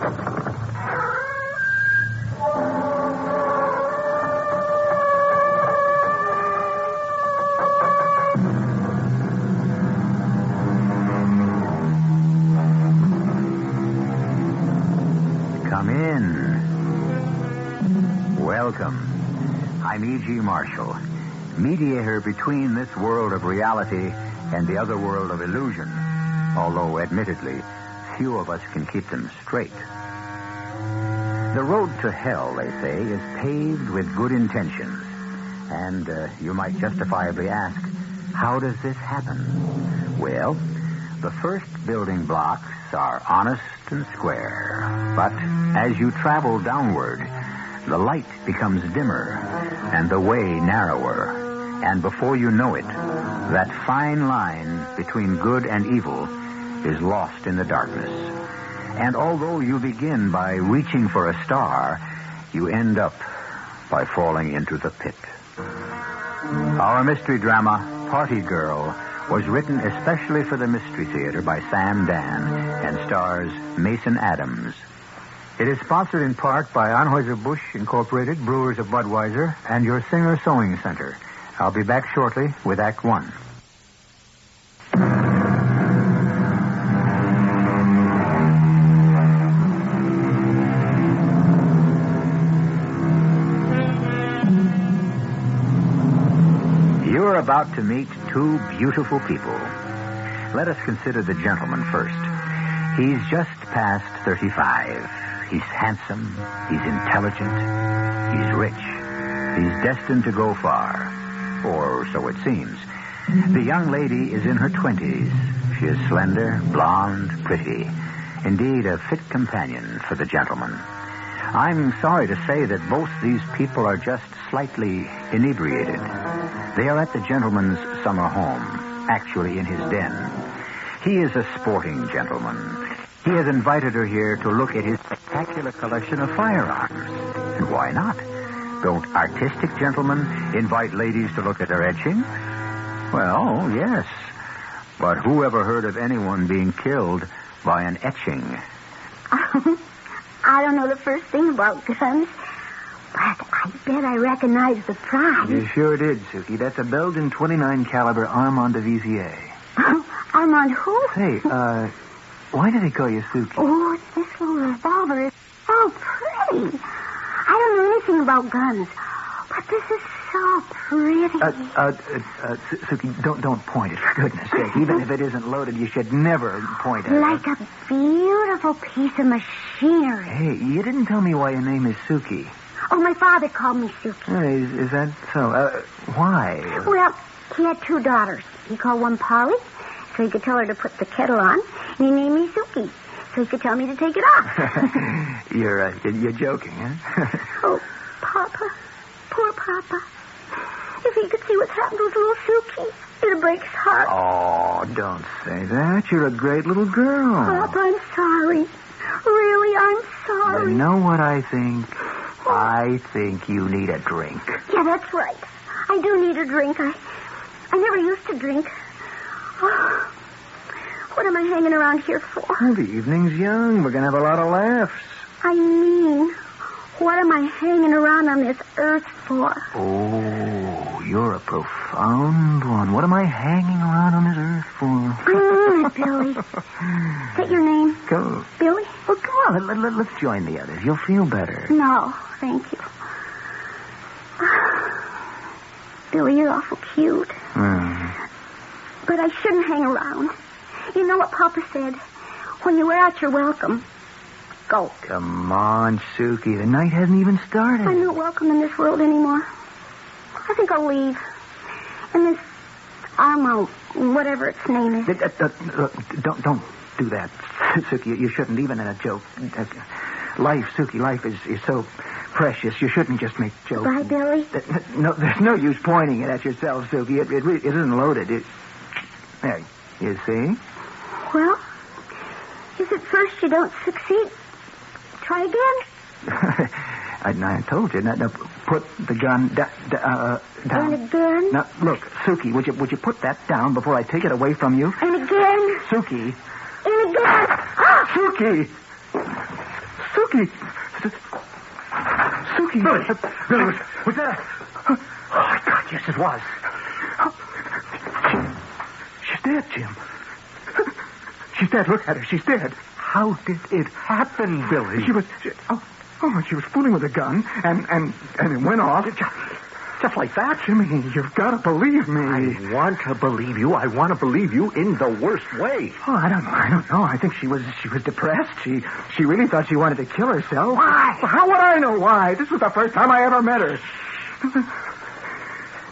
Come in. Welcome. I'm E.G. Marshall, mediator between this world of reality and the other world of illusion, although, admittedly, few of us can keep them straight. The road to hell, they say, is paved with good intentions. And you might justifiably ask, how does this happen? Well, the first building blocks are honest and square. But as you travel downward, the light becomes dimmer and the way narrower. And before you know it, that fine line between good and evil is lost in the darkness. And although you begin by reaching for a star, you end up by falling into the pit. Our mystery drama, Party Girl, was written especially for the Mystery Theater by Sam Dan and stars Mason Adams. It is sponsored in part by Anheuser-Busch Incorporated, Brewers of Budweiser, and your Singer Sewing Center. I'll be back shortly with Act One. You're about to meet two beautiful people. Let us consider the gentleman first. He's just past 35. He's handsome. He's intelligent. He's rich. He's destined to go far. Or so it seems. The young lady is in her 20s. She is slender, blonde, pretty. Indeed, a fit companion for the gentleman. I'm sorry to say that both these people are just slightly inebriated. They are at the gentleman's summer home, actually in his den. He is a sporting gentleman. He has invited her here to look at his spectacular collection of firearms. And why not? Don't artistic gentlemen invite ladies to look at their etchings? Well, yes. But who ever heard of anyone being killed by an etching? I don't know the first thing about guns, but I bet I recognize the prize. You sure did, Suki. That's a Belgian .29 caliber Armand de Vizier. Armand who? Hey, why do they call you Suki? Oh, this little revolver is so pretty. I don't know anything about guns, but this is so pretty. Suki, don't point it, for goodness sake. Even if it isn't loaded, you should never point at it. Like a beautiful piece of machinery. Hey, you didn't tell me why your name is Suki. Oh, my father called me Suki. Is that so? Why? Well, he had two daughters. He called one Polly, so he could tell her to put the kettle on, and he named me Suki, so he could tell me to take it off. You're joking, huh? Oh, Papa. Poor Papa. If he could see what's happened to his little Suki, it'd break his heart. Oh, don't say that. You're a great little girl. Papa, I'm sorry. Really, I'm sorry. You know what I think? I think you need a drink. Yeah, that's right. I do need a drink. I never used to drink. Oh, what am I hanging around here for? Well, the evening's young. We're going to have a lot of laughs. I mean, what am I hanging around on this earth for? Oh, you're a profound one. What am I hanging around on this earth for? Billy. Is that your name? Go. Billy? Well, come on. Let's join the others. You'll feel better. No, thank you. Billy, you're awful cute. But I shouldn't hang around. You know what Papa said? When you wear out your welcome, go. Come on, Suki. The night hasn't even started. I'm not welcome in this world anymore. I think I'll leave. And this Armo, whatever its name is. Don't do that, Suki. You shouldn't, even in a joke. Life, Suki, life is so precious. You shouldn't just make jokes. Bye, Billy. No, there's no use pointing it at yourself, Suki. It isn't loaded. There, you see? Well, if at first you don't succeed, try again. I told you. Now, put the gun down. And again. Now, look, Suki, would you put that down before I take it away from you? And again. Suki. And again. Suki! Suki! Suki! Billy, was that Oh, my God, yes, it was. She's dead, Jim. She's dead. Look at her. She's dead. How did it happen, Billy? She was fooling with a gun, and it went off. Just like that? Jimmy, you've got to believe me. I want to believe you. I want to believe you in the worst way. Oh, I don't know. I think she was depressed. She really thought she wanted to kill herself. Why? How would I know why? This was the first time I ever met her.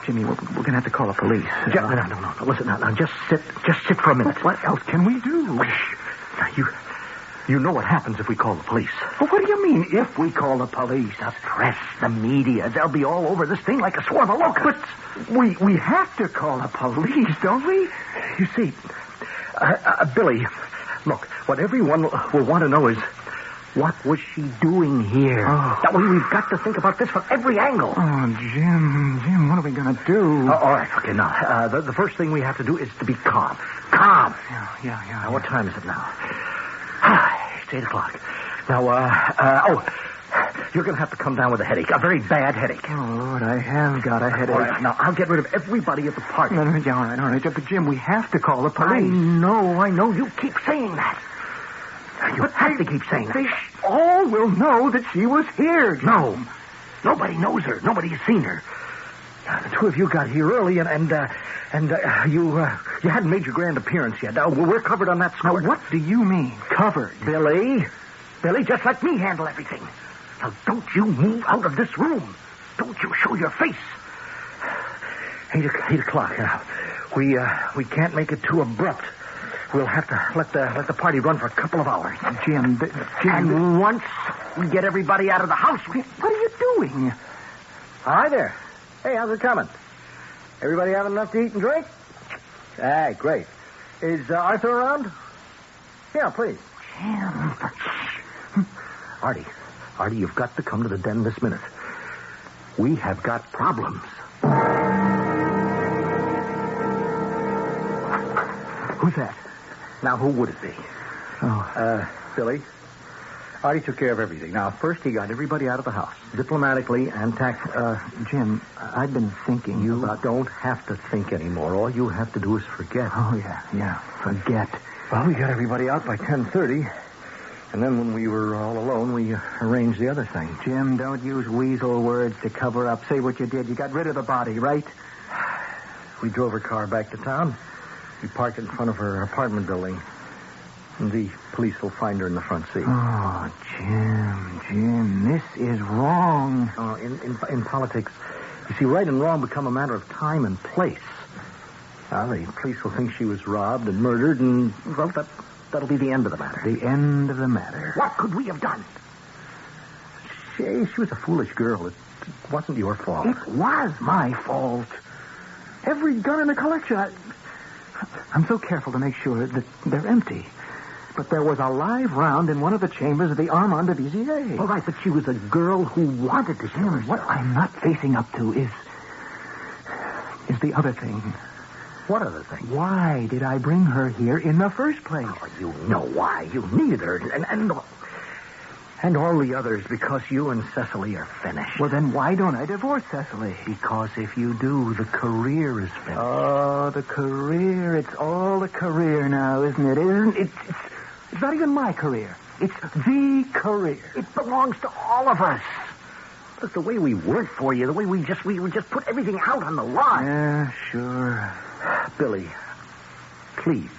Jimmy, we're going to have to call the police. No. Listen, now, just sit for a minute. What else can we do? Now, you know what happens if we call the police. Well, what do you mean, if we call the police? The press, the media, they'll be all over this thing like a swarm of locusts. But we have to call the police, don't we? You see, Billy, look, what everyone will want to know is, what was she doing here? Oh. That way we've got to think about this from every angle. Oh, Jim, what are we going to do? All right, okay, now, the first thing we have to do is to be calm. Calm. Yeah. Now, what time is it now? It's 8 o'clock. Now, you're going to have to come down with a headache, a very bad headache. Oh, Lord, I have got a headache. All right, now, I'll get rid of everybody at the party. No, all right. But, Jim, we have to call the police. I know. You keep saying that. You have to keep saying that. They all will know that she was here, Jim. No. Nobody knows her. Nobody has seen her. The two of you got here early, and you hadn't made your grand appearance yet. We're covered on that score. Now, what do you mean, covered? Billy, just let me handle everything. Now, don't you move out of this room. Don't you show your face. 8 o'clock. Now, we can't make it too abrupt. We'll have to let the party run for a couple of hours. Jim, and once we get everybody out of the house, what are you doing? Hi there. Hey, how's it coming? Everybody having enough to eat and drink? Hey, great. Is Arthur around? Yeah, please. Jim. Artie, you've got to come to the den this minute. We have got problems. Who's that? Now, who would it be? Oh. Billy. Artie took care of everything. Now, first he got everybody out of the house, diplomatically and Jim, I've been thinking. You don't have to think anymore. All you have to do is forget. Oh, yeah, forget. Well, we got everybody out by 10:30, and then when we were all alone, we arranged the other thing. Jim, don't use weasel words to cover up. Say what you did. You got rid of the body, right? We drove her car back to town. We parked it in front of her apartment building. And the police will find her in the front seat. Oh, Jim, this is wrong. Oh, in politics, you see, right and wrong become a matter of time and place. Now, the police will think she was robbed and murdered, and, well, that'll be the end of the matter. The end of the matter. What could we have done? She was a foolish girl. It wasn't your fault. It was my fault. Every gun in the collection, I'm so careful to make sure that they're empty. But there was a live round in one of the chambers of the Armand de Vizier. All right, but she was a girl who wanted to kill herself. What I'm not facing up to is the other thing. What other thing? Why did I bring her here in the first place? Oh, you know why. You needed her. And all the others, because you and Cecily are finished. Well, then why don't I divorce Cecily? Because if you do, the career is finished. Oh, the career. It's all the career now, isn't it? It's not even my career. It's the career. It belongs to all of us. Look, the way we work for you, the way we just put everything out on the line. Yeah, sure. Billy, please.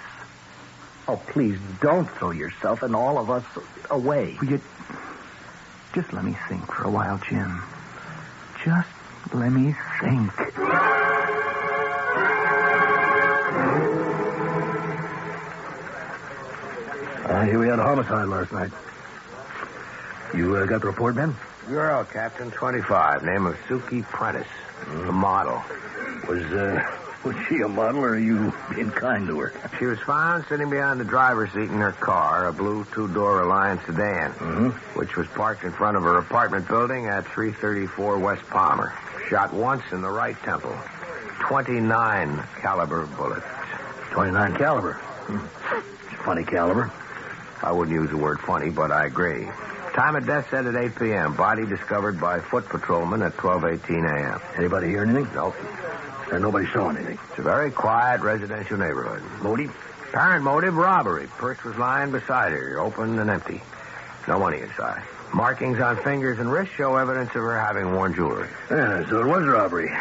Oh, please, don't throw yourself and all of us away. Will you just let me think for a while, Jim? Just let me think. Here we had a homicide last night. You got the report, Ben? Girl, Captain, 25. Name of Suki Prentice. The model. Was she a model, or are you being kind to her? She was found sitting behind the driver's seat in her car, a blue two-door Reliance sedan, which was parked in front of her apartment building at 334 West Palmer. Shot once in the right temple. 29 caliber bullet. 29 caliber? Funny caliber. I wouldn't use the word funny, but I agree. Time of death said at 8 p.m. Body discovered by foot patrolman at 12:18 a.m. Anybody hear anything? Nope. And nobody saw anything. It's a very quiet residential neighborhood. Motive? Apparent motive, robbery. Purse was lying beside her, open and empty. No money inside. Markings on fingers and wrists show evidence of her having worn jewelry. Yeah, so it was robbery.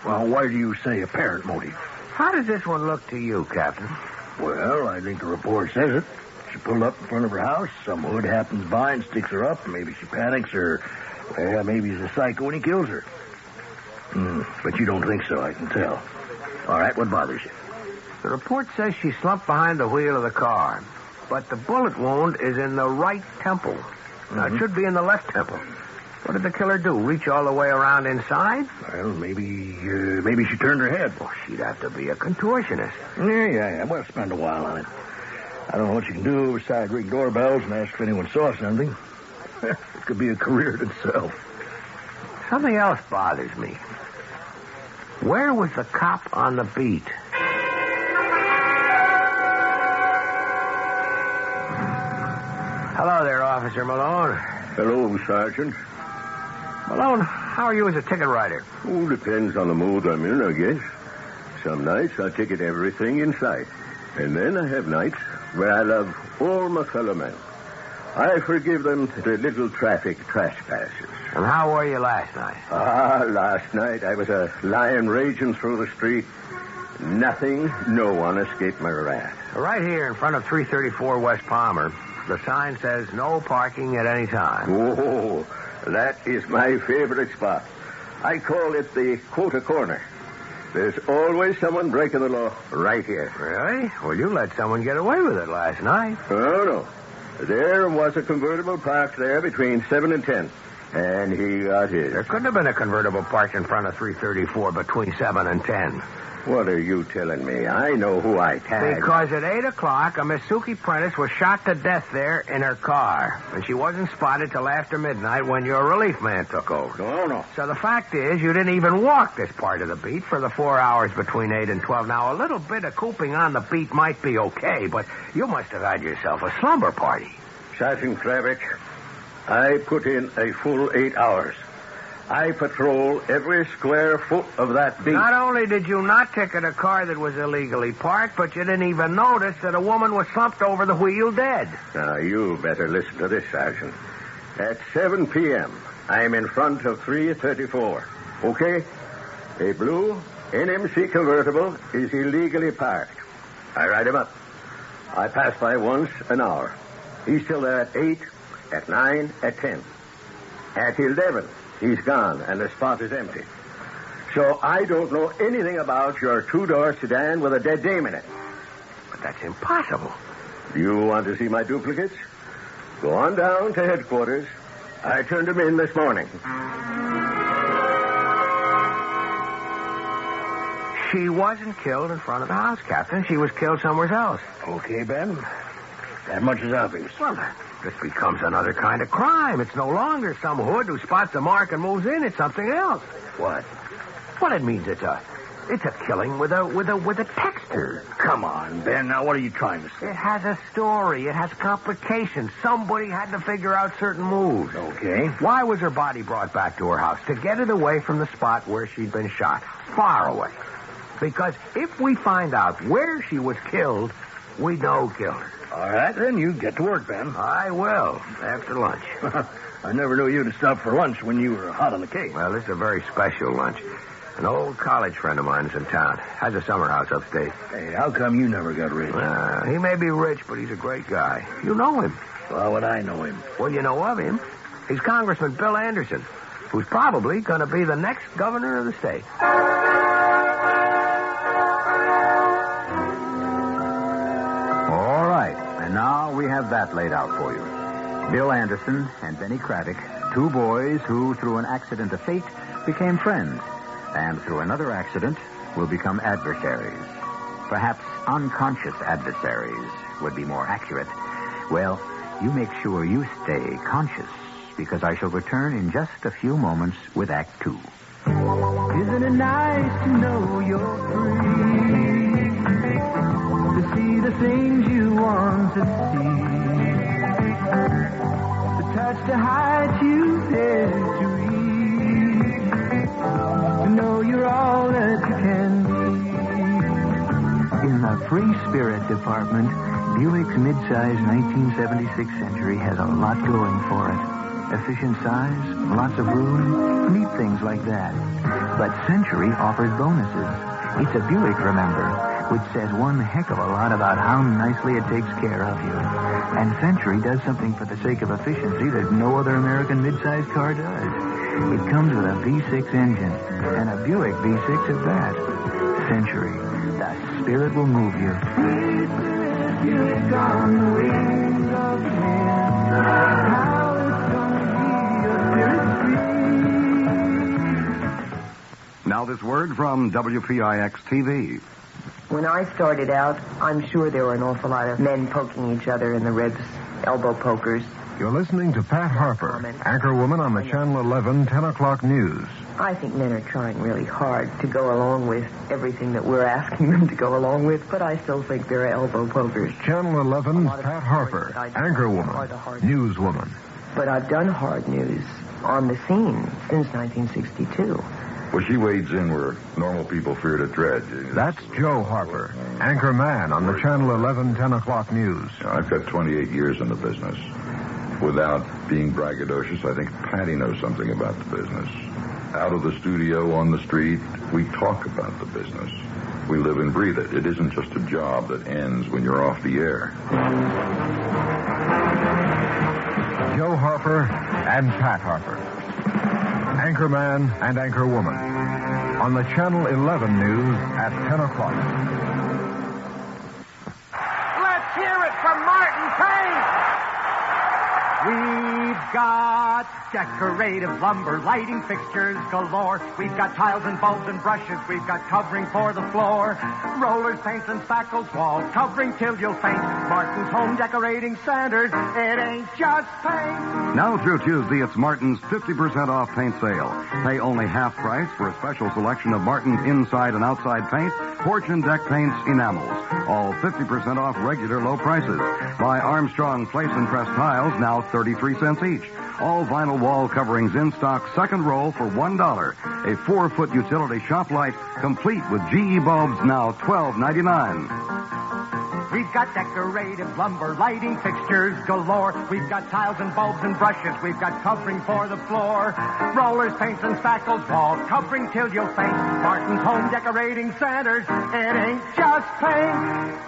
Well, why do you say apparent motive? How does this one look to you, Captain? Well, I think the report says it. She pulled up in front of her house. Some hood happens by and sticks her up. Maybe she panics or, well, maybe he's a psycho and he kills her. But you don't think so, I can tell. All right, what bothers you? The report says she slumped behind the wheel of the car. But the bullet wound is in the right temple. Now, it should be in the left temple. What did the killer do? Reach all the way around inside? Well, maybe she turned her head. Well, she'd have to be a contortionist. Yeah. Well, spend a while on it. I don't know what you can do besides ring doorbells and ask if anyone saw something. It could be a career in itself. Something else bothers me. Where was the cop on the beat? Hello there, Officer Malone. Hello, Sergeant. Malone, how are you as a ticket writer? Oh, depends on the mood I'm in, I guess. Some nights I ticket everything in sight. And then I have nights where I love all my fellow men. I forgive them the little traffic trespasses. And how were you last night? Last night I was a lion raging through the street. Nothing, no one escaped my wrath. Right here in front of 334 West Palmer, the sign says no parking at any time. Oh, that is my favorite spot. I call it the quota corner. There's always someone breaking the law right here. Really? Well, you let someone get away with it last night. Oh, no. There was a convertible parked there between 7 and 10, and he got his. There couldn't have been a convertible parked in front of 334 between 7 and 10. What are you telling me? I know who I tagged. Because at 8 o'clock, a Miss Suki Prentice was shot to death there in her car. And she wasn't spotted till after midnight when your relief man took over. Oh, no. So the fact is, you didn't even walk this part of the beat for the 4 hours between 8 and 12. Now, a little bit of cooping on the beat might be okay, but you must have had yourself a slumber party. Sergeant Kravitz, I put in a full 8 hours. I patrol every square foot of that beat. Not only did you not ticket a car that was illegally parked, but you didn't even notice that a woman was slumped over the wheel dead. Now, you better listen to this, Sergeant. At 7 p.m., I'm in front of 334. Okay? A blue NMC convertible is illegally parked. I ride him up. I pass by once an hour. He's still there at 8, at 9, at 10. At 11... he's gone, and the spot is empty. So I don't know anything about your two-door sedan with a dead dame in it. But that's impossible. You want to see my duplicates? Go on down to headquarters. I turned them in this morning. She wasn't killed in front of the house, Captain. She was killed somewhere else. Okay, Ben. That much is obvious. Well, this becomes another kind of crime. It's no longer some hood who spots a mark and moves in. It's something else. What? Well, it means it's a killing with a texture. Come on, Ben. Now, what are you trying to say? It has a story. It has complications. Somebody had to figure out certain moves. Okay. Why was her body brought back to her house? To get it away from the spot where she'd been shot. Far away. Because if we find out where she was killed, we know who killed her. All right, then you get to work, Ben. I will, after lunch. I never knew you to stop for lunch when you were hot on the case. Well, this is a very special lunch. An old college friend of mine is in town. Has a summer house upstate. Hey, how come you never got rich? He may be rich, but he's a great guy. You know him. Why would I know him? Well, you know of him. He's Congressman Bill Anderson, who's probably going to be the next governor of the state. And now we have that laid out for you. Bill Anderson and Benny Craddock, two boys who, through an accident of fate, became friends, and through another accident will become adversaries. Perhaps unconscious adversaries would be more accurate. Well, you make sure you stay conscious, because I shall return in just a few moments with Act Two. Isn't it nice to know you're free? To see the things you want to see. The such the height you dare to reach. To know you're all that you can be. In the Free Spirit department, Buick's midsize 1976 Century has a lot going for it. Efficient size, lots of room, neat things like that. But Century offers bonuses. It's a Buick, remember, which says one heck of a lot about how nicely it takes care of you. And Century does something for the sake of efficiency that no other American midsize car does. It comes with a V6 engine, and a Buick V6 at that. Century, the spirit will move you. Buick on the wings of the wind. How it's gonna be your spirit free. Now this word from WPIX-TV. When I started out, I'm sure there were an awful lot of men poking each other in the ribs, elbow pokers. You're listening to Pat Harper, anchorwoman on the Channel 11 10 o'clock news. I think men are trying really hard to go along with everything that we're asking them to go along with, but I still think there are elbow pokers. Channel 11's Pat Harper, anchorwoman, newswoman. But I've done hard news on the scene since 1962. Well, she wades in where normal people fear to tread. That's Joe Harper, anchor man on the Channel 11 10 o'clock news. I've got 28 years in the business. Without being braggadocious, I think Patty knows something about the business. Out of the studio, on the street, we talk about the business. We live and breathe it. It isn't just a job that ends when you're off the air. Joe Harper and Pat Harper. Anchorman and anchorwoman. On the Channel 11 news at 10 o'clock. Let's hear it from Martin Payne. We've got decorative lumber, lighting fixtures galore. We've got tiles and bulbs and brushes. We've got covering for the floor. Rollers, paints, and spackles, wall covering till you'll faint. Martin's Home Decorating Centers. It ain't just paint. Now through Tuesday, it's Martin's 50% off paint sale. Pay only half price for a special selection of Martin's inside and outside paint, porch and deck paints, enamels. All 50% off regular low prices. Buy Armstrong place and press tiles, now 33 cents each. All vinyl wall coverings in stock, second roll for $1. A 4-foot utility shop light, complete with GE bulbs, now $12.99. We've got decorative lumber, lighting fixtures galore. We've got tiles and bulbs and brushes. We've got covering for the floor. Rollers, paints, and spackles, wall covering till you'll faint. Martin's Home Decorating Centers. It ain't just paint.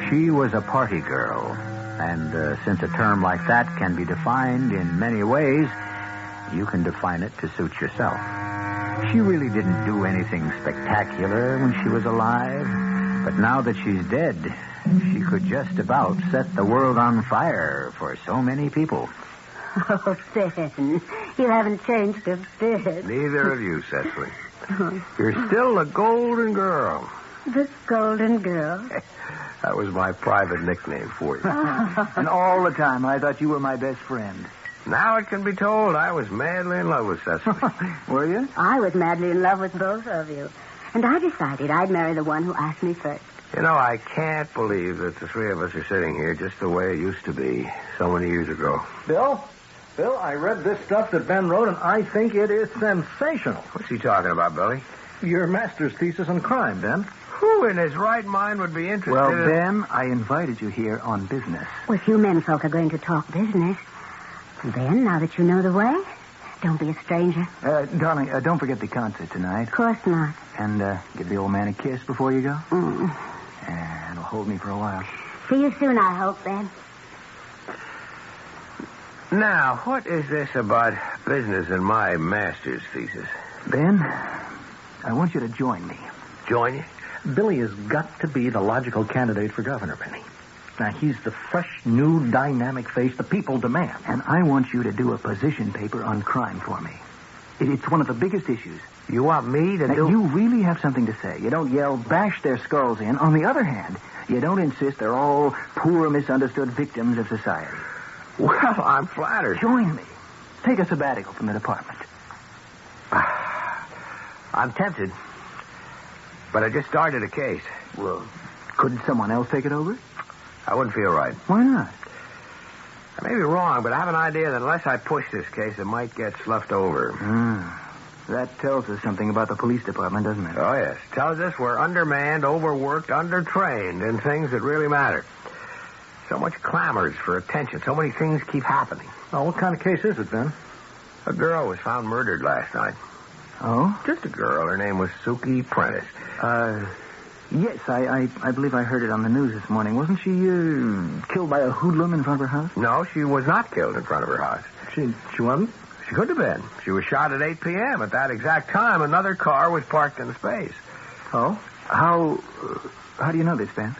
She was a party girl, and since a term like that can be defined in many ways, you can define it to suit yourself. She really didn't do anything spectacular when she was alive, but now that she's dead, she could just about set the world on fire for so many people. Oh, Ben, you haven't changed a bit. Neither of you, Cecily. You're still the golden girl. The golden girl. That was my private nickname for you. And all the time, I thought you were my best friend. Now it can be told I was madly in love with Cecily. Were you? I was madly in love with both of you. And I decided I'd marry the one who asked me first. You know, I can't believe that the three of us are sitting here just the way it used to be so many years ago. Bill, I read this stuff that Ben wrote, and I think it is sensational. What's he talking about, Billy? Your master's thesis on crime, Ben. Who in his right mind would be interested Well, in... Ben, I invited you here on business. Well, if you menfolk are going to talk business, then, now that you know the way, don't be a stranger. Darling, don't forget the concert tonight. Of course not. And give the old man a kiss before you go. Mm. And it'll hold me for a while. See you soon, I hope, Ben. Now, what is this about business and my master's thesis? Ben, I want you to join me. Join you? Billy has got to be the logical candidate for governor, Penny. Now, he's the fresh, new, dynamic face the people demand. And I want you to do a position paper on crime for me. It's one of the biggest issues. You want me to do... You really have something to say. You don't yell, bash their skulls in. On the other hand, you don't insist they're all poor, misunderstood victims of society. Well, I'm flattered. Join me. take a sabbatical from the department. I'm tempted. But I just started a case. Well, couldn't someone else take it over? I wouldn't feel right. Why not? I may be wrong, but I have an idea that unless I push this case, it might get sloughed over. That tells us something about the police department, doesn't it? Oh, yes. Tells us we're undermanned, overworked, undertrained in things that really matter. So much clamors for attention. So many things keep happening. Oh, what kind of case is it, Ben? A girl was found murdered last night. Oh? Just a girl. Her name was Suki Prentice. Yes, I believe I heard it on the news this morning. Wasn't she killed by a hoodlum in front of her house? No, she was not killed in front of her house. She wasn't? She could have been. She was shot at 8 p.m. At that exact time, another car was parked in the space. Oh? How do you know this, Ben?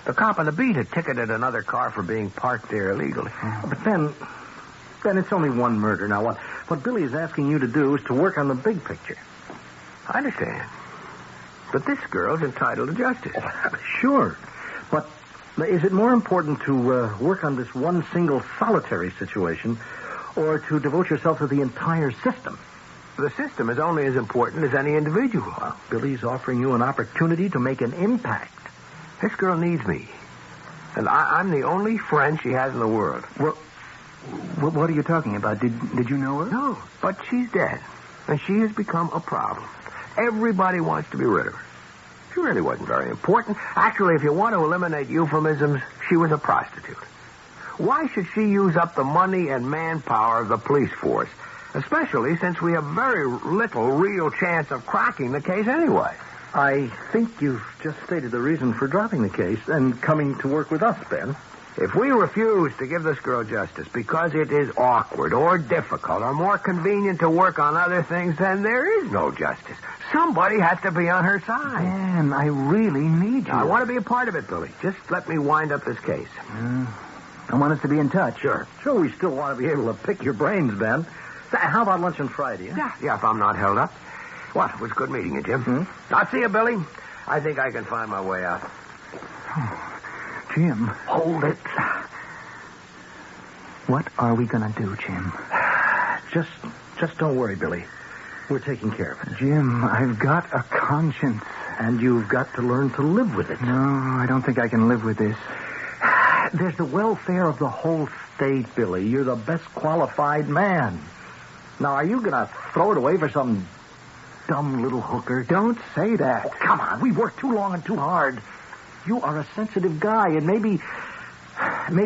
The cop on the beat had ticketed another car for being parked there illegally. But Ben, it's only one murder. Now, what Billy is asking you to do is to work on the big picture. I understand. But this girl's entitled to justice. Sure. But is it more important to work on this one single solitary situation or to devote yourself to the entire system? The system is only as important as any individual. Well, Billy's offering you an opportunity to make an impact. This girl needs me. And I'm the only friend she has in the world. Well, what are you talking about? Did you know her? No, but she's dead. And she has become a problem. Everybody wants to be rid of her. She really wasn't very important. Actually, if you want to eliminate euphemisms, she was a prostitute. Why should she use up the money and manpower of the police force? Especially since we have very little real chance of cracking the case anyway. I think you've just stated the reason for dropping the case and coming to work with us, Ben. If we refuse to give this girl justice because it is awkward or difficult or more convenient to work on other things, then there is no justice. Somebody has to be on her side. Man, I really need you. I want to be a part of it, Billy. Just let me wind up this case. I want us to be in touch. Sure, we still want to be able to pick your brains, Ben. How about lunch on Friday? Huh? Yeah, if I'm not held up. Well, it was good meeting you, Jim. I'll see you, Billy. I think I can find my way out. Jim. Hold it. What are we going to do, Jim? Just don't worry, Billy. We're taking care of it. Jim, I've got a conscience. And you've got to learn to live with it. No, I don't think I can live with this. There's the welfare of the whole state, Billy. You're the best qualified man. Now, are you going to throw it away for some dumb little hooker? Don't say that. Oh, come on. We've worked too long and too hard. You are a sensitive guy, and maybe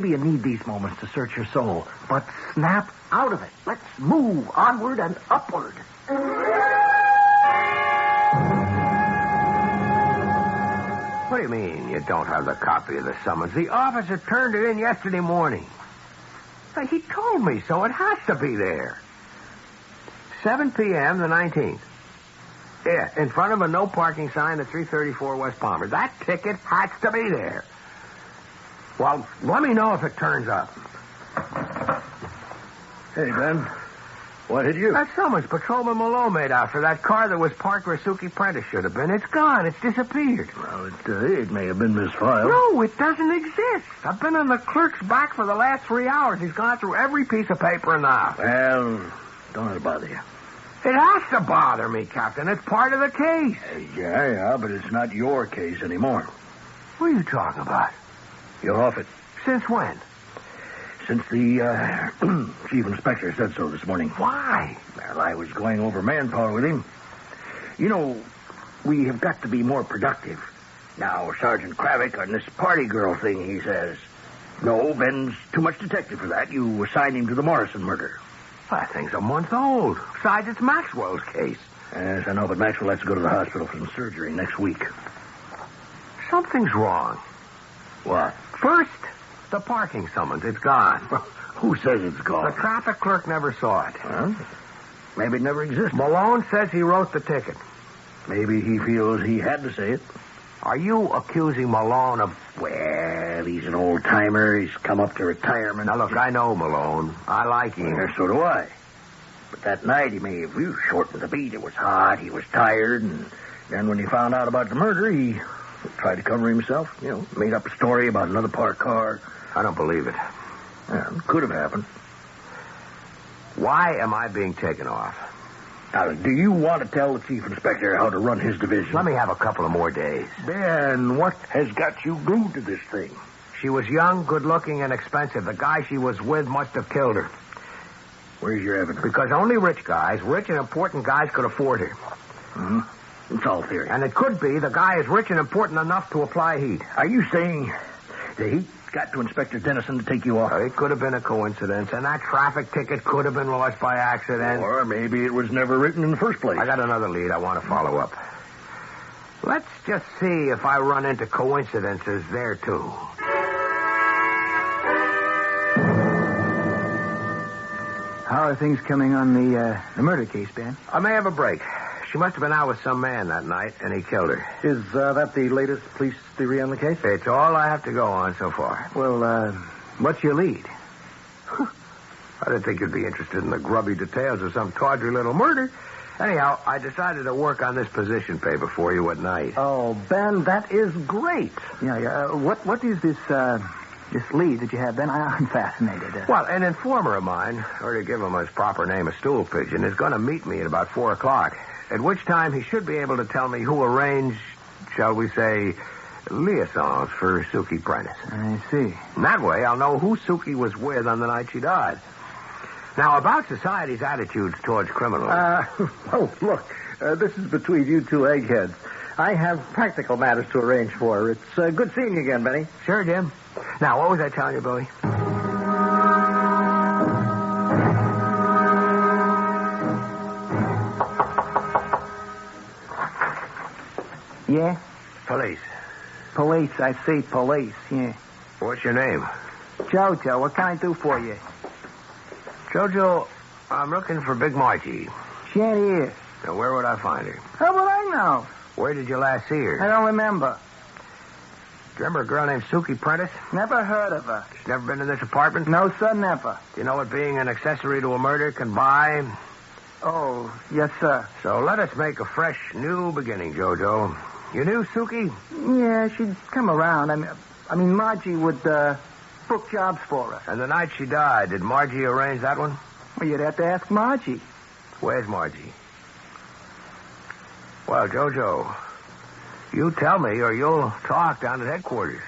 you need these moments to search your soul. But snap out of it. Let's move onward and upward. What do you mean you don't have the copy of the summons? The officer turned it in yesterday morning. He told me so. It has to be there. 7 p.m. the 19th. Yeah, in front of a no parking sign at 334 West Palmer. That ticket has to be there. Well, let me know if it turns up. Hey, Ben. What hit you? That summons Patrolman Malone made out for that car that was parked where Suki Prentice should have been. It's gone. It's disappeared. Well, it may have been misfiled. No, it doesn't exist. I've been on the clerk's back for the last 3 hours. He's gone through every piece of paper in the house. Well, don't let it bother you. It has to bother me, Captain. It's part of the case. Yeah, but it's not your case anymore. What are you talking about? You're off it. Since when? Since the chief inspector said so this morning. Why? Well, I was going over manpower with him. You know, we have got to be more productive. Now, Sergeant Kravick on this party girl thing, he says. No, Ben's too much detective for that. You assigned him to the Morrison murder. That thing's a month old. Besides, it's Maxwell's case. Yes, I know, but Maxwell has to go to the hospital for some surgery next week. Something's wrong. What? First, the parking summons. It's gone. Who says it's gone? The traffic clerk never saw it. Huh? Maybe it never existed. Malone says he wrote the ticket. Maybe he feels he had to say it. Are you accusing Malone of... Well, he's an old-timer. He's come up to retirement. Now, look, I know Malone. I like him. Yeah, so do I. But that night he may have shortened the beat. It was hot. He was tired. And then when he found out about the murder, he tried to cover himself. You know, made up a story about another parked car. I don't believe it. Yeah, it could have happened. Why am I being taken off? Now, do you want to tell the chief inspector how to run his division? Let me have a couple of more days. Ben, what has got you glued to this thing? She was young, good-looking, and expensive. The guy she was with must have killed her. Where's your evidence? Because only rich and important guys could afford her. Mm-hmm. It's all theory. And it could be the guy is rich and important enough to apply heat. Are you saying the heat got to Inspector Dennison to take you off? It could have been a coincidence, and that traffic ticket could have been lost by accident. Or maybe it was never written in the first place. I got another lead I want to follow up. Let's just see if I run into coincidences there, too. How are things coming on the murder case, Ben? I may have a break. She must have been out with some man that night, and he killed her. Is that the latest police theory on the case? It's all I have to go on so far. Well, what's your lead? I didn't think you'd be interested in the grubby details of some tawdry little murder. Anyhow, I decided to work on this position paper for you at night. Oh, Ben, that is great. Yeah. What is this lead that you have, Ben? I'm fascinated. Well, an informer of mine, or to give him his proper name, a stool pigeon, is going to meet me at about 4 o'clock, at which time he should be able to tell me who arranged, shall we say, liaisons for Suki Prentice. I see. And that way, I'll know who Suki was with on the night she died. Now, about society's attitudes towards criminals. Look, this is between you two eggheads. I have practical matters to arrange for. It's good seeing you again, Benny. Sure, Jim. Now, what was I telling you, Billy? Yeah? Police. Police, I see, police, yeah. What's your name? Jojo, what can I do for you? Jojo, I'm looking for Big Margie. She ain't here. Now, where would I find her? How would I know? Where did you last see her? I don't remember. Do you remember a girl named Suki Prentice? Never heard of her. She's never been in this apartment? No, sir, never. Do you know what being an accessory to a murder can buy? Oh, yes, sir. So let us make a fresh, new beginning, Jojo. You knew Suki? Yeah, she'd come around. I mean, Margie would book jobs for her. And the night she died, did Margie arrange that one? Well, you'd have to ask Margie. Where's Margie? Well, Jojo, you tell me or you'll talk down at headquarters.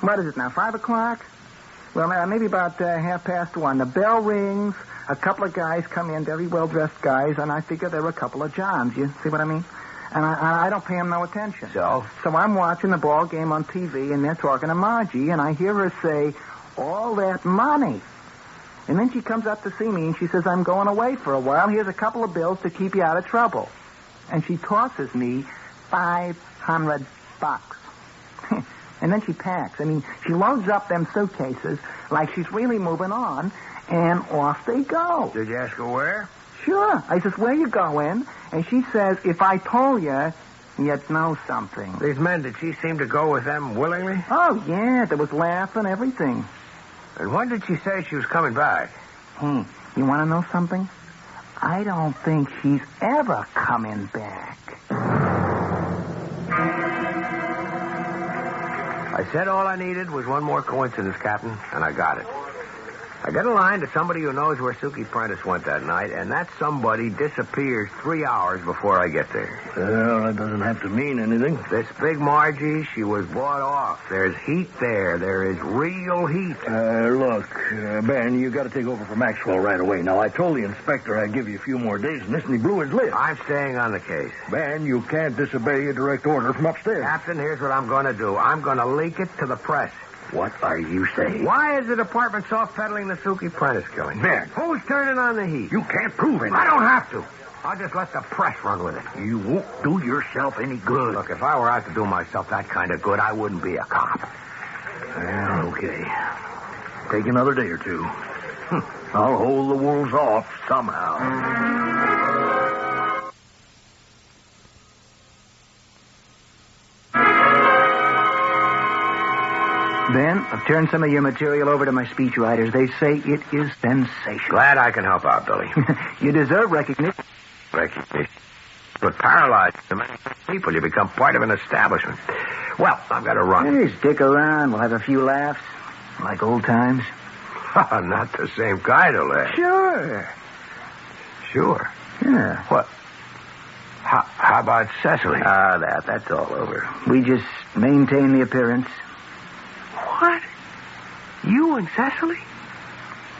What is it now, 5 o'clock? Well, maybe about 1:30. The bell rings. A couple of guys come in, very well-dressed guys, and I figure they're a couple of Johns. You see what I mean? And I don't pay them no attention. So I'm watching the ball game on TV, and they're talking to Margie, and I hear her say, all that money. And then she comes up to see me, and she says, I'm going away for a while. Here's a couple of bills to keep you out of trouble. And she tosses me $500. And then she packs. I mean, she loads up them suitcases like she's really moving on, and off they go. Did you ask her where? Sure. I says, where you going? And she says, if I told you, you'd know something. These men, did she seem to go with them willingly? Oh, yeah. There was laughing, everything. And when did she say she was coming back? Hey, you want to know something? I don't think she's ever coming back. I said all I needed was one more coincidence, Captain, and I got it. I get a line to somebody who knows where Suki Prentice went that night, and that somebody disappears 3 hours before I get there. Well, that doesn't have to mean anything. This Big Margie, she was bought off. There's heat there. There is real heat. Look, Ben, you got to take over for Maxwell right away. Now, I told the inspector I'd give you a few more days, and he blew his lid. I'm staying on the case. Ben, you can't disobey a direct order from upstairs. Captain, here's what I'm going to do. I'm going to leak it to the press. What are you saying? Why is the department soft-pedaling the Suki Prentice killing? Ben. Who's turning on the heat? You can't prove anything. I don't have to. I'll just let the press run with it. You won't do yourself any good. Look, if I were out to do myself that kind of good, I wouldn't be a cop. Well, okay. Take another day or two. I'll hold the wolves off somehow. Ben, I've turned some of your material over to my speechwriters. They say it is sensational. Glad I can help out, Billy. You deserve recognition. Recognition. But paralyzed so many people, you become part of an establishment. Well, I've got to run. Hey, stick around. We'll have a few laughs. Like old times. Not the same kind of laugh. Sure. Sure. Yeah. What? How about Cecily? That's all over. We just maintain the appearance. What? You and Cecily?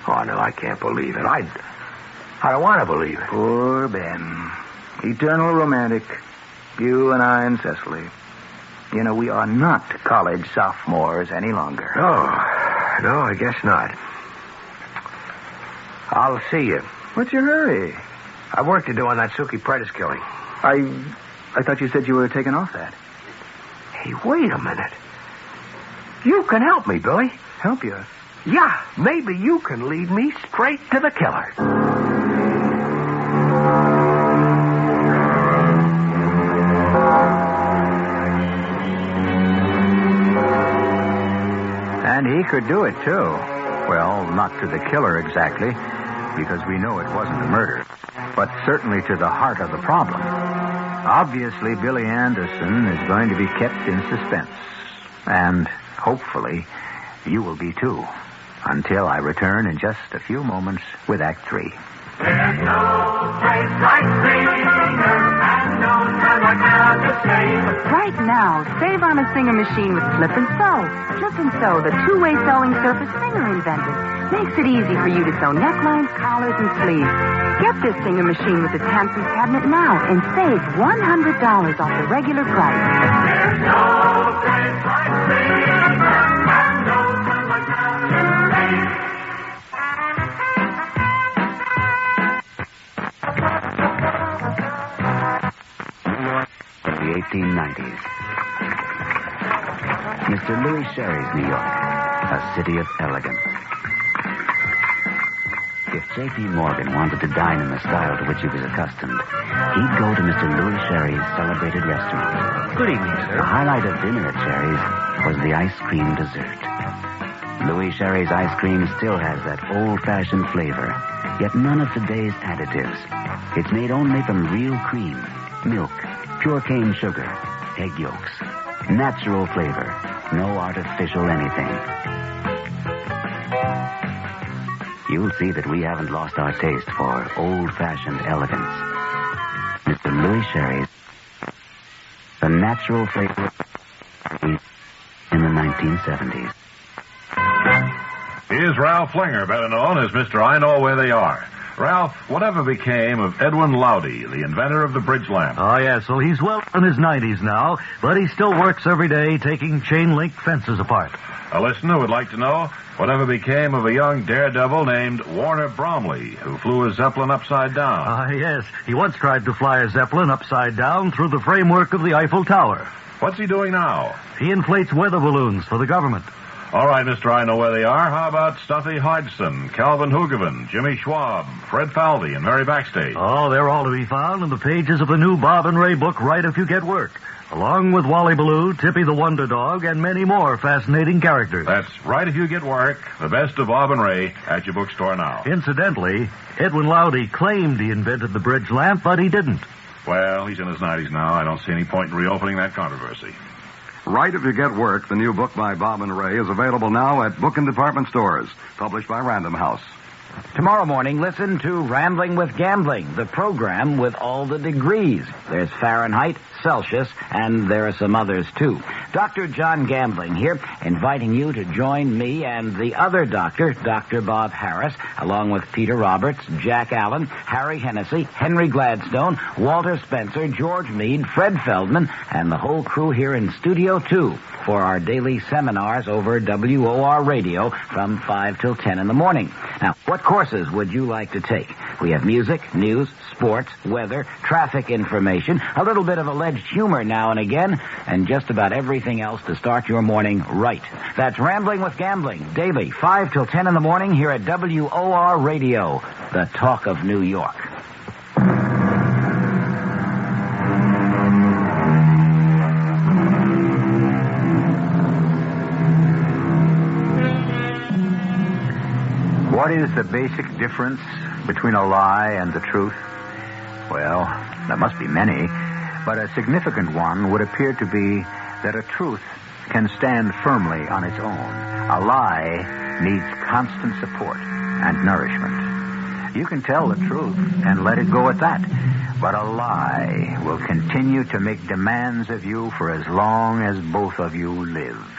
Oh, no, I can't believe it. I don't want to believe it. Poor Ben. Eternal romantic. You and I and Cecily. You know, we are not college sophomores any longer. No, I guess not. I'll see you. What's your hurry? I've work to do on that Suki Prentice killing. I thought you said you were taking off that. Hey, wait a minute. You can help me, Billy. Help you? Yeah, maybe you can lead me straight to the killer. And he could do it, too. Well, not to the killer exactly, because we know it wasn't a murder, but certainly to the heart of the problem. Obviously, Billy Anderson is going to be kept in suspense. And hopefully, you will be, too. Until I return in just a few moments with Act 3. There's no place like Singer, and no time like now to save. Right now, save on a Singer machine with Slip and Sew. Slip and Sew, the two-way sewing surface Singer invented. Makes it easy for you to sew necklines, collars, and sleeves. Get this Singer machine with its handsome cabinet now and save $100 off the regular price. There's no place like Singer, and no time like now to save. The 1890s. Mr. Louis Sherry's New York, a city of elegance. If J.P. Morgan wanted to dine in the style to which he was accustomed, he'd go to Mr. Louis Sherry's celebrated restaurant. Good evening, sir. The highlight of dinner at Sherry's was the ice cream dessert. Louis Sherry's ice cream still has that old-fashioned flavor, yet none of today's additives. It's made only from real cream, milk, pure cane sugar, egg yolks. Natural flavor. No artificial anything. You'll see that we haven't lost our taste for old-fashioned elegance. Mr. Louis Sherry's, the natural flavor in the 1970s. Here's Ralph Flinger, better known as Mr. I Know Where They Are. Ralph, whatever became of Edwin Lowdy, the inventor of the bridge lamp? Oh, yes. Well, he's well in his 90s now, but he still works every day taking chain-link fences apart. A listener would like to know whatever became of a young daredevil named Warner Bromley, who flew a Zeppelin upside down. Yes. He once tried to fly a Zeppelin upside down through the framework of the Eiffel Tower. What's he doing now? He inflates weather balloons for the government. All right, Mr. I Know Where They Are. How about Stuffy Hodgson, Calvin Hoogovan, Jimmy Schwab, Fred Falvey, and Mary Backstage? Oh, they're all to be found in the pages of the new Bob and Ray book, Right If You Get Work, along with Wally Ballou, Tippy the Wonder Dog, and many more fascinating characters. That's Right If You Get Work, the best of Bob and Ray, at your bookstore now. Incidentally, Edwin Lowdy claimed he invented the bridge lamp, but he didn't. Well, he's in his 90s now. I don't see any point in reopening that controversy. Right If You Get Work, the new book by Bob and Ray, is available now at book and department stores, published by Random House. Tomorrow morning, listen to Rambling with Gambling, the program with all the degrees. There's Fahrenheit, Celsius, and there are some others, too. Dr. John Gambling here, inviting you to join me and the other doctor, Dr. Bob Harris, along with Peter Roberts, Jack Allen, Harry Hennessy, Henry Gladstone, Walter Spencer, George Meade, Fred Feldman, and the whole crew here in Studio 2 for our daily seminars over WOR Radio from 5 till 10 in the morning. Now, what courses would you like to take? We have music, news, sports, weather, traffic information, a little bit of alleged humor now and again, and just about everything else to start your morning right. That's Rambling with Gambling, daily, 5 till 10 in the morning here at WOR Radio, the talk of New York. What is the basic difference between a lie and the truth? Well, there must be many, but a significant one would appear to be that a truth can stand firmly on its own. A lie needs constant support and nourishment. You can tell the truth and let it go at that. But a lie will continue to make demands of you for as long as both of you live.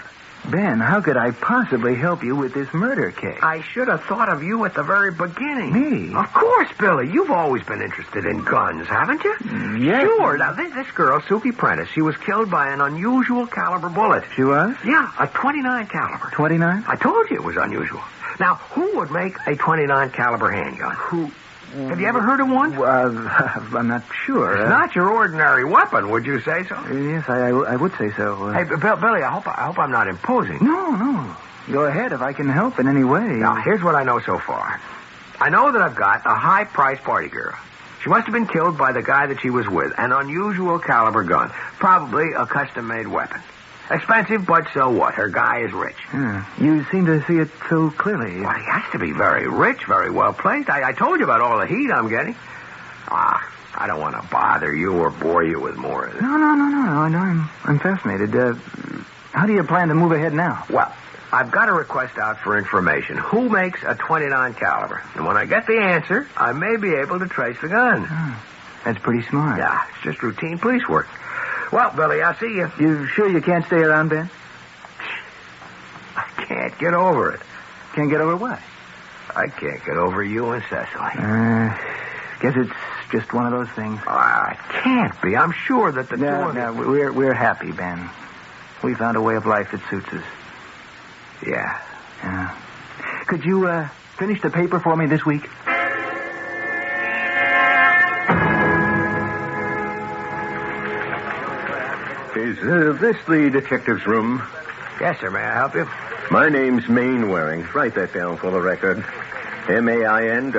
Ben, how could I possibly help you with this murder case? I should have thought of you at the very beginning. Me? Of course, Billy. You've always been interested in guns, haven't you? Yes. Sure. Now, this girl, Suki Prentice, she was killed by an unusual caliber bullet. She was? Yeah, a 29 caliber. 29? I told you it was unusual. Now, who would make a 29 caliber handgun? Who? Have you ever heard of one? I'm not sure. It's not your ordinary weapon, would you say so? Yes, I would say so. Hey, Billy, I hope I'm not imposing. No. Go ahead if I can help in any way. Now, here's what I know so far. I know that I've got a high-priced party girl. She must have been killed by the guy that she was with. An unusual caliber gun. Probably a custom-made weapon. Expensive, but so what? Her guy is rich. You seem to see it so clearly. Well, he has to be very rich, very well placed. I told you about all the heat I'm getting. I don't want to bother you or bore you with more of this. No. I'm fascinated. How do you plan to move ahead now? Well, I've got a request out for information. Who makes a 29 caliber? And when I get the answer, I may be able to trace the gun. That's pretty smart. Yeah, it's just routine police work. Well, Billy, I'll see you. You sure you can't stay around, Ben? I can't get over it. Can't get over what? I can't get over you and Cecily. Guess it's just one of those things. It can't be. I'm sure that the two of No, we're happy, Ben. We found a way of life that suits us. Yeah. Could you finish the paper for me this week? Is this the detective's room? Yes, sir. May I help you? My name's Mainwaring. Write that down for the record. Mainwaring.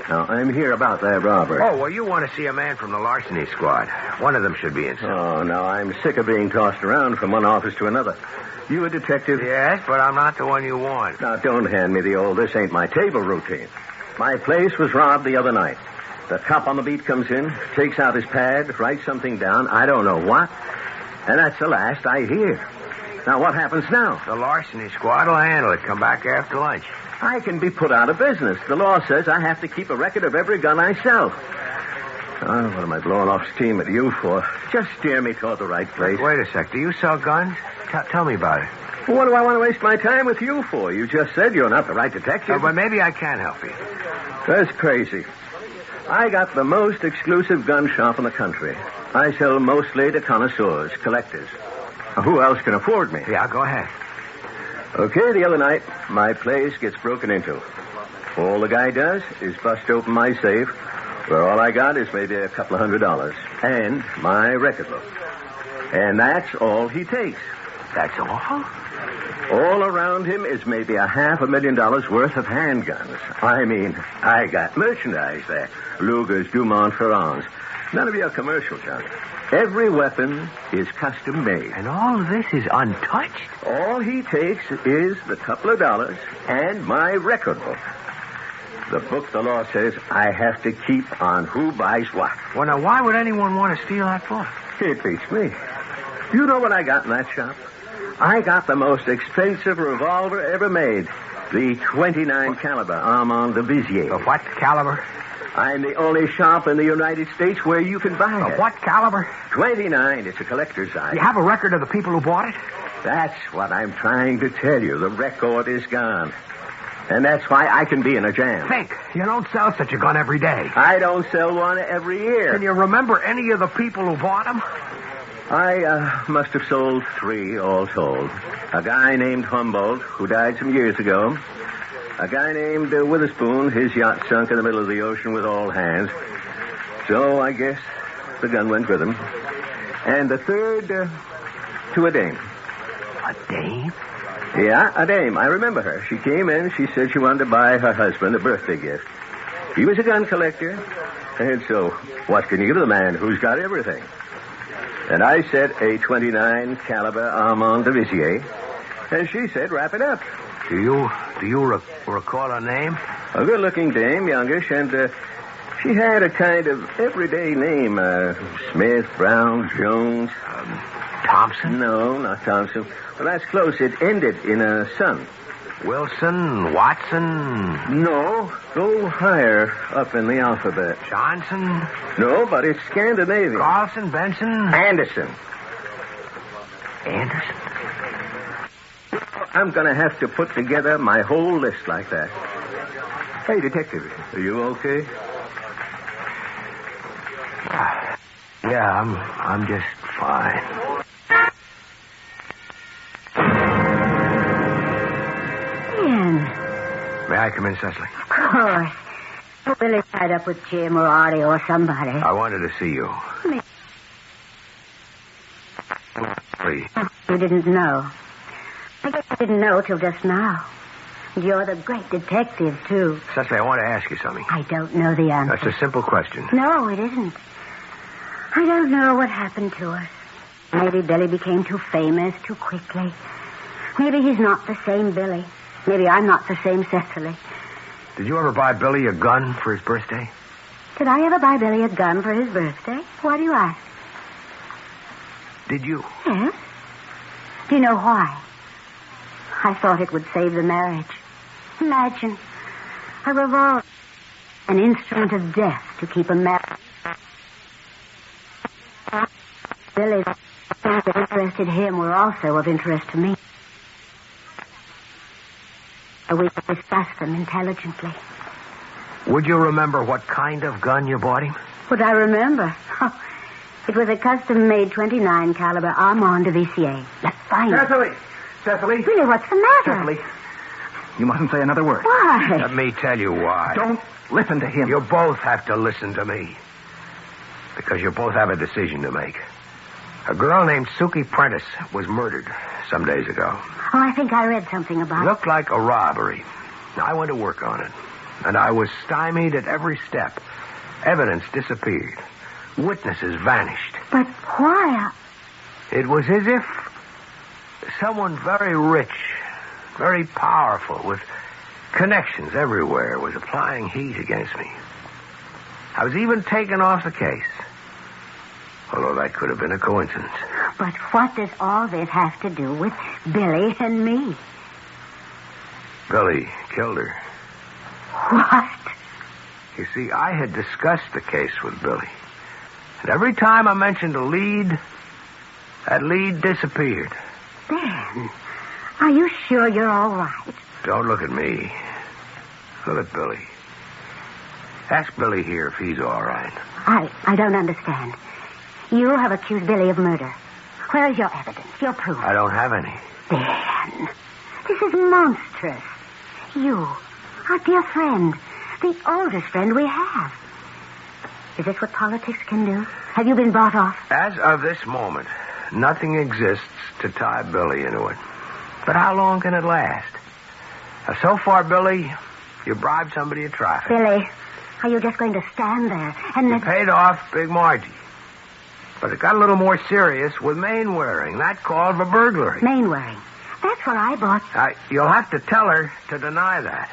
Now, I'm here about that robbery. Oh, well, you want to see a man from the larceny squad. One of them should be inside. Oh, now, I'm sick of being tossed around from one office to another. You a detective? Yes, but I'm not the one you want. Now, don't hand me the old, this ain't my table routine. My place was robbed the other night. The cop on the beat comes in, takes out his pad, writes something down, I don't know what, and that's the last I hear. Now, what happens now? The larceny squad will handle it. Come back after lunch. I can be put out of business. The law says I have to keep a record of every gun I sell. Oh, what am I blowing off steam at you for? Just steer me toward the right place. Wait a sec. Do you sell guns? Tell me about it. Well, what do I want to waste my time with you for? You just said you're not the right detective. But maybe I can help you. That's crazy. I got the most exclusive gun shop in the country. I sell mostly to connoisseurs, collectors. Who else can afford me? Yeah, go ahead. Okay, the other night, my place gets broken into. All the guy does is bust open my safe, where all I got is maybe a couple of $100, and my record book. And that's all he takes. That's all? All around him is maybe $500,000 worth of handguns. I mean, I got merchandise there. Lugers, Dumont, Ferrans. None of your commercial junk. Every weapon is custom made. And all of this is untouched? All he takes is the couple of dollars and my record book. The book the law says I have to keep on who buys what. Well, now, why would anyone want to steal that book? It beats me. You know what I got in that shop? I got the most expensive revolver ever made. The 29 caliber Armand de Vizier. The what caliber? I'm the only shop in the United States where you can buy it. What caliber? 29. It's a collector's item. You have a record of the people who bought it? That's what I'm trying to tell you. The record is gone. And that's why I can be in a jam. Think. You don't sell such a gun every day. I don't sell one every year. Can you remember any of the people who bought them? I must have sold 3 all told. A guy named Humboldt, who died some years ago. A guy named Witherspoon, his yacht sunk in the middle of the ocean with all hands. So I guess the gun went with him. And the third to a dame. A dame? Yeah, a dame. I remember her. She came in. She said she wanted to buy her husband a birthday gift. He was a gun collector. And so, what can you give the man who's got everything? And I said a 29 caliber Armand de Vizier. And she said, wrap it up. Do you recall her name? A good-looking dame, youngish, and She had a kind of everyday name. Smith, Brown, Jones. Thompson? No, not Thompson. Well, that's close. It ended in a son. Wilson? Watson? No, go higher up in the alphabet. Johnson? No, but it's Scandinavian. Carlson? Benson? Anderson. Anderson? I'm going to have to put together my whole list like that. Hey, Detective, are you okay? Yeah, I'm just fine. Ian. May I come in, Cecily? Of course. Billy's tied up with Jim or Artie or somebody. I wanted to see you. Please. You didn't know. I guess I didn't know till just now. You're the great detective, too. Cecily, I want to ask you something. I don't know the answer. That's a simple question. No, it isn't. I don't know what happened to us. Maybe Billy became too famous too quickly. Maybe he's not the same Billy. Maybe I'm not the same Cecily. Did you ever buy Billy a gun for his birthday? Did I ever buy Billy a gun for his birthday? Why do you ask? Did you? Yes. Do you know why? I thought it would save the marriage. Imagine. A revolver. An instrument of death to keep a marriage. Billy's things that interested him were also of interest to me. We could discuss them intelligently. Would you remember what kind of gun you bought him? Would I remember? Oh, it was a custom-made 29 caliber Armand de Vissier. Let's find it. Cecily. Really, what's the matter? Cecily, you mustn't say another word. Why? Let me tell you why. Don't listen to him. You both have to listen to me. Because you both have a decision to make. A girl named Suki Prentice was murdered some days ago. Oh, I think I read something about it. Looked like a robbery. I went to work on it. And I was stymied at every step. Evidence disappeared. Witnesses vanished. But why? It was as if someone very rich, very powerful, with connections everywhere, was applying heat against me. I was even taken off the case. Although that could have been a coincidence. But what does all this have to do with Billy and me? Billy killed her. What? You see, I had discussed the case with Billy. And every time I mentioned a lead, that lead disappeared. Ben, are you sure you're all right? Don't look at me. Look at Billy. Ask Billy here if he's all right. I don't understand. You have accused Billy of murder. Where is your evidence, your proof? I don't have any. Ben, this is monstrous. You, our dear friend, the oldest friend we have. Is this what politics can do? Have you been bought off? As of this moment, nothing exists to tie Billy into it. But how long can it last? Now, so far, Billy, you bribed somebody at traffic. Billy, are you just going to stand there and... You paid off Big Margie. But it got a little more serious with Mainwaring. That called for burglary. Mainwaring? That's what I bought. You'll have to tell her to deny that.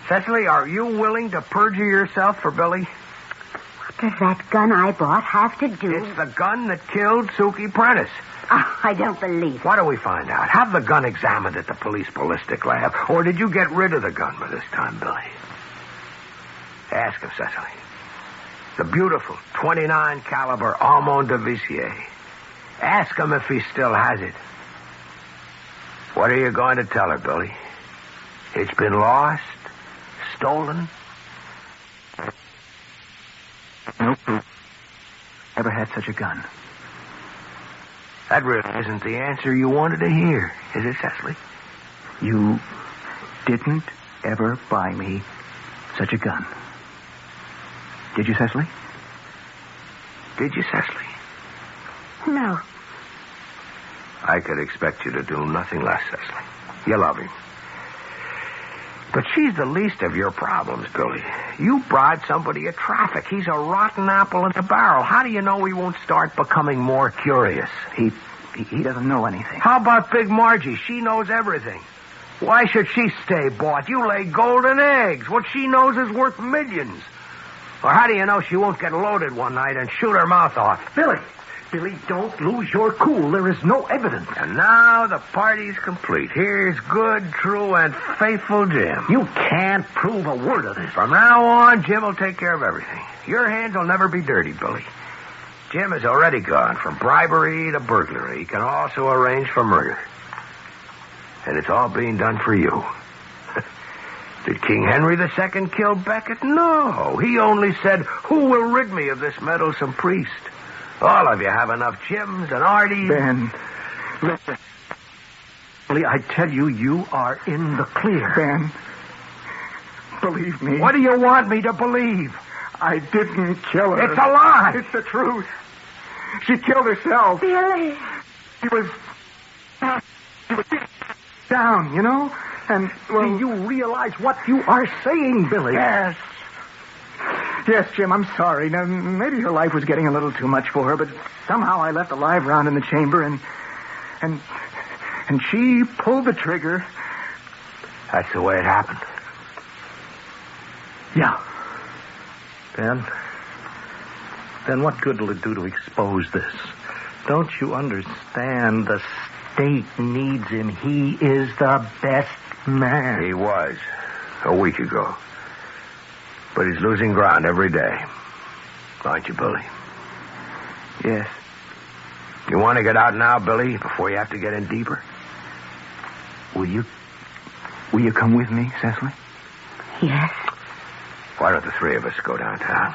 Cecily, are you willing to perjure yourself for Billy? What does that gun I bought have to do? It's the gun that killed Suki Prentice. Oh, I don't believe it. What do we find out? Have the gun examined at the police ballistic lab. Or did you get rid of the gun by this time, Billy? Ask him, Cecily. The beautiful 29 caliber Armand de Vissier. Ask him if he still has it. What are you going to tell her, Billy? It's been lost? Stolen? No proof. Ever had such a gun. That really isn't the answer you wanted to hear, is it, Cecily? You didn't ever buy me such a gun. Did you, Cecily? Did you, Cecily? No. I could expect you to do nothing less, Cecily. You love him. But she's the least of your problems, Billy. You bribed somebody at traffic. He's a rotten apple in the barrel. How do you know he won't start becoming more curious? He doesn't know anything. How about Big Margie? She knows everything. Why should she stay bought? You lay golden eggs. What she knows is worth millions. Or how do you know she won't get loaded one night and shoot her mouth off? Billy, don't lose your cool. There is no evidence. And now the party's complete. Here's good, true, and faithful Jim. You can't prove a word of this. From now on, Jim will take care of everything. Your hands will never be dirty, Billy. Jim has already gone from bribery to burglary. He can also arrange for murder. And it's all being done for you. Did King Henry II kill Becket? No. He only said, who will rid me of this meddlesome priest? All of you have enough Jims and Arties. Ben, listen. Billy, I tell you, you are in the clear. Ben, believe me. What do you want me to believe? I didn't kill her. It's a lie. It's the truth. She killed herself. Billy. She was down, you know? And, well... Do you realize what you are saying, Billy? Yes. Yes, Jim, I'm sorry. Now, maybe her life was getting a little too much for her, but somehow I left a live round in the chamber, and she pulled the trigger. That's the way it happened. Yeah. Ben, what good will it do to expose this? Don't you understand? The state needs him. He is the best man. He was a week ago. But he's losing ground every day. Aren't you, Billy? Yes. You want to get out now, Billy, before you have to get in deeper? Will you come with me, Cecily? Yes. Why don't the three of us go downtown?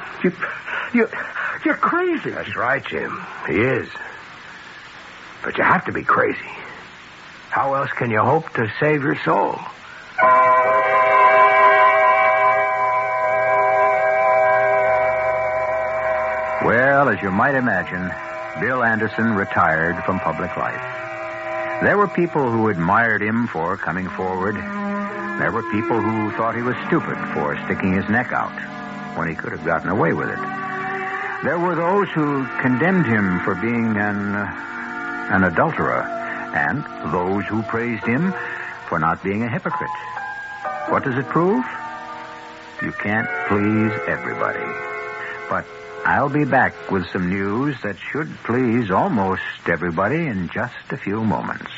You're crazy. That's right, Jim. He is. But you have to be crazy. How else can you hope to save your soul? Well, as you might imagine, Bill Anderson retired from public life. There were people who admired him for coming forward. There were people who thought he was stupid for sticking his neck out when he could have gotten away with it. There were those who condemned him for being an adulterer, and those who praised him for not being a hypocrite. What does it prove? You can't please everybody. But I'll be back with some news that should please almost everybody in just a few moments.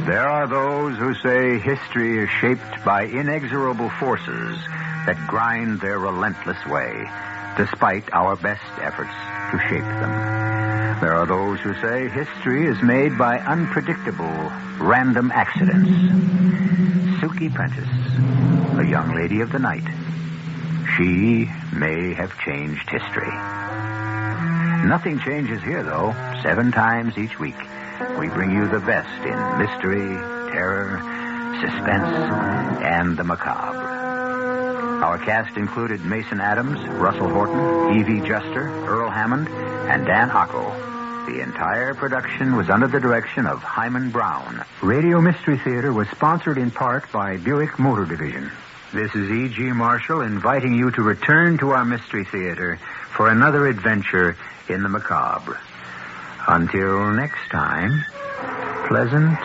There are those who say history is shaped by inexorable forces that grind their relentless way, despite our best efforts to shape them. There are those who say history is made by unpredictable, random accidents. Suki Prentice, a young lady of the night. She may have changed history. Nothing changes here, though. 7 times each week, we bring you the best in mystery, terror, suspense, and the macabre. Our cast included Mason Adams, Russell Horton, Evie Juster, Earl Hammond, and Dan Ocko. The entire production was under the direction of Hyman Brown. Radio Mystery Theater was sponsored in part by Buick Motor Division. This is E.G. Marshall inviting you to return to our Mystery Theater for another adventure in the macabre. Until next time, pleasant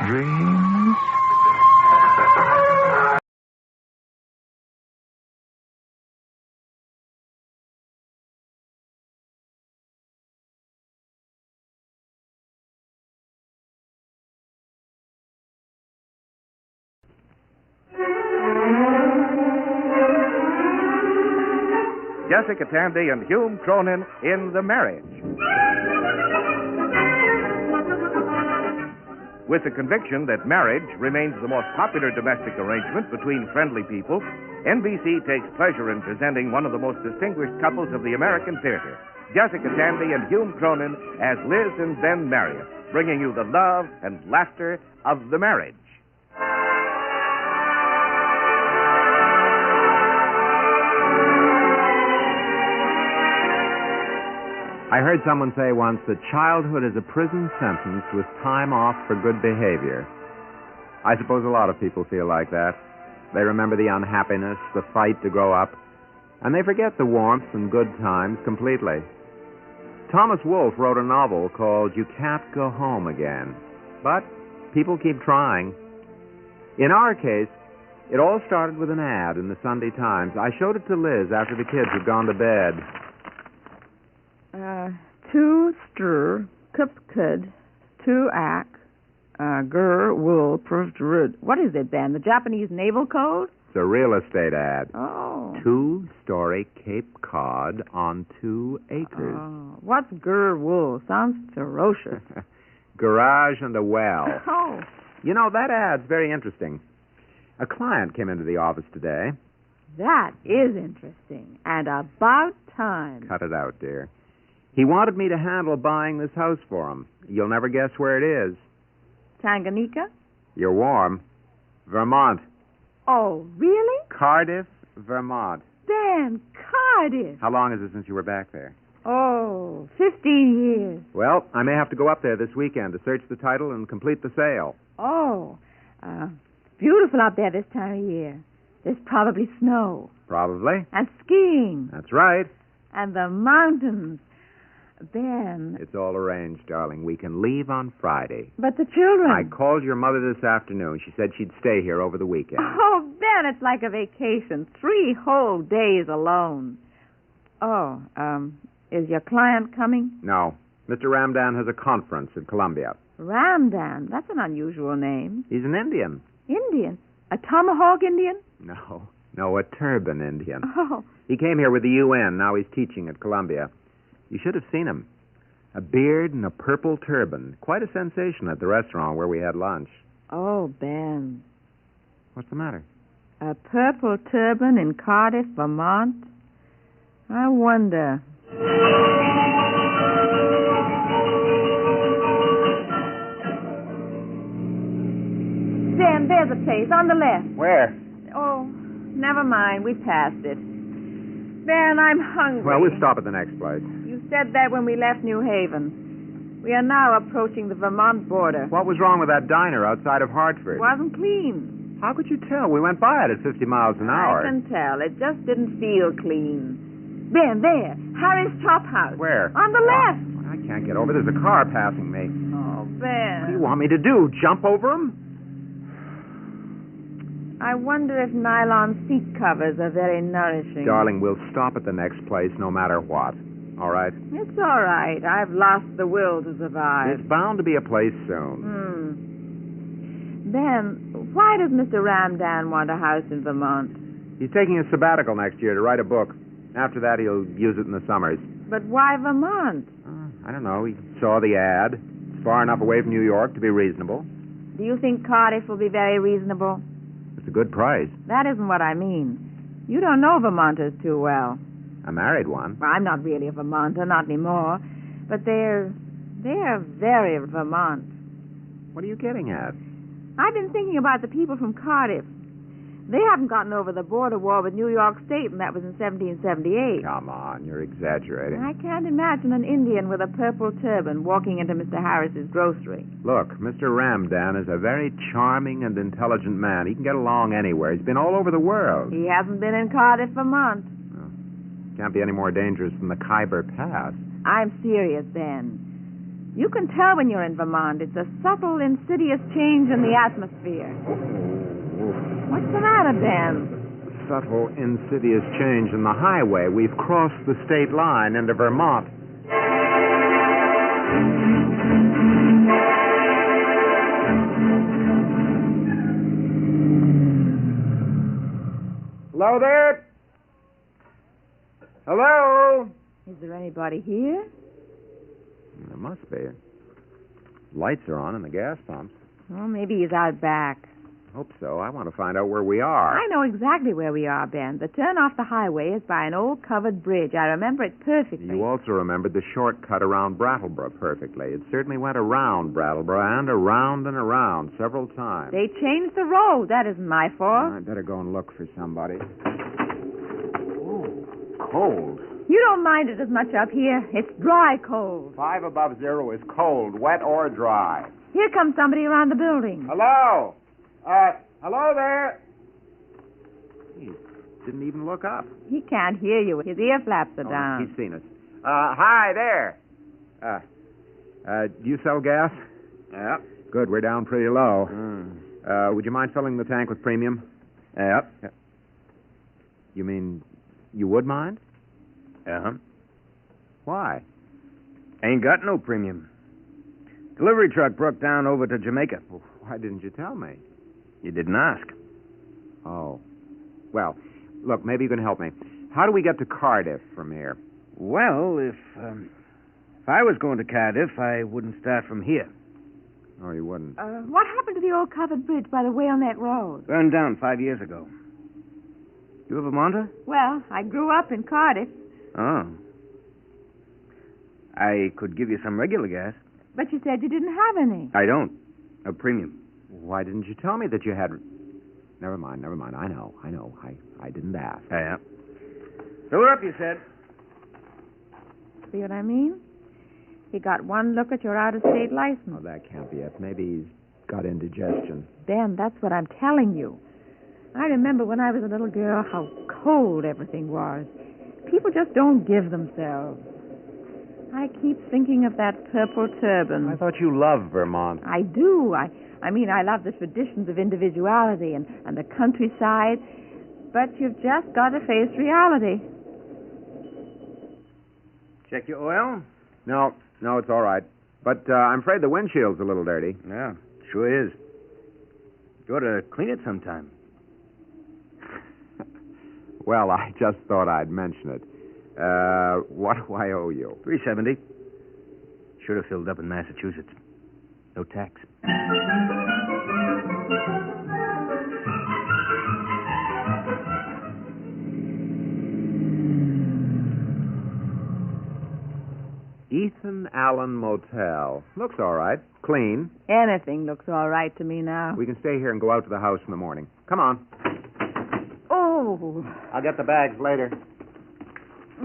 dreams. Jessica Tandy and Hume Cronyn in The Marriage. With the conviction that marriage remains the most popular domestic arrangement between friendly people, NBC takes pleasure in presenting one of the most distinguished couples of the American theater, Jessica Tandy and Hume Cronyn as Liz and Ben Marriott, bringing you the love and laughter of The Marriage. I heard someone say once that childhood is a prison sentence with time off for good behavior. I suppose a lot of people feel like that. They remember the unhappiness, the fight to grow up, And they forget the warmth and good times completely. Thomas Wolfe wrote a novel called You Can't Go Home Again. But people keep trying. In our case, it all started with an ad in the Sunday Times. I showed it to Liz after the kids had gone to bed. Two stir, kupkud, two ak, gur, wool, proved rud. What is it, Ben? The Japanese Naval Code? It's a real estate ad. Oh. 2-story Cape Cod on 2 acres. Oh. What's gur, wool? Sounds ferocious. Garage and a well. Oh. You know, that ad's very interesting. A client came into the office today. That is interesting. And about time. Cut it out, dear. He wanted me to handle buying this house for him. You'll never guess where it is. Tanganyika? You're warm. Vermont. Oh, really? Cardiff, Vermont. Ben, Cardiff. How long is it since you were back there? Oh, 15 years. Well, I may have to go up there this weekend to search the title and complete the sale. Oh, beautiful up there this time of year. There's probably snow. Probably. And skiing. That's right. And the mountains. Ben. It's all arranged, darling. We can leave on Friday. But the children. I called your mother this afternoon. She said she'd stay here over the weekend. Oh, Ben, it's like a vacation. 3 whole days alone. Oh, is your client coming? No. Mr. Ramdan has a conference at Columbia. Ramdan? That's an unusual name. He's an Indian. Indian? A tomahawk Indian? No, a turban Indian. Oh. He came here with the UN. Now he's teaching at Columbia. You should have seen him. A beard and a purple turban. Quite a sensation at the restaurant where we had lunch. Oh, Ben. What's the matter? A purple turban in Cardiff, Vermont? I wonder. Ben, there's a place on the left. Where? Oh, never mind. We passed it. Ben, I'm hungry. Well, we'll stop at the next place. You said that when we left New Haven. We are now approaching the Vermont border. What was wrong with that diner outside of Hartford? It wasn't clean. How could you tell? We went by it at 50 miles an hour. I can tell. It just didn't feel clean. Ben, there. Harry's Chop House. Where? On the left. I can't get over. There's a car passing me. Oh, Ben. What do you want me to do? Jump over him? I wonder if nylon seat covers are very nourishing. Darling, we'll stop at the next place no matter what. All right? It's all right. I've lost the will to survive. There's bound to be a place soon. Ben, why does Mr. Ramdan want a house in Vermont? He's taking a sabbatical next year to write a book. After that, he'll use it in the summers. But why Vermont? I don't know. He saw the ad. It's far enough away from New York to be reasonable. Do you think Cardiff will be very reasonable? It's a good price. That isn't what I mean. You don't know Vermonters too well. I married one. Well, I'm not really a Vermonter, not anymore. But they're very Vermont. What are you getting at? I've been thinking about the people from Cardiff. They haven't gotten over the border war with New York State, and that was in 1778. Come on, you're exaggerating. I can't imagine an Indian with a purple turban walking into Mr. Harris's grocery. Look, Mr. Ramdan is a very charming and intelligent man. He can get along anywhere. He's been all over the world. He hasn't been in Cardiff, Vermont. Can't be any more dangerous than the Khyber Pass. I'm serious, Ben. You can tell when you're in Vermont. It's a subtle, insidious change in the atmosphere. What's the matter, Ben? Subtle, insidious change in the highway. We've crossed the state line into Vermont. Hello there? Hello? Is there anybody here? There must be. Lights are on in the gas pumps. Well, maybe he's out back. Hope so. I want to find out where we are. I know exactly where we are, Ben. The turn off the highway is by an old covered bridge. I remember it perfectly. You also remembered the shortcut around Brattleboro perfectly. It certainly went around Brattleboro and around several times. They changed the road. That isn't my fault. I'd better go and look for somebody. Ooh, cold. You don't mind it as much up here. It's dry cold. 5 above 0 is cold, wet or dry. Here comes somebody around the building. Hello? Hello there? Geez, didn't even look up. He can't hear you. His ear flaps are down. He's seen us. Hi there. Do you sell gas? Yeah. Good, we're down pretty low. Would you mind filling the tank with premium? Yep. You mean you would mind? Uh-huh. Why? Ain't got no premium. Delivery truck broke down over to Jamaica. Well, why didn't you tell me? You didn't ask. Oh. Well, look, maybe you can help me. How do we get to Cardiff from here? Well, if I was going to Cardiff, I wouldn't start from here. Oh, you wouldn't? What happened to the old covered bridge by the Whale-Net Road? Burned down 5 years ago. You a Vermonter? Well, I grew up in Cardiff. Oh. I could give you some regular gas. But you said you didn't have any. I don't. A premium. Why didn't you tell me that you had... Never mind. I know. I didn't ask. Yeah. Fill her up, you said. See what I mean? He got one look at your out-of-state license. Oh, that can't be it. Maybe he's got indigestion. Ben, that's what I'm telling you. I remember when I was a little girl how cold everything was. People just don't give themselves. I keep thinking of that purple turban. I thought you loved Vermont. I do. I mean, I love the traditions of individuality and the countryside, but you've just got to face reality. Check your oil? No, it's all right. But I'm afraid the windshield's a little dirty. Yeah, sure is. You ought to clean it sometime. Well, I just thought I'd mention it. What do I owe you? $3.70. Should have filled up in Massachusetts. No tax. Ethan Allen Motel. Looks all right. Clean. Anything looks all right to me now. We can stay here and go out to the house in the morning. Come on. Oh. I'll get the bags later.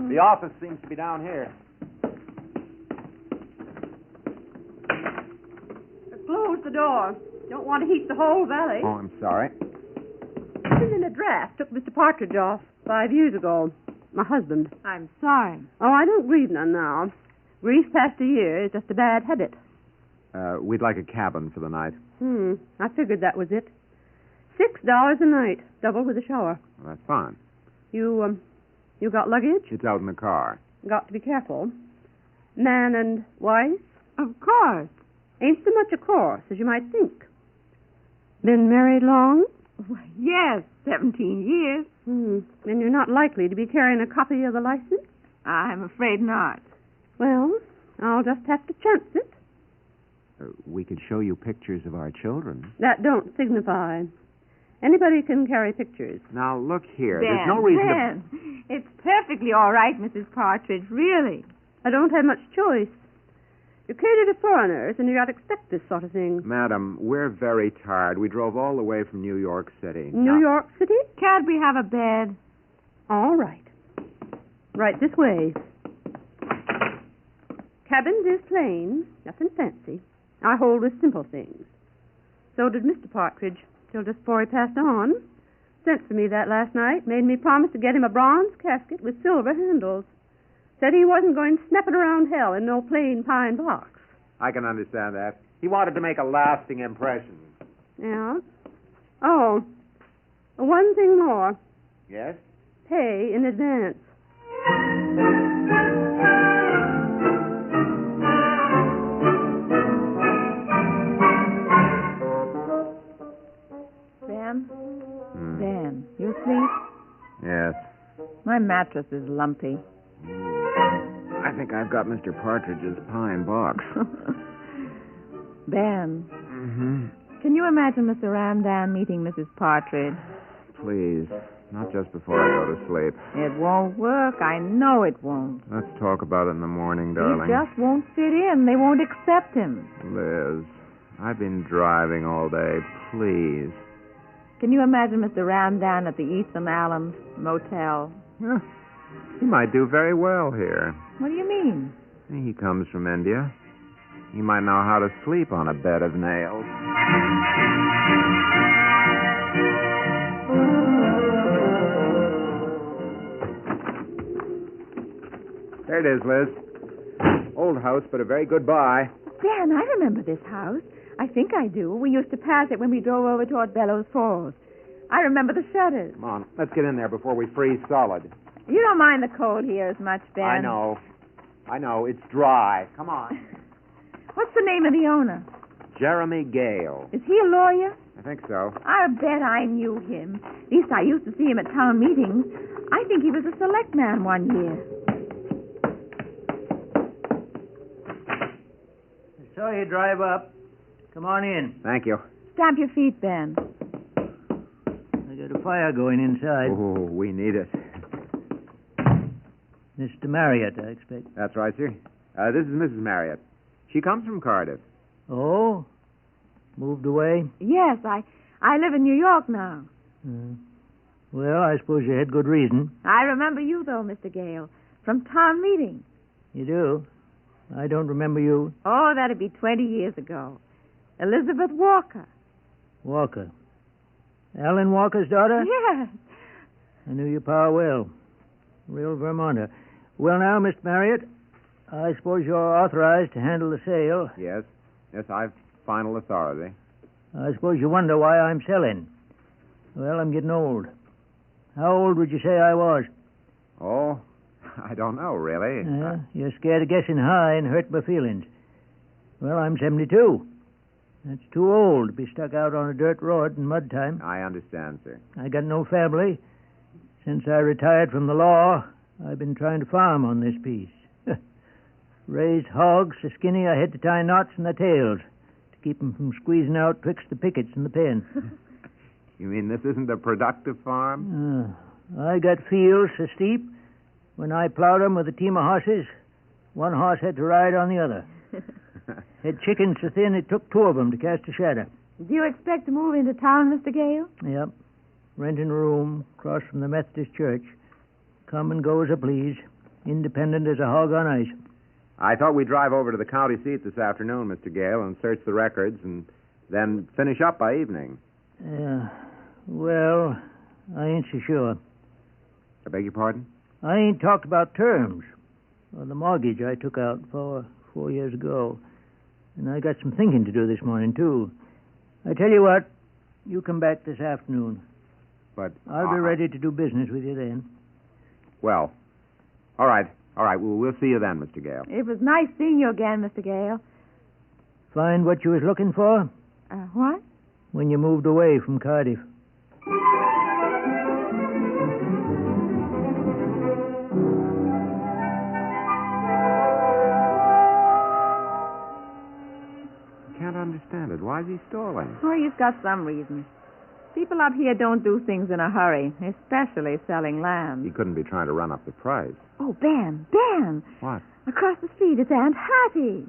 The office seems to be down here. Close the door. Don't want to heat the whole valley. Oh, I'm sorry. Been in a draft. Took Mr. Partridge off 5 years ago. My husband. I'm sorry. Oh, I don't grieve none now. Grief past a year is just a bad habit. We'd like a cabin for the night. I figured that was it. $6 a night, double with a shower. Well, that's fine. You got luggage? It's out in the car. Got to be careful. Man and wife? Of course. Ain't so much a course as you might think. Been married long? Yes, 17 years. Then you're not likely to be carrying a copy of the license? I'm afraid not. Well, I'll just have to chance it. We could show you pictures of our children. That don't signify. Anybody can carry pictures. Now, look here. Ben, There's no reason Ben, it's perfectly all right, Mrs. Partridge, really. I don't have much choice. You cater to foreigners, and you got to expect this sort of thing. Madam, we're very tired. We drove all the way from New York City. New York City? Can't we have a bed? All right. Right this way. Cabins is plain, nothing fancy. I hold with simple things. So did Mr. Partridge, till just before he passed on. Sent for me that last night, made me promise to get him a bronze casket with silver handles. Said he wasn't going snapping around hell in no plain pine box. I can understand that. He wanted to make a lasting impression. Yeah? Oh, one thing more. Yes? Pay in advance. Ben, you asleep? Yes. My mattress is lumpy. I think I've got Mr. Partridge's pine box. Ben. Can you imagine Mr. Ramdan meeting Mrs. Partridge? Please, not just before I go to sleep. It won't work. I know it won't. Let's talk about it in the morning, darling. He just won't fit in. They won't accept him. Liz, I've been driving all day. Please. Can you imagine Mr. Ramdan at the Ethan Allen Motel? Yeah. He might do very well here. What do you mean? He comes from India. He might know how to sleep on a bed of nails. There it is, Liz. Old house, but a very good buy. Ben, I remember this house. I think I do. We used to pass it when we drove over toward Bellows Falls. I remember the shutters. Come on, let's get in there before we freeze solid. You don't mind the cold here as much, Ben. I know. It's dry. Come on. What's the name of the owner? Jeremy Gale. Is he a lawyer? I think so. I bet I knew him. At least I used to see him at town meetings. I think he was a select man one year. I saw you drive up. Come on in. Thank you. Stamp your feet, Ben. I got a fire going inside. Oh, we need it. Mr. Marriott, I expect. That's right, sir. This is Mrs. Marriott. She comes from Cardiff. Oh? Moved away? Yes, I live in New York now. Well, I suppose you had good reason. I remember you, though, Mr. Gale, from town meeting. You do? I don't remember you. Oh, that'd be 20 years ago. Elizabeth Walker. Walker. Alan Walker's daughter? Yes. I knew your pa well. Real Vermonter. Well, now, Mr. Marriott, I suppose you're authorized to handle the sale. Yes. Yes, I've final authority. I suppose you wonder why I'm selling. Well, I'm getting old. How old would you say I was? Oh, I don't know, really. You're scared of guessing high and hurt my feelings. Well, I'm 72. That's too old to be stuck out on a dirt road in mud time. I understand, sir. I got no family. Since I retired from the law, I've been trying to farm on this piece. Raised hogs so skinny I had to tie knots in their tails to keep them from squeezing out twixt the pickets in the pen. You mean this isn't a productive farm? I got fields so steep, when I plowed them with a team of horses, one horse had to ride on the other. Had chickens so thin it took two of them to cast a shadow. Do you expect to move into town, Mr. Gale? Yep. Renting a room across from the Methodist church. Come and go as I please. Independent as a hog on ice. I thought we'd drive over to the county seat this afternoon, Mr. Gale, and search the records and then finish up by evening. Well, I ain't so sure. I beg your pardon? I ain't talked about terms. Or the mortgage I took out 4 years ago. And I got some thinking to do this morning, too. I tell you what, you come back this afternoon. But I'll be ready to do business with you then. Well, all right. We'll see you then, Mr. Gale. It was nice seeing you again, Mr. Gale. Find what you was looking for? What? When you moved away from Cardiff. I can't understand it. Why is he stalling? Oh, he's got some reason. People up here don't do things in a hurry, especially selling land. He couldn't be trying to run up the price. Oh, Ben! What? Across the street, it's Aunt Hattie.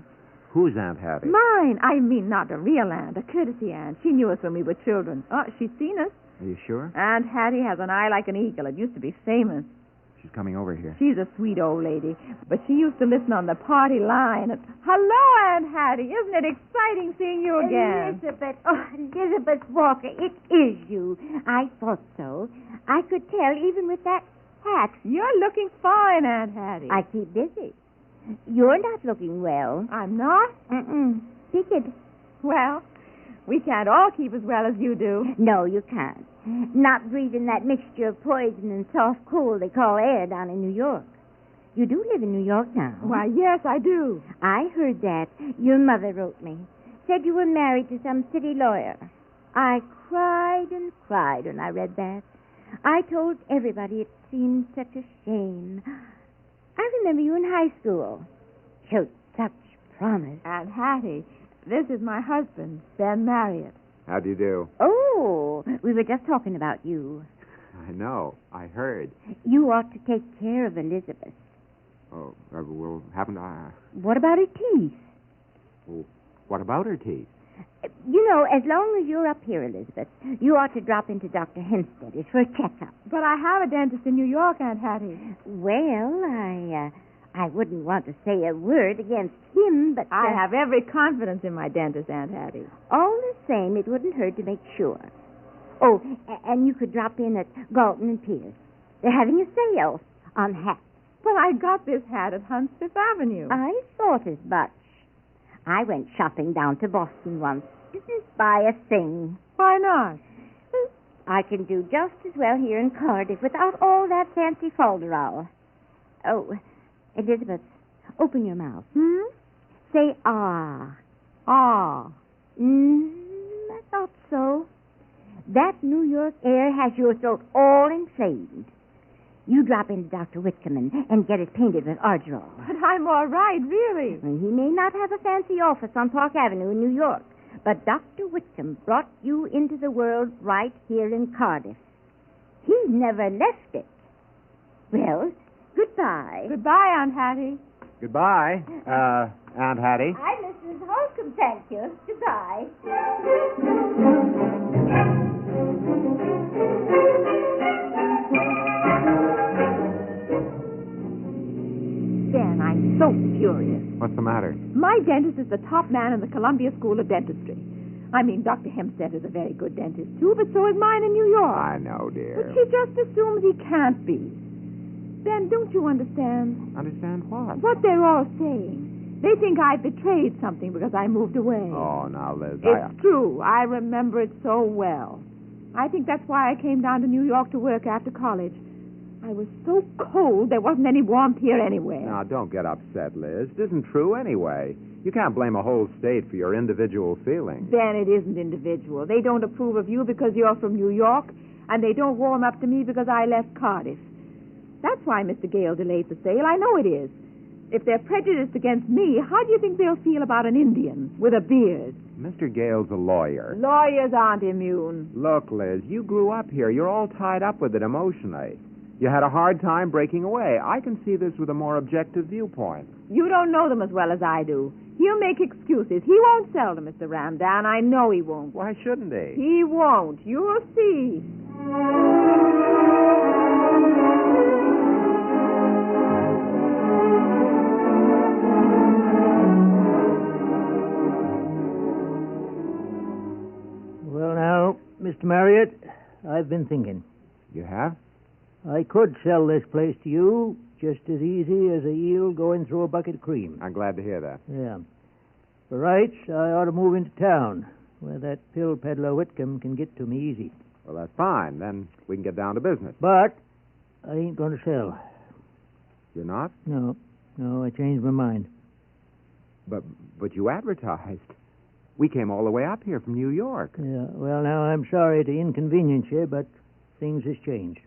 Who's Aunt Hattie? Mine. I mean, not a real aunt, a courtesy aunt. She knew us when we were children. Oh, she's seen us. Are you sure? Aunt Hattie has an eye like an eagle. It used to be famous. She's coming over here. She's a sweet old lady, but she used to listen on the party line. Hello, Aunt Hattie. Isn't it exciting seeing you again? Elizabeth Walker, it is you. I thought so. I could tell even with that hat. You're looking fine, Aunt Hattie. I keep busy. You're not looking well. I'm not? Figured. Well, we can't all keep as well as you do. No, you can't. Not breathing that mixture of poison and soft coal they call air down in New York. You do live in New York now? Why, yes, I do. I heard that. Your mother wrote me. Said you were married to some city lawyer. I cried and cried when I read that. I told everybody it seemed such a shame. I remember you in high school. Showed such promise. Aunt Hattie, this is my husband, Ben Marriott. How do you do? Oh, we were just talking about you. I know. I heard. You ought to take care of Elizabeth. Oh, well, haven't I? What about her teeth? Well, what about her teeth? You know, as long as you're up here, Elizabeth, you ought to drop into Dr. Hempstead's for a checkup. But I have a dentist in New York, Aunt Hattie. Well, I wouldn't want to say a word against him, but... I have every confidence in my dentist, Aunt Hattie. All the same, it wouldn't hurt to make sure. Oh, and you could drop in at Galton and Pierce. They're having a sale on hats. Well, I got this hat at Hunt's Fifth Avenue. I thought as much. I went shopping down to Boston once. Didn't buy a thing. Why not? I can do just as well here in Cardiff without all that fancy folderol. Oh, Elizabeth, open your mouth. Say ah. Ah. I thought so. That New York air has your throat all inflamed. You drop into Dr. Whitcomb and get it painted with Argyrol. But I'm all right, really. He may not have a fancy office on Park Avenue in New York, but Dr. Whitcomb brought you into the world right here in Cardiff. He never left it. Well, goodbye. Goodbye, Aunt Hattie. Goodbye, Aunt Hattie. I'm Mrs. Holcomb, thank you. Goodbye. Ben, I'm so furious. What's the matter? My dentist is the top man in the Columbia School of Dentistry. I mean, Dr. Hempstead is a very good dentist, too, but so is mine in New York. I know, dear. But she just assumes he can't be. Ben, don't you understand? Understand what? What they're all saying. They think I betrayed something because I moved away. Oh, now, Liz, It's true. I remember it so well. I think that's why I came down to New York to work after college. I was so cold, there wasn't any warmth here anywhere. Now, don't get upset, Liz. It isn't true anyway. You can't blame a whole state for your individual feelings. Ben, it isn't individual. They don't approve of you because you're from New York, and they don't warm up to me because I left Cardiff. That's why Mr. Gale delayed the sale. I know it is. If they're prejudiced against me, how do you think they'll feel about an Indian with a beard? Mr. Gale's a lawyer. Lawyers aren't immune. Look, Liz, you grew up here. You're all tied up with it emotionally. You had a hard time breaking away. I can see this with a more objective viewpoint. You don't know them as well as I do. He'll make excuses. He won't sell to Mr. Ramdan. I know he won't. Why shouldn't he? He won't. You'll see. Well, now, Mr. Marriott, I've been thinking. You have? I could sell this place to you just as easy as a eel going through a bucket of cream. I'm glad to hear that. Yeah. For rights, I ought to move into town, where that pill peddler Whitcomb can get to me easy. Well, that's fine. Then we can get down to business. But I ain't going to sell. You're not? No, I changed my mind. But you advertised. We came all the way up here from New York. Yeah, well, now, I'm sorry to inconvenience you, but things has changed.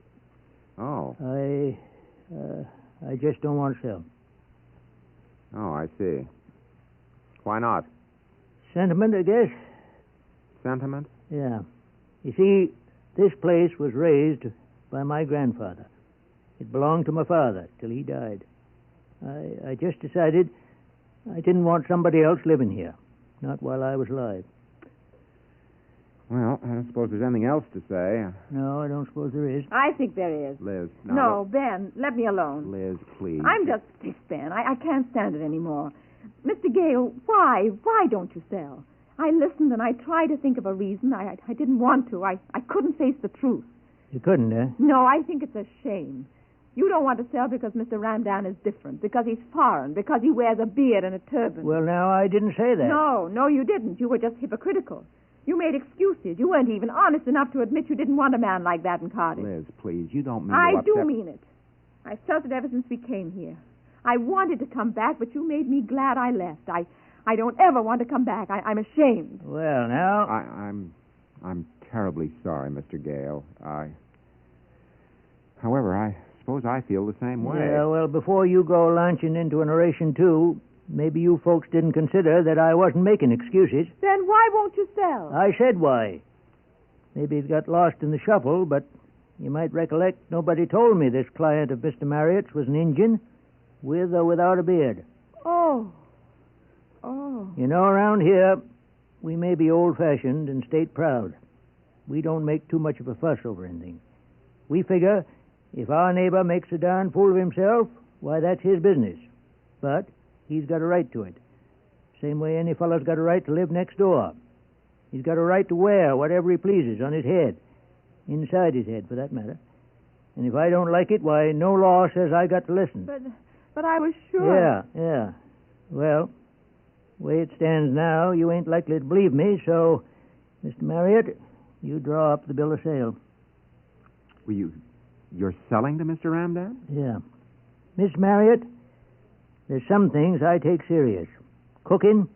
Oh. I just don't want to sell. Oh, I see. Why not? Sentiment, I guess. Sentiment? Yeah. You see, this place was raised by my grandfather. It belonged to my father till he died. I just decided I didn't want somebody else living here, not while I was alive. Well, I don't suppose there's anything else to say. No, I don't suppose there is. I think there is. Liz, No, Ben, let me alone. Liz, please. I'm just stiff, Ben. I can't stand it anymore. Mr. Gale, why don't you sell? I listened and I tried to think of a reason. I didn't want to. I couldn't face the truth. You couldn't, eh? No, I think it's a shame. You don't want to sell because Mr. Ramdan is different, because he's foreign, because he wears a beard and a turban. Well, now, I didn't say that. No, you didn't. You were just hypocritical. You made excuses. You weren't even honest enough to admit you didn't want a man like that in Cardiff. Liz, please, you don't mean I to upset... do mean it. I felt it ever since we came here. I wanted to come back, but you made me glad I left. I don't ever want to come back. I'm ashamed. Well, now... I'm terribly sorry, Mr. Gale. However, I suppose I feel the same way. Yeah, well, before you go launching into an oration, too, maybe you folks didn't consider that I wasn't making excuses. Then why won't you sell? I said why. Maybe it got lost in the shuffle, but you might recollect nobody told me this client of Mr. Marriott's was an Injun, with or without a beard. Oh. You know, around here, we may be old-fashioned and state proud. We don't make too much of a fuss over anything. We figure if our neighbor makes a darn fool of himself, why, that's his business. But he's got a right to it. Same way any fellow's got a right to live next door. He's got a right to wear whatever he pleases on his head. Inside his head, for that matter. And if I don't like it, why, no law says I got to listen. But I was sure. Yeah. Well, the way it stands now, you ain't likely to believe me, so, Mr. Marriott, you draw up the bill of sale. Well, you're selling to Mr. Ramdad? Yeah. Miss Marriott, there's some things I take serious. Cooking,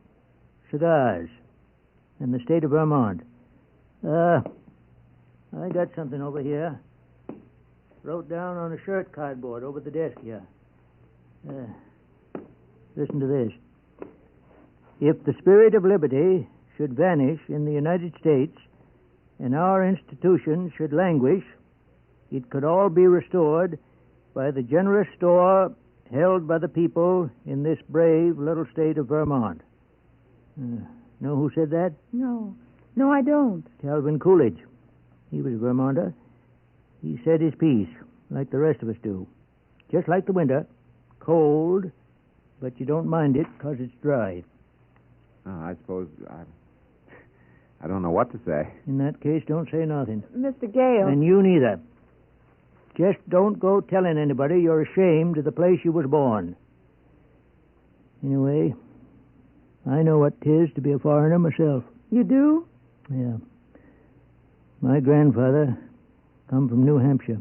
cigars, and the state of Vermont. I got something over here. Wrote down on a shirt cardboard over the desk here. Listen to this. If the spirit of liberty should vanish in the United States and our institutions should languish, it could all be restored by the generous store held by the people in this brave little state of Vermont. Know who said that? No, I don't. Calvin Coolidge. He was a Vermonter. He said his piece, like the rest of us do. Just like the winter. Cold, but you don't mind it because it's dry. I suppose I don't know what to say. In that case, don't say nothing. Mr. Gale. And you neither. Just don't go telling anybody you're ashamed of the place you was born. Anyway, I know what 'tis to be a foreigner myself. You do? Yeah. My grandfather come from New Hampshire.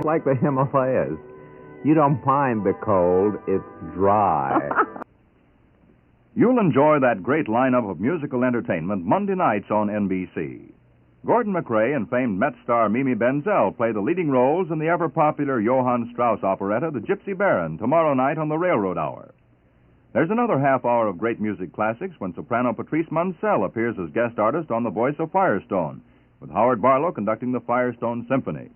Like the Himalayas. You don't mind the cold, it's dry. You'll enjoy that great lineup of musical entertainment Monday nights on NBC. Gordon MacRae and famed Met star Mimi Benzel play the leading roles in the ever-popular Johann Strauss operetta, The Gypsy Baron, tomorrow night on the Railroad Hour. There's another half hour of great music classics when soprano Patrice Munsell appears as guest artist on The Voice of Firestone, with Howard Barlow conducting the Firestone Symphony.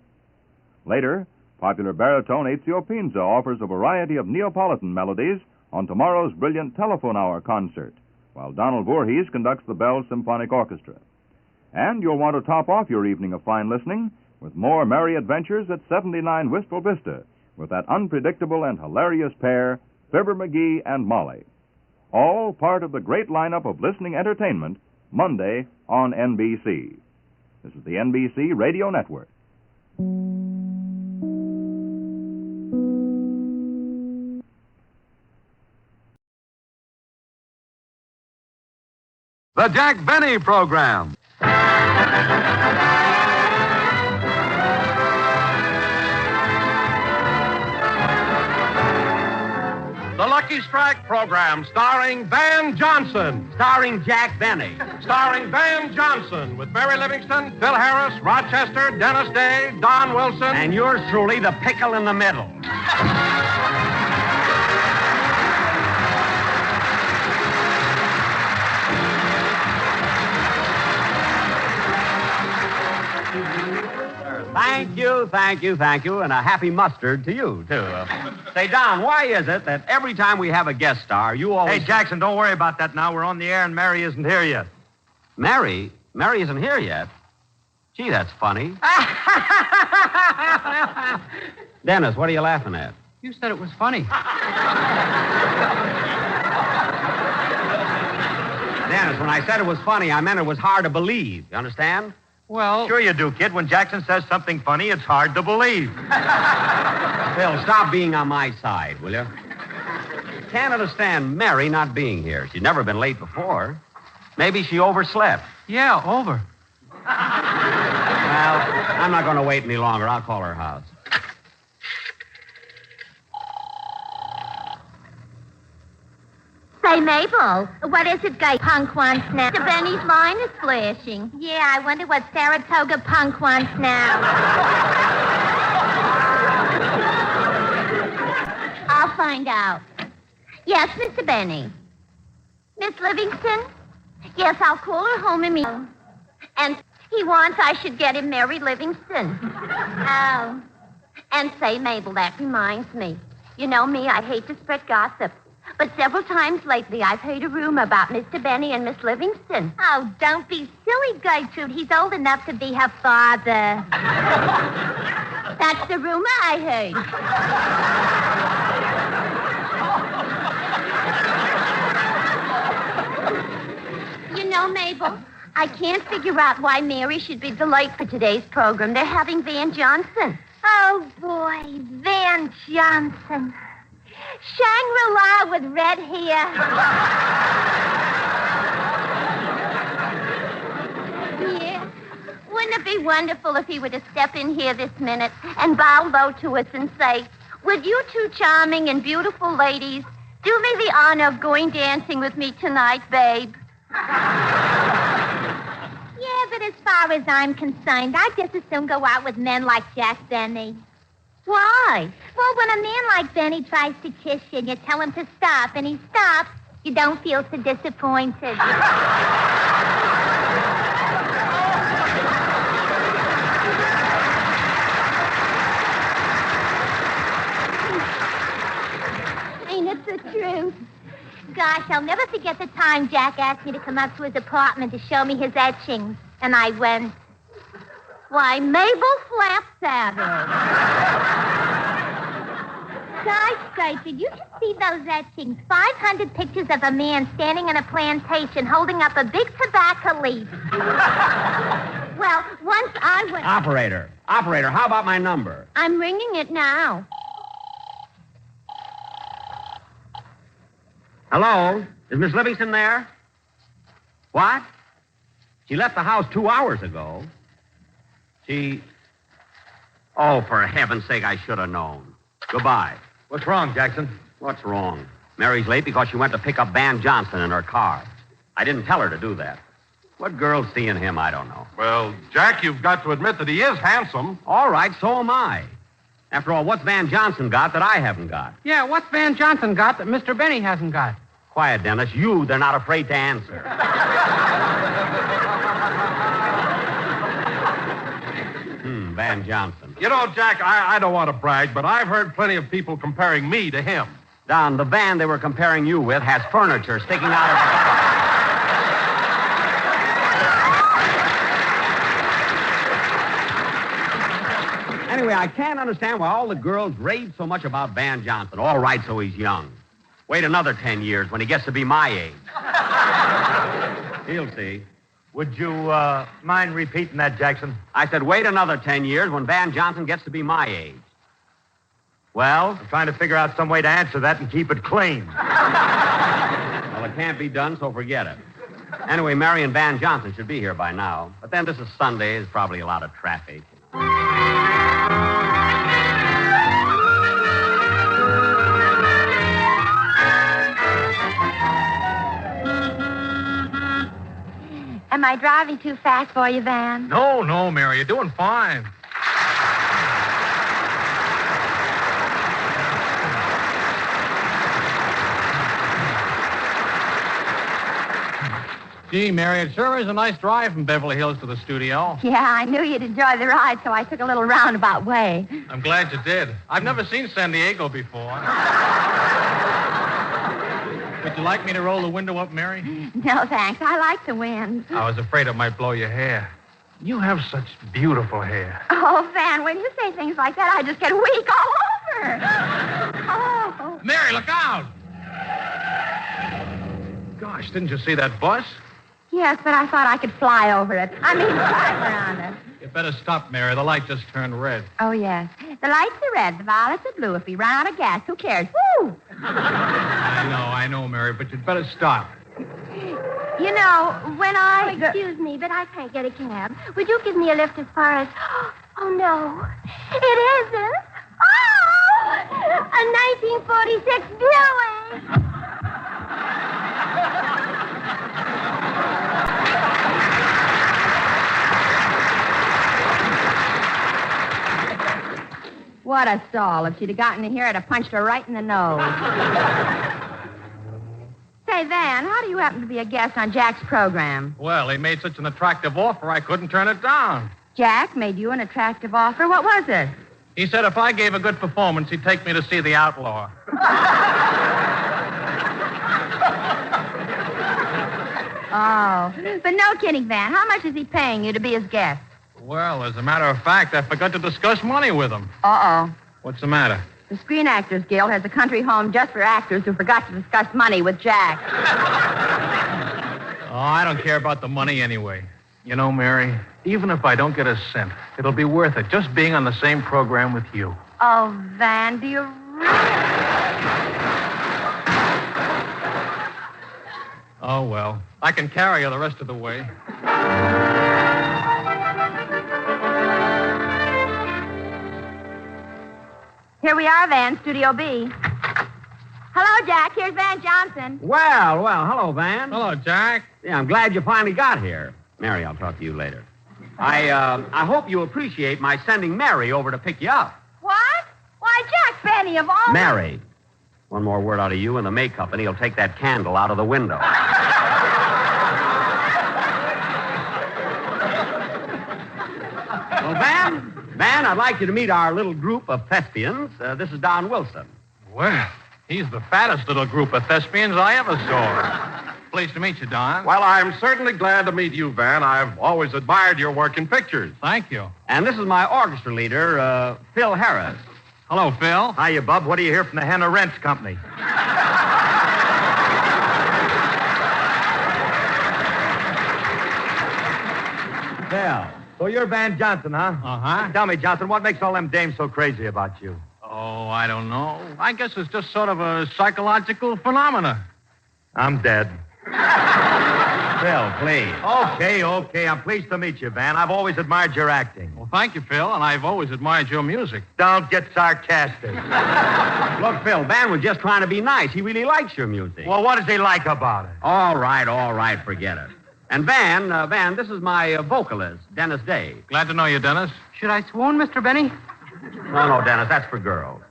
Later, popular baritone Ezio Pinza offers a variety of Neapolitan melodies on tomorrow's brilliant Telephone Hour concert, while Donald Voorhees conducts the Bell Symphonic Orchestra. And you'll want to top off your evening of fine listening with more merry adventures at 79 Wistful Vista with that unpredictable and hilarious pair, Fibber McGee and Molly. All part of the great lineup of listening entertainment Monday on NBC. This is the NBC Radio Network. The Jack Benny Program. The Lucky Strike Program, starring Van Johnson. Starring Jack Benny. Starring Van Johnson, with Mary Livingston, Phil Harris, Rochester, Dennis Day, Don Wilson. And yours truly, the pickle in the middle. Thank you, and a happy mustard to you, too. Say, Don, why is it that every time we have a guest star, you always... Hey, Jackson, don't worry about that now. We're on the air, and Mary isn't here yet. Mary? Mary isn't here yet? Gee, that's funny. Dennis, what are you laughing at? You said it was funny. Dennis, when I said it was funny, I meant it was hard to believe. You understand? Well... Sure you do, kid. When Jackson says something funny, it's hard to believe. Phil, stop being on my side, will you? Can't understand Mary not being here. She's never been late before. Maybe she overslept. Yeah, over. Well, I'm not going to wait any longer. I'll call her house. Say, Mabel, what is it Guy Punk wants now? Mr. Benny's line is flashing. Yeah, I wonder what Saratoga Punk wants now. I'll find out. Yes, Mr. Benny. Miss Livingston? Yes, I'll call her home immediately. And he wants I should get him Mary Livingston. Oh. And say, Mabel, that reminds me. You know me, I hate to spread gossip. But several times lately, I've heard a rumor about Mr. Benny and Miss Livingston. Oh, don't be silly, Gertrude. He's old enough to be her father. That's the rumor I heard. know, Mabel, I can't figure out why Mary should be the late for today's program. They're having Van Johnson. Oh, boy, Van Johnson. Shangri-La with red hair. Yeah. Wouldn't it be wonderful if he were to step in here this minute and bow low to us and say, "Would you two charming and beautiful ladies do me the honor of going dancing with me tonight, babe?" Yeah, but as far as I'm concerned, I'd just as soon go out with men like Jack Benny. Why? Well, when a man like Benny tries to kiss you and you tell him to stop and he stops, you don't feel so disappointed. Ain't it the truth? Gosh, I'll never forget the time Jack asked me to come up to his apartment to show me his etchings. And I went, "Why, Mabel Flapsaddle." Gosh, Sir, did you just see those etchings? 500 pictures of a man standing in a plantation holding up a big tobacco leaf. Well, once I went... Operator, how about my number? I'm ringing it now. Hello? Is Miss Livingston there? What? She left the house 2 hours ago. Oh, for heaven's sake, I should have known. Goodbye. What's wrong, Jackson? What's wrong? Mary's late because she went to pick up Van Johnson in her car. I didn't tell her to do that. What girl's seeing him, I don't know. Well, Jack, you've got to admit that he is handsome. All right, so am I. After all, what's Van Johnson got that I haven't got? Yeah, what's Van Johnson got that Mr. Benny hasn't got? Quiet, Dennis. They're not afraid to answer. Van Johnson. You know, Jack, I don't want to brag, but I've heard plenty of people comparing me to him. Don, the van they were comparing you with has furniture sticking out of it. Anyway, I can't understand why all the girls rave so much about Van Johnson. All right, so he's young. Wait another 10 years when he gets to be my age. He'll see. Would you mind repeating that, Jackson? I said wait another 10 years when Van Johnson gets to be my age. Well? I'm trying to figure out some way to answer that and keep it clean. Well, it can't be done, so forget it. Anyway, Mary and Van Johnson should be here by now. But then this is Sunday. There's probably a lot of traffic. Am I driving too fast for you, Van? No, Mary. You're doing fine. Gee, Mary, it sure is a nice drive from Beverly Hills to the studio. Yeah, I knew you'd enjoy the ride, so I took a little roundabout way. I'm glad you did. I've never seen San Diego before. Would you like me to roll the window up, Mary? No, thanks. I like the wind. I was afraid it might blow your hair. You have such beautiful hair. Oh, Van, when you say things like that, I just get weak all over. Oh. Mary, look out! Gosh, didn't you see that bus? Yes, but I thought I could fly over it. Drive around it. You better stop, Mary. The light just turned red. Oh, yes. The lights are red, the violets are blue. If we run out of gas, who cares? Woo! I know, Mary, but you'd better stop. You know, when I... Oh, excuse me, but I can't get a cab. Would you give me a lift as far as... Oh, no. It isn't. Oh! A 1946 Buick! What a stall. If she'd have gotten in here, I'd have punched her right in the nose. Say, Van, how do you happen to be a guest on Jack's program? Well, he made such an attractive offer, I couldn't turn it down. Jack made you an attractive offer? What was it? He said if I gave a good performance, he'd take me to see The Outlaw. Oh. But no kidding, Van. How much is he paying you to be his guest? Well, as a matter of fact, I forgot to discuss money with him. Uh-oh. What's the matter? The Screen Actors Guild has a country home just for actors who forgot to discuss money with Jack. Oh, I don't care about the money anyway. You know, Mary, even if I don't get a cent, it'll be worth it just being on the same program with you. Oh, Van, do you Oh, well. I can carry her the rest of the way. Here we are, Van, Studio B. Hello, Jack. Here's Van Johnson. Well, hello, Van. Hello, Jack. Yeah, I'm glad you finally got here. Mary, I'll talk to you later. I hope you appreciate my sending Mary over to pick you up. What? Why, Jack Benny, of all... Mary. One more word out of you and the May Company will take that candle out of the window. Well, Van, I'd like you to meet our little group of thespians. This is Don Wilson. Well, he's the fattest little group of thespians I ever saw. Pleased to meet you, Don. Well, I'm certainly glad to meet you, Van. I've always admired your work in pictures. Thank you. And this is my orchestra leader, Phil Harris. Hello, Phil. Hiya, Bub. What do you hear from the Henna Rents Company? Phil. So you're Van Johnson, huh? Uh-huh. Tell me, Johnson, what makes all them dames so crazy about you? Oh, I don't know. I guess it's just sort of a psychological phenomena. I'm dead. Phil, please. Okay. I'm pleased to meet you, Van. I've always admired your acting. Well, thank you, Phil, and I've always admired your music. Don't get sarcastic. Look, Phil, Van was just trying to be nice. He really likes your music. Well, what does he like about it? All right, forget it. And Van, this is my vocalist, Dennis Day. Glad to know you, Dennis. Should I swoon, Mr. Benny? No, Dennis, that's for girls.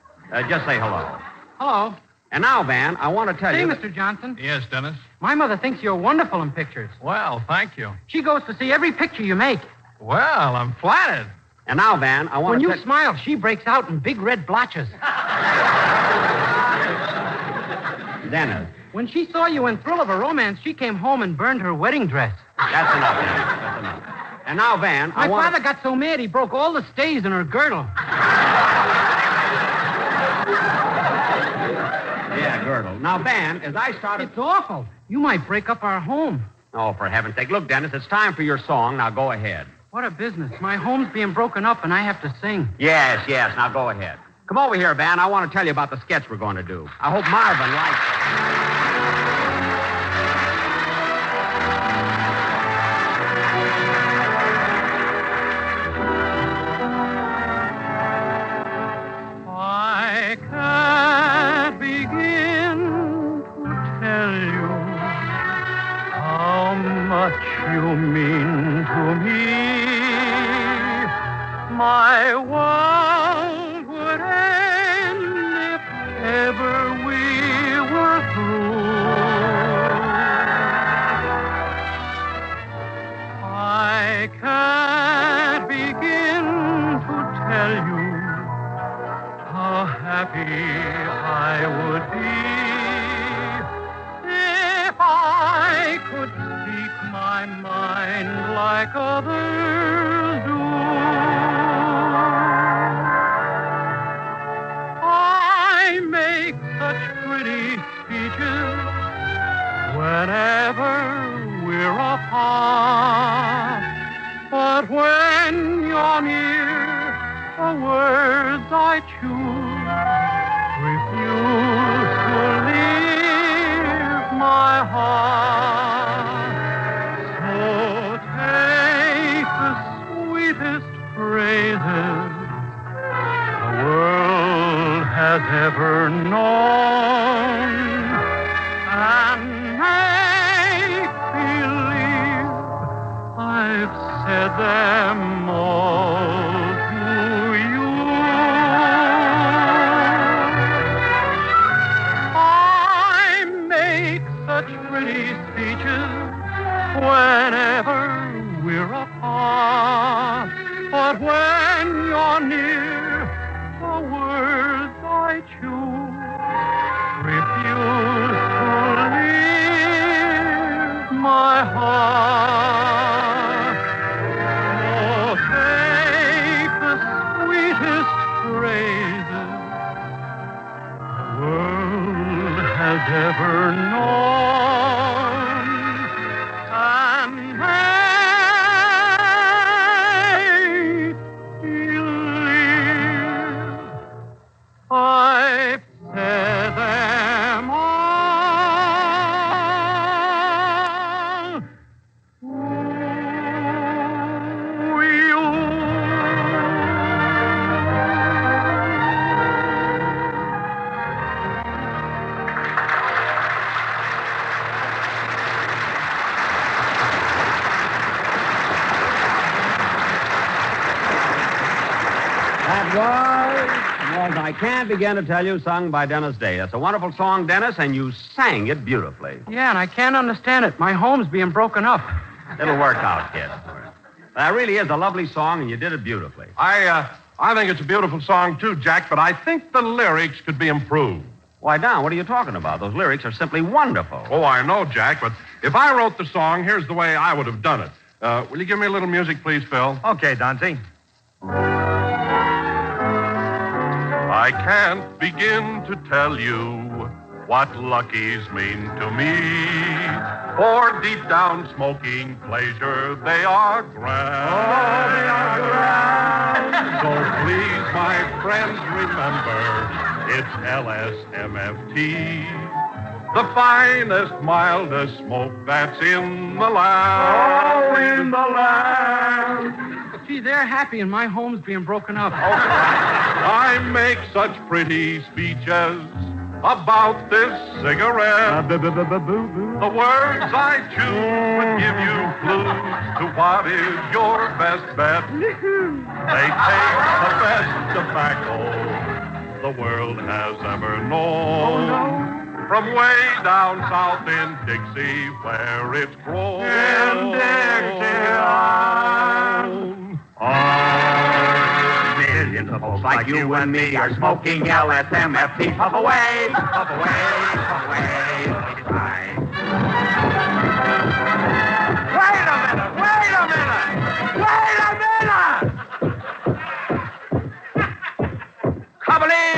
Just say hello. Hello. And now, Van, I want to tell you... Mr. Johnson. Yes, Dennis. My mother thinks you're wonderful in pictures. Well, thank you. She goes to see every picture you make. Well, I'm flattered. And now, Van, I want When to... you smile, she breaks out in big red blotches. Dennis. When she saw you in Thrill of a Romance, she came home and burned her wedding dress. That's enough, Dennis. That's enough. And now, Van, My father got so mad he broke all the stays in her girdle. Yeah, girdle. Now, Van, as I started... It's awful. You might break up our home. Oh, for heaven's sake. Look, Dennis, it's time for your song. Now, go ahead. What a business. My home's being broken up and I have to sing. Yes. Now, go ahead. Come over here, Van. I want to tell you about the sketch we're going to do. I hope Marvin likes it. I can't begin to tell you how much you mean to me. My world would end if ever we were through. I can't begin to tell you how happy I would be if I could speak my mind like others do. I make such pretty speeches whenever we're apart, but when you're near, the words I choose refuse to leave my heart. So take the sweetest phrases the world has ever known and make believe I've said them all. Pretty speeches whenever we're apart, but when you're near, the words I choose refuse to leave my heart. So take the sweetest phrases the world has ever known was, I can't begin to tell you, sung by Dennis Day. That's a wonderful song, Dennis, and you sang it beautifully. Yeah, and I can't understand it. My home's being broken up. It'll work out, kid. That really is a lovely song, and you did it beautifully. I think it's a beautiful song, too, Jack, but I think the lyrics could be improved. Why, Don, what are you talking about? Those lyrics are simply wonderful. Oh, I know, Jack, but if I wrote the song, here's the way I would have done it. Will you give me a little music, please, Phil? Okay, Dante. I can't begin to tell you what luckies mean to me. For deep down smoking pleasure, they are grand. Oh, they are grand. So please, my friends, remember, it's LSMFT. The finest, mildest smoke that's in the land. Oh, in the land. Gee, they're happy and my home's being broken up. I make such pretty speeches about this cigarette. The words I choose would give you clues to what is your best bet. They take the best tobacco the world has ever known. From way down south in Dixie, where it's grown. In Dixie. Millions of folks like you and me are smoking LSMFT. Puff away, puff away, puff away. Wait a minute, wait a minute, wait a minute! Company!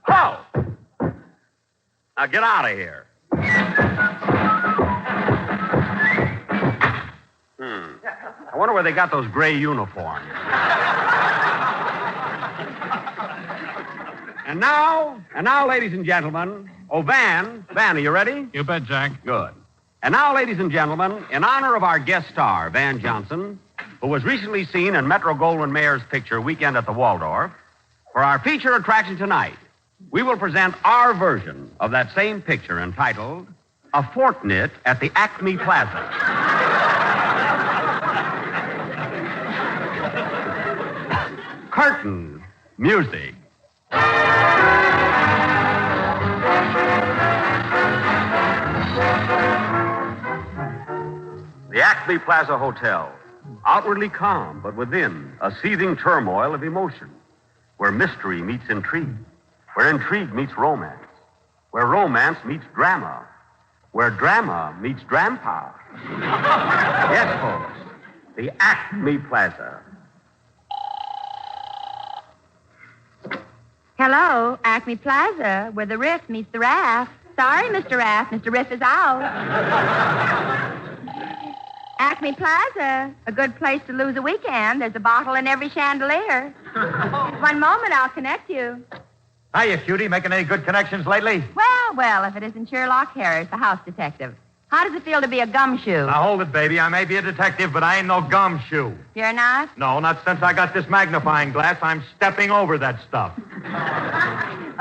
Ho! Now get out of here. I wonder where they got those gray uniforms. And now, ladies and gentlemen, Van, are you ready? You bet, Jack. Good. And now, ladies and gentlemen, in honor of our guest star, Van Johnson, who was recently seen in Metro-Goldwyn-Mayer's picture, Weekend at the Waldorf, for our feature attraction tonight, we will present our version of that same picture entitled A Fortnight at the Acme Plaza. Curtain music. The Acme Plaza Hotel, outwardly calm, but within a seething turmoil of emotion, where mystery meets intrigue, where intrigue meets romance, where romance meets drama, where drama meets drampa. Yes, folks, the Acme Plaza. Hello, Acme Plaza, where the riff meets the raft. Sorry, Mr. Raft. Mr. Riff is out. Acme Plaza, a good place to lose a weekend. There's a bottle in every chandelier. One moment, I'll connect you. Hiya, cutie. Making any good connections lately? Well, if it isn't Sherlock Harris, the house detective. How does it feel to be a gumshoe? Now, hold it, baby. I may be a detective, but I ain't no gumshoe. You're not? No, not since I got this magnifying glass. I'm stepping over that stuff.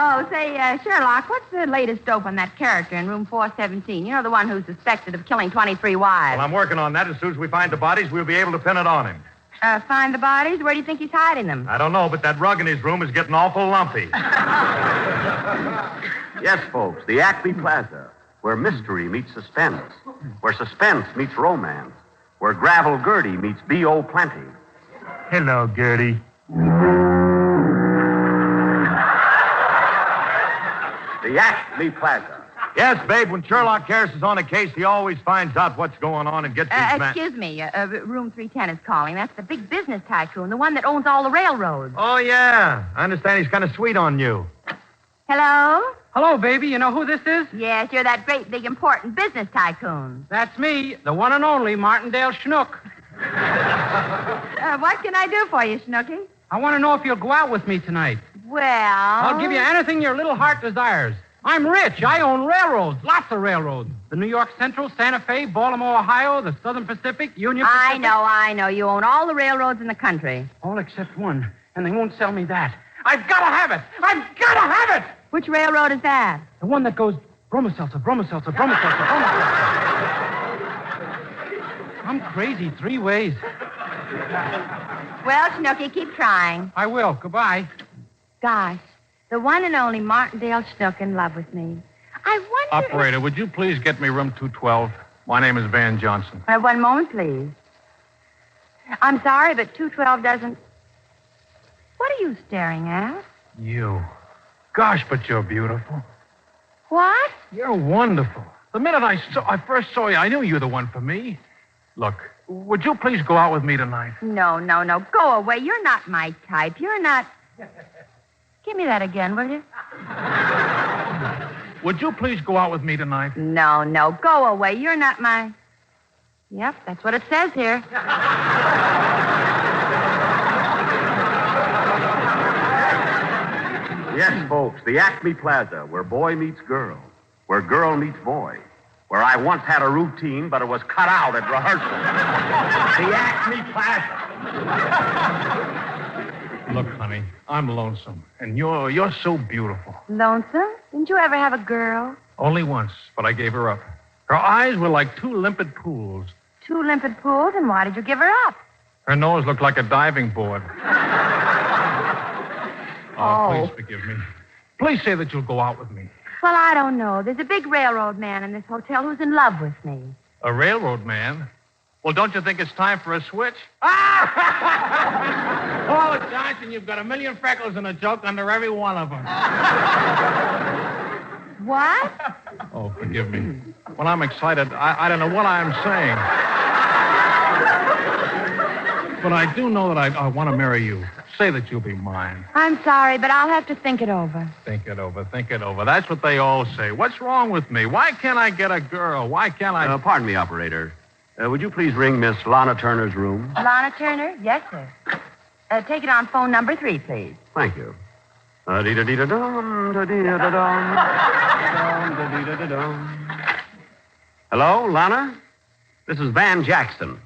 Oh, say, Sherlock, what's the latest dope on that character in room 417? You know, the one who's suspected of killing 23 wives. Well, I'm working on that. As soon as we find the bodies, we'll be able to pin it on him. Find the bodies? Where do you think he's hiding them? I don't know, but that rug in his room is getting awful lumpy. Yes, folks, the Acme Plaza, where mystery meets suspense, where suspense meets romance, where Gravel Gertie meets B.O. Plenty. Hello, Gertie. The Acme Plaza. Yes, babe, when Sherlock Harris is on a case, he always finds out what's going on and gets his man. Excuse me, room 310 is calling. That's the big business tycoon, the one that owns all the railroads. Oh, yeah. I understand he's kind of sweet on you. Hello? Hello, baby. You know who this is? Yes, you're that great, big, important business tycoon. That's me, the one and only Martindale Schnook. What can I do for you, Snooky? I want to know if you'll go out with me tonight. Well... I'll give you anything your little heart desires. I'm rich. I own railroads, lots of railroads. The New York Central, Santa Fe, Baltimore, Ohio, the Southern Pacific, Union Pacific. I know. You own all the railroads in the country. All except one, and they won't sell me that. I've got to have it. I've got to have it. Which railroad is that? The one that goes Bromoseltzer. I'm crazy 3 ways. Well, Snooky, keep trying. I will. Goodbye. Gosh, the one and only Martindale Snook in love with me. I wonder... Operator, would you please get me room 212? My name is Van Johnson. One moment, please. I'm sorry, but 212 doesn't... What are you staring at? You. Gosh, but you're beautiful. What? You're wonderful. The minute I first saw you, I knew you were the one for me. Look, would you please go out with me tonight? No. Go away. You're not my type. You're not... Give me that again, will you? Would you please go out with me tonight? No. Go away. You're not my... Yep, that's what it says here. Yes, folks, the Acme Plaza, where boy meets girl, where girl meets boy, where I once had a routine, but it was cut out at rehearsal. The Acme Plaza. Look, honey, I'm lonesome, and you're so beautiful. Lonesome? Didn't you ever have a girl? Only once, but I gave her up. Her eyes were like two limpid pools. Two limpid pools, and why did you give her up? Her nose looked like a diving board. Please forgive me. Please say that you'll go out with me. Well, I don't know. There's a big railroad man in this hotel who's in love with me. A railroad man? Well, don't you think it's time for a switch? Oh, Johnson, you've got a million freckles and a joke under every one of them. What? Oh, forgive me. When I'm excited, I don't know what I'm saying. But I do know that I want to marry you. Say that you'll be mine. I'm sorry, but I'll have to think it over. Think it over. That's what they all say. What's wrong with me? Why can't I get a girl? Why can't I... Pardon me, operator. Would you please ring Miss Lana Turner's room? Lana Turner? Yes, sir. Take it on phone number 3, please. Thank you. Hello, Lana? This is Van Jackson.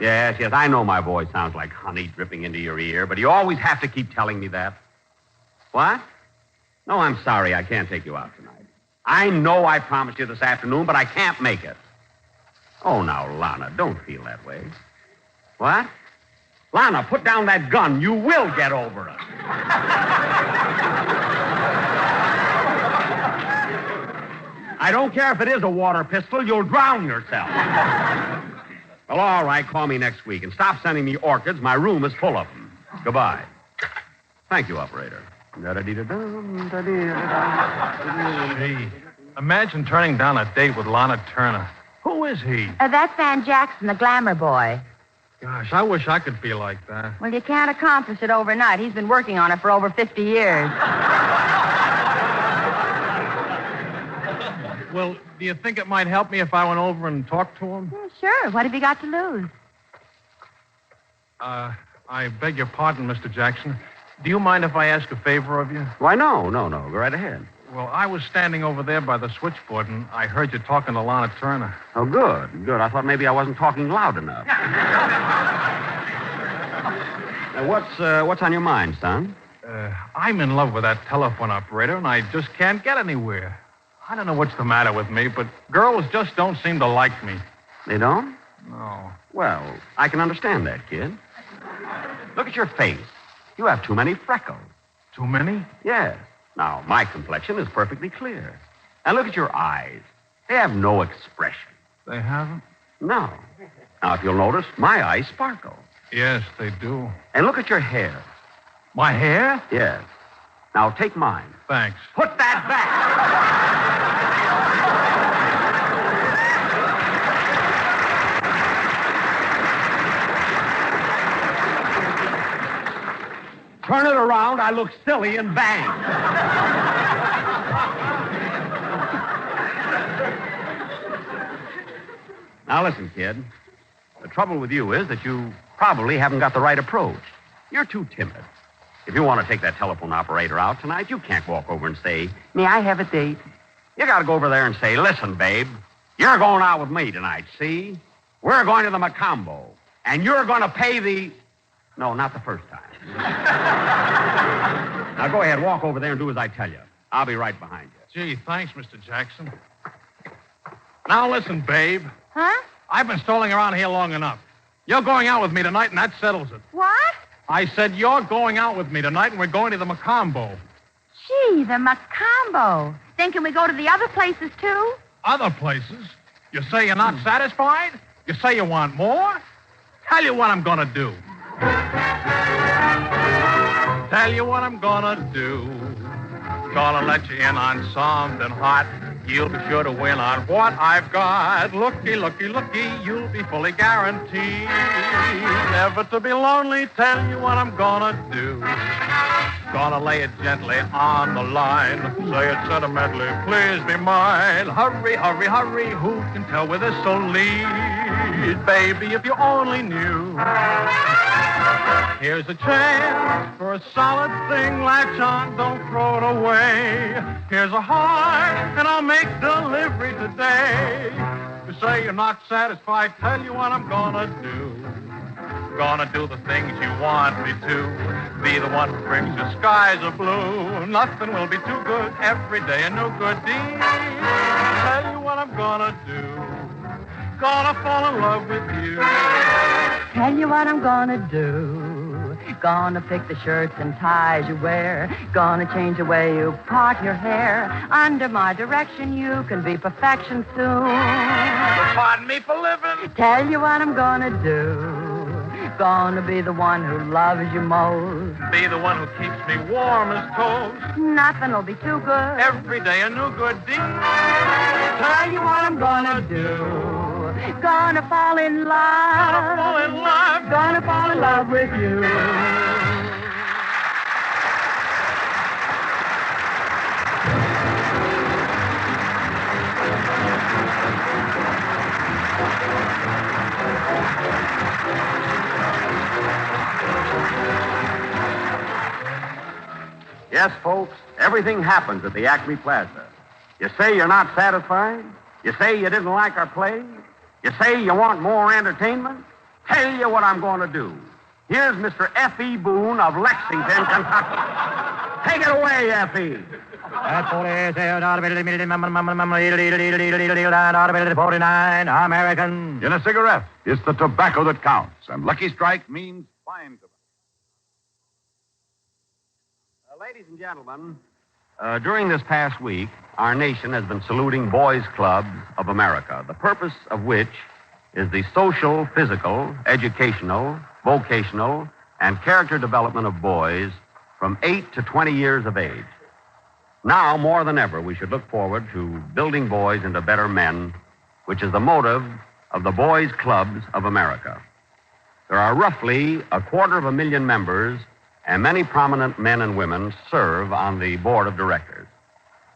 Yes, I know my voice sounds like honey dripping into your ear, but you always have to keep telling me that. What? No, I'm sorry. I can't take you out tonight. I know I promised you this afternoon, but I can't make it. Oh, now, Lana, don't feel that way. What? Lana, put down that gun. You will get over it. I don't care if it is a water pistol. You'll drown yourself. Well, all right, call me next week. And stop sending me orchids. My room is full of them. Goodbye. Thank you, operator. Gee, imagine turning down a date with Lana Turner. Who is he? That's Van Jackson, the glamour boy. Gosh, I wish I could be like that. Well, you can't accomplish it overnight. He's been working on it for over 50 years. Well, do you think it might help me if I went over and talked to him? Yeah, sure. What have you got to lose? I beg your pardon, Mr. Jackson. Do you mind if I ask a favor of you? Why, no. Go right ahead. Well, I was standing over there by the switchboard, and I heard you talking to Lana Turner. Oh, good. I thought maybe I wasn't talking loud enough. Now, what's on your mind, son? I'm in love with that telephone operator, and I just can't get anywhere. I don't know what's the matter with me, but girls just don't seem to like me. They don't? No. Well, I can understand that, kid. Look at your face. You have too many freckles. Too many? Yes. Now, my complexion is perfectly clear. And look at your eyes. They have no expression. They haven't? No. Now, if you'll notice, my eyes sparkle. Yes, they do. And look at your hair. My hair? Yes. Now, take mine. Thanks. Put that back! Turn it around, I look silly and bang. Now listen, kid. The trouble with you is that you probably haven't got the right approach. You're too timid. If you want to take that telephone operator out tonight, you can't walk over and say, "May I have a date?" You got to go over there and say, "Listen, babe, you're going out with me tonight, see? We're going to the Macombo, and you're going to pay the..." No, not the first time. Now, go ahead, walk over there and do as I tell you. I'll be right behind you. Gee, thanks, Mr. Jackson. Now, listen, babe. Huh? I've been strolling around here long enough. You're going out with me tonight, and that settles it. What? I said you're going out with me tonight, and we're going to the Macombo. Gee, the Macombo. Then can we go to the other places, too? Other places? You say you're not satisfied? You say you want more? Tell you what I'm gonna do. Tell you what I'm gonna do. Gonna let you in on something hot. You'll be sure to win on what I've got. Looky, looky, looky, you'll be fully guaranteed never to be lonely. Tell you what I'm gonna do. Gonna lay it gently on the line. Say it sentimentally, please be mine. Hurry, hurry, hurry, who can tell where this'll lead? Baby, if you only knew. Here's a chance for a solid thing. Latch on, don't throw it away. Here's a heart, and I'll make delivery today. You say you're not satisfied, tell you what I'm gonna do. Gonna do the things you want me to. Be the one who brings the skies of blue. Nothing will be too good. Every day a new good deed. Tell you what I'm gonna do. Gonna fall in love with you. Tell you what I'm gonna do. Gonna pick the shirts and ties you wear. Gonna change the way you part your hair. Under my direction you can be perfection soon. Pardon me for living. Tell you what I'm gonna do. Gonna be the one who loves you most. Be the one who keeps me warm as toast. Nothing'll be too good. Every day a new good deed. Tell you what I'm gonna do. Gonna fall in love. Gonna fall in love. Gonna fall in love with you. Yes, folks, everything happens at the Acme Plaza. You say you're not satisfied? You say you didn't like our play? You say you want more entertainment? Tell you what I'm going to do. Here's Mr. F.E. Boone of Lexington, Kentucky. Take it away, F.E. 49 American. In a cigarette, it's the tobacco that counts, and Lucky Strike means fine tobacco. Ladies and gentlemen, during this past week, our nation has been saluting Boys Clubs of America, the purpose of which is the social, physical, educational, vocational, and character development of boys from 8 to 20 years of age. Now, more than ever, we should look forward to building boys into better men, which is the motive of the Boys Clubs of America. There are roughly 250,000 members, and many prominent men and women serve on the board of directors.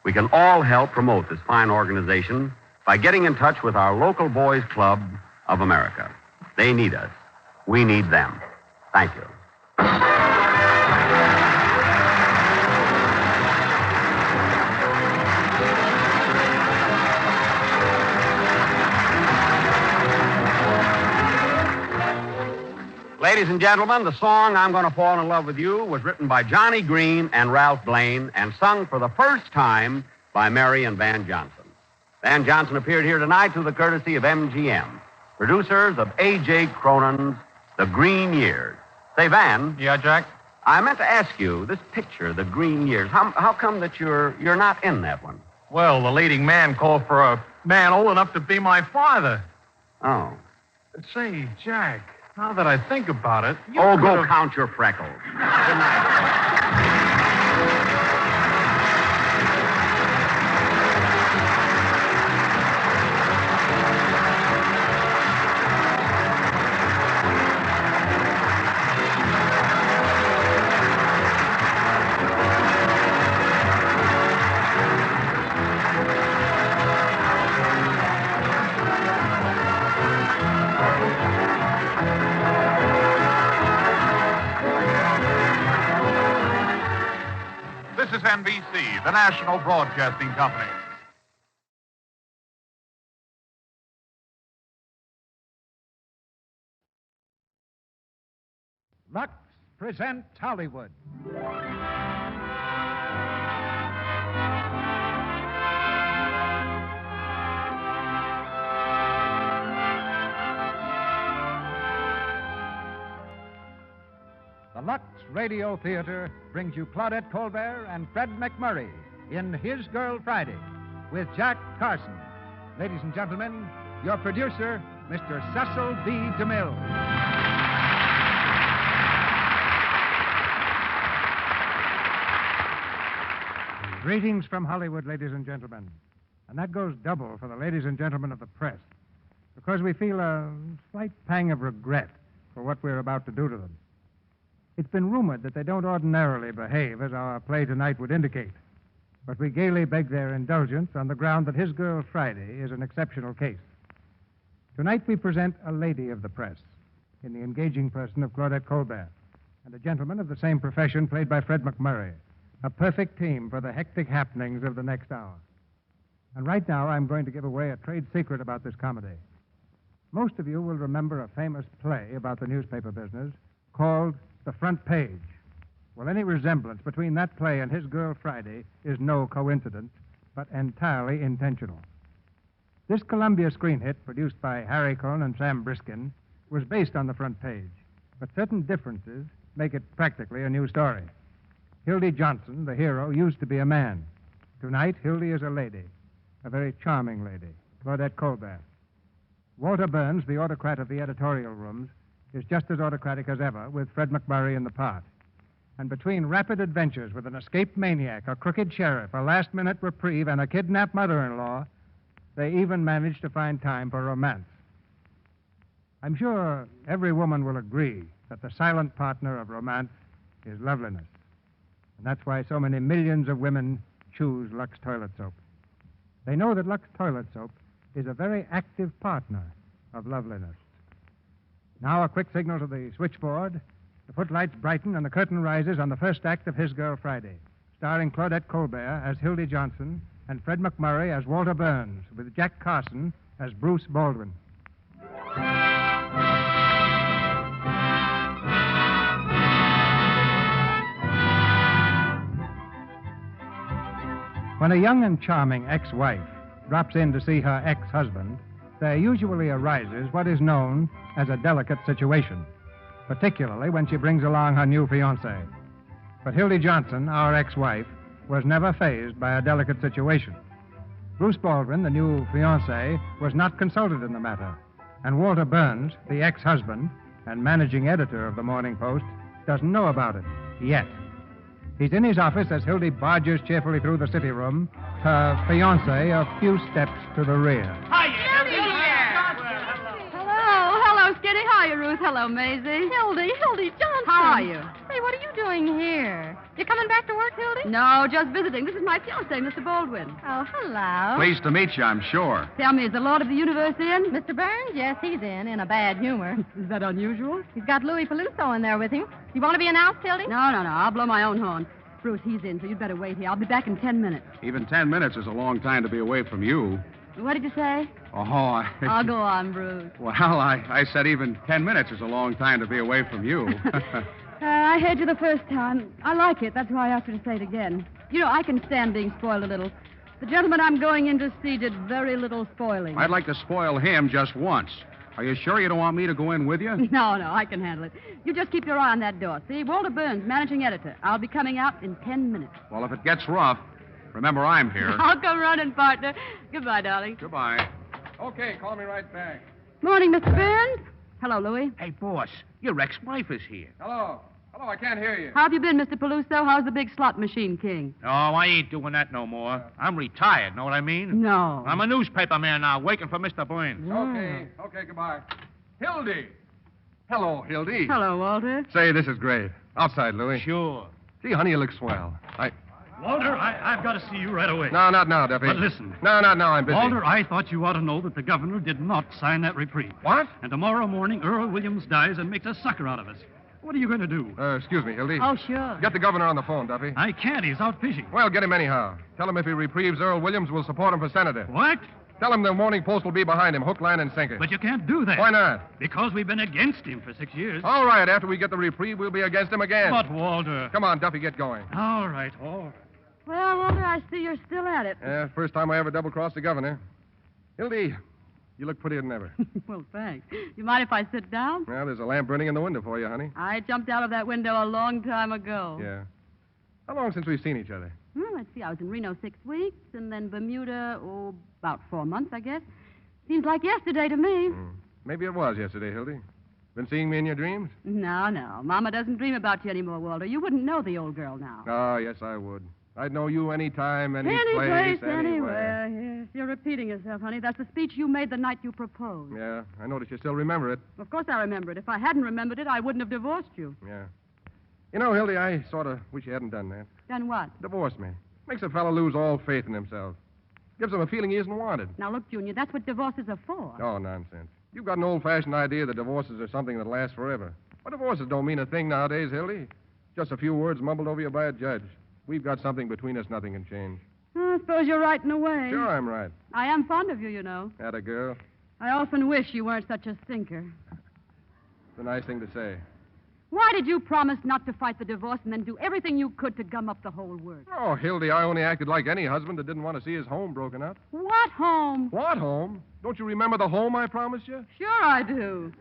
We can all help promote this fine organization by getting in touch with our local Boys Club of America. They need us. We need them. Thank you. Ladies and gentlemen, the song I'm Going to Fall in Love with You was written by Johnny Green and Ralph Blaine and sung for the first time by Mary and Van Johnson. Van Johnson appeared here tonight through the courtesy of MGM, producers of A.J. Cronyn's The Green Years. Say, Van. Yeah, Jack? I meant to ask you, this picture, The Green Years, how come that you're not in that one? Well, the leading man called for a man old enough to be my father. Oh. Say, Jack, now that I think about it... Go count your freckles. Good night. This is NBC, the national broadcasting company. Lux presents Hollywood. Lux Radio Theater brings you Claudette Colbert and Fred MacMurray in His Girl Friday with Jack Carson. Ladies and gentlemen, your producer, Mr. Cecil B. DeMille. Greetings from Hollywood, ladies and gentlemen. And that goes double for the ladies and gentlemen of the press, because we feel a slight pang of regret for what we're about to do to them. It's been rumored that they don't ordinarily behave as our play tonight would indicate, but we gaily beg their indulgence on the ground that His Girl Friday is an exceptional case. Tonight we present a lady of the press in the engaging person of Claudette Colbert, and a gentleman of the same profession played by Fred MacMurray, a perfect team for the hectic happenings of the next hour. And right now I'm going to give away a trade secret about this comedy. Most of you will remember a famous play about the newspaper business called The Front Page. Well, any resemblance between that play and His Girl Friday is no coincidence, but entirely intentional. This Columbia screen hit, produced by Harry Cohn and Sam Briskin, was based on The Front Page, but certain differences make it practically a new story. Hildy Johnson, the hero, used to be a man. Tonight, Hildy is a lady, a very charming lady, Claudette Colbert. Walter Burns, the autocrat of the editorial rooms, is just as autocratic as ever, with Fred MacMurray in the part. And between rapid adventures with an escaped maniac, a crooked sheriff, a last-minute reprieve, and a kidnapped mother-in-law, they even managed to find time for romance. I'm sure every woman will agree that the silent partner of romance is loveliness. And that's why so many millions of women choose Lux toilet soap. They know that Lux toilet soap is a very active partner of loveliness. Now a quick signal to the switchboard. The footlights brighten and the curtain rises on the first act of His Girl Friday, starring Claudette Colbert as Hildy Johnson and Fred MacMurray as Walter Burns, with Jack Carson as Bruce Baldwin. When a young and charming ex-wife drops in to see her ex-husband, there usually arises what is known as a delicate situation, particularly when she brings along her new fiancé. But Hildy Johnson, our ex-wife, was never fazed by a delicate situation. Bruce Baldwin, the new fiancé, was not consulted in the matter, and Walter Burns, the ex-husband and managing editor of the Morning Post, doesn't know about it yet. He's in his office as Hildy barges cheerfully through the city room, her fiancé a few steps to the rear. Hi, Hello, Skitty. Hiya, Ruth. Hello, Maisie. Hildy Johnson. How are you? Hey, what are you doing here? You coming back to work, Hildy? No, just visiting. This is my fiancé, Mr. Baldwin. Oh, hello. Pleased to meet you, I'm sure. Tell me, is the Lord of the Universe in? Mr. Burns? Yes, he's in a bad humor. Is that unusual? He's got Louis Peluso in there with him. You want to be announced, Hildy? No. I'll blow my own horn. Bruce, he's in, so you'd better wait here. I'll be back in 10 minutes. Even 10 minutes is a long time to be away from you. What did you say? Oh, I'll go on, Bruce. Well, I said even 10 minutes is a long time to be away from you. I heard you the first time. I like it. That's why I asked you to say it again. You know, I can stand being spoiled a little. The gentleman I'm going in to see did very little spoiling. I'd like to spoil him just once. Are you sure you don't want me to go in with you? No, I can handle it. You just keep your eye on that door. See, Walter Burns, managing editor. I'll be coming out in 10 minutes. Well, if it gets rough, remember I'm here. I'll come running, partner. Goodbye, darling. Goodbye. Okay, call me right back. Morning, Mr. Burns. Hello, Louis. Hey, boss, your ex-wife is here. Hello, I can't hear you. How have you been, Mr. Peluso? How's the big slot machine king? No, I ain't doing that no more. I'm retired, know what I mean? No. I'm a newspaper man now, working for Mr. Burns. Okay, goodbye. Hildy. Hello, Hildy. Hello, Walter. Say, this is great. Outside, Louis. Sure. Gee, honey, you look swell. Walter, I've got to see you right away. No, not now, Duffy. But listen. No, not now. I'm busy. Walter, I thought you ought to know that the governor did not sign that reprieve. What? And tomorrow morning, Earl Williams dies and makes a sucker out of us. What are you going to do? Excuse me, Hildy. Oh, sure. Get the governor on the phone, Duffy. I can't. He's out fishing. Well, get him anyhow. Tell him if he reprieves Earl Williams, we'll support him for senator. What? Tell him the Morning Post will be behind him, hook, line, and sinker. But you can't do that. Why not? Because we've been against him for 6 years. All right, after we get the reprieve, we'll be against him again. But, Walter... Come on, Duffy, get going. All right. Well, Walter, I see you're still at it. Yeah, first time I ever double-crossed the governor. Hildy, You look prettier than ever. Well, thanks. You mind if I sit down? Well, there's a lamp burning in the window for you, honey. I jumped out of that window a long time ago. Yeah. How long since we've seen each other? Well, let's see. I was in Reno 6 weeks, and then Bermuda, about 4 months, I guess. Seems like yesterday to me. Maybe it was yesterday, Hildy. Been seeing me in your dreams? No. Mama doesn't dream about you anymore, Walter. You wouldn't know the old girl now. Oh, yes, I would. I'd know you anytime, any place, anywhere. anywhere. Yes, you're repeating yourself, honey. That's the speech you made the night you proposed. Yeah, I notice you still remember it. Of course I remember it. If I hadn't remembered it, I wouldn't have divorced you. Yeah. You know, Hildy, I sort of wish you hadn't done that. Done what? Divorced me. Makes a fellow lose all faith in himself. Gives him a feeling he isn't wanted. Now, look, Junior, that's what divorces are for. Oh, nonsense. You've got an old-fashioned idea that divorces are something that lasts forever. But divorces don't mean a thing nowadays, Hildy. Just a few words mumbled over you by a judge. We've got something between us nothing can change. I suppose you're right in a way. Sure, I'm right. I am fond of you, you know. Atta girl. I often wish you weren't such a stinker. It's a nice thing to say. Why did you promise not to fight the divorce and then do everything you could to gum up the whole work? Oh, Hildy, I only acted like any husband that didn't want to see his home broken up. What home? What home? Don't you remember the home I promised you? Sure I do.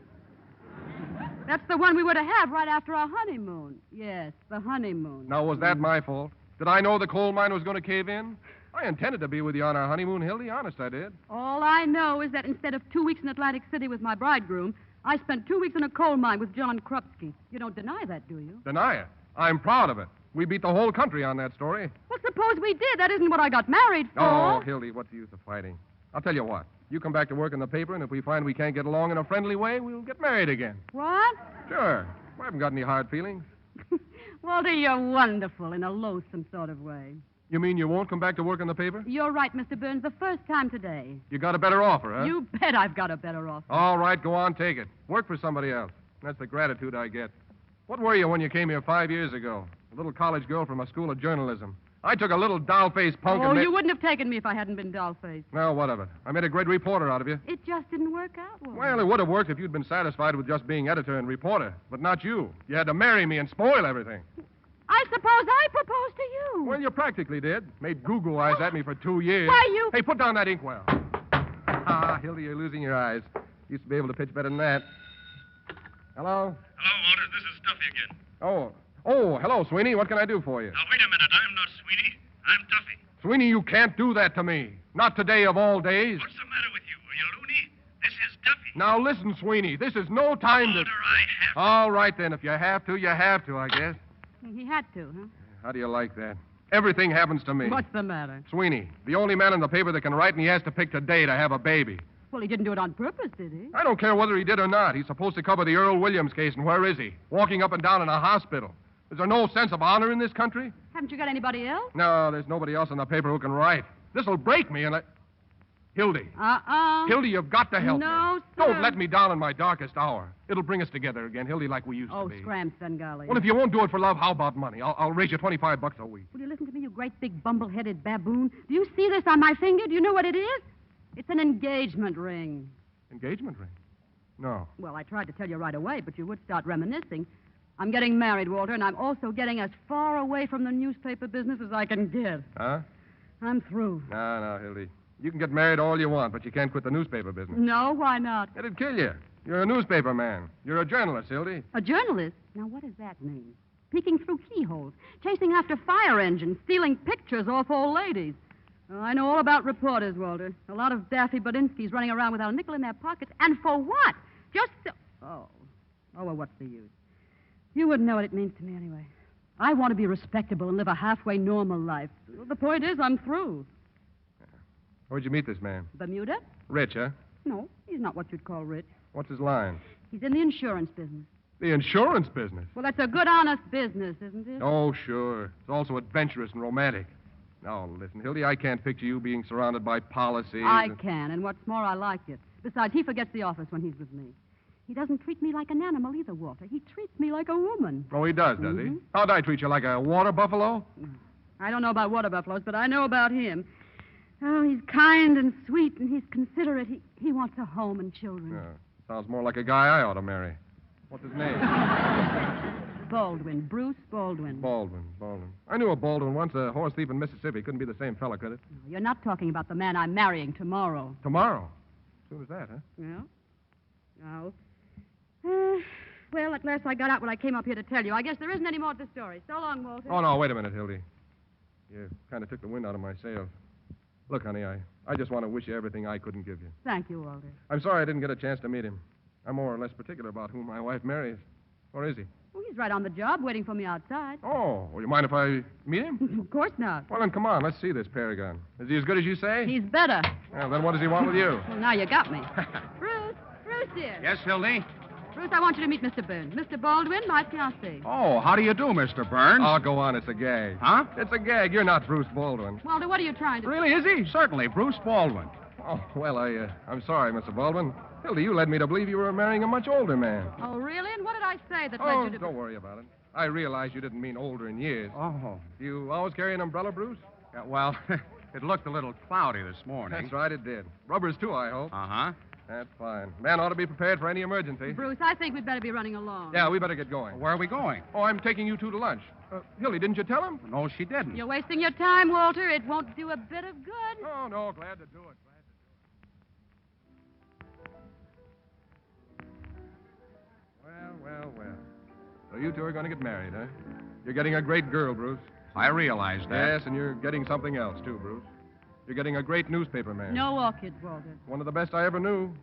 That's the one we were to have right after our honeymoon. Yes, the honeymoon. Now, was that my fault? Did I know the coal mine was going to cave in? I intended to be with you on our honeymoon, Hildy. Honest, I did. All I know is that instead of 2 weeks in Atlantic City with my bridegroom, I spent 2 weeks in a coal mine with John Krupski. You don't deny that, do you? Deny it? I'm proud of it. We beat the whole country on that story. Well, suppose we did. That isn't what I got married for. Oh, Hildy, what's the use of fighting? I'll tell you what. You come back to work in the paper, and if we find we can't get along in a friendly way, we'll get married again. What? Sure. I haven't got any hard feelings. Walter, you're wonderful in a loathsome sort of way. You mean you won't come back to work in the paper? You're right, Mr. Burns, the first time today. You got a better offer, huh? You bet I've got a better offer. All right, go on, take it. Work for somebody else. That's the gratitude I get. What were you when you came here 5 years ago? A little college girl from a school of journalism. I took a little doll-faced punk and... Oh, you wouldn't have taken me if I hadn't been doll-faced. Well, what of it? I made a great reporter out of you. It just didn't work out well. Well, it would have worked if you'd been satisfied with just being editor and reporter. But not you. You had to marry me and spoil everything. I suppose I proposed to you. Well, you practically did. Made Google eyes at me for 2 years. Why, you... Hey, put down that inkwell. Ah, Hildy, you're losing your eyes. Used to be able to pitch better than that. Hello? Hello, Walter. This is Duffy again. Oh, hello, Sweeney. What can I do for you? Now, wait a minute. I'm not Sweeney. I'm Duffy. Sweeney, you can't do that to me. Not today of all days. What's the matter with you? Are you loony? This is Duffy. Now, listen, Sweeney. This is no time Walter, I have to. All right, then. If you have to, you have to, I guess. He had to, huh? How do you like that? Everything happens to me. What's the matter? Sweeney, the only man in the paper that can write, and he has to pick today to have a baby. Well, he didn't do it on purpose, did he? I don't care whether he did or not. He's supposed to cover the Earl Williams case, and where is he? Walking up and down in a hospital. Is there no sense of honor in this country? Haven't you got anybody else? No, there's nobody else in the paper who can write. This'll break me, and Hildy. Hildy, you've got to help me. No, sir. Don't let me down in my darkest hour. It'll bring us together again, Hildy, like we used to be. Oh, scram, Svengali. Well, if you won't do it for love, how about money? I'll raise you $25 a week. Will you listen to me, you great big bumble-headed baboon? Do you see this on my finger? Do you know what it is? It's an engagement ring. Engagement ring? No. Well, I tried to tell you right away, but you would start reminiscing. I'm getting married, Walter, and I'm also getting as far away from the newspaper business as I can get. Huh? I'm through. No, Hildy. You can get married all you want, but you can't quit the newspaper business. No, why not? It'd kill you. You're a newspaper man. You're a journalist, Hildy. A journalist? Now, what does that mean? Peeking through keyholes, chasing after fire engines, stealing pictures off old ladies. Oh, I know all about reporters, Walter. A lot of daffy Badinskis running around without a nickel in their pockets. And for what? Just so... Oh, well, what's the use? You wouldn't know what it means to me anyway. I want to be respectable and live a halfway normal life. The point is, I'm through. Where'd you meet this man? Bermuda? Rich, huh? No, he's not what you'd call rich. What's his line? He's in the insurance business. The insurance business? Well, that's a good, honest business, isn't it? Oh, sure. It's also adventurous and romantic. Now, listen, Hildy, I can't picture you being surrounded by policies. I can, and what's more, I like it. Besides, he forgets the office when he's with me. He doesn't treat me like an animal either, Walter. He treats me like a woman. Oh, he does he? How'd I treat you, like a water buffalo? I don't know about water buffaloes, but I know about him. Oh, he's kind and sweet, and he's considerate. He wants a home and children. Yeah. Sounds more like a guy I ought to marry. What's his name? Baldwin. Bruce Baldwin. Baldwin. I knew a Baldwin once, a horse thief in Mississippi. Couldn't be the same fella, could it? You're not talking about the man I'm marrying tomorrow. Tomorrow? soon as that, huh? Yeah. No. Well, at last I got out what I came up here to tell you. I guess there isn't any more to the story. So long, Walter. Oh, no, wait a minute, Hildy. You kind of took the wind out of my sails. Look, honey, I just want to wish you everything I couldn't give you. Thank you, Walter. I'm sorry I didn't get a chance to meet him. I'm more or less particular about whom my wife marries. Where is he? Oh, he's right on the job, waiting for me outside. Oh, well, you mind if I meet him? Of course not. Well, then come on, let's see this paragon. Is he as good as you say? He's better. Well, then what does he want with you? Well, now you got me. Bruce dear. Yes, Hildy? Bruce, I want you to meet Mr. Burns. Mr. Baldwin, my fiancé. Oh, how do you do, Mr. Burns? Oh, go on, it's a gag. Huh? It's a gag. You're not Bruce Baldwin. Walter, what are you trying to... Really, is he? Certainly, Bruce Baldwin. Oh, well, I'm sorry, Mr. Baldwin. Hildy, you led me to believe you were marrying a much older man. Oh, really? And what did I say that led you to... Don't worry about it. I realize you didn't mean older in years. Oh. You always carry an umbrella, Bruce? Yeah, well, it looked a little cloudy this morning. That's right, it did. Rubbers, too, I hope. Uh-huh. That's fine. Man ought to be prepared for any emergency. Bruce, I think we'd better be running along. Yeah, we better get going. Where are we going? Oh, I'm taking you two to lunch. Hildy, didn't you tell him? No, she didn't. You're wasting your time, Walter. It won't do a bit of good. Oh, no, glad to do it. Well. So you two are going to get married, huh? You're getting a great girl, Bruce. I realize that. Yes, and you're getting something else, too, Bruce. You're getting a great newspaper man. No orchids, Walter. One of the best I ever knew.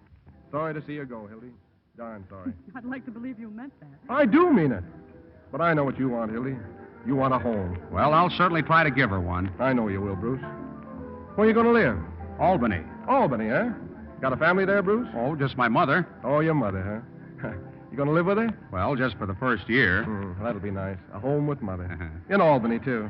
Sorry to see you go, Hildy. Darn sorry. I'd like to believe you meant that. I do mean it. But I know what you want, Hildy. You want a home. Well, I'll certainly try to give her one. I know you will, Bruce. Where are you going to live? Albany. Albany, huh? Got a family there, Bruce? Oh, just my mother. Oh, your mother, huh? You going to live with her? Well, just for the first year. That'll be nice. A home with mother. In Albany, too.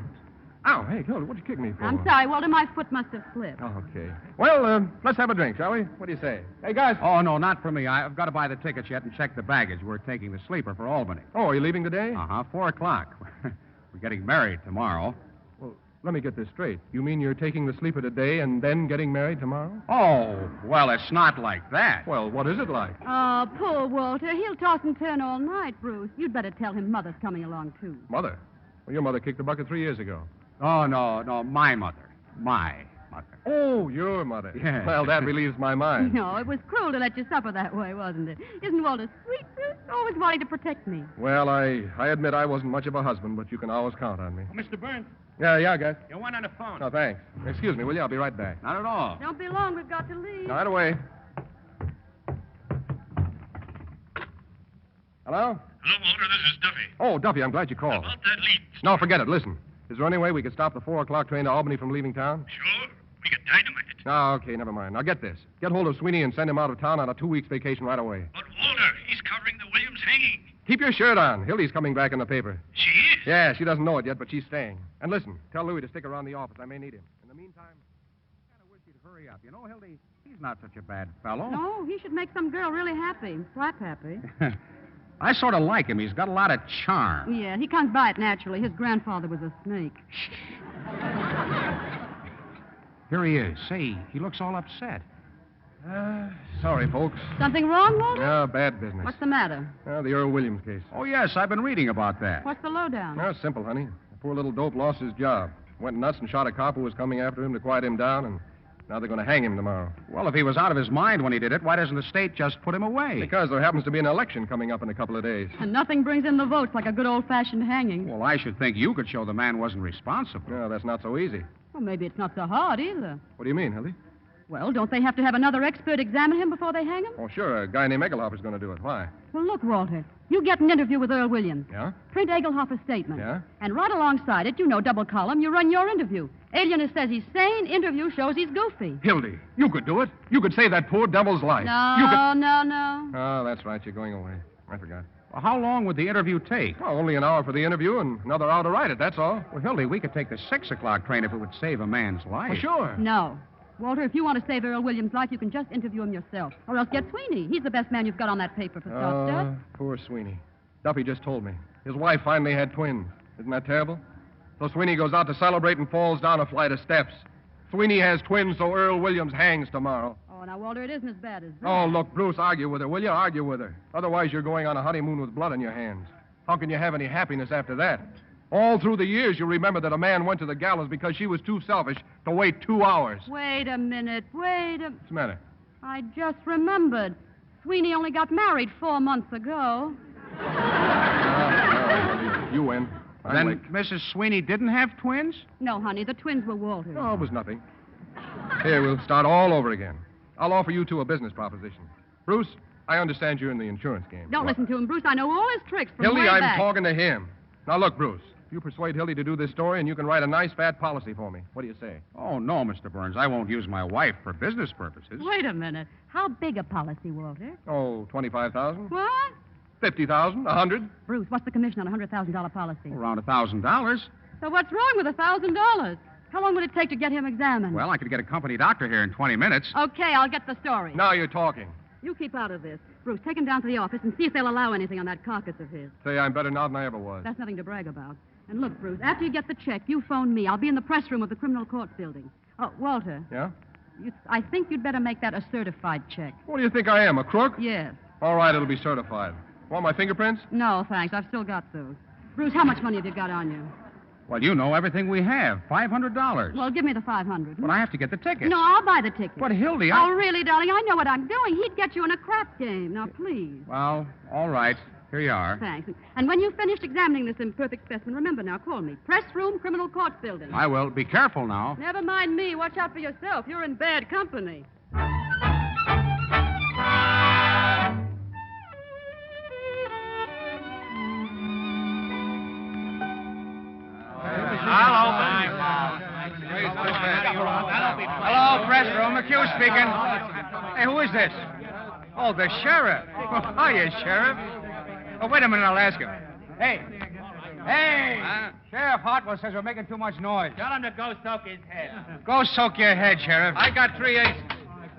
Ow, hey, Hilda, what'd you kick me for? I'm sorry, Walter. My foot must have slipped. Oh, okay. Well, let's have a drink, shall we? What do you say? Hey, guys. Oh, no, not for me. I've got to buy the tickets yet and check the baggage. We're taking the sleeper for Albany. Oh, are you leaving today? Uh-huh, 4 o'clock. We're getting married tomorrow. Well, let me get this straight. You mean you're taking the sleeper today and then getting married tomorrow? Oh, well, it's not like that. Well, what is it like? Oh, poor Walter. He'll toss and turn all night, Bruce. You'd better tell him Mother's coming along, too. Mother? Well, your mother kicked the bucket 3 years ago. Oh, no, my mother. My mother. Oh, your mother. Yes. Well, that relieves my mind. No, it was cruel to let you suffer that way, wasn't it? Isn't Walter sweet, Bruce? Always wanting to protect me. Well, I admit I wasn't much of a husband, but you can always count on me. Oh, Mr. Burns. Yeah, guys. You want on the phone? Oh, thanks. Excuse me, will you? I'll be right back. Not at all. Don't be long. We've got to leave. Right away. Hello? Hello, Walter. This is Duffy. Oh, Duffy, I'm glad you called. About that lead. No, forget it. Listen. Is there any way we could stop the 4 o'clock train to Albany from leaving town? Sure. We got dynamite. No, okay, never mind. Now get this. Get hold of Sweeney and send him out of town on a 2-week vacation right away. But, Walter, he's covering the Williams hanging. Keep your shirt on. Hildy's coming back in the paper. She is? Yeah, she doesn't know it yet, but she's staying. And listen, tell Louis to stick around the office. I may need him. In the meantime, I kind of wish he'd hurry up. You know, Hildy, he's not such a bad fellow. No, he should make some girl really happy. Slap happy. I sort of like him. He's got a lot of charm. Yeah, he comes by it naturally. His grandfather was a snake. Here he is. Say, he looks all upset. Sorry, folks. Something wrong, Walter? No, bad business. What's the matter? The Earl Williams case. Oh, yes, I've been reading about that. What's the lowdown? No, simple, honey. The poor little dope lost his job. Went nuts and shot a cop who was coming after him to quiet him down, and now they're going to hang him tomorrow. Well, if he was out of his mind when he did it, why doesn't the state just put him away? Because there happens to be an election coming up in a couple of days. And nothing brings in the votes like a good old-fashioned hanging. Well, I should think you could show the man wasn't responsible. No, that's not so easy. Well, maybe it's not so hard either. What do you mean, Hildy? Well, don't they have to have another expert examine him before they hang him? Oh, sure. A guy named Egelhofer's going to do it. Why? Well, look, Walter. You get an interview with Earl Williams. Yeah? Print Egelhofer's statement. Yeah? And right alongside it, double column, you run your interview. Alienist says he's sane. Interview shows he's goofy. Hildy, you could do it. You could save that poor devil's life. No. Oh, that's right. You're going away. I forgot. Well, how long would the interview take? Well, only an hour for the interview and another hour to write it, that's all. Well, Hildy, we could take the 6 o'clock train if it would save a man's life. Well, sure. No. Walter, if you want to save Earl Williams' life, you can just interview him yourself. Or else get Sweeney. He's the best man you've got on that paper for start. Poor Sweeney. Duffy just told me. His wife finally had twins. Isn't that terrible? So Sweeney goes out to celebrate and falls down a flight of steps. Sweeney has twins, so Earl Williams hangs tomorrow. Oh, now, Walter, it isn't as bad as that. Oh, look, Bruce, argue with her, will you? Argue with her. Otherwise, you're going on a honeymoon with blood on your hands. How can you have any happiness after that? All through the years, you remember that a man went to the gallows because she was too selfish to wait 2 hours. Wait a minute. What's the matter? I just remembered. Sweeney only got married 4 months ago. You win. Then Mrs. Sweeney didn't have twins? No, honey, the twins were Walter's. No, it was nothing. Here, we'll start all over again. I'll offer you two a business proposition. Bruce, I understand you're in the insurance game. Don't listen to him, Bruce. I know all his tricks from Hildy, way I'm back. talking to him. Now, look, Bruce. You persuade Hildy to do this story, and you can write a nice, fat policy for me. What do you say? Oh, no, Mr. Burns. I won't use my wife for business purposes. Wait a minute. How big a policy, Walter? Oh, 25,000? What? 50,000? 100? Bruce, what's the commission on a $100,000 policy? Around $1,000. So what's wrong with $1,000? How long would it take to get him examined? Well, I could get a company doctor here in 20 minutes. Okay, I'll get the story. Now you're talking. You keep out of this. Bruce, take him down to the office and see if they'll allow anything on that carcass of his. Say, I'm better now than I ever was. That's nothing to brag about. And look, Bruce, after you get the check, you phone me. I'll be in the press room of the criminal court building. Oh, Walter. Yeah? I think you'd better make that a certified check. What do you think I am, a crook? Yes. All right, it'll be certified. Want my fingerprints? No, thanks. I've still got those. Bruce, how much money have you got on you? Well, you know everything we have. $500. Well, give me the $500. But I have to get the tickets. No, I'll buy the tickets. But, Hildy, Oh, really, darling? I know what I'm doing. He'd get you in a crap game. Now, please. Well, all right. Here you are. Thanks. And when you've finished examining this imperfect specimen, remember now, call me. Press room, criminal court building. I will. Be careful now. Never mind me. Watch out for yourself. You're in bad company. Hello, press room. Accused speaking. Hey, who is this? Oh, the sheriff. Oh, hiya, Sheriff. Oh, wait a minute, I'll ask him. Hey. Sheriff Hartwell says we're making too much noise. Tell him to go soak his head. Go soak your head, Sheriff. I got 3 aces.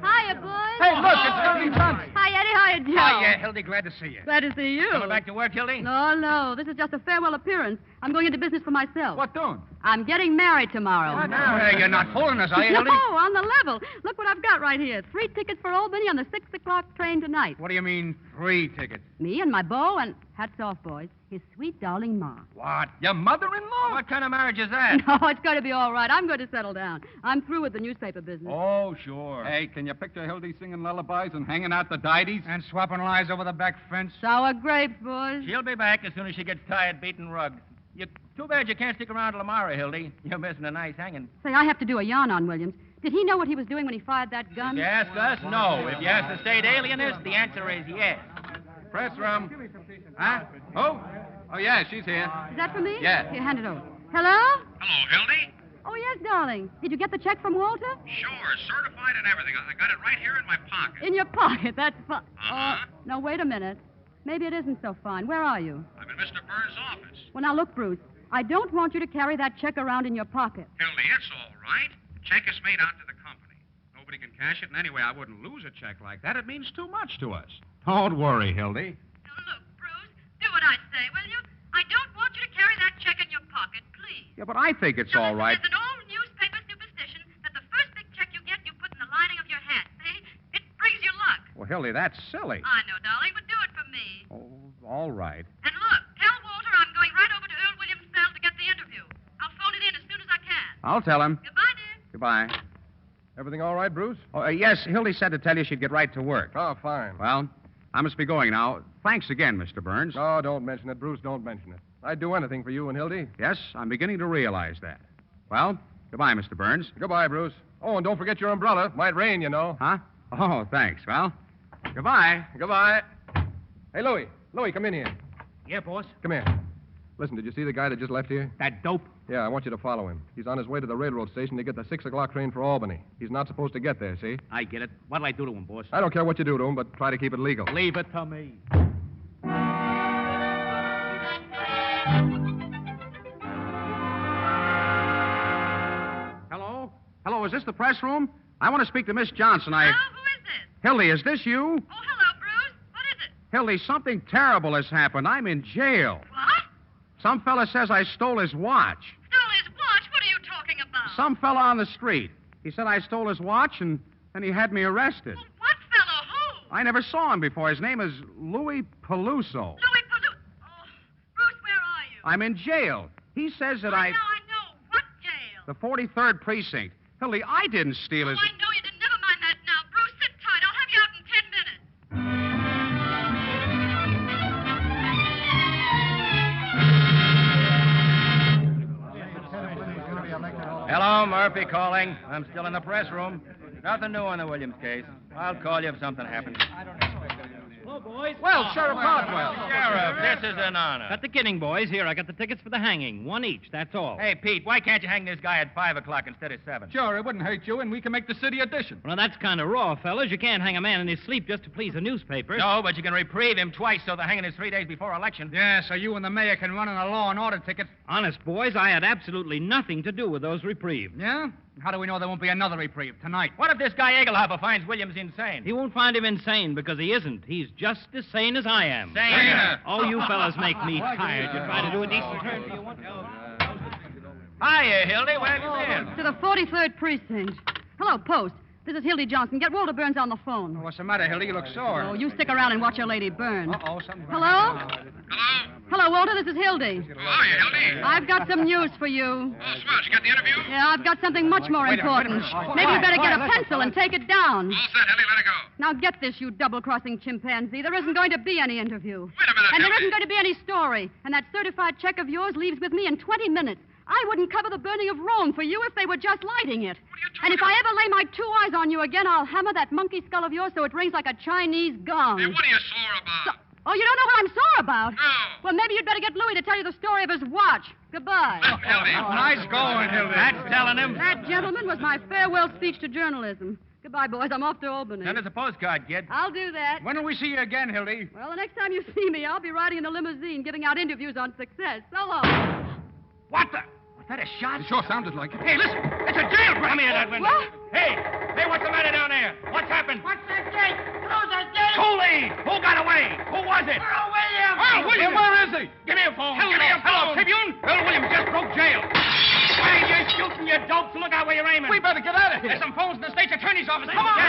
Hiya, boys. Hey, look, it's Hildy Johnson. Hi, Eddie. Hiya, Joe. Oh, yeah, Hildy, glad to see you. Glad to see you. Coming back to work, Hildy? No. This is just a farewell appearance. I'm going into business for myself. What doing? I'm getting married tomorrow. Hey, you're not fooling us, are you, Hildy? No, on the level. Look what I've got right here. 3 tickets for Albany on the 6 o'clock train tonight. What do you mean, 3 tickets? Me and my beau and, hats off, boys, his sweet darling Ma. What? Your mother-in-law? What kind of marriage is that? No, it's going to be all right. I'm going to settle down. I'm through with the newspaper business. Oh, sure. Hey, can you picture Hildy singing lullabies and hanging out the didies? And swapping lies over the back fence? Sour grapes, boys. She'll be back as soon as she gets tired beating rugs. Too bad you can't stick around till tomorrow, Hildy. You're missing a nice hanging. Say, I have to do a yarn on Williams. Did he know what he was doing when he fired that gun? If you ask us, no. If you ask the state alienist, the answer is yes. Press room. Huh? Oh, yeah, she's here. Is that for me? Yeah. Here, hand it over. Hello? Hello, Hildy. Oh, yes, darling. Did you get the check from Walter? Sure, certified and everything. I got it right here in my pocket. In your pocket. That's fine. Uh-huh. No, wait a minute. Maybe it isn't so fine. Where are you? I'm in Mr. Burns' office. Well, now, look, Bruce. I don't want you to carry that check around in your pocket. Hildy, it's all right. The check is made out to the company. Nobody can cash it, and anyway, I wouldn't lose a check like that. It means too much to us. Don't worry, Hildy. Now, look, Bruce, do what I say, will you? I don't want you to carry that check in your pocket, please. Yeah, but I think it's all right. There's an old newspaper superstition that the first big check you get, you put in the lining of your hat. See? It brings you luck. Well, Hildy, that's silly. I know, darling, but do it for me. Oh, all right. And look, tell Walter I'm going right over to Earl Williams' cell to get the interview. I'll phone it in as soon as I can. I'll tell him. Goodbye, dear. Goodbye. Everything all right, Bruce? Oh, yes, Hildy said to tell you she'd get right to work. Oh, fine. Well, I must be going now. Thanks again, Mr. Burns. Oh, don't mention it, Bruce. Don't mention it. I'd do anything for you and Hildy. Yes, I'm beginning to realize that. Well, goodbye, Mr. Burns. Goodbye, Bruce. Oh, and don't forget your umbrella. Might rain, you know. Huh? Oh, thanks. Well, goodbye. Goodbye. Hey, Louie. Louie, come in here. Yeah, boss? Come here. Listen, did you see the guy that just left here? That dope? Yeah, I want you to follow him. He's on his way to the railroad station to get the 6 o'clock train for Albany. He's not supposed to get there, see? I get it. What'll I do to him, boss? I don't care what you do to him, but try to keep it legal. Leave it to me. Hello? Hello, is this the press room? I want to speak to Miss Johnson. Hello, who is this? Hildy, is this you? Oh, hello, Bruce. What is it? Hildy, something terrible has happened. I'm in jail. What? Some fella says I stole his watch. Stole his watch? What are you talking about? Some fella on the street. He said I stole his watch, and then he had me arrested. Well, what fellow? Who? I never saw him before. His name is Louis Peluso. Louis Peluso. Oh, Bruce, where are you? I'm in jail. He says that I know. What jail? The 43rd precinct. Hildy, I didn't steal his... Oh, I know you didn't. Never mind that now. Bruce, sit tight. I'll Hello, Murphy calling. I'm still in the press room. Nothing new on the Williams case. I'll call you if something happens. Hello, boys. Well, Sheriff Caldwell. Sheriff, this is an honor. Cut the kidding, boys. Here, I got the tickets for the hanging. One each, that's all. Hey, Pete, why can't you hang this guy at 5 o'clock instead of 7? Sure, it wouldn't hurt you, and we can make the city edition. Well, that's kind of raw, fellas. You can't hang a man in his sleep just to please a newspaper. No, but you can reprieve him twice so the hanging is 3 days before election. Yeah, so you and the mayor can run on a law and order ticket. Honest, boys, I had absolutely nothing to do with those reprieves. Yeah? How do we know there won't be another reprieve tonight? What if this guy Egelhofer finds Williams insane? He won't find him insane because he isn't. He's just as sane as I am. Saner. Oh, you fellas make me tired. You try to do a decent turn for you once. Hiya, Hildy. Where have you been? To the 43rd Precinct. Hello, Post. This is Hildy Johnson. Get Walter Burns on the phone. What's the matter, Hildy? You look sore. Oh, you stick around and watch your lady burn. Uh-oh, something. Hello? Hello, Walter. This is Hildy. Hiya, Hildy. I've got some news for you. Oh, swell. You got the interview? Yeah, I've got something much more important. Maybe you better get a pencil and take it down. All set, Hildy. Let it go. Now get this, you double-crossing chimpanzee. There isn't going to be any interview. Wait a minute, And there Hildy. isn't going to be any story. And that certified check of yours leaves with me in 20 minutes. I wouldn't cover the burning of Rome for you if they were just lighting it. And if I ever lay my 2 eyes on you again, I'll hammer that monkey skull of yours so it rings like a Chinese gong. Hey, what are you sore about? Oh, you don't know what I'm sore about? No. Well, maybe you'd better get Louis to tell you the story of his watch. Goodbye. Hildy. Nice going, Hildy. That's telling him. That, gentleman, was my farewell speech to journalism. Goodbye, boys. I'm off to Albany. Send us a postcard, kid. I'll do that. When will we see you again, Hildy? Well, the next time you see me, I'll be riding in a limousine giving out interviews on success. So long. What the? Was that a shot? It sure sounded like it. Hey, listen. It's a jailbreak. Come here, that window. What? Hey, what's the matter down there? What's happened? What's that gate? Close that gate! Cooley! Who got away? Who was it? Earl Williams! Earl Williams! Where is he? Give me a phone. Hello, Give me a phone. phone. Tribune. Earl Williams just broke jail. Why are you shooting, you dopes? Look out where you're aiming. We better get out of here. There's some phones in the state's attorney's office. Come on.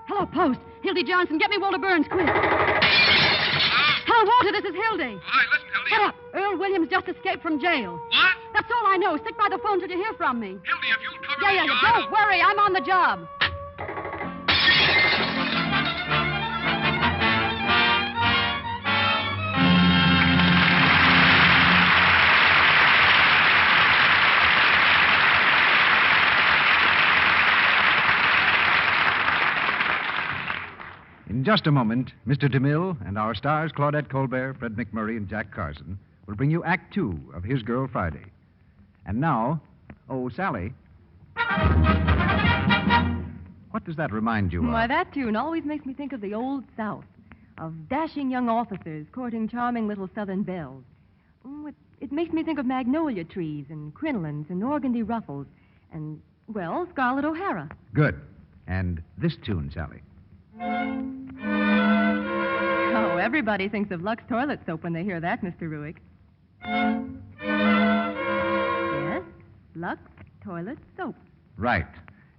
Hello, Post. Hildy Johnson, get me Walter Burns, quick. Hello, Walter, this is Hildy. Hi, listen, Hildy. Shut up. Earl Williams just escaped from jail. What? That's all I know. Stick by the phone till you hear from me. Hildy, if you'll cover Yeah, me, don't worry. I'm on the job. In just a moment, Mr. DeMille and our stars, Claudette Colbert, Fred MacMurray, and Jack Carson, will bring you Act Two of His Girl Friday. And now, oh, Sally. What does that remind you of? Why, that tune always makes me think of the old South, of dashing young officers courting charming little Southern belles. It makes me think of magnolia trees and crinolines and organdy ruffles and, well, Scarlett O'Hara. Good. And this tune, Sally. Oh, everybody thinks of Lux toilet soap when they hear that, Mr. Ruick. Yes, Lux toilet soap. Right.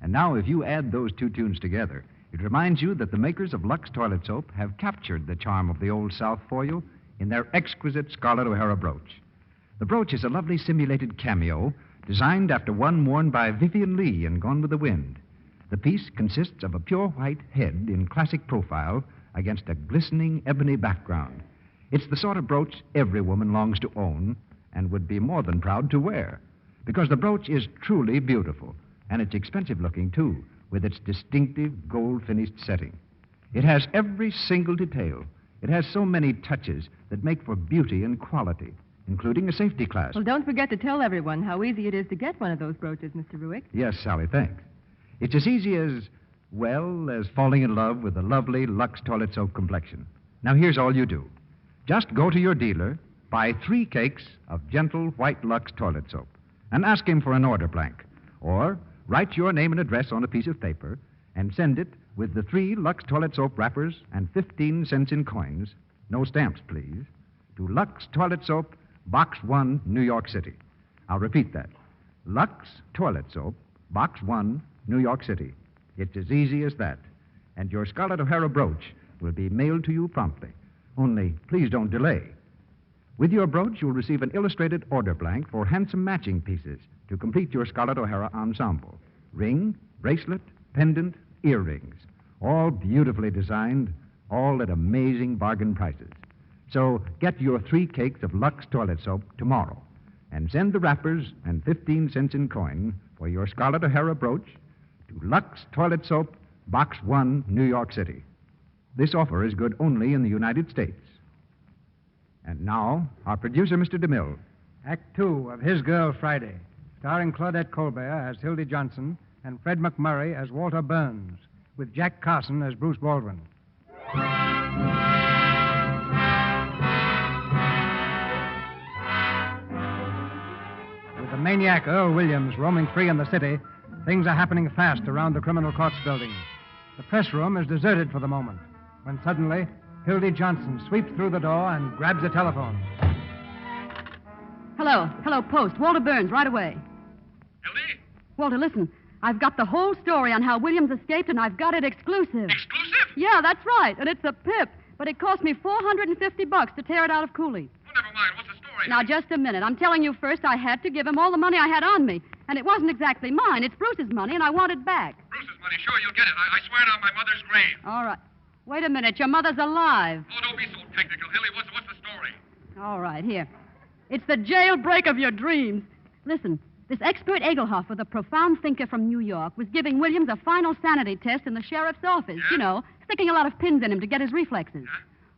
And now, if you add those two tunes together, it reminds you that the makers of Lux toilet soap have captured the charm of the Old South for you in their exquisite Scarlett O'Hara brooch. The brooch is a lovely simulated cameo designed after one worn by Vivian Leigh in Gone with the Wind. The piece consists of a pure white head in classic profile against a glistening ebony background. It's the sort of brooch every woman longs to own and would be more than proud to wear, because the brooch is truly beautiful, and it's expensive looking, too, with its distinctive gold-finished setting. It has every single detail. It has so many touches that make for beauty and quality, including a safety clasp. Well, don't forget to tell everyone how easy it is to get one of those brooches, Mr. Ruick. Yes, Sally, thanks. It's as easy as, well, as falling in love with a lovely Lux toilet soap complexion. Now, here's all you do. Just go to your dealer, buy 3 cakes of gentle white Lux toilet soap, and ask him for an order blank. Or write your name and address on a piece of paper and send it with the 3 Lux toilet soap wrappers and 15 cents in coins, no stamps, please, to Lux Toilet Soap, Box 1, New York City. I'll repeat that. Lux Toilet Soap, Box 1, New York City. It's as easy as that. And your Scarlett O'Hara brooch will be mailed to you promptly. Only, please don't delay. With your brooch, you'll receive an illustrated order blank for handsome matching pieces to complete your Scarlett O'Hara ensemble. Ring, bracelet, pendant, earrings. All beautifully designed, all at amazing bargain prices. So get your 3 cakes of Lux toilet soap tomorrow. and send the wrappers and 15 cents in coin for your Scarlet O'Hara brooch to Lux Toilet Soap, Box 1, New York City. This offer is good only in the United States. And now, our producer, Mr. DeMille. Act 2 of His Girl Friday, starring Claudette Colbert as Hildy Johnson and Fred MacMurray as Walter Burns, with Jack Carson as Bruce Baldwin. With the maniac Earl Williams roaming free in the city, things are happening fast around the criminal courts building. The press room is deserted for the moment, when suddenly Hildy Johnson sweeps through the door and grabs the telephone. Hello, Post. Walter Burns, right away. Hildy? Walter, listen. I've got the whole story on how Williams escaped, and I've got it exclusive. Exclusive? Yeah, that's right. And it's a pip. But it cost me $450 to tear it out of Cooley. Oh, never mind. What's the story? Now, just a minute. I'm telling you first, I had to give him all the money I had on me. And it wasn't exactly mine. It's Bruce's money, and I want it back. Bruce's money? Sure, you'll get it. I swear it on my mother's grave. All right. Wait a minute. Your mother's alive. Oh, don't be so technical, Hildy. What's the story? All right, here. It's the jailbreak of your dreams. Listen, this expert Egelhoff, a profound thinker from New York, was giving Williams a final sanity test in the sheriff's office. Yeah? You know, sticking a lot of pins in him to get his reflexes. Yeah?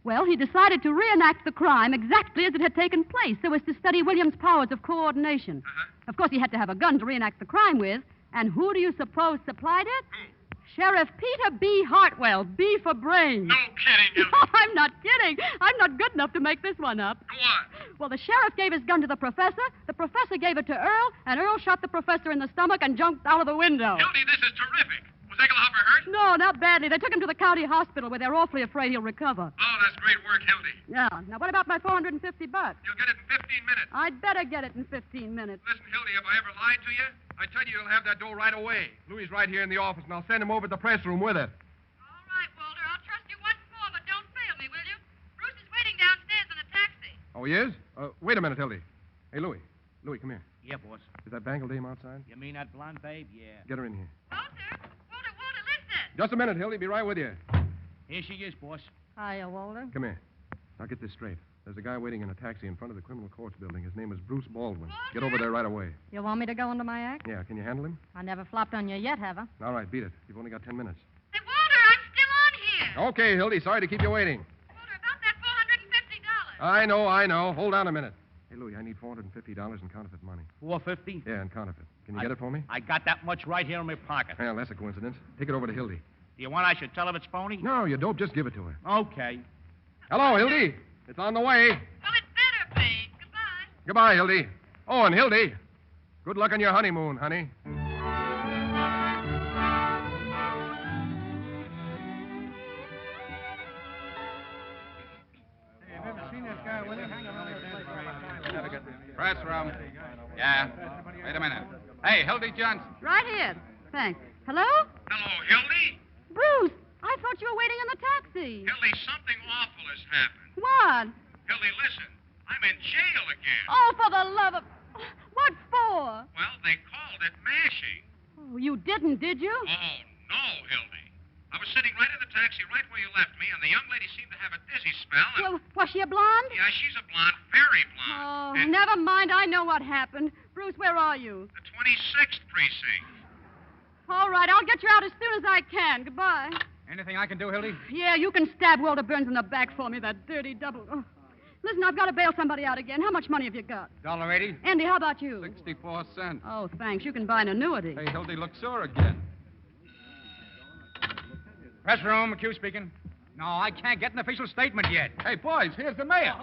Well, he decided to reenact the crime exactly as it had taken place, so as to study Williams' powers of coordination. Uh-huh. Of course, he had to have a gun to reenact the crime with. And who do you suppose supplied it? Who? Sheriff Peter B. Hartwell, B for brains. No kidding, Hildy. No, I'm not kidding. I'm not good enough to make this one up. Go on. Well, the sheriff gave his gun to the professor gave it to Earl, and Earl shot the professor in the stomach and jumped out of the window. Hildy, this is terrific. Was Egelhoffer hurt? No, not badly. They took him to the county hospital where they're awfully afraid he'll recover. Oh, that's great work, Hildy. Yeah. Now, what about my $450? You'll get it in 15 minutes. I'd better get it in 15 minutes. Listen, Hildy, have I ever lied to you? I tell you, you'll have that dough right away. Louis right here in the office, and I'll send him over to the press room with it. All right, Walter. I'll trust you once more, but don't fail me, will you? Bruce is waiting downstairs in a taxi. Oh, he is? Wait a minute, Hildy. Hey, Louis. Louis, come here. Yeah, boss. Is that bangle dame outside? You mean that blonde babe? Yeah. Get her in here. Walter, listen. Just a minute, Hildy. Be right with you. Here she is, boss. Hiya, Walter. Come here. Now get this straight. There's a guy waiting in a taxi in front of the criminal courts building. His name is Bruce Baldwin. Get over there right away. You want me to go into my act? Yeah, can you handle him? I never flopped on you yet, have I? All right, beat it. You've only got 10 minutes. Hey, Walter, I'm still on here. Okay, Hildy. Sorry to keep you waiting. Walter, about that $450. I know. Hold on a minute. Hey, Louis, I need $450 in counterfeit money. $450? Yeah, in counterfeit. Can you get it for me? I got that much right here in my pocket. Well, that's a coincidence. Take it over to Hildy. Do you want I should tell her it's phony? No, you dope. Just give it to her. Okay. Hello, Hildy. It's on the way. Well, it better be. Goodbye. Goodbye, Hildy. Oh, and Hildy, good luck on your honeymoon, honey. Press room. Yeah. Wait a minute. Hey, Hildy Johnson. Right here. Thanks. Hello? Hello, Hildy. Bruce, I thought you were waiting in the taxi. Hildy, something awful has happened. What? Hildy, listen. I'm in jail again. Oh, for the love of... What for? Well, they called it mashing. Oh, you didn't, did you? Oh, no, Hildy. I was sitting right in the taxi right where you left me, and the young lady seemed to have a dizzy spell. And... Well, was she a blonde? Yeah, she's a blonde, very blonde. Oh, And never mind. I know what happened. Bruce, where are you? the 26th precinct. All right, I'll get you out as soon as I can. Goodbye. Anything I can do, Hildy? Yeah, you can stab Walter Burns in the back for me, that dirty double. Oh. Listen, I've got to bail somebody out again. How much money have you got? $1.80. Andy, how about you? 64 cents. Oh, thanks. You can buy an annuity. Hey, Hildy, look sore again. Press room, McHugh speaking. No, I can't get an official statement yet. Hey, boys, here's the mayor.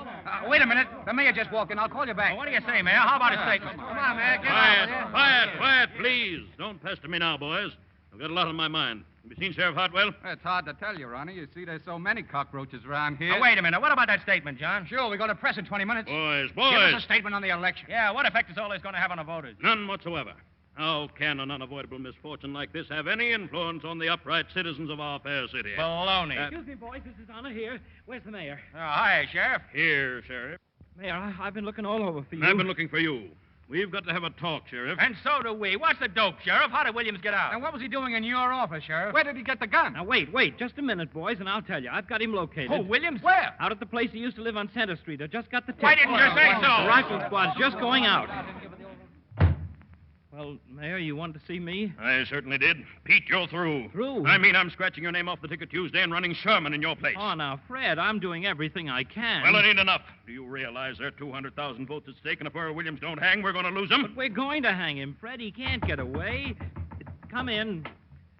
Wait a minute. The mayor just walked in. I'll call you back. What do you say, Mayor? How about a statement? Come on, Mayor. Get out. Quiet, please. Don't pester me now, boys. I've got a lot on my mind. Have you seen Sheriff Hartwell? It's hard to tell you, Ronnie. You see, there's so many cockroaches around here. Now, wait a minute. What about that statement, John? Sure, we go to press in 20 minutes. Boys. Give us a statement on the election. Yeah, what effect is all this going to have on the voters? None whatsoever. How can an unavoidable misfortune like this have any influence on the upright citizens of our fair city? Baloney. Excuse me, boys. This is Honor here. Where's the mayor? Hi, Sheriff. Here, Sheriff. Mayor, I've been looking all over for you. I've been looking for you. We've got to have a talk, Sheriff. And so do we. What's the dope, Sheriff? How did Williams get out? And what was he doing in your office, Sheriff? Where did he get the gun? Now, wait. Just a minute, boys, and I'll tell you. I've got him located. Who, Williams? Where? Out at the place he used to live on Center Street. I just got the tip. Why didn't you say so? The rifle squad's just going out. Well, Mayor, you wanted to see me? I certainly did. Pete, you're through. Through? I mean, I'm scratching your name off the ticket Tuesday and running Sherman in your place. Oh, now, Fred, I'm doing everything I can. Well, it ain't enough. Do you realize there are 200,000 votes at stake, and if Earl Williams don't hang, we're going to lose him? But we're going to hang him, Fred. He can't get away. Come in.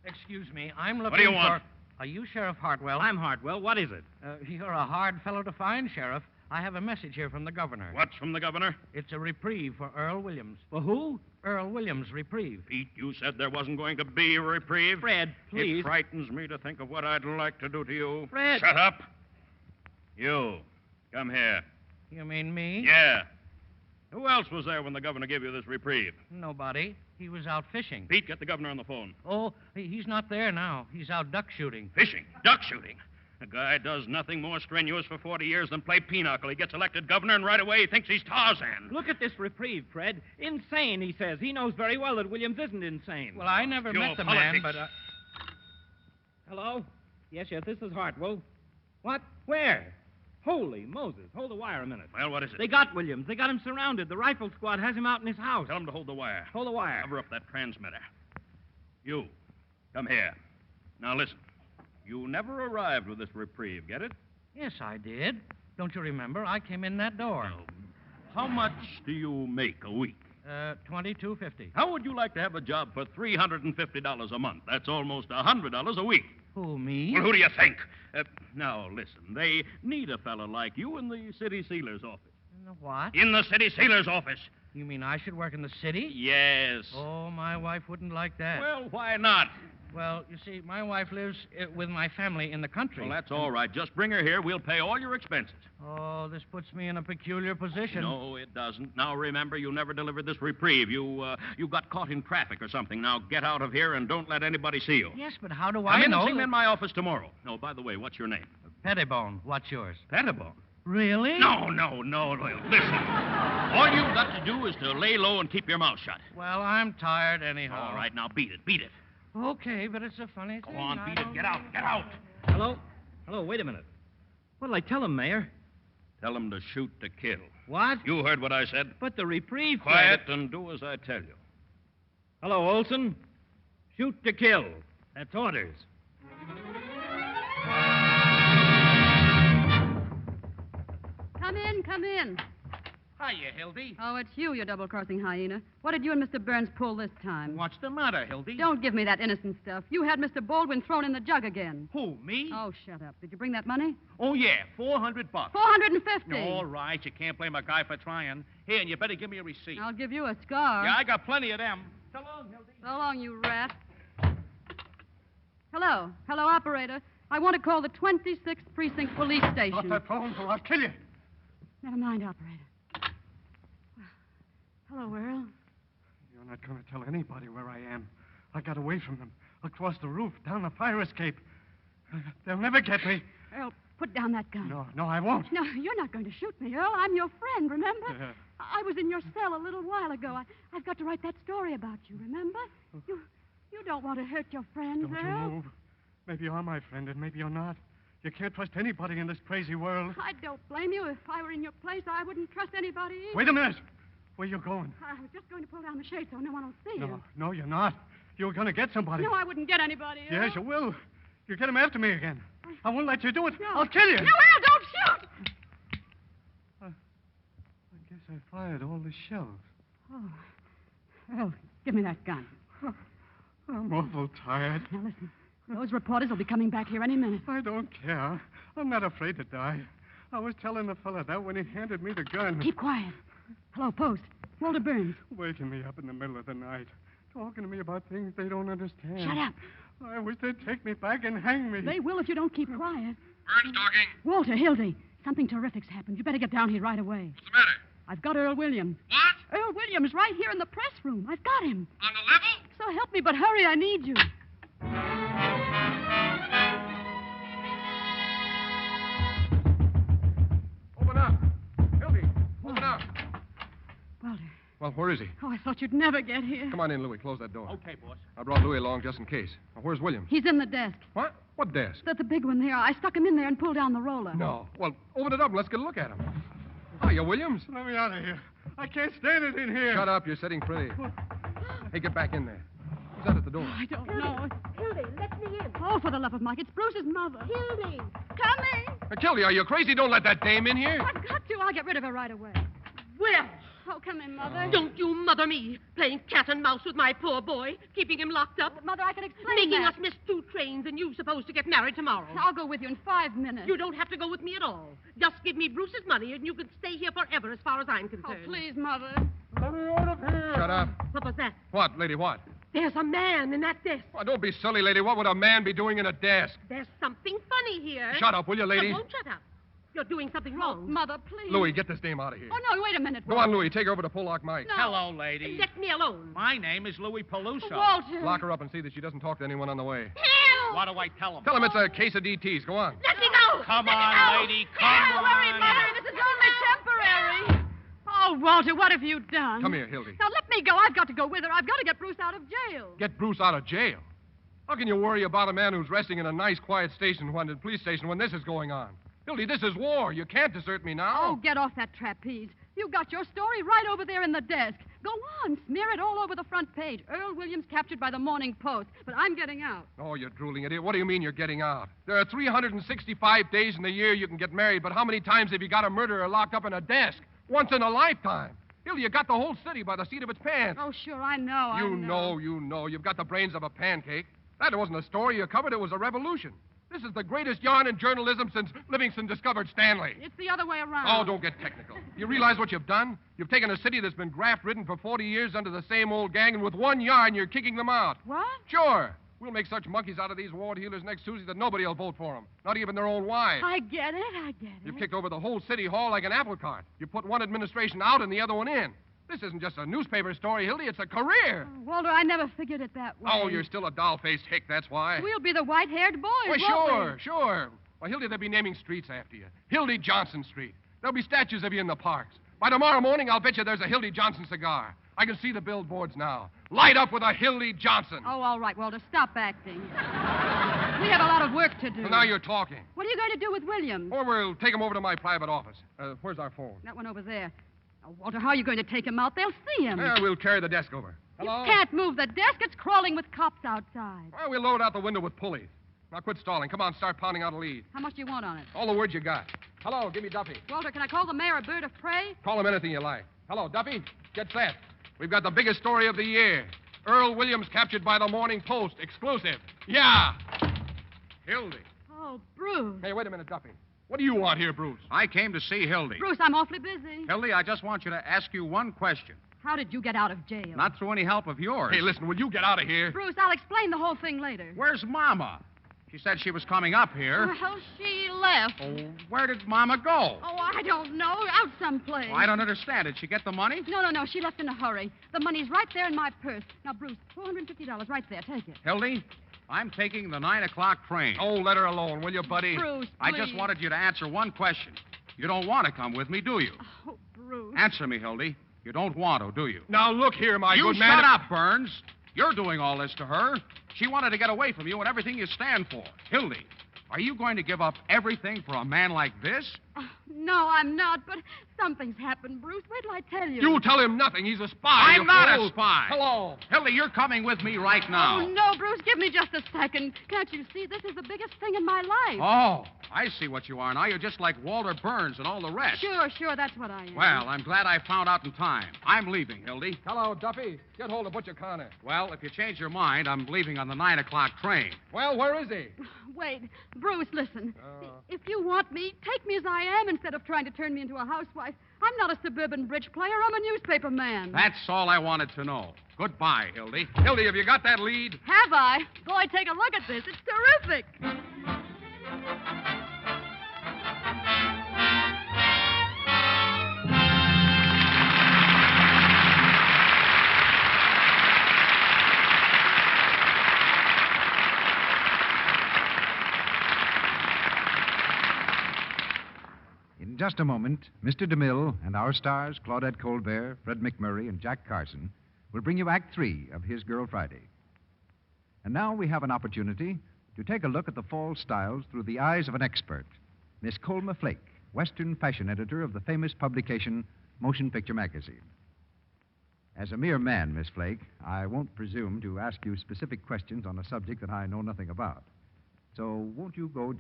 Excuse me, I'm looking What do you want? Are you Sheriff Hartwell? I'm Hartwell. What is it? You're a hard fellow to find, Sheriff. I have a message here from the governor. What's from the governor? It's a reprieve for Earl Williams. For who? Earl Williams, reprieve. Pete, you said there wasn't going to be a reprieve. Fred, please. It frightens me to think of what I'd like to do to you. Fred. Shut up. You, come here. You mean me? Yeah. Who else was there when the governor gave you this reprieve? Nobody. He was out fishing. Pete, get the governor on the phone. Oh, he's not there now. He's out duck shooting. Fishing? Duck shooting? A guy does nothing more strenuous for 40 years than play pinochle. He gets elected governor, and right away he thinks he's Tarzan. Look at this reprieve, Fred. Insane, he says. He knows very well that Williams isn't insane. Well, I never Pure met the politics. man, but... Hello? Yes, this is Hartwell. What? Where? Holy Moses. Hold the wire a minute. Well, what is it? They got Williams. They got him surrounded. The rifle squad has him out in his house. Tell him to hold the wire. Hold the wire. Cover up that transmitter. You, come here. Now listen. You never arrived with this reprieve, get it? Yes, I did. Don't you remember? I came in that door. How much do you make a week? $22.50. How would you like to have a job for $350 a month? That's almost $100 a week. Who, me? Well, who do you think? Now, listen. They need a fella like you in the city sealer's office. In the what? In the city sealer's office. You mean I should work in the city? Yes. Oh, my wife wouldn't like that. Well, why not? Well, you see, my wife lives with my family in the country. Well, that's all right. Just bring her here. We'll pay all your expenses. Oh, this puts me in a peculiar position. No, it doesn't. Now, remember, you never delivered this reprieve. You got caught in traffic or something. Now, get out of here and don't let anybody see you. Yes, but how do Come I in know? and see me in my office tomorrow. Oh, by the way, what's your name? Pettibone. What's yours? Pettibone. Really? No. Listen. All you've got to do is to lay low and keep your mouth shut. Well, I'm tired anyhow. All right, now beat it. Okay, but it's a funny Go thing. on, beat it. Get out. Hello? Wait a minute. What'll I tell him, Mayor? Tell him to shoot to kill. What? You heard what I said. But the reprieve... Quiet and do as I tell you. Hello, Olson. Shoot to kill. That's orders. Come in. Hiya, Hildy. Oh, it's you double-crossing hyena. What did you and Mr. Burns pull this time? What's the matter, Hildy? Don't give me that innocent stuff. You had Mr. Baldwin thrown in the jug again. Who, me? Oh, shut up. Did you bring that money? Oh, yeah, $400. $450. All right, you can't blame a guy for trying. Here, and you better give me a receipt. I'll give you a scar. Yeah, I got plenty of them. So long, Hildy. So long, you rat. Hello, operator. I want to call the 26th Precinct Police Station. Off that phone, or I'll kill you. Never mind, operator. Hello, Earl. You're not going to tell anybody where I am. I got away from them, across the roof, down the fire escape. They'll never get me. Earl, put down that gun. No, I won't. No, you're not going to shoot me, Earl. I'm your friend, remember? Yeah. I was in your cell a little while ago. I've got to write that story about you, remember? You don't want to hurt your friends, Don't Earl. you move. Maybe you're my friend, and maybe you're not. You can't trust anybody in this crazy world. I don't blame you. If I were in your place, I wouldn't trust anybody either. Wait a minute. Where you going? I was just going to pull down the shade so no one will see you. No, you're not. You're going to get somebody. No, I wouldn't get anybody, Earl. Yes, you will. You get him after me again. I won't let you do it. No. I'll kill you. No, Earl, don't shoot! I guess I fired all the shells. Oh. Earl, give me that gun. I'm awful tired. Now, listen. Those reporters will be coming back here any minute. I don't care. I'm not afraid to die. I was telling the fella that when he handed me the gun. Keep quiet. Hello, Post. Walter Burns. Waking me up in the middle of the night. Talking to me about things they don't understand. Shut up. I wish they'd take me back and hang me. They will if you don't keep quiet. Burns talking. Walter, Hildy, something terrific's happened. You better get down here right away. What's the matter? I've got Earl Williams. What? Earl Williams right here in the press room. I've got him. On the level? So help me, but hurry, I need you. Open up. Hildy, open up. Walter, Well, where is he? Oh, I thought you'd never get here. Come on in, Louis. Close that door. Okay, boss. I brought Louis along just in case. Now, where's Williams? He's in the desk. What? What desk? The big one there. I stuck him in there and pulled down the roller. No. Well, open it up and let's get a look at him. Hiya, Williams. Let me out of here. I can't stand it in here. Shut up. You're sitting pretty. Hey, get back in there. Who's that at the door? I don't know. Hildy, let me in. Oh, for the love of Mike, it's Bruce's mother. Hildy. Coming. Hildy, are you crazy? Don't let that dame in here. I've got to. I'll get rid of her right away. Well, Oh, come in, Mother. don't you mother me, playing cat and mouse with my poor boy, keeping him locked up. Mother, I can explain Making that. us miss 2 trains, and you supposed to get married tomorrow. I'll go with you in 5 minutes. You don't have to go with me at all. Just give me Bruce's money, and you can stay here forever as far as I'm Oh, concerned. please, Mother. Let me out of here. Shut up. What was that? What, lady, what? There's a man in that desk. Oh, don't be silly, lady. What would a man be doing in a desk? There's something funny here. Shut up, will you, lady? I won't shut up. You're doing something wrong. Mother, please. Louis, get this dame out of here. Oh, no, wait a minute. Go on, Louis. Take her over to Pollock Mike. No. Hello, lady. Let me alone. My name is Louis Peluso. Walter. Lock her up and see that she doesn't talk to anyone on the way. What do I tell him? Tell him it's a case of DTs. Go on. Let me go. Come Let me on, go. lady. Come Don't worry, on. Mother. This is only temporary. Oh, Walter, what have you done? Come here, Hildy. Now, let me go. I've got to go with her. I've got to get Bruce out of jail. Get Bruce out of jail. How can you worry about a man who's resting in a nice, quiet police station when this is going on? Hildy, this is war. You can't desert me now. Oh, get off that trapeze. You've got your story right over there in the desk. Go on, smear it all over the front page. Earl Williams captured by the Morning Post. But I'm getting out. Oh, you're drooling idiot. What do you mean you're getting out? There are 365 days in the year you can get married, but how many times have you got a murderer locked up in a desk? Once in a lifetime. Hildy, you got the whole city by the seat of its pants. Oh, sure, I know. You know. You've got the brains of a pancake. That wasn't a story you covered. It was a revolution. This is the greatest yarn in journalism since Livingston discovered Stanley. It's the other way around. Oh, don't get technical. You realize what you've done? You've taken a city that's been graft-ridden for 40 years under the same old gang, and with one yarn, you're kicking them out. What? Sure. We'll make such monkeys out of these ward healers next Tuesday that nobody will vote for them. Not even their own wives. I get it. You've kicked over the whole city hall like an apple cart. You put one administration out and the other one in. This isn't just a newspaper story, Hildy. It's a career. Oh, Walter, I never figured it that way. Oh, you're still a doll-faced hick, that's why. We'll be the white-haired boys, Well, won't we? sure. Well, Hildy, they'll be naming streets after you. Hildy Johnson Street. There'll be statues of you in the parks. By tomorrow morning, I'll bet you there's a Hildy Johnson cigar. I can see the billboards now. Light up with a Hildy Johnson. Oh, all right, Walter. Stop acting. We have a lot of work to do. Well, now you're talking. What are you going to do with Williams? Or we'll take him over to my private office. Where's our phone? That one over there. Oh, Walter, how are you going to take him out? They'll see him. We'll carry the desk over. Hello? You can't move the desk. It's crawling with cops outside. Well, we'll load out the window with pulleys. Now quit stalling. Come on, start pounding out a lead. How much do you want on it? All the words you got. Hello, give me Duffy. Walter, can I call the mayor a bird of prey? Call him anything you like. Hello, Duffy. Get set. We've got the biggest story of the year. Earl Williams captured by the Morning Post. Exclusive. Yeah. Hildy. Oh, Bruce. Hey, wait a minute, Duffy. What do you want here, Bruce? I came to see Hildy. Bruce, I'm awfully busy. Hildy, I just want you to ask you one question. How did you get out of jail? Not through any help of yours. Hey, listen, will you get out of here? Bruce, I'll explain the whole thing later. Where's Mama? She said she was coming up here. Well, she left. Oh, where did Mama go? Oh, I don't know. Out someplace. Oh, I don't understand. Did she get the money? No. She left in a hurry. The money's right there in my purse. Now, Bruce, $450 right there. Take it. Hildy, I'm taking the 9 o'clock train. Oh, let her alone, will you, buddy? Bruce, I please. just wanted you to answer one question. You don't want to come with me, do you? Oh, Bruce. Answer me, Hildy. You don't want to, do you? Now, look here, my you good man. shut up, Burns. You're doing all this to her. She wanted to get away from you and everything you stand for. Hildy, are you going to give up everything for a man like this? No, I'm not, but something's happened, Bruce. Wait till I tell you. You tell him nothing. He's a spy. I'm you not fool. a spy. Hello. Hildy, you're coming with me right now. Oh, no, Bruce, give me just a second. Can't you see? This is the biggest thing in my life. Oh, I see what you are now. You're just like Walter Burns and all the rest. Sure, that's what I am. Well, I'm glad I found out in time. I'm leaving, Hildy. Hello, Duffy. Get hold of Butcher Connor. Well, if you change your mind, I'm leaving on the 9 o'clock train. Well, where is he? Wait, Bruce, listen. If you want me, take me as I am instead of trying to turn me into a housewife. I'm not a suburban bridge player. I'm a newspaper man. That's all I wanted to know. Goodbye, Hildy. Hildy, have you got that lead? Have I? Boy, take a look at this. It's terrific. In In just a moment, Mr. DeMille and our stars, Claudette Colbert, Fred MacMurray, and Jack Carson, will bring you Act 3 of His Girl Friday. And now we have an opportunity to take a look at the fall styles through the eyes of an expert, Miss Colma Flake, Western fashion editor of the famous publication Motion Picture Magazine. As a mere man, Miss Flake, I won't presume to ask you specific questions on a subject that I know nothing about. So won't you go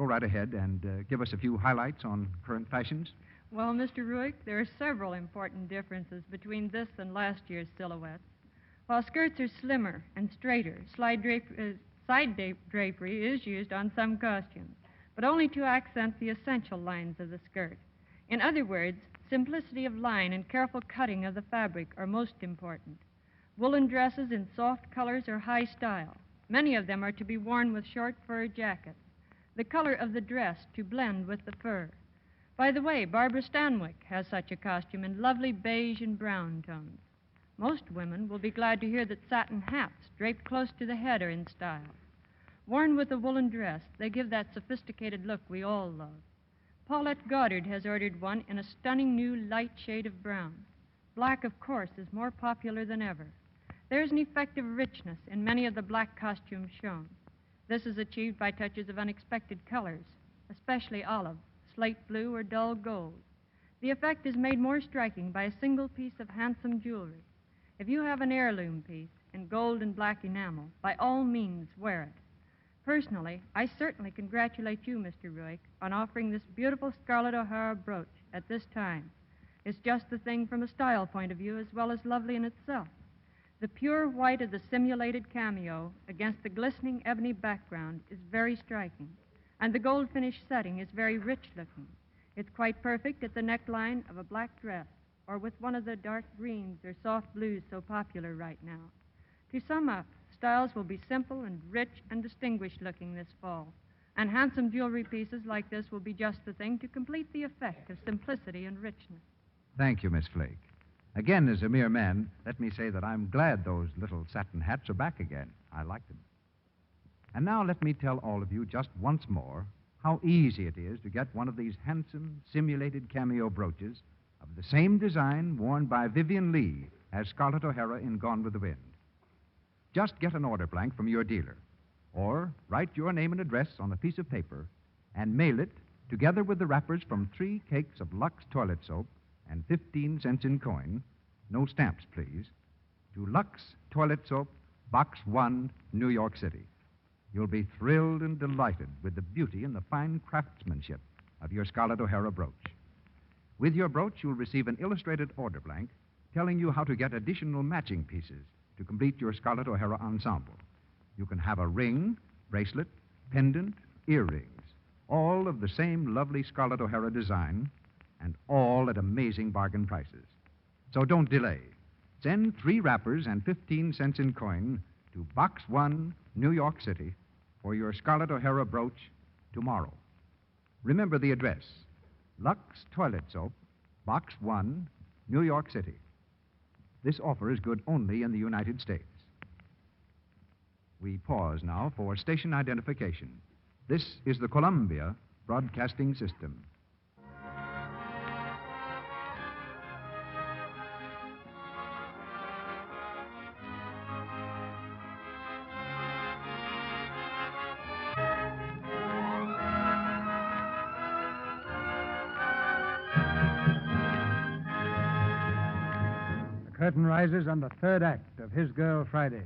right ahead and give us a few highlights on current fashions? Well, Mr. Ruick, there are several important differences between this and last year's silhouettes. While skirts are slimmer and straighter, side drapery is used on some costumes, but only to accent the essential lines of the skirt. In other words, simplicity of line and careful cutting of the fabric are most important. Woolen dresses in soft colors are high style. Many of them are to be worn with short fur jackets. The color of the dress to blend with the fur. By the way, Barbara Stanwyck has such a costume in lovely beige and brown tones. Most women will be glad to hear that satin hats draped close to the head are in style. Worn with a woolen dress, they give that sophisticated look we all love. Paulette Goddard has ordered one in a stunning new light shade of brown. Black, of course, is more popular than ever. There's an effective richness in many of the black costumes shown. This is achieved by touches of unexpected colors, especially olive, slate blue, or dull gold. The effect is made more striking by a single piece of handsome jewelry. If you have an heirloom piece in gold and black enamel, by all means wear it. Personally, I certainly congratulate you, Mr. Ruick, on offering this beautiful Scarlett O'Hara brooch at this time. It's just the thing from a style point of view as well as lovely in itself. The pure white of the simulated cameo against the glistening ebony background is very striking, and the gold finish setting is very rich looking. It's quite perfect at the neckline of a black dress, or with one of the dark greens or soft blues so popular right now. To sum up, styles will be simple and rich and distinguished looking this fall, and handsome jewelry pieces like this will be just the thing to complete the effect of simplicity and richness. Thank you, Miss Flake. Again, as a mere man, let me say that I'm glad those little satin hats are back again. I like them. And now let me tell all of you just once more how easy it is to get one of these handsome, simulated cameo brooches of the same design worn by Vivian Lee as Scarlett O'Hara in Gone with the Wind. Just get an order blank from your dealer, or write your name and address on a piece of paper and mail it together with the wrappers from 3 cakes of Lux toilet soap and 15 cents in coin, no stamps, please, to Lux Toilet Soap, Box 1, New York City. You'll be thrilled and delighted with the beauty and the fine craftsmanship of your Scarlett O'Hara brooch. With your brooch, you'll receive an illustrated order blank telling you how to get additional matching pieces to complete your Scarlett O'Hara ensemble. You can have a ring, bracelet, pendant, earrings, all of the same lovely Scarlett O'Hara design, and all at amazing bargain prices. So don't delay. Send 3 wrappers and 15 cents in coin to Box 1, New York City, for your Scarlett O'Hara brooch tomorrow. Remember the address: Lux Toilet Soap, Box 1, New York City. This offer is good only in the United States. We pause now for station identification. This is the Columbia Broadcasting System. The curtain rises on the 3rd act of His Girl Friday.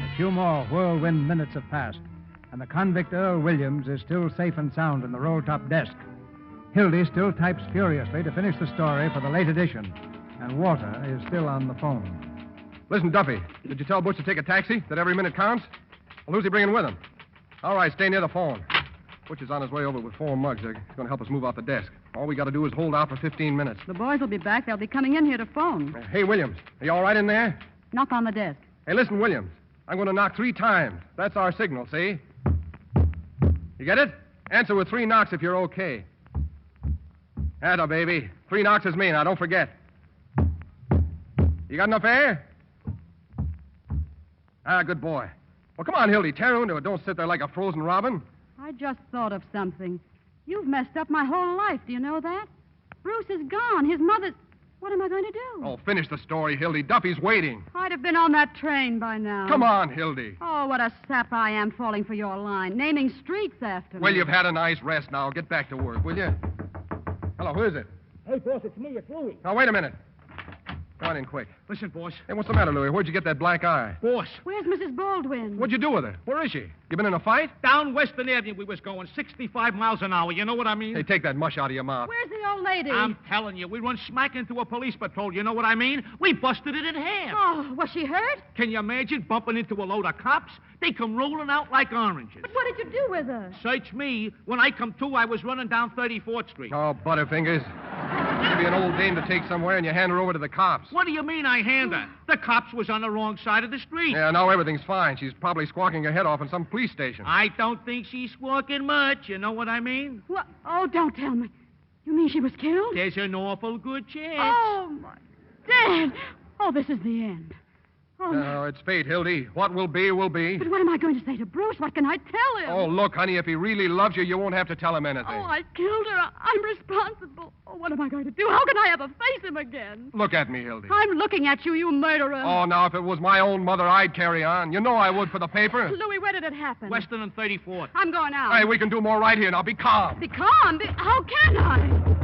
A few more whirlwind minutes have passed, and the convict Earl Williams is still safe and sound in the roll-top desk. Hildy still types furiously to finish the story for the late edition, and Walter is still on the phone. Listen, Duffy, did you tell Butch to take a taxi, that every minute counts? Well, who's he bringing with him? All right, stay near the phone. Butch is on his way over with 4 mugs. They're going to help us move off the desk. All we got to do is hold out for 15 minutes. The boys will be back. They'll be coming in here to phone. Hey, Williams, are you all right in there? Knock on the desk. Hey, listen, Williams. I'm going to knock 3 times. That's our signal, see? You get it? Answer with 3 knocks if you're okay. Atta, baby. 3 knocks is me. Now, don't forget. You got enough air? Ah, good boy. Well, come on, Hildy. Tear into it. Don't sit there like a frozen robin. I just thought of something. You've messed up my whole life. Do you know that? Bruce is gone. His mother's... What am I going to do? Oh, finish the story, Hildy. Duffy's waiting. I'd have been on that train by now. Come on, Hildy. Oh, what a sap I am falling for your line. Naming streets after me. Well, you've had a nice rest now. Get back to work, will you? Hello, who is it? Hey, boss, it's me. It's Louie. Now, wait a minute. Come on in quick. Listen, boss. Hey, what's the matter, Louie? Where'd you get that black eye? Boss. Where's Mrs. Baldwin? What'd you do with her? Where is she? You been in a fight? Down Western Avenue we was going, 65 miles an hour. You know what I mean? Hey, take that mush out of your mouth. Where's the old lady? I'm telling you, we run smack into a police patrol. You know what I mean? We busted it in half. Oh, was she hurt? Can you imagine bumping into a load of cops? They come rolling out like oranges. But what did you do with her? Search me. When I come to, I was running down 34th Street. Oh, Butterfingers. She'd be an old dame to take somewhere and you hand her over to the cops. What do you mean I hand her? The cops was on the wrong side of the street. Yeah, now everything's fine. She's probably squawking her head off in some police station. I don't think she's squawking much. You know what I mean? What? Oh, don't tell me. You mean she was killed? There's an awful good chance. Oh, my... Dad! Oh, this is the end. Oh, no, it's fate, Hildy. What will be, will be. But what am I going to say to Bruce? What can I tell him? Oh, look, honey, if he really loves you, you won't have to tell him anything. Oh, I killed her. I'm responsible. Oh, what am I going to do? How can I ever face him again? Look at me, Hildy. I'm looking at you, you murderer. Oh, now, if it was my own mother, I'd carry on. You know I would for the paper. Louis, where did it happen? Western and 34th. I'm going out. Hey, we can do more right here. Now, be calm. Be calm? How can I?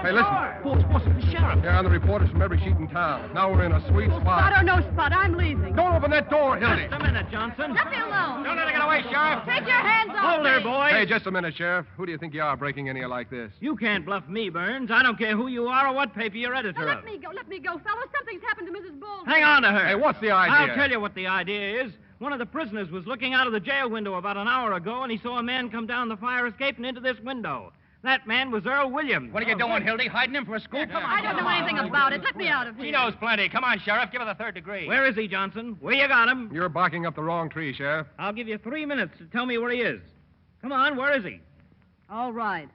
Hey, listen. Boss, it's the sheriff. Yeah, and the reporters from every sheet in town. Now we're in a sweet spot. Spot or no spot, I'm leaving. Don't open that door, Hildy. Just a minute, Johnson. Let me alone. Don't let her get away, Sheriff. Take your hands off Hold her, boys. Hey, just a minute, Sheriff. Who do you think you are breaking in here like this? You can't bluff me, Burns. I don't care who you are or what paper you're editor Now, of. let me go, fellas. Something's happened to Mrs. Baldwin. Hang on to her. Hey, what's the idea? I'll tell you what the idea is. One of the prisoners was looking out of the jail window about an hour ago, and he saw a man come down the fire escape and into this window. That man was Earl Williams. What are you doing, Hildy? Hiding him for a scoop? Come on. I don't know anything about it. Let me out of here. She knows plenty. Come on, Sheriff. Give her the third degree. Where is he, Johnson? Where you got him? You're barking up the wrong tree, Sheriff. I'll give you 3 minutes to tell me where he is. Come on, where is he? All right.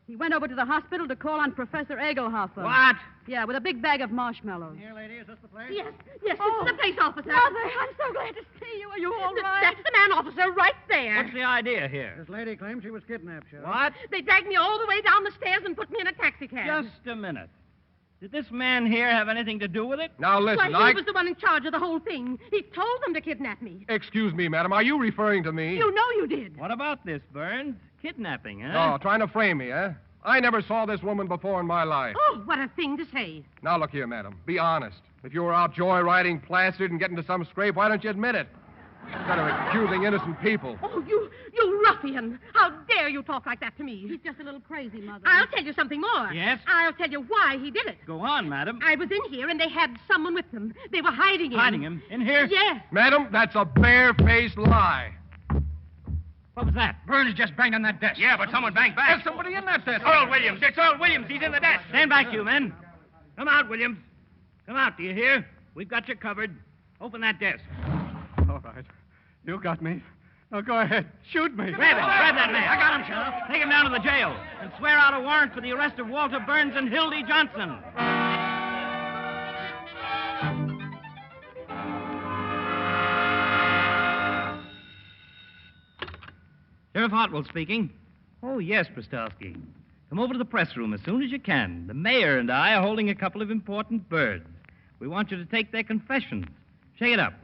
He went over to the hospital to call on Professor Egelhofer. What? Yeah, with a big bag of marshmallows. Here, lady, is this the place? Yes, this is the place, officer. Mother, I'm so glad to see you. Are you all right? That's the man, officer, right there. What's the idea here? This lady claims she was kidnapped, Sheriff. What? They dragged me all the way down the stairs and put me in a taxicab. Just a minute. Did this man here have anything to do with it? Now, listen, Why, he was the one in charge of the whole thing. He told them to kidnap me. Excuse me, madam. Are you referring to me? You know you did. What about this, Burns? Kidnapping, huh? Oh, trying to frame me, eh? I never saw this woman before in my life. Oh, what a thing to say. Now, look here, madam. Be honest. If you were out joyriding, plastered, and getting into some scrape, why don't you admit it? Instead of accusing innocent people. Oh, you ruffian. How dare you talk like that to me? He's just a little crazy, Mother. I'll tell you something more. Yes? I'll tell you why he did it. Go on, madam. I was in here, and they had someone with them. They were hiding him. Hiding him? In here? Yes. Madam, that's a bare-faced lie. What was that? Burns just banged on that desk. Yeah, but someone banged back. There's somebody in that desk. Earl Williams. It's Earl Williams. He's in the desk. Stand back, you men. Come out, Williams. Come out, do you hear? We've got you covered. Open that desk. All right. You got me. Now go ahead. Shoot me. Grab that man. I got him, Sheriff. Take him down to the jail and swear out a warrant for the arrest of Walter Burns and Hildy Johnson. Sheriff Hartwell speaking. Oh, yes, Prostowski. Come over to the press room as soon as you can. The mayor and I are holding a couple of important birds. We want you to take their confessions. Shake it up.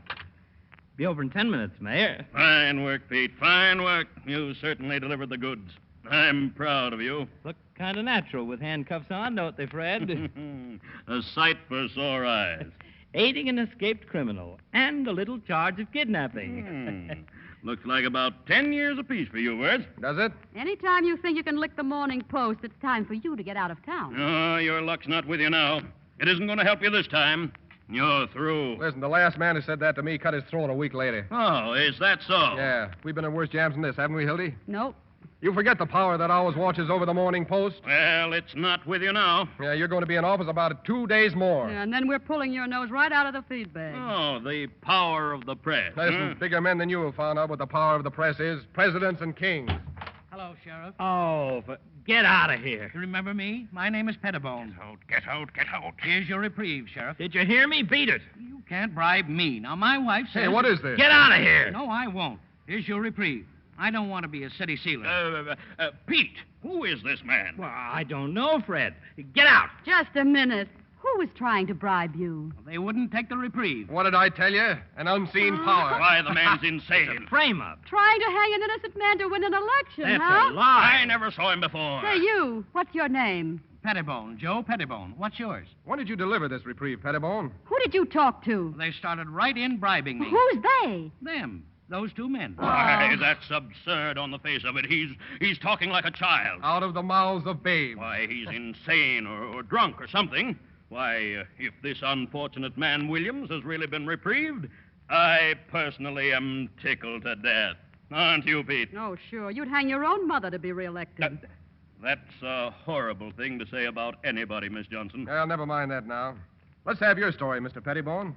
Be over in 10 minutes, Mayor. Fine work, Pete. Fine work. You certainly delivered the goods. I'm proud of you. Look kind of natural with handcuffs on, don't they, Fred? A sight for sore eyes. Aiding an escaped criminal and a little charge of kidnapping. Looks like about 10 years apiece for you, Worth. Does it? Anytime you think you can lick the Morning Post, it's time for you to get out of town. Oh, your luck's not with you now. It isn't going to help you this time. You're through. Listen, the last man who said that to me cut his throat a week later. Oh, is that so? Yeah. We've been in worse jams than this, haven't we, Hildy? Nope. You forget the power that always watches over the Morning Post. Well, it's not with you now. Yeah, you're going to be in office about 2 days more. Yeah, and then we're pulling your nose right out of the feed bag. Oh, the power of the press. Listen, bigger men than you have found out what the power of the press is. Presidents and kings. Hello, Sheriff. Oh, get out of here. You remember me? My name is Pettibone. Get out. Here's your reprieve, Sheriff. Did you hear me? Beat it. You can't bribe me. Now, my wife says... Hey, what is this? Get out of here. No, I won't. Here's your reprieve. I don't want to be a city sealer. Pete, who is this man? Well, I don't know, Fred. Get out. Just a minute. Who was trying to bribe you? They wouldn't take the reprieve. What did I tell you? An unseen power. Why, the man's insane. Frame up. Trying to hang an innocent man to win an election, That's huh? a lie. I never saw him before. Say, you. What's your name? Pettibone. Joe Pettibone. What's yours? When did you deliver this reprieve, Pettibone? Who did you talk to? They started right in bribing me. Who's they? Them. Those two men. Why, that's absurd on the face of it. He's talking like a child. Out of the mouths of babes. Why, he's insane or drunk or something. Why, if this unfortunate man, Williams, has really been reprieved, I personally am tickled to death. Aren't you, Pete? Oh, sure. You'd hang your own mother to be reelected. That's a horrible thing to say about anybody, Miss Johnson. Well, never mind that now. Let's have your story, Mr. Pettibone.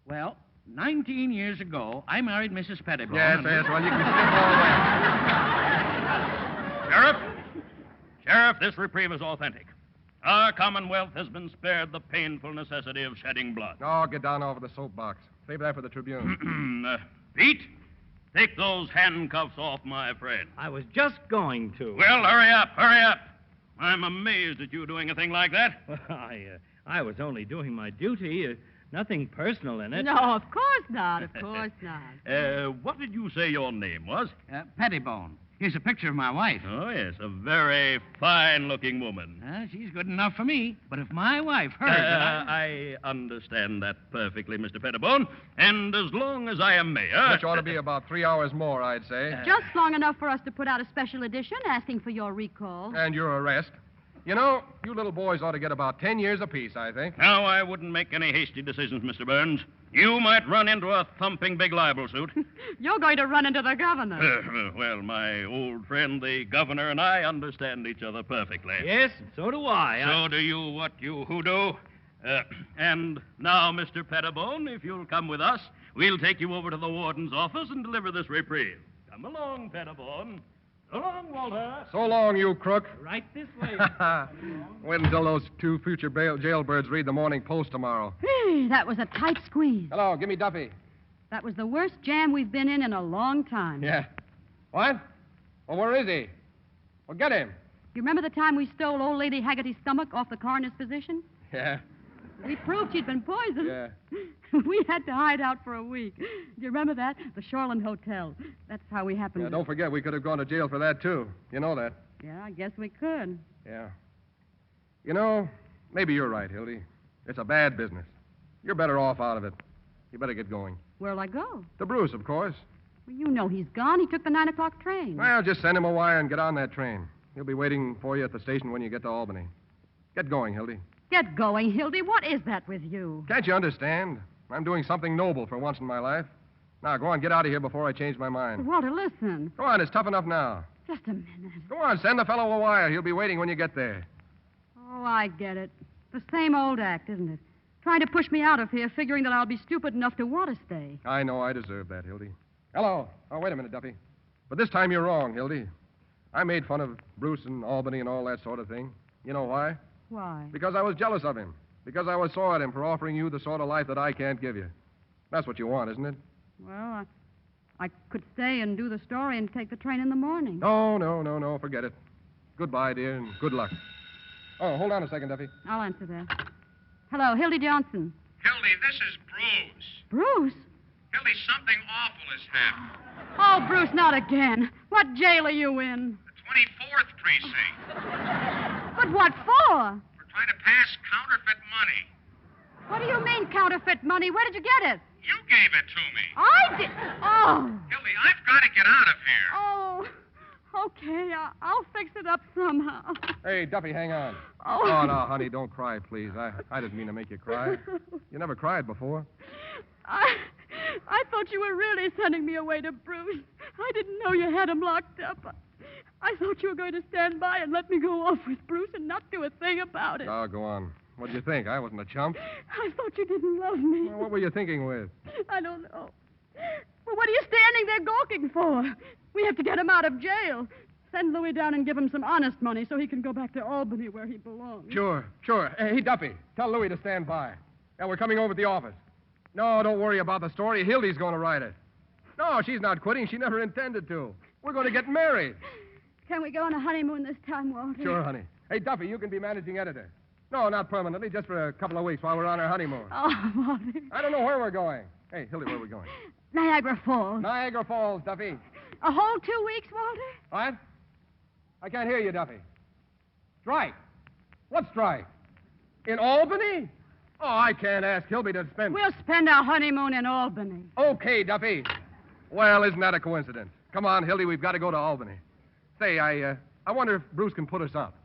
Well, 19 years ago, I married Mrs. Pettibone. Yes, well, you can skip all that. Sheriff, this reprieve is authentic. Our Commonwealth has been spared the painful necessity of shedding blood. Oh, get down off of the soapbox. Save that for the Tribune. Pete, take those handcuffs off my friend. I was just going to. Well, hurry up. I'm amazed at you doing a thing like that. Well, I was only doing my duty. Nothing personal in it. No, of course not. Of course not. What did you say your name was? Pettibone. Here's a picture of my wife. Oh, yes, a very fine-looking woman. She's good enough for me. But if my wife heard I understand that perfectly, Mr. Pettibone. And as long as I am mayor... Which ought to be about 3 hours more, I'd say. Just long enough for us to put out a special edition asking for your recall. And your arrest. You know, you little boys ought to get about 10 years apiece, I think. Now, I wouldn't make any hasty decisions, Mr. Burns. You might run into a thumping big libel suit. You're going to run into the governor. Well, my old friend, the governor, and I understand each other perfectly. Yes, so do I. So do you what you who do. And now, Mr. Pettibone, if you'll come with us, we'll take you over to the warden's office and deliver this reprieve. Come along, Pettibone. So long, Walter. So long, you crook. Right this way. Wait until those two future jailbirds read the Morning Post tomorrow. Hey, that was a tight squeeze. Hello, give me Duffy. That was the worst jam we've been in a long time. Yeah. What? Well, where is he? Well, get him. You remember the time we stole old Lady Haggerty's stomach off the coroner's physician? Yeah. We proved she'd been poisoned. Yeah. We had to hide out for a week. Do you remember that? The Shoreland Hotel. That's how we happened Yeah, to... don't forget, we could have gone to jail for that, too. You know that. Yeah, I guess we could. Yeah. You know, maybe you're right, Hildy. It's a bad business. You're better off out of it. You better get going. Where'll I go? To Bruce, of course. Well, you know he's gone. He took the 9 o'clock train. Well, just send him a wire and get on that train. He'll be waiting for you at the station when you get to Albany. Get going, Hildy. Get going, Hildy. What is that with you? Can't you understand? I'm doing something noble for once in my life. Now, go on, get out of here before I change my mind. Walter, listen. Go on, it's tough enough now. Just a minute. Go on, send the fellow a wire. He'll be waiting when you get there. Oh, I get it. The same old act, isn't it? Trying to push me out of here, figuring that I'll be stupid enough to want to stay. I know I deserve that, Hildy. Hello. Oh, wait a minute, Duffy. But this time you're wrong, Hildy. I made fun of Bruce and Albany and all that sort of thing. You know why? Why? Because I was jealous of him. Because I was sore at him for offering you the sort of life that I can't give you. That's what you want, isn't it? Well, I could stay and do the story and take the train in the morning. No. Forget it. Goodbye, dear, and good luck. Oh, hold on a second, Duffy. I'll answer that. Hello, Hildy Johnson. Hildy, this is Bruce. Bruce? Hildy, something awful has happened. Oh, Bruce, not again. What jail are you in? The 24th precinct. But what for? We're trying to pass counterfeit money. What do you mean, counterfeit money? Where did you get it? You gave it to me. I did? Oh. Hildy, I've got to get out of here. Oh. Okay, I'll fix it up somehow. Hey, Duffy, hang on. Oh. No, honey, don't cry, please. I didn't mean to make you cry. You never cried before. I thought you were really sending me away to Bruce. I didn't know you had him locked up. I thought you were going to stand by and let me go off with Bruce and not do a thing about it. Oh, go on. What'd you think? I wasn't a chump. I thought you didn't love me. Well, what were you thinking with? I don't know. Well, what are you standing there gawking for? We have to get him out of jail. Send Louis down and give him some honest money so he can go back to Albany where he belongs. Sure. Hey, Duffy, tell Louis to stand by. Yeah, we're coming over to the office. No, don't worry about the story. Hildy's going to write it. No, she's not quitting. She never intended to. We're going to get married. Can we go on a honeymoon this time, Walter? Sure, honey. Hey, Duffy, you can be managing editor. No, not permanently, just for a couple of weeks while we're on our honeymoon. Oh, Walter. I don't know where we're going. Hey, Hildy, where are we going? Niagara Falls. Niagara Falls, Duffy. A whole 2 weeks, Walter? What? I can't hear you, Duffy. Strike? What strike? In Albany? Oh, I can't ask Hildy to spend... We'll spend our honeymoon in Albany. Okay, Duffy. Well, isn't that a coincidence? Come on, Hildy, we've got to go to Albany. Say, I wonder if Bruce can put us up.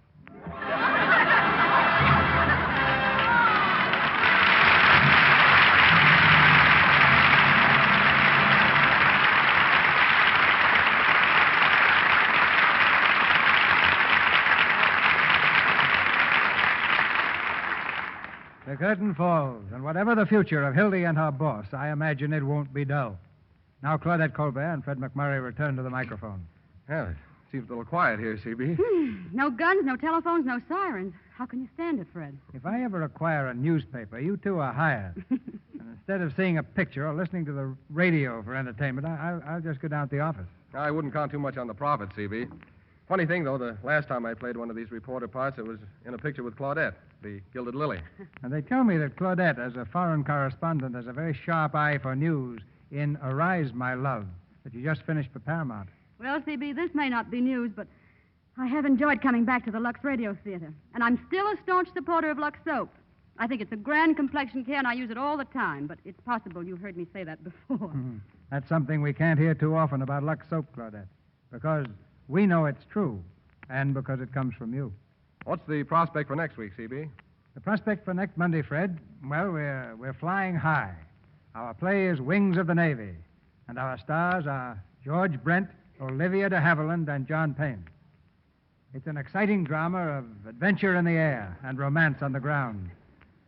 The curtain falls, and whatever the future of Hildy and her boss, I imagine it won't be dull. Now Claudette Colbert and Fred MacMurray return to the microphone. Yeah, it seems a little quiet here, CB. No guns, no telephones, no sirens. How can you stand it, Fred? If I ever acquire a newspaper, you two are hired. And instead of seeing a picture or listening to the radio for entertainment, I'll just go down to the office. I wouldn't count too much on the profit, CB. Funny thing, though, the last time I played one of these reporter parts, it was in a picture with Claudette, the Gilded Lily. And they tell me that Claudette, as a foreign correspondent, has a very sharp eye for news in Arise, My Love, that you just finished for Paramount. Well, CB, this may not be news, but I have enjoyed coming back to the Lux Radio Theater. And I'm still a staunch supporter of Lux Soap. I think it's a grand complexion care, and I use it all the time, but it's possible you've heard me say that before. That's something we can't hear too often about Lux Soap, Claudette, because we know it's true, and because it comes from you. What's the prospect for next week, CB? The prospect for next Monday, Fred, well, we're flying high. Our play is Wings of the Navy, and our stars are George Brent, Olivia de Havilland, and John Payne. It's an exciting drama of adventure in the air and romance on the ground.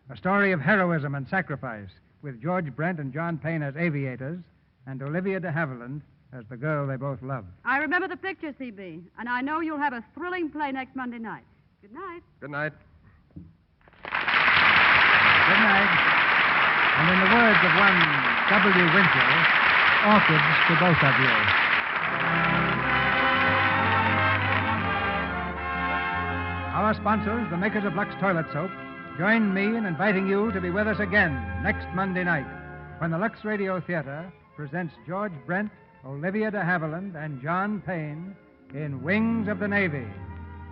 A story of heroism and sacrifice, with George Brent and John Payne as aviators, and Olivia de Havilland as the girl they both love. I remember the picture, CB, and I know you'll have a thrilling play next Monday night. Good night. Good night. Good night. And in the words of one W. Winter, orchids to both of you. Our sponsors, the makers of Lux Toilet Soap, join me in inviting you to be with us again next Monday night when the Lux Radio Theater presents George Brent, Olivia de Havilland, and John Payne in Wings of the Navy.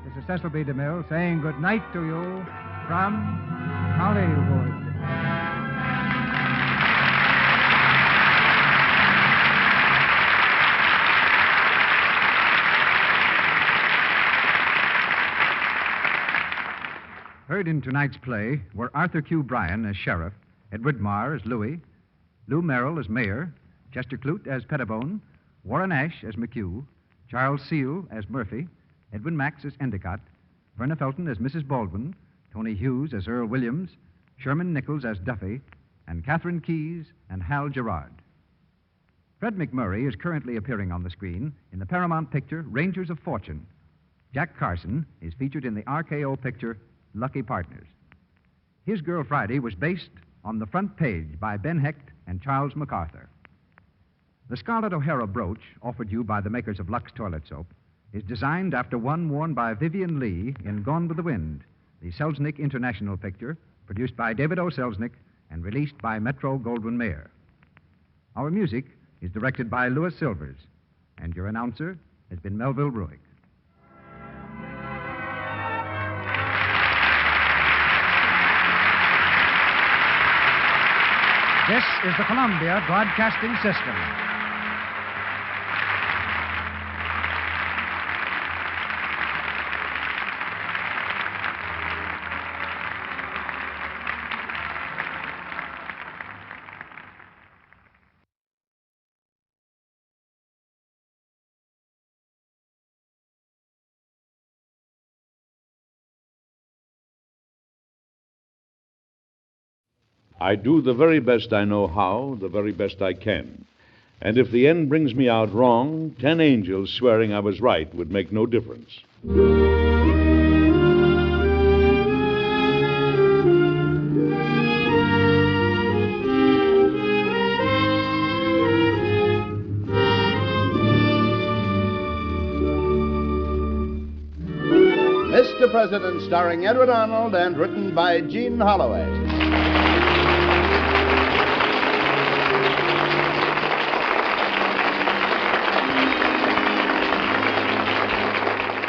This is Cecil B. DeMille saying good night to you from Hollywood. Heard in tonight's play were Arthur Q. Bryan as sheriff, Edward Marr as Louis, Lou Merrill as mayor, Chester Clute as Pettibone, Warren Ash as McHugh, Charles Seal as Murphy, Edwin Max as Endicott, Verna Felton as Mrs. Baldwin, Tony Hughes as Earl Williams, Sherman Nichols as Duffy, and Catherine Keyes and Hal Gerard. Fred MacMurray is currently appearing on the screen in the Paramount picture Rangers of Fortune. Jack Carson is featured in the RKO picture Lucky Partners. His Girl Friday was based on The Front Page by Ben Hecht and Charles MacArthur. The Scarlett O'Hara brooch, offered you by the makers of Lux Toilet Soap, is designed after one worn by Vivian Lee in Gone with the Wind, the Selznick International picture, produced by David O. Selznick and released by Metro-Goldwyn-Mayer. Our music is directed by Louis Silvers, and your announcer has been Melville Ruick. This is the Columbia Broadcasting System. I do the very best I know how, the very best I can. And if the end brings me out wrong, 10 angels swearing I was right would make no difference. Mr. President, starring Edward Arnold and written by Gene Holloway.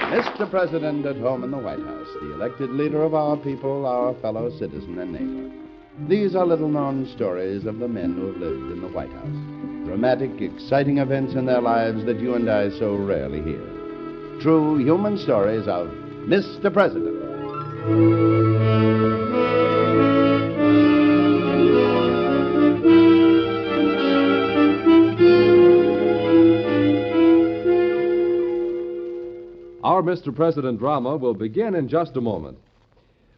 Mr. President at home in the White House, the elected leader of our people, our fellow citizen and neighbor. These are little-known stories of the men who have lived in the White House. Dramatic, exciting events in their lives that you and I so rarely hear. True human stories of Mr. President. Our Mr. President drama will begin in just a moment.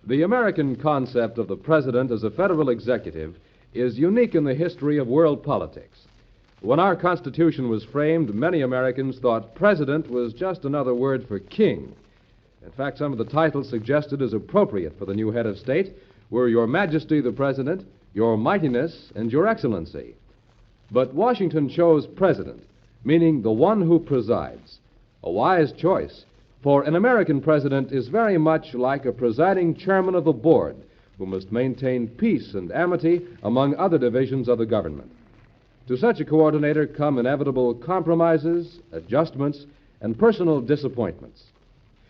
The American concept of the president as a federal executive is unique in the history of world politics. When our Constitution was framed, many Americans thought president was just another word for king. In fact, some of the titles suggested as appropriate for the new head of state were Your Majesty the President, Your Mightiness, and Your Excellency. But Washington chose president, meaning the one who presides. A wise choice, for an American president is very much like a presiding chairman of the board who must maintain peace and amity among other divisions of the government. To such a coordinator come inevitable compromises, adjustments, and personal disappointments.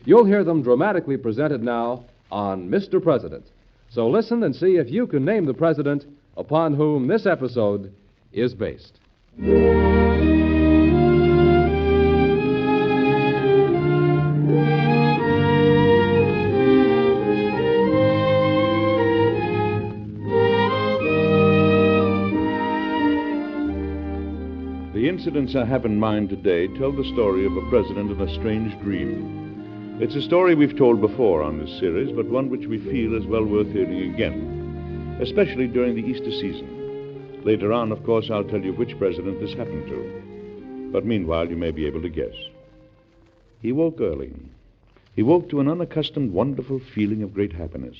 You'll hear them dramatically presented now on Mr. President. So listen and see if you can name the president upon whom this episode is based. The incidents I have in mind today tell the story of a president in a strange dream. It's a story we've told before on this series, but one which we feel is well worth hearing again, especially during the Easter season. Later on, of course, I'll tell you which president this happened to. But meanwhile, you may be able to guess. He woke early. He woke to an unaccustomed, wonderful feeling of great happiness.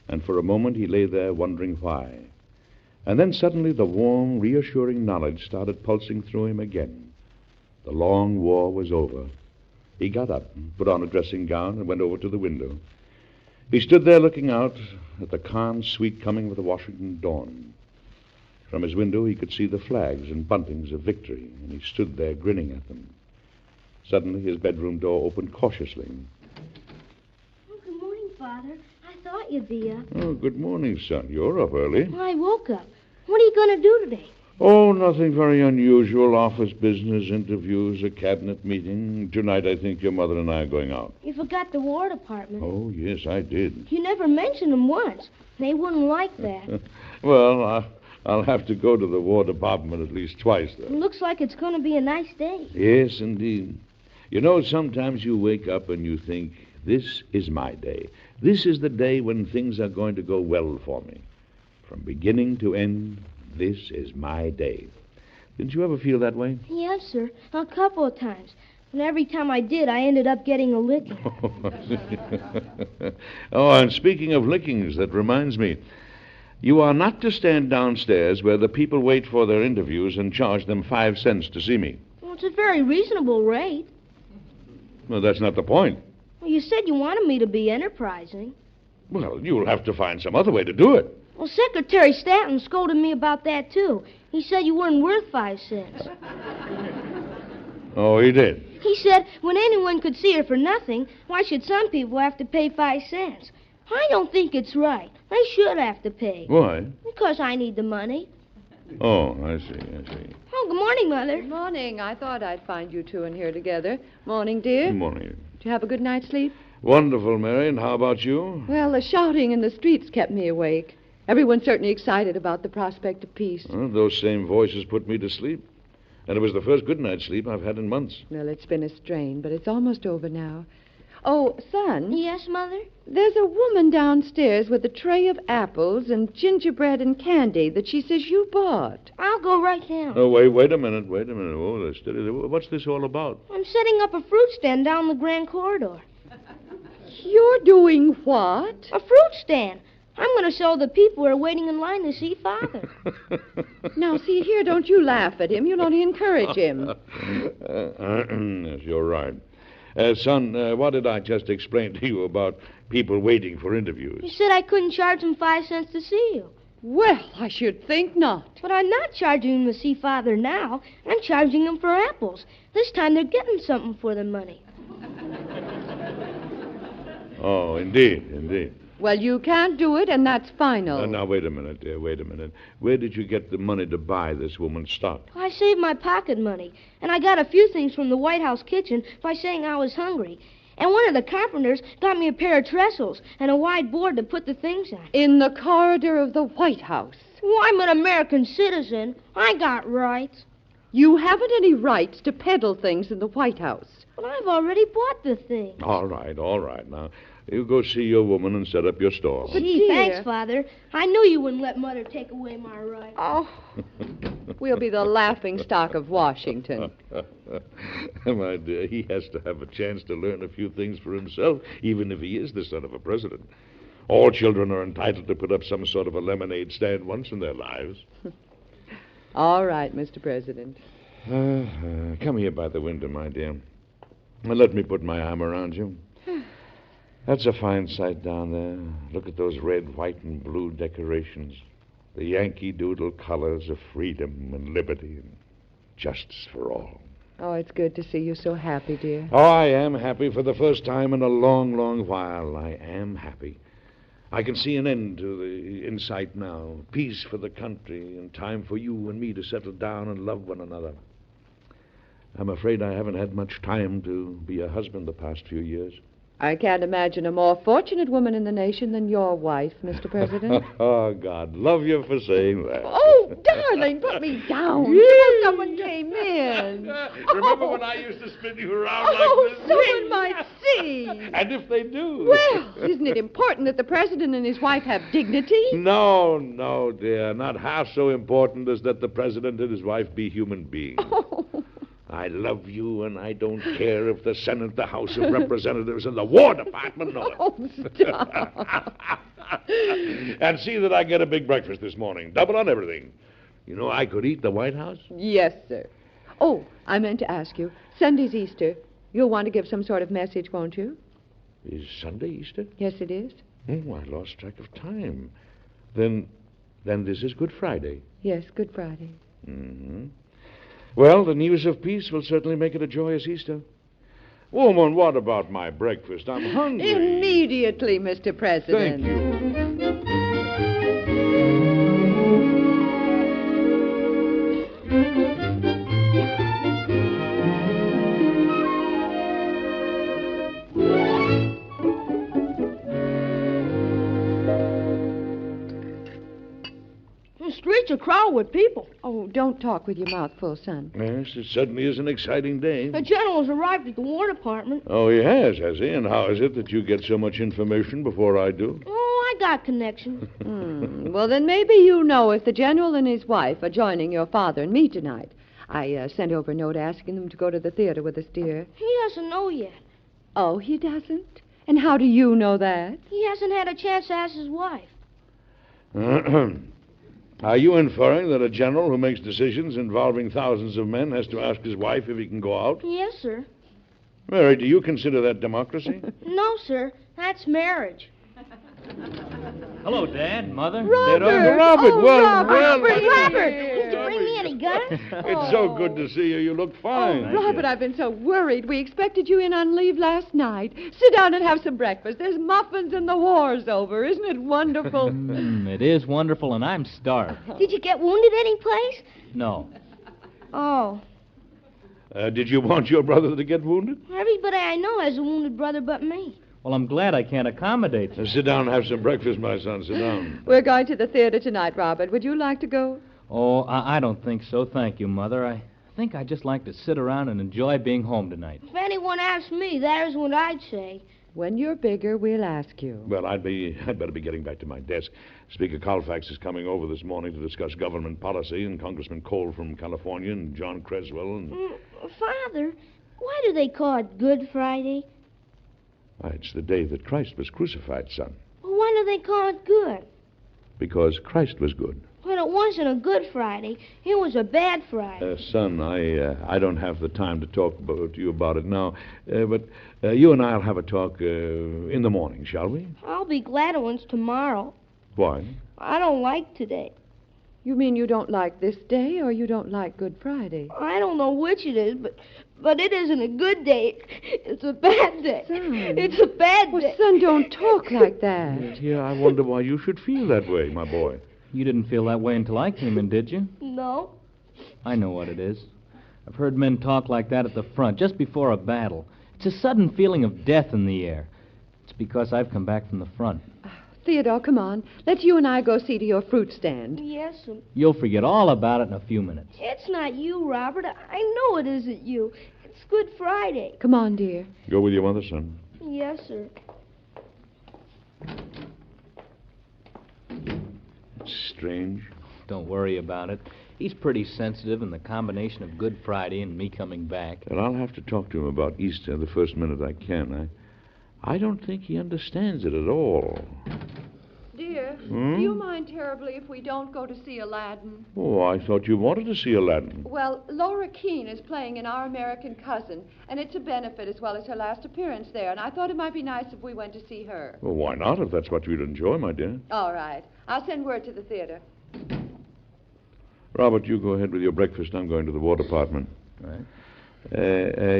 And for a moment, he lay there wondering why. And then suddenly the warm, reassuring knowledge started pulsing through him again. The long war was over. He got up, put on a dressing gown, and went over to the window. He stood there looking out at the calm, sweet coming of the Washington dawn. From his window he could see the flags and buntings of victory, and he stood there grinning at them. Suddenly his bedroom door opened cautiously. Oh, good morning, Father. I thought you'd be up. Oh, good morning, son. You're up early. Well, I woke up. What are you going to do today? Oh, nothing very unusual. Office business, interviews, a cabinet meeting. Tonight, I think your mother and I are going out. You forgot the War Department. Oh, yes, I did. You never mentioned them once. They wouldn't like that. Well, I'll have to go to the War Department at least twice, though. It looks like it's going to be a nice day. Yes, indeed. You know, sometimes you wake up and you think, this is my day. This is the day when things are going to go well for me. From beginning to end, this is my day. Didn't you ever feel that way? Yes, sir. A couple of times. And every time I did, I ended up getting a licking. Oh, and speaking of lickings, that reminds me. You are not to stand downstairs where the people wait for their interviews and charge them 5 cents to see me. Well, it's a very reasonable rate. Well, that's not the point. Well, you said you wanted me to be enterprising. Well, you'll have to find some other way to do it. Well, Secretary Stanton scolded me about that, too. He said you weren't worth 5 cents. Oh, he did? He said when anyone could see her for nothing, why should some people have to pay 5 cents? I don't think it's right. They should have to pay. Why? Because I need the money. Oh, I see. Oh, good morning, Mother. Good morning. I thought I'd find you two in here together. Morning, dear. Good morning. Did you have a good night's sleep? Wonderful, Mary. And how about you? Well, the shouting in the streets kept me awake. Everyone's certainly excited about the prospect of peace. Well, those same voices put me to sleep. And it was the first good night's sleep I've had in months. Well, it's been a strain, but it's almost over now. Oh, son. Yes, Mother? There's a woman downstairs with a tray of apples and gingerbread and candy that she says you bought. I'll go right down. Oh, wait a minute. Oh, steady. What's this all about? I'm setting up a fruit stand down the grand corridor. You're doing what? A fruit stand. I'm going to show the people who are waiting in line to see Father. Now, see here, don't you laugh at him. You'll only encourage him. Yes, you're right. Son, what did I just explain to you about people waiting for interviews? You said I couldn't charge them 5 cents to see you. Well, I should think not. But I'm not charging them to see Father now. I'm charging them for apples. This time they're getting something for their money. Oh, indeed. Well, you can't do it, and that's final. Now, wait a minute. Where did you get the money to buy this woman's stock? I saved my pocket money, and I got a few things from the White House kitchen by saying I was hungry. And one of the carpenters got me a pair of trestles and a wide board to put the things on. In the corridor of the White House. Well, I'm an American citizen. I got rights. You haven't any rights to peddle things in the White House. But I've already bought the thing. All right. Now, you go see your woman and set up your store. Gee, thanks, Father. I knew you wouldn't let Mother take away my rights. Oh, we'll be the laughing stock of Washington. My dear, he has to have a chance to learn a few things for himself, even if he is the son of a president. All children are entitled to put up some sort of a lemonade stand once in their lives. All right, Mr. President. Come here by the window, my dear. And let me put my arm around you. That's a fine sight down there. Look at those red, white, and blue decorations. The Yankee Doodle colors of freedom and liberty and justice for all. Oh, it's good to see you so happy, dear. Oh, I am happy for the first time in a long, long while. I am happy. I can see an end to the insight now. Peace for the country and time for you and me to settle down and love one another. I'm afraid I haven't had much time to be a husband the past few years. I can't imagine a more fortunate woman in the nation than your wife, Mr. President. Oh, God, love you for saying that. Oh, darling, put me down. Suppose someone came in. Remember when I used to spin you around like this? Someone might see. And if they do. Well, isn't it important that the President and his wife have dignity? No, dear. Not half so important as that the President and his wife be human beings. I love you, and I don't care if the Senate, the House of Representatives, and the War Department know it. Oh, stop. And see that I get a big breakfast this morning. Double on everything. You know, I could eat the White House. Yes, sir. Oh, I meant to ask you. Sunday's Easter. You'll want to give some sort of message, won't you? Is Sunday Easter? Yes, it is. Oh, I lost track of time. Then this is Good Friday. Yes, Good Friday. Mm-hmm. Well, the news of peace will certainly make it a joyous Easter. Woman, what about my breakfast? I'm hungry. Immediately, Mr. President. Thank you. The streets are crowded with people. Oh, don't talk with your mouth full, son. Yes, it certainly is an exciting day. The general's arrived at the War Department. Oh, he has he? And how is it that you get so much information before I do? Oh, I got connections. Well, then maybe you know if the general and his wife are joining your father and me tonight. I sent over a note asking them to go to the theater with us, dear. He doesn't know yet. Oh, he doesn't? And how do you know that? He hasn't had a chance to ask his wife. Are you inferring that a general who makes decisions involving thousands of men has to ask his wife if he can go out? Yes, sir. Mary, do you consider that democracy? No, sir. That's marriage. Hello, Dad, Mother. Robert! Robert, Oh, well, Robert, well. Robert, did you bring me any guns? It's so good to see you. You look fine. Oh, Robert, I've been so worried. We expected you in on leave last night. Sit down and have some breakfast. There's muffins and the war's over. Isn't it wonderful? It is wonderful, and I'm starved. Did you get wounded any place? No. Oh. Did you want your brother to get wounded? Everybody I know has a wounded brother but me. Well, I'm glad I can't accommodate you. Sit down and have some breakfast, my son. Sit down. We're going to the theater tonight, Robert. Would you like to go? Oh, I don't think so, thank you, Mother. I think I'd just like to sit around and enjoy being home tonight. If anyone anyone asked me, that is what I'd say. When you're bigger, we'll ask you. Well, I'd better be getting back to my desk. Speaker Colfax is coming over this morning to discuss government policy, and Congressman Cole from California, and John Creswell, and... Father, why do they call it Good Friday? Why, it's the day that Christ was crucified, son. Well, why do they call it good? Because Christ was good. But it wasn't a Good Friday. It was a bad Friday. Son, I don't have the time to talk to you about it now, but you and I'll have a talk in the morning, shall we? I'll be glad once tomorrow. Why? I don't like today. You mean you don't like this day, or you don't like Good Friday? I don't know which it is, but it isn't a good day. It's a bad day. Son. It's a bad day. Son, don't talk like that. Yeah, I wonder why you should feel that way, my boy. You didn't feel that way until I came in, did you? No. I know what it is. I've heard men talk like that at the front, just before a battle. It's a sudden feeling of death in the air. It's because I've come back from the front. Theodore, come on. Let's you and I go see to your fruit stand. Yes, sir. You'll forget all about it in a few minutes. It's not you, Robert. I know it isn't you. It's Good Friday. Come on, dear. Go with your mother, son. Yes, sir. Strange. Don't worry about it. He's pretty sensitive, and the combination of Good Friday and me coming back. And I'll have to talk to him about Easter the first minute I can. I don't think he understands it at all. Dear, do you mind terribly if we don't go to see Aladdin? Oh, I thought you wanted to see Aladdin. Well, Laura Keene is playing in Our American Cousin, and it's a benefit as well as her last appearance there, and I thought it might be nice if we went to see her. Well, why not, if that's what you'd enjoy, my dear? All right. I'll send word to the theater. Robert, you go ahead with your breakfast. I'm going to the War Department. All right.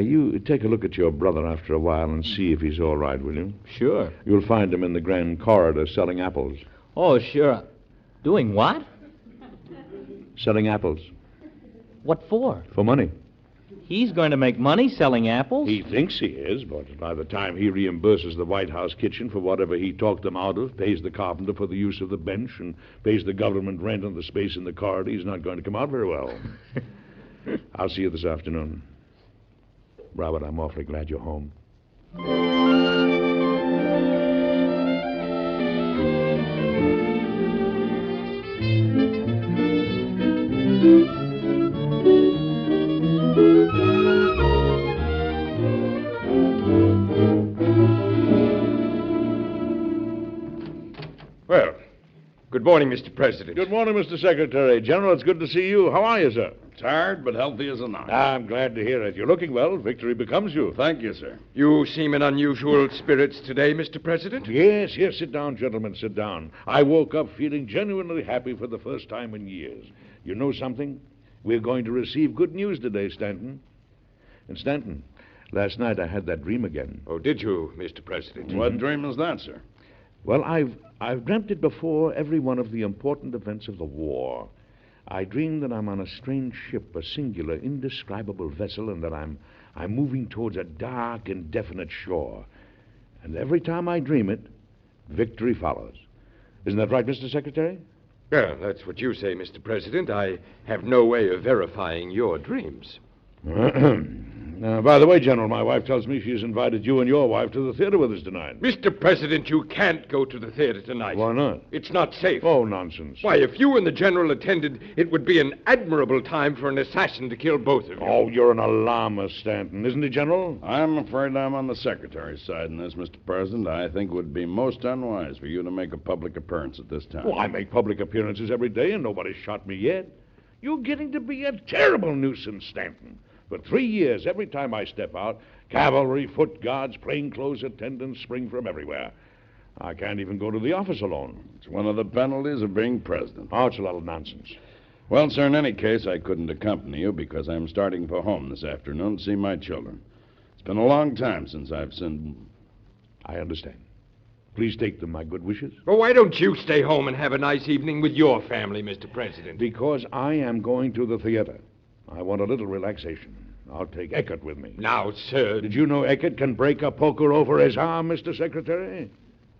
You take a look at your brother after a while and see if he's all right, will you? Sure. You'll find him in the grand corridor selling apples. Oh, sure. Doing what? Selling apples. What for? For money. He's going to make money selling apples? He thinks he is, but by the time he reimburses the White House kitchen for whatever he talked them out of, pays the carpenter for the use of the bench, and pays the government rent on the space in the corridor, he's not going to come out very well. I'll see you this afternoon. Robert, I'm awfully glad you're home. Well, good morning, Mr. President. Good morning, Mr. Secretary. General, it's good to see you. How are you, sir? Tired, but healthy as a nut. I'm glad to hear it. You're looking well. Victory becomes you. Thank you, sir. You seem in unusual spirits today, Mr. President. Yes. Sit down, gentlemen. Sit down. I woke up feeling genuinely happy for the first time in years. You know something? We're going to receive good news today, Stanton. And Stanton, last night I had that dream again. Oh, did you, Mr. President? What dream is that, sir? Well, I've dreamt it before every one of the important events of the war. I dream that I'm on a strange ship, a singular, indescribable vessel, and that I'm moving towards a dark, indefinite shore. And every time I dream it, victory follows. Isn't that right, Mr. Secretary? Well, that's what you say, Mr. President. I have no way of verifying your dreams. By the way, General, my wife tells me she's invited you and your wife to the theater with us tonight. Mr. President, you can't go to the theater tonight. Why not? It's not safe. Oh, nonsense. Why, if you and the General attended, it would be an admirable time for an assassin to kill both of you. Oh, you're an alarmist, Stanton, isn't he, General? I'm afraid I'm on the Secretary's side in this, Mr. President. I think it would be most unwise for you to make a public appearance at this time. Well, I make public appearances every day, and nobody's shot me yet. You're getting to be a terrible nuisance, Stanton. For 3 years, every time I step out, cavalry, foot guards, plainclothes attendants spring from everywhere. I can't even go to the office alone. It's one of the penalties of being president. Oh, it's a lot of nonsense. Well, sir, in any case, I couldn't accompany you because I'm starting for home this afternoon to see my children. It's been a long time since I've seen... I understand. Please take them my good wishes. Well, why don't you stay home and have a nice evening with your family, Mr. President? Because I am going to the theater. I want a little relaxation. I'll take Eckert with me. Now, sir... Did you know Eckert can break a poker over his arm, Mr. Secretary?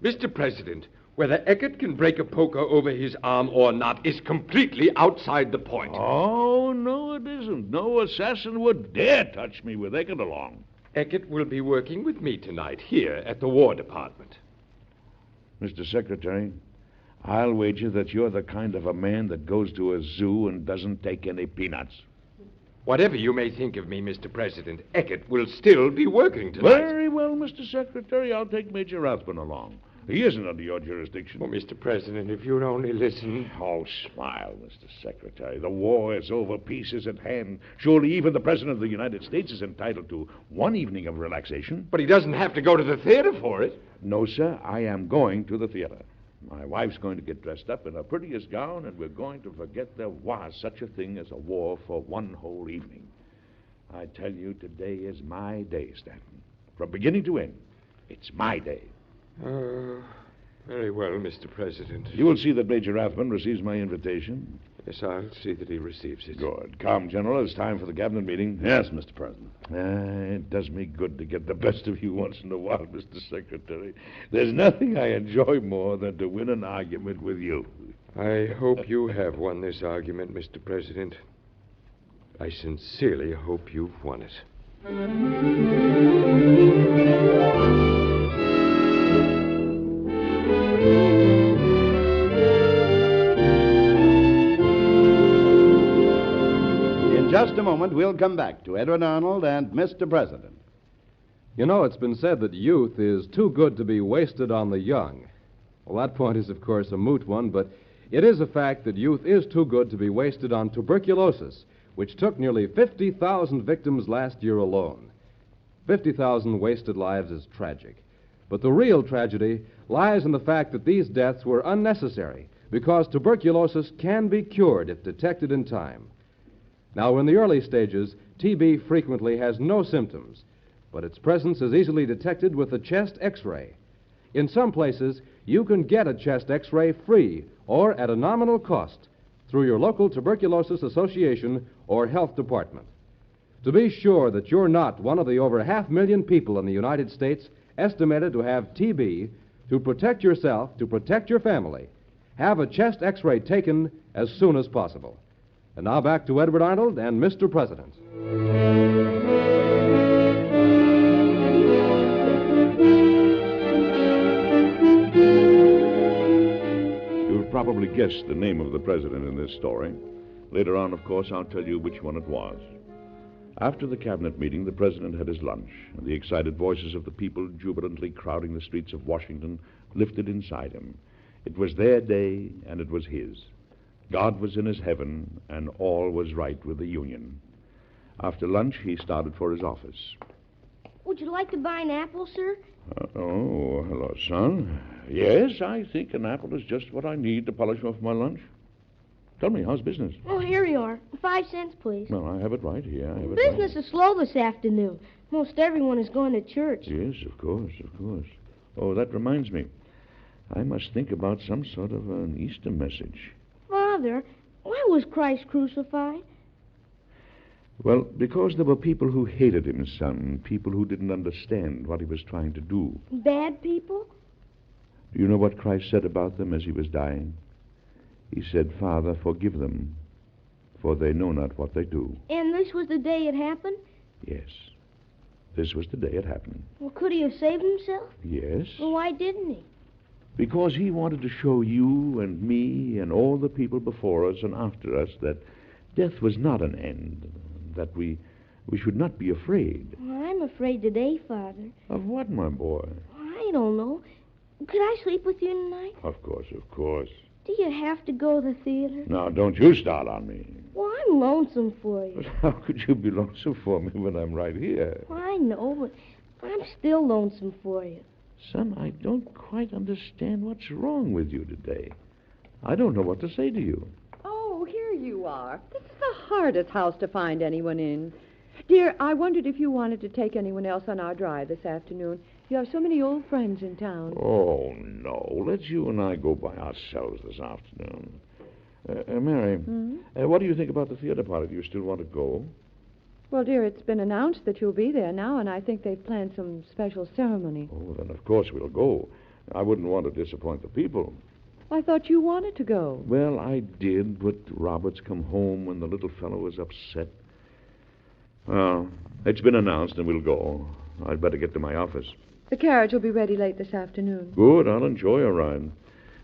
Mr. President, whether Eckert can break a poker over his arm or not is completely outside the point. Oh, no, it isn't. No assassin would dare touch me with Eckert along. Eckert will be working with me tonight here at the War Department. Mr. Secretary, I'll wager that you're the kind of a man that goes to a zoo and doesn't take any peanuts. Whatever you may think of me, Mr. President, Eckert will still be working tonight. Very well, Mr. Secretary. I'll take Major Rathbun along. He isn't under your jurisdiction. Oh, Mr. President, if you'd only listen. Oh, smile, Mr. Secretary. The war is over. Peace is at hand. Surely even the President of the United States is entitled to one evening of relaxation. But he doesn't have to go to the theater for it. No, sir. I am going to the theater. My wife's going to get dressed up in her prettiest gown, and we're going to forget there was such a thing as a war for one whole evening. I tell you, today is my day, Stanton. From beginning to end, it's my day. Very well, Mr. President. You will see that Major Rathbun receives my invitation. Yes, I'll see that he receives it. Good. Come, General. It's time for the cabinet meeting. Yes, Mr. President. It does me good to get the best of you once in a while, Mr. Secretary. There's nothing I enjoy more than to win an argument with you. I hope you have won this argument, Mr. President. I sincerely hope you've won it. In just a moment, we'll come back to Edward Arnold and Mr. President. You know, it's been said that youth is too good to be wasted on the young. Well, that point is, of course, a moot one, but it is a fact that youth is too good to be wasted on tuberculosis, which took nearly 50,000 victims last year alone. 50,000 wasted lives is tragic. But the real tragedy lies in the fact that these deaths were unnecessary because tuberculosis can be cured if detected in time. Now, in the early stages, TB frequently has no symptoms, but its presence is easily detected with a chest X-ray. In some places, you can get a chest X-ray free or at a nominal cost through your local tuberculosis association or health department. To be sure that you're not one of the over 500,000 people in the United States estimated to have TB, to protect yourself, to protect your family, have a chest X-ray taken as soon as possible. And now back to Edward Arnold and Mr. President. You've probably guessed the name of the president in this story. Later on, of course, I'll tell you which one it was. After the cabinet meeting, the president had his lunch, and the excited voices of the people jubilantly crowding the streets of Washington lifted inside him. It was their day, and it was his. God was in his heaven, and all was right with the Union. After lunch, he started for his office. Would you like to buy an apple, sir? Oh, hello, son. Yes, I think an apple is just what I need to polish off my lunch. Tell me, how's business? Oh, here you are. 5 cents, please. Well, I have it right here. Business is slow this afternoon. Most everyone is going to church. Yes, of course, of course. Oh, that reminds me. I must think about some sort of an Easter message. Father, why was Christ crucified? Well, because there were people who hated him, son. People who didn't understand what he was trying to do. Bad people? Do you know what Christ said about them as he was dying? He said, Father, forgive them, for they know not what they do. And this was the day it happened? Yes. This was the day it happened. Well, could he have saved himself? Yes. Well, why didn't he? Because he wanted to show you and me and all the people before us and after us that death was not an end, that we should not be afraid. Well, I'm afraid today, Father. Of what, my boy? I don't know. Could I sleep with you tonight? Of course, of course. Do you have to go to the theater? Now, don't you start on me. Well, I'm lonesome for you. But how could you be lonesome for me when I'm right here? Well, I know, but I'm still lonesome for you. Son, I don't quite understand what's wrong with you today. I don't know what to say to you. Oh, here you are. This is the hardest house to find anyone in. Dear, I wondered if you wanted to take anyone else on our drive this afternoon. You have so many old friends in town. Oh, no. Let's you and I go by ourselves this afternoon. Mary, what do you think about the theater party? Do you still want to go? Well, dear, it's been announced that you'll be there now, and I think they've planned some special ceremony. Oh, then of course we'll go. I wouldn't want to disappoint the people. I thought you wanted to go. Well, I did, but Robert's come home and the little fellow was upset. Well, it's been announced and we'll go. I'd better get to my office. The carriage will be ready late this afternoon. Good. I'll enjoy a ride.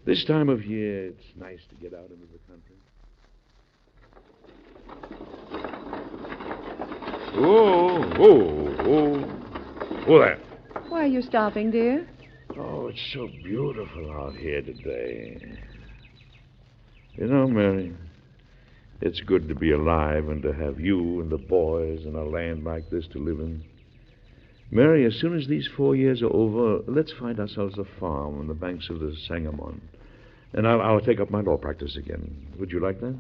This time of year, it's nice to get out into the country. Oh, there. Why are you stopping, dear? Oh, it's so beautiful out here today. You know, Mary, it's good to be alive and to have you and the boys and a land like this to live in. Mary, as soon as these 4 years are over, let's find ourselves a farm on the banks of the Sangamon. And I'll take up my law practice again. Would you like that?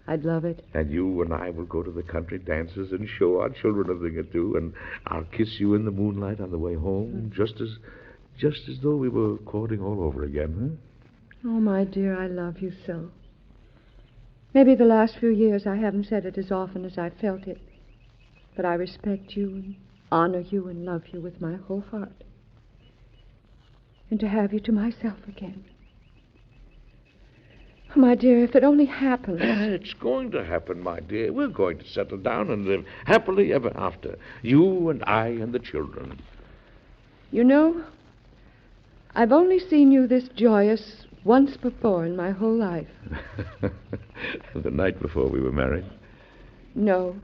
I'd love it. And you and I will go to the country dances and show our children a thing or two, and I'll kiss you in the moonlight on the way home, just as though we were courting all over again, huh? Oh, my dear, I love you so. Maybe the last few years I haven't said it as often as I felt it, but I respect you and honor you and love you with my whole heart. And to have you to myself again. Oh, my dear, if it only happened. It's going to happen, my dear. We're going to settle down and live happily ever after. You and I and the children. You know, I've only seen you this joyous once before in my whole life. The night before we were married? No.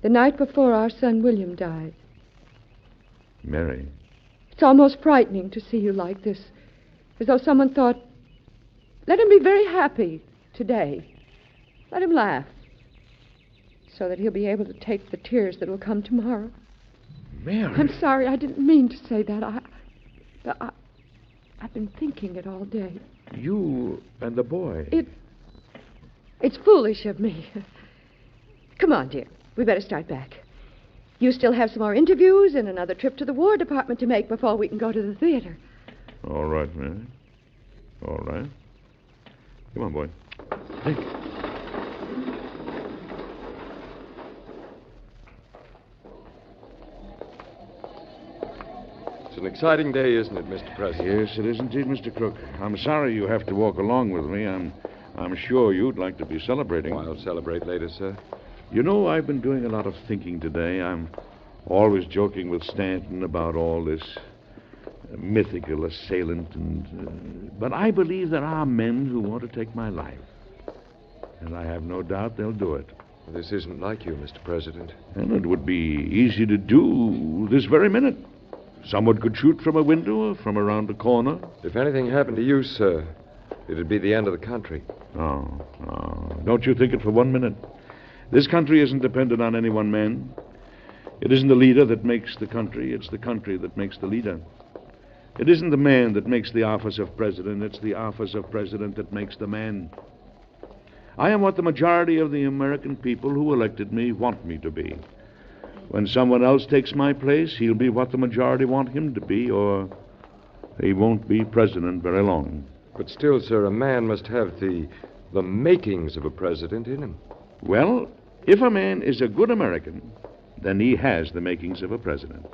The night before our son William died. Mary? It's almost frightening to see you like this. As though someone thought, let him be very happy today. Let him laugh. So that he'll be able to take the tears that will come tomorrow. Mary? I'm sorry, I didn't mean to say that. I've been thinking it all day. You and the boy? It's foolish of me. Come on, dear. We better start back. You still have some more interviews and another trip to the War Department to make before we can go to the theater. All right, Mary. All right. Come on, boy. Hey. It's an exciting day, isn't it, Mr. President? Yes, it is indeed, Mr. Crook. I'm sorry you have to walk along with me. I'm sure you'd like to be celebrating. Well, I'll celebrate later, sir. You know, I've been doing a lot of thinking today. I'm always joking with Stanton about all this mythical assailant, but I believe there are men who want to take my life. And I have no doubt they'll do it. Well, this isn't like you, Mr. President. And it would be easy to do this very minute. Someone could shoot from a window or from around a corner. If anything happened to you, sir, it'd be the end of the country. No. Don't you think it for 1 minute. This country isn't dependent on any one man. It isn't the leader that makes the country. It's the country that makes the leader. It isn't the man that makes the office of president. It's the office of president that makes the man. I am what the majority of the American people who elected me want me to be. When someone else takes my place, he'll be what the majority want him to be, or he won't be president very long. But still, sir, a man must have the makings of a president in him. Well, if a man is a good American, then he has the makings of a president.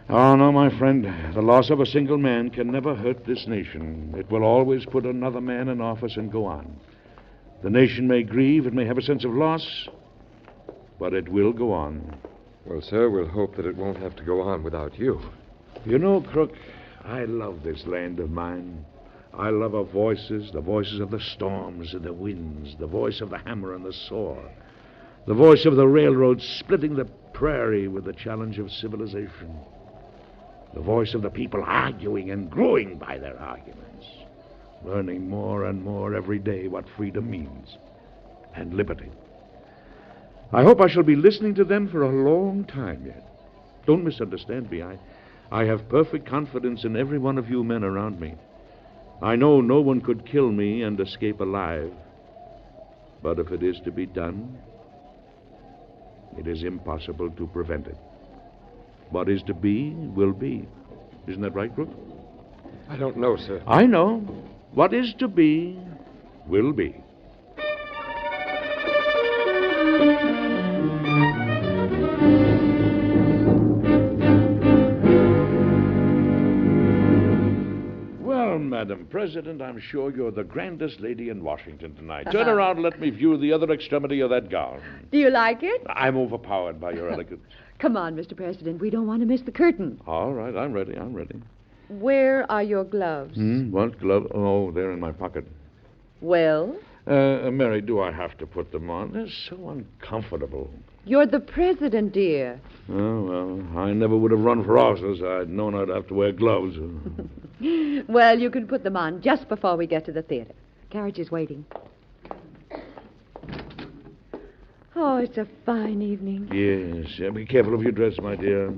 Oh, no, my friend. The loss of a single man can never hurt this nation. It will always put another man in office and go on. The nation may grieve, it may have a sense of loss, but it will go on. Well, sir, we'll hope that it won't have to go on without you. You know, Crook, I love this land of mine. I love our voices, the voices of the storms and the winds, the voice of the hammer and the saw, the voice of the railroad splitting the prairie with the challenge of civilization, the voice of the people arguing and growing by their arguments, learning more and more every day what freedom means and liberty. I hope I shall be listening to them for a long time yet. Don't misunderstand me. I have perfect confidence in every one of you men around me. I know no one could kill me and escape alive. But if it is to be done, it is impossible to prevent it. What is to be, will be. Isn't that right, Crook? I don't know, sir. I know. What is to be, will be. Madam President, I'm sure you're the grandest lady in Washington tonight. Turn around and let me view the other extremity of that gown. Do you like it? I'm overpowered by your elegance. Come on, Mr. President. We don't want to miss the curtain. All right, I'm ready. Where are your gloves? What glove? Oh, they're in my pocket. Well? Mary, do I have to put them on? They're so uncomfortable. You're the president, dear. Oh, well, I never would have run for office. I'd known I'd have to wear gloves. Well, you can put them on just before we get to the theater. Carriage is waiting. Oh, it's a fine evening. Yes. Be careful of your dress, my dear.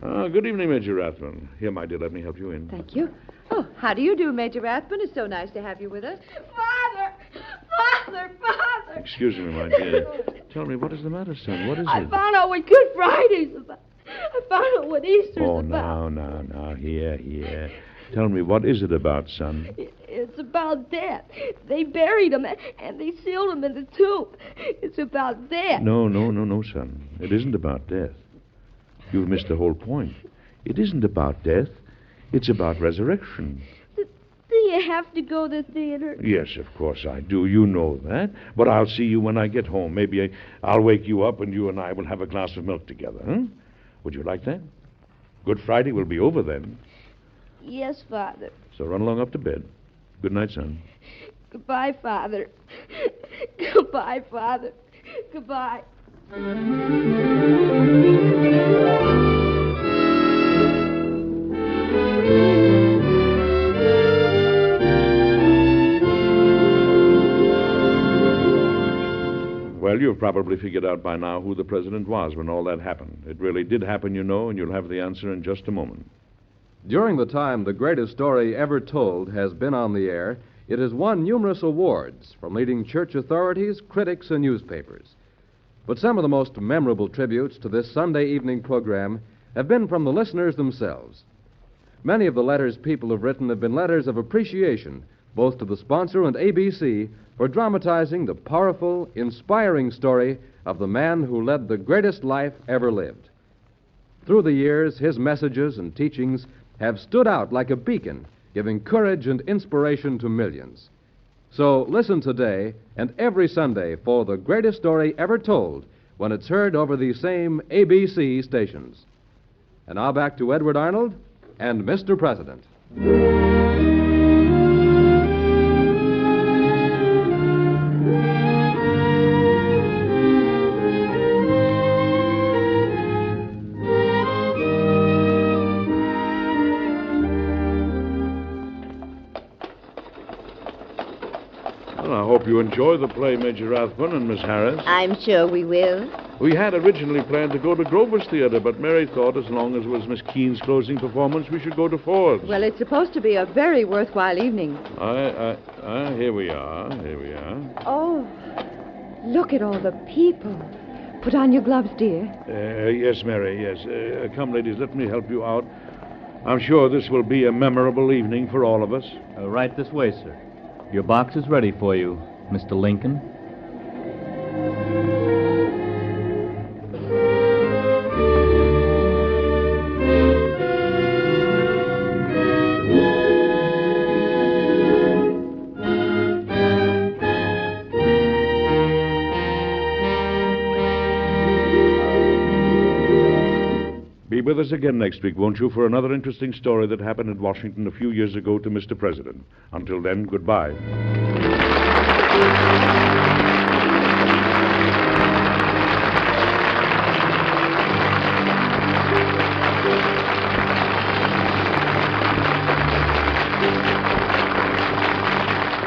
Good evening, Major Rathman. Here, my dear, let me help you in. Thank you. Oh, how do you do, Major Rathman? It's so nice to have you with us. Father! Excuse me, my dear. Tell me, what is the matter, son? What is I it? found out what Good Friday's about. I found out what Easter's about. Now. Here. Tell me, what is it about, son? It's about death. They buried him, and they sealed him in the tomb. It's about death. No, son. It isn't about death. You've missed the whole point. It isn't about death. It's about resurrection. Do you have to go to the theater? Yes, of course I do. You know that. But I'll see you when I get home. Maybe I'll wake you up and you and I will have a glass of milk together, huh? Would you like that? Good Friday will be over then. Yes, Father. So run along up to bed. Good night, son. Goodbye, Father. Goodbye, Father. Goodbye. Well, you've probably figured out by now who the president was when all that happened. It really did happen, you know, and you'll have the answer in just a moment. During the time the greatest story ever told has been on the air, it has won numerous awards from leading church authorities, critics, and newspapers. But some of the most memorable tributes to this Sunday evening program have been from the listeners themselves. Many of the letters people have written have been letters of appreciation, both to the sponsor and ABC, for dramatizing the powerful, inspiring story of the man who led the greatest life ever lived. Through the years, his messages and teachings have stood out like a beacon, giving courage and inspiration to millions. So listen today and every Sunday for the greatest story ever told when it's heard over these same ABC stations. And now back to Edward Arnold and Mr. President. I hope you enjoy the play, Major Rathbun and Miss Harris. I'm sure we will. We had originally planned to go to Grover's Theater, but Mary thought as long as it was Miss Keene's closing performance, we should go to Ford's. Well, it's supposed to be a very worthwhile evening. Here we are. Oh, look at all the people. Put on your gloves, dear. Yes, Mary, yes. Come, ladies, let me help you out. I'm sure this will be a memorable evening for all of us. Right this way, sir. Your box is ready for you, Mr. Lincoln. Be with us again next week, won't you, for another interesting story that happened in Washington a few years ago to Mr. President. Until then, goodbye.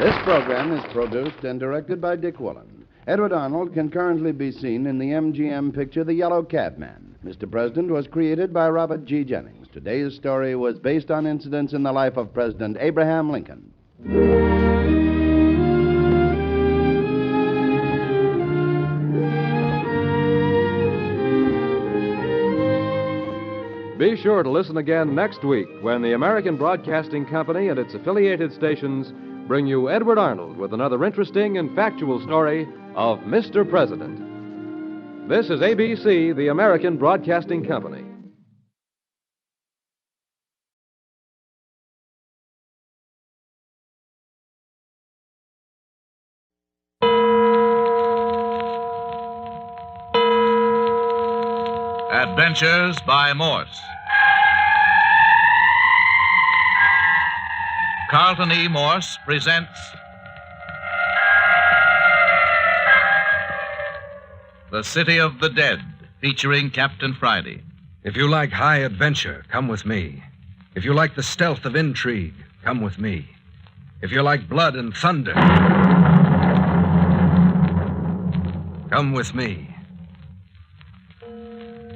This program is produced and directed by Dick Woolen. Edward Arnold can currently be seen in the MGM picture The Yellow Cabman. Mr. President was created by Robert G. Jennings. Today's story was based on incidents in the life of President Abraham Lincoln. Be sure to listen again next week when the American Broadcasting Company and its affiliated stations bring you Edward Arnold with another interesting and factual story of Mr. President. This is ABC, the American Broadcasting Company. Adventures by Morse. Carlton E. Morse presents The City of the Dead, featuring Captain Friday. If you like high adventure, come with me. If you like the stealth of intrigue, come with me. If you like blood and thunder, come with me.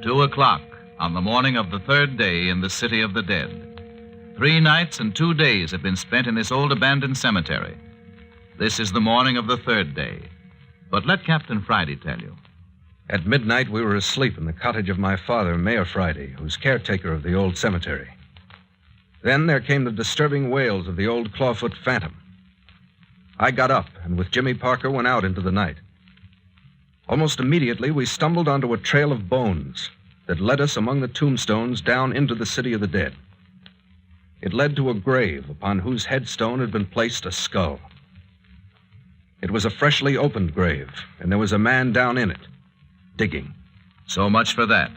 2 o'clock on the morning of the third day in the City of the Dead. 3 nights and 2 days have been spent in this old abandoned cemetery. This is the morning of the third day. But let Captain Friday tell you. At midnight, we were asleep in the cottage of my father, Mayor Friday, who's caretaker of the old cemetery. Then there came the disturbing wails of the old clawfoot phantom. I got up and with Jimmy Parker went out into the night. Almost immediately, we stumbled onto a trail of bones that led us among the tombstones down into the City of the Dead. It led to a grave upon whose headstone had been placed a skull. It was a freshly opened grave, and there was a man down in it, digging. So much for that.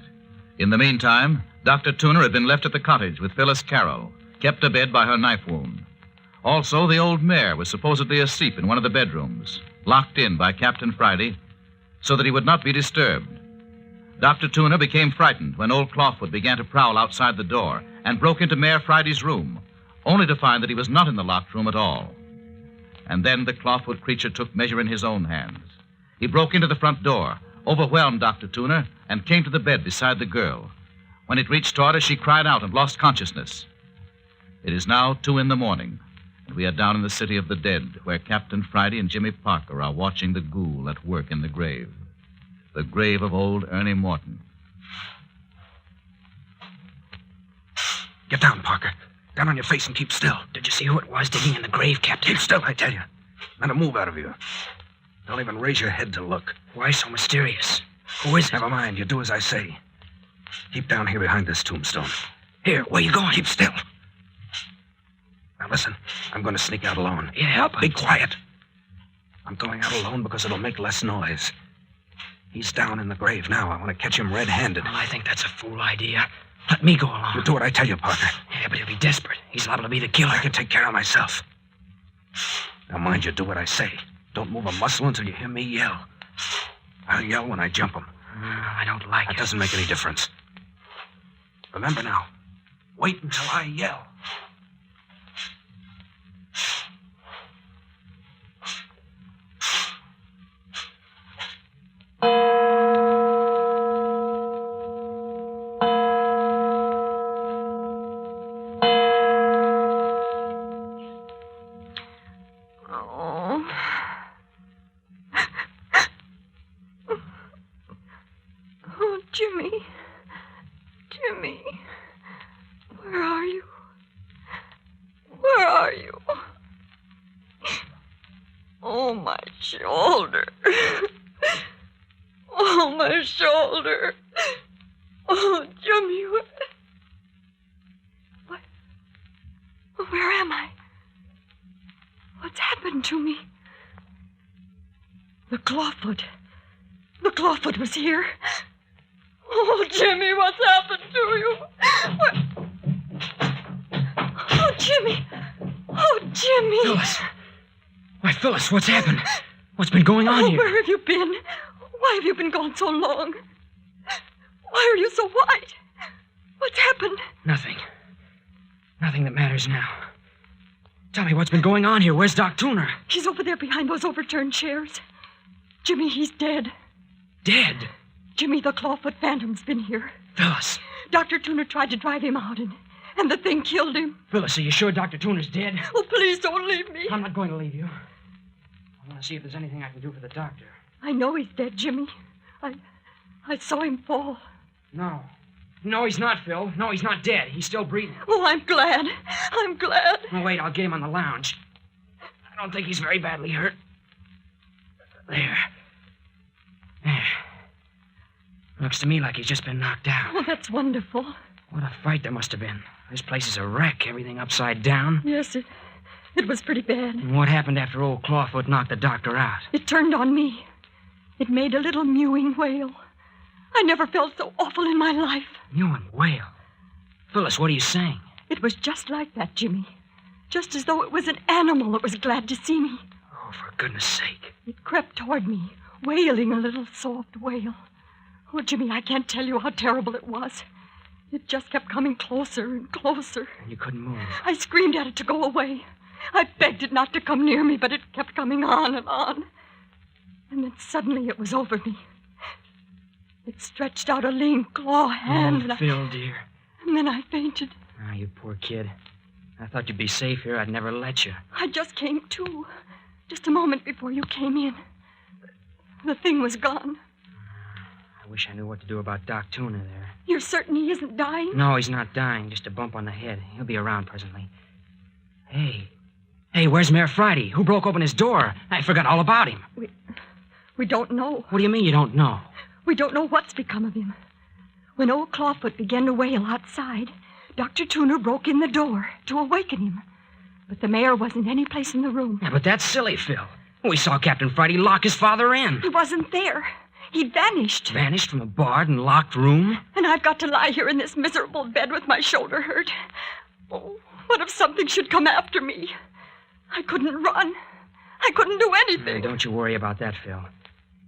In the meantime, Dr. Tooner had been left at the cottage with Phyllis Carroll, kept abed by her knife wound. Also, the old mare was supposedly asleep in one of the bedrooms, locked in by Captain Friday, so that he would not be disturbed. Dr. Tooner became frightened when old Clawfoot began to prowl outside the door and broke into Mayor Friday's room, only to find that he was not in the locked room at all. And then the Clawfoot creature took measure in his own hands. He broke into the front door, overwhelmed Dr. Tooner, and came to the bed beside the girl. When it reached toward her, she cried out and lost consciousness. It is now 2 a.m, and we are down in the City of the Dead, where Captain Friday and Jimmy Parker are watching the ghoul at work in the grave of old Ernie Morton. Get down, Parker. Down on your face and keep still. Did you see who it was digging in the grave, Captain? Keep still, I tell you. Not a move out of you. Don't even raise your head to look. Why so mysterious? Who is it? Never mind. You do as I say. Keep down here behind this tombstone. Here, where you going? Keep still. Now listen, I'm going to sneak out alone. Yeah, Be quiet. I'm going out alone because it'll make less noise. He's down in the grave now. I want to catch him red-handed. Well, I think that's a fool idea. Let me go along. You do what I tell you, Parker. Yeah, but he'll be desperate. He's liable to be the killer. I can take care of myself. Now mind you, do what I say. Don't move a muscle until you hear me yell. I'll yell when I jump him. I don't like it. That doesn't make any difference. Remember now, wait until I yell. The Clawfoot was here. Oh, Jimmy, what's happened to you? Oh, Jimmy. Oh, Jimmy. Phyllis. Why, Phyllis, what's happened? What's been going on here? Where have you been? Why have you been gone so long? Why are you so white? What's happened? Nothing. Nothing that matters now. Tell me what's been going on here. Where's Doc Tooner? He's over there behind those overturned chairs. Jimmy, he's dead. Dead? Jimmy, the Clawfoot Phantom's been here. Phyllis. Dr. Tooner tried to drive him out, and the thing killed him. Phyllis, are you sure Dr. Tooner's dead? Oh, please don't leave me. I'm not going to leave you. I want to see if there's anything I can do for the doctor. I know he's dead, Jimmy. I saw him fall. No. No, he's not, Phil. No, he's not dead. He's still breathing. Oh, I'm glad. I'm glad. Oh, wait, I'll get him on the lounge. I don't think he's very badly hurt. There. Looks to me like he's just been knocked out. Oh, that's wonderful. What a fight there must have been. This place is a wreck. Everything upside down. Yes, it was pretty bad. And what happened after old Clawfoot knocked the doctor out? It turned on me. It made a little mewing wail. I never felt so awful in my life. You and Whale. Phyllis, what are you saying? It was just like that, Jimmy. Just as though it was an animal that was glad to see me. Oh, for goodness sake. It crept toward me, wailing a little soft wail. Oh, Jimmy, I can't tell you how terrible it was. It just kept coming closer and closer. And you couldn't move. I screamed at it to go away. I begged it not to come near me, but it kept coming on and on. And then suddenly it was over me. It stretched out a lean claw hand. Oh, Phil, dear. And then I fainted. Ah, you poor kid. I thought you'd be safe here. I'd never let you. I just came to. Just a moment before you came in. The thing was gone. I wish I knew what to do about Doc Tuna there. You're certain he isn't dying? No, he's not dying. Just a bump on the head. He'll be around presently. Hey, where's Mayor Friday? Who broke open his door? I forgot all about him. We don't know. What do you mean you don't know? We don't know what's become of him. When old Clawfoot began to wail outside, Dr. Tooner broke in the door to awaken him. But the mayor wasn't any place in the room. Yeah, but that's silly, Phil. We saw Captain Friday lock his father in. He wasn't there. He'd vanished. Vanished from a barred and locked room? And I've got to lie here in this miserable bed with my shoulder hurt. Oh, what if something should come after me? I couldn't run. I couldn't do anything. Don't you worry about that, Phil.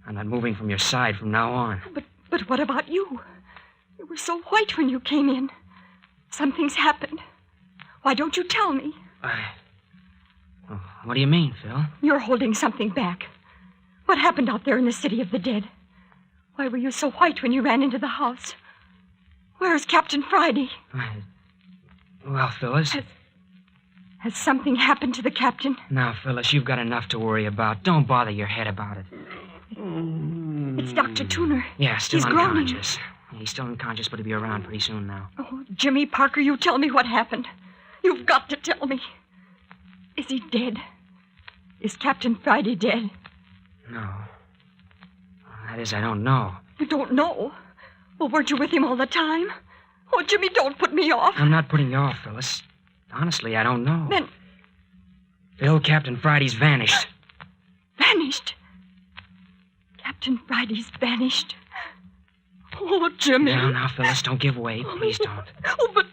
I'm not moving from your side from now on. But what about you? You were so white when you came in. Something's happened. Why don't you tell me? Oh, what do you mean, Phil? You're holding something back. What happened out there in the city of the dead? Why were you so white when you ran into the house? Where's Captain Friday? Well, Phyllis... Has something happened to the captain? Now, Phyllis, you've got enough to worry about. Don't bother your head about it. It's Dr. Tooner. Yeah, still He's unconscious. He's still unconscious, but he'll be around pretty soon now. Oh, Jimmy Parker, you tell me what happened. You've got to tell me. Is he dead? Is Captain Friday dead? No. That is, I don't know. You don't know? Well, weren't you with him all the time? Oh, Jimmy, don't put me off. I'm not putting you off, Phyllis. Honestly, I don't know. Then... Phil, Captain Friday's vanished. Vanished? Captain Friday's vanished? Oh, Jimmy. Now, Phyllis, don't give way. Please don't. Oh, but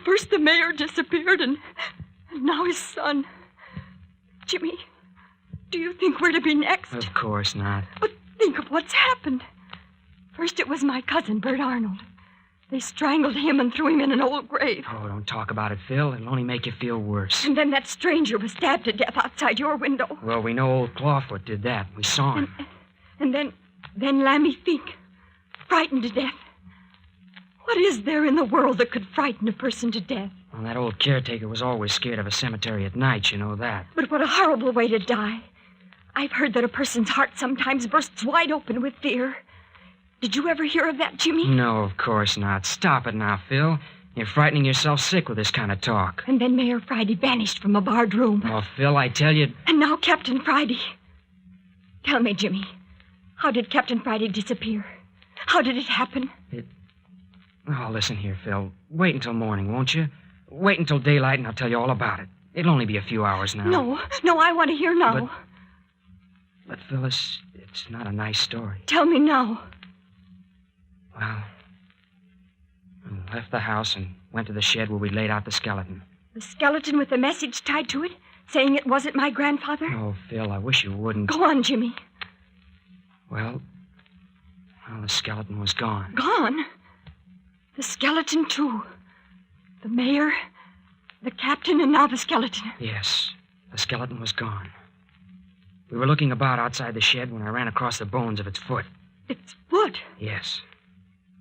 first the mayor disappeared, and now his son. Jimmy, do you think we're to be next? Of course not. But think of what's happened. First it was my cousin, Bert Arnold. They strangled him and threw him in an old grave. Oh, don't talk about it, Phil. It'll only make you feel worse. And then that stranger was stabbed to death outside your window. Well, we know old Clawfoot did that. We saw him. And then Lammy Fink, frightened to death. What is there in the world that could frighten a person to death? Well, that old caretaker was always scared of a cemetery at night, you know that. But what a horrible way to die. I've heard that a person's heart sometimes bursts wide open with fear. Did you ever hear of that, Jimmy? No, of course not. Stop it now, Phil. You're frightening yourself sick with this kind of talk. And then Mayor Friday vanished from a barred room. Oh, Phil, I tell you... And now Captain Friday. Tell me, Jimmy, how did Captain Friday disappear? How did it happen? Oh, listen here, Phil. Wait until morning, won't you? Wait until daylight and I'll tell you all about it. It'll only be a few hours now. No, I want to hear now. But Phyllis, it's not a nice story. Tell me now. Well, we left the house and went to the shed where we laid out the skeleton. The skeleton with a message tied to it, saying it wasn't my grandfather? Oh, Phil, I wish you wouldn't. Go on, Jimmy. Well, the skeleton was gone. Gone? The skeleton, too. The mayor, the captain, and now the skeleton. Yes, the skeleton was gone. We were looking about outside the shed when I ran across the bones of its foot. Its foot? Yes.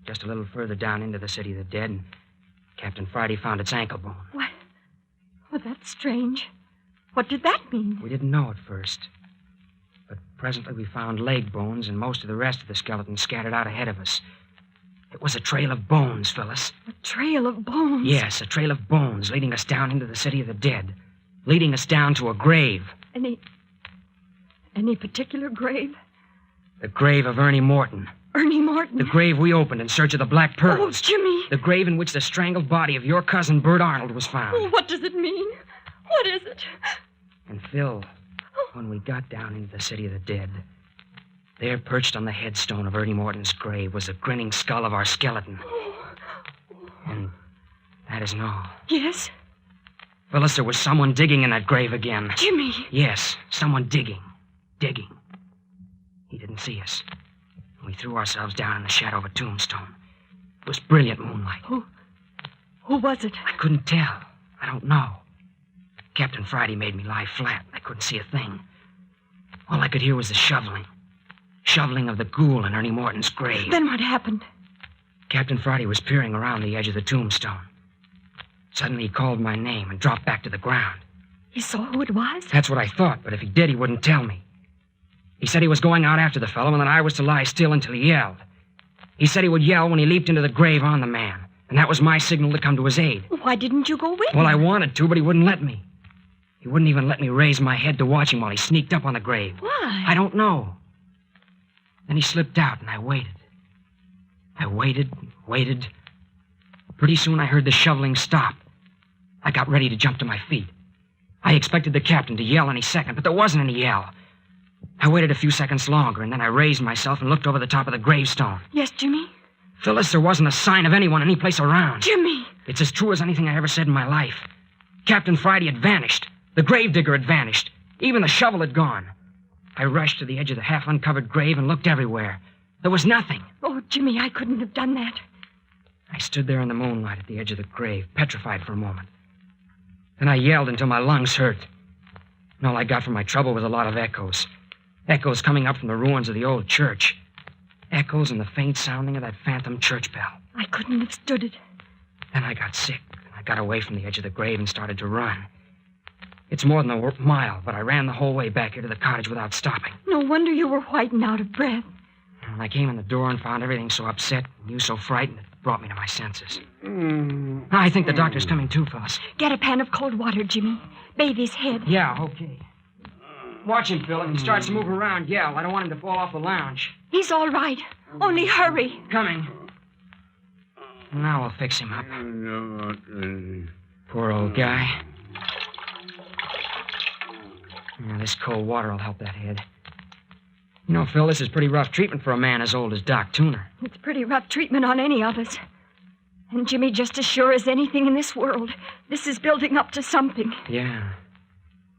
Just a little further down into the city of the dead, and Captain Friday found its ankle bone. What? Well, that's strange. What did that mean? We didn't know at first. But presently we found leg bones and most of the rest of the skeleton scattered out ahead of us. It was a trail of bones, Phyllis. A trail of bones? Yes, a trail of bones leading us down into the city of the dead. Leading us down to a grave. Any particular grave? The grave of Ernie Morton. Ernie Morton? The grave we opened in search of the Black Pearls. Oh, Jimmy. The grave in which the strangled body of your cousin Bert Arnold was found. Oh, what does it mean? What is it? And Phil, when we got down into the city of the dead, There, perched on the headstone of Ernie Morton's grave, was the grinning skull of our skeleton. And that isn't all. Yes? Phyllis, there was someone digging in that grave again. Jimmy! Yes, someone digging. Digging. He didn't see us. We threw ourselves down in the shadow of a tombstone. It was brilliant moonlight. Who was it? I couldn't tell. I don't know. Captain Friday made me lie flat. I couldn't see a thing. All I could hear was the shoveling. Shoveling of the ghoul in Ernie Morton's grave. Then what happened? Captain Friday was peering around the edge of the tombstone. Suddenly he called my name and dropped back to the ground. He saw who it was? That's what I thought, but if he did, he wouldn't tell me. He said he was going out after the fellow and that I was to lie still until he yelled. He said he would yell when he leaped into the grave on the man, and that was my signal to come to his aid. Why didn't you go with Well, him? I wanted to, but he wouldn't let me. He wouldn't even let me raise my head to watch him while he sneaked up on the grave. Why? I don't know. Then he slipped out, and I waited. I waited. Pretty soon I heard the shoveling stop. I got ready to jump to my feet. I expected the captain to yell any second, but there wasn't any yell. I waited a few seconds longer, and then I raised myself and looked over the top of the gravestone. Yes, Jimmy? Phyllis, there wasn't a sign of anyone any place around. Jimmy! It's as true as anything I ever said in my life. Captain Friday had vanished. The gravedigger had vanished. Even the shovel had gone. I rushed to the edge of the half-uncovered grave and looked everywhere. There was nothing. Oh, Jimmy, I couldn't have done that. I stood there in the moonlight at the edge of the grave, petrified for a moment. Then I yelled until my lungs hurt. And all I got for my trouble was a lot of echoes. Echoes coming up from the ruins of the old church. Echoes and the faint sounding of that phantom church bell. I couldn't have stood it. Then I got sick. I got away from the edge of the grave and started to run. It's more than a mile, but I ran the whole way back here to the cottage without stopping. No wonder you were white and out of breath. And when I came in the door and found everything so upset and you so frightened, it brought me to my senses. I think the doctor's coming too, Phyllis. Get a pan of cold water, Jimmy. Bathe his head. Yeah, okay. Watch him, Phil. If he starts to move around, yell. I don't want him to fall off the lounge. He's all right. Only hurry. Coming. Now we'll fix him up. Poor old guy. Yeah, this cold water will help that head. You know, Phil, this is pretty rough treatment for a man as old as Doc Tuner. It's pretty rough treatment on any of us. And Jimmy, just as sure as anything in this world, this is building up to something. Yeah.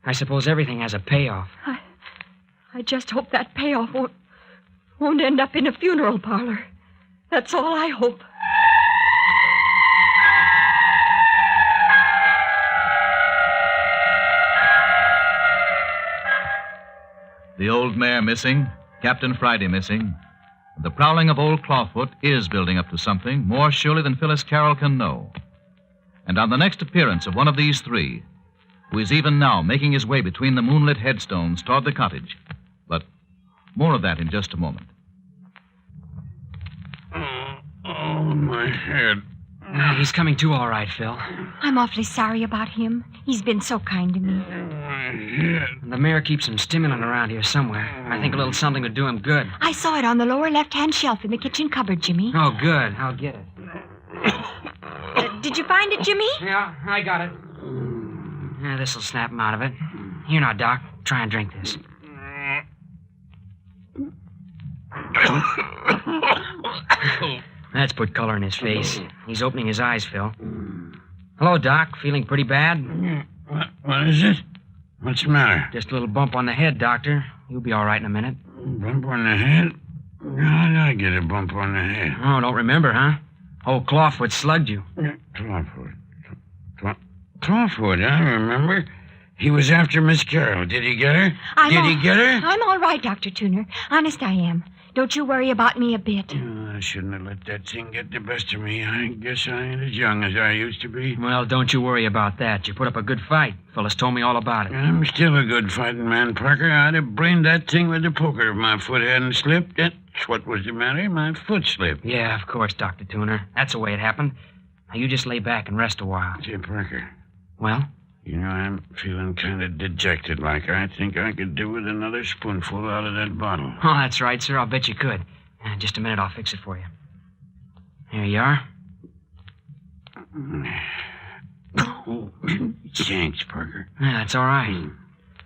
I suppose everything has a payoff. I just hope that payoff won't end up in a funeral parlor. That's all I hope. The old mare missing, Captain Friday missing. The prowling of old Clawfoot is building up to something more surely than Phyllis Carroll can know. And on the next appearance of one of these three, who is even now making his way between the moonlit headstones toward the cottage. But more of that in just a moment. Oh, my head. He's coming to all right, Phil. I'm awfully sorry about him. He's been so kind to me. The mayor keeps some stimulant around here somewhere. I think a little something would do him good. I saw it on the lower left-hand shelf in the kitchen cupboard, Jimmy. Oh, good. I'll get it. Did you find it, Jimmy? Yeah, I got it. Yeah, this'll snap him out of it. Here now, Doc. Try and drink this. That's put color in his face. He's opening his eyes, Phil. Hello, Doc. Feeling pretty bad? What is it? What's the matter? Just a little bump on the head, Doctor. You'll be all right in a minute. Bump on the head? How did I get a bump on the head? Oh, don't remember, huh? Old Clawfoot slugged you. Clawfoot. Clawfoot, I remember. He was after Miss Carroll. Did he get her? Did he get her? I'm all right, Dr. Tuner. Honest, I am. Don't you worry about me a bit. I shouldn't have let that thing get the best of me. I guess I ain't as young as I used to be. Well, don't you worry about that. You put up a good fight. Phyllis told me all about it. I'm still a good fighting man, Parker. I'd have brained that thing with the poker if my foot hadn't slipped. That's what was the matter. My foot slipped. Yeah, of course, Dr. Tuner. That's the way it happened. Now, you just lay back and rest a while. Say, Parker. Well? You know, I'm feeling kind of dejected like. I think I could do with another spoonful out of that bottle. Oh, that's right, sir. I'll bet you could. Just a minute, I'll fix it for you. Here you are. Oh, thanks, Parker. Yeah, that's all right.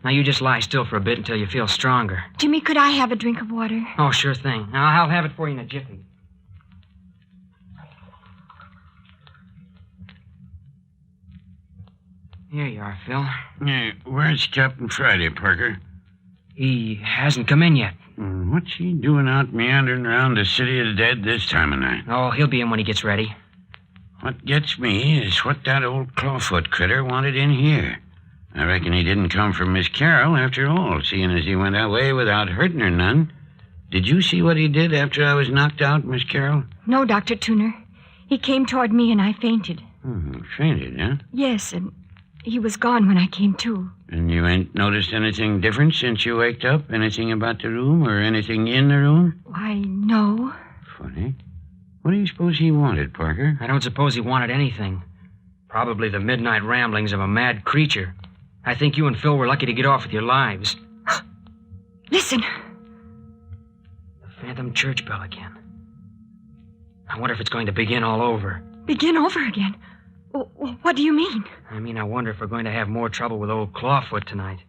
Now, you just lie still for a bit until you feel stronger. Jimmy, could I have a drink of water? Oh, sure thing. I'll have it for you in a jiffy. Here you are, Phil. Where's Captain Friday, Parker? He hasn't come in yet. What's he doing out meandering around the city of the dead this time of night? Oh, he'll be in when he gets ready. What gets me is what that old clawfoot critter wanted in here. I reckon he didn't come for Miss Carroll after all, seeing as he went away without hurting her none. Did you see what he did after I was knocked out, Miss Carroll? No, Dr. Tuner. He came toward me and I fainted. Fainted, huh? Yes, and he was gone when I came to. And you ain't noticed anything different since you waked up? Anything about the room or anything in the room? Why, no. Funny. What do you suppose he wanted, Parker? I don't suppose he wanted anything. Probably the midnight ramblings of a mad creature. I think you and Phil were lucky to get off with your lives. Listen. The phantom church bell again. I wonder if it's going to begin all over. Begin over again? What do you mean? I mean, I wonder if we're going to have more trouble with old Clawfoot tonight.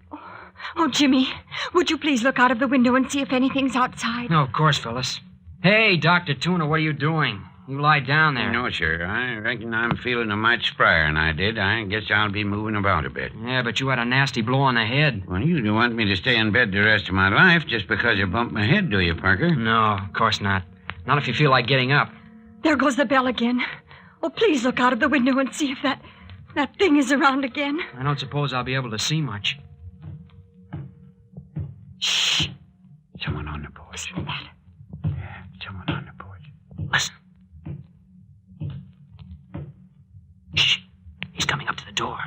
Oh, Jimmy, would you please look out of the window and see if anything's outside? No, of course, Phyllis. Hey, Dr. Tuna, what are you doing? You lie down there. No, sir. I reckon I'm feeling a mite sprier than I did. I guess I'll be moving about a bit. Yeah, but you had a nasty blow on the head. Well, you don't want me to stay in bed the rest of my life just because you bumped my head, do you, Parker? No, of course not. Not if you feel like getting up. There goes the bell again. Oh, please look out of the window and see if that thing is around again. I don't suppose I'll be able to see much. Shh. Someone on the porch. Listen to that. Yeah, someone on the porch. Listen. Shh. He's coming up to the door.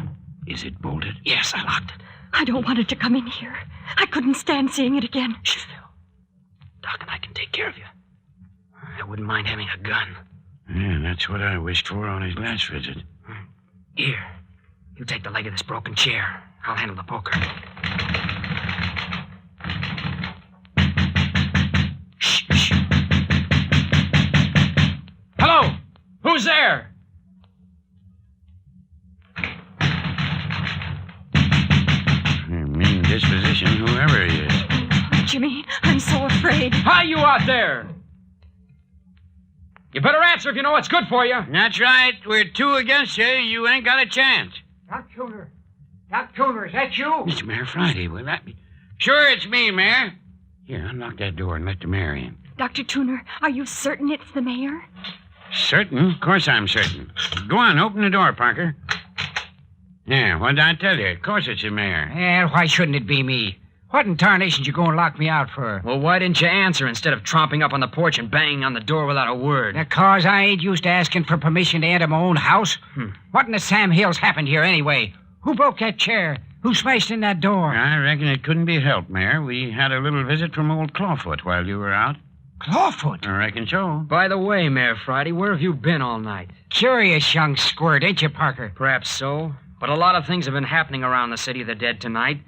Is it bolted? Yes, I locked it. I don't want it to come in here. I couldn't stand seeing it again. Shh, Phil. Doc and I can take care of you. I wouldn't mind having a gun. Yeah, that's what I wished for on his last visit. Here. You take the leg of this broken chair. I'll handle the poker. Shh, shh. Hello! Who's there? Mean disposition, whoever he is. Oh, Jimmy, I'm so afraid. Hi, you out there! You better answer if you know what's good for you. That's right. We're two against you. You ain't got a chance. Doc Tuner. Doc Tuner, is that you? It's Mayor Friday. Will that be? Sure, it's me, Mayor. Here, unlock that door and let the mayor in. Dr. Tuner, are you certain it's the mayor? Certain? Of course I'm certain. Go on, open the door, Parker. Yeah, what did I tell you? Of course it's the mayor. And why shouldn't it be me? What in tarnation's you going to lock me out for? Well, why didn't you answer instead of tromping up on the porch and banging on the door without a word? Because I ain't used to asking for permission to enter my own house. What in the Sam Hills happened here anyway? Who broke that chair? Who smashed in that door? I reckon it couldn't be helped, Mayor. We had a little visit from old Clawfoot while you were out. Clawfoot? I reckon so. By the way, Mayor Friday, where have you been all night? Curious young squirt, ain't you, Parker? Perhaps so. But a lot of things have been happening around the city of the dead tonight.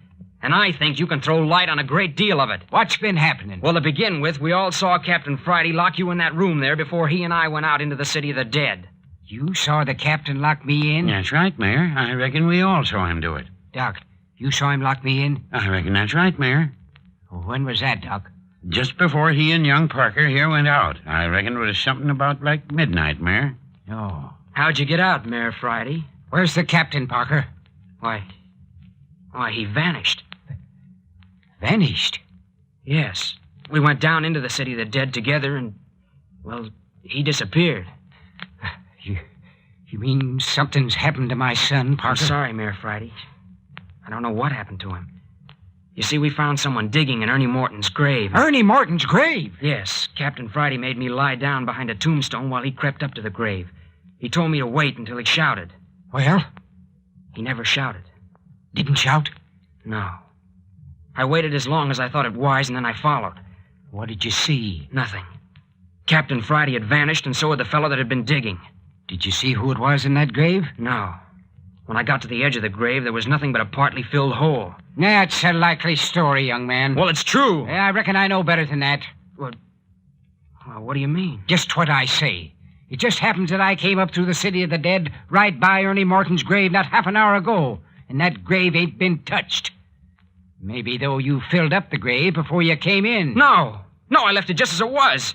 And I think you can throw light on a great deal of it. What's been happening? Well, to begin with, we all saw Captain Friday lock you in that room there before he and I went out into the city of the dead. You saw the captain lock me in? That's right, Mayor. I reckon we all saw him do it. Doc, you saw him lock me in? I reckon that's right, Mayor. When was that, Doc? Just before he and young Parker here went out. I reckon it was something about like midnight, Mayor. Oh. How'd you get out, Mayor Friday? Where's the captain, Parker? Why, he vanished. Vanished? Yes. We went down into the city of the dead together and, well, he disappeared. You mean something's happened to my son, Parker? I'm sorry, Mayor Friday. I don't know what happened to him. You see, we found someone digging in Ernie Morton's grave. Ernie Morton's grave? Yes. Captain Friday made me lie down behind a tombstone while he crept up to the grave. He told me to wait until he shouted. Well? He never shouted. Didn't shout? No. I waited as long as I thought it wise, and then I followed. What did you see? Nothing. Captain Friday had vanished, and so had the fellow that had been digging. Did you see who it was in that grave? No. When I got to the edge of the grave, there was nothing but a partly filled hole. That's a likely story, young man. Well, it's true. I reckon I know better than that. Well, what do you mean? Just what I say. It just happens that I came up through the city of the dead right by Ernie Morton's grave not half an hour ago, and that grave ain't been touched. Maybe, though, you filled up the grave before you came in. No, I left it just as it was.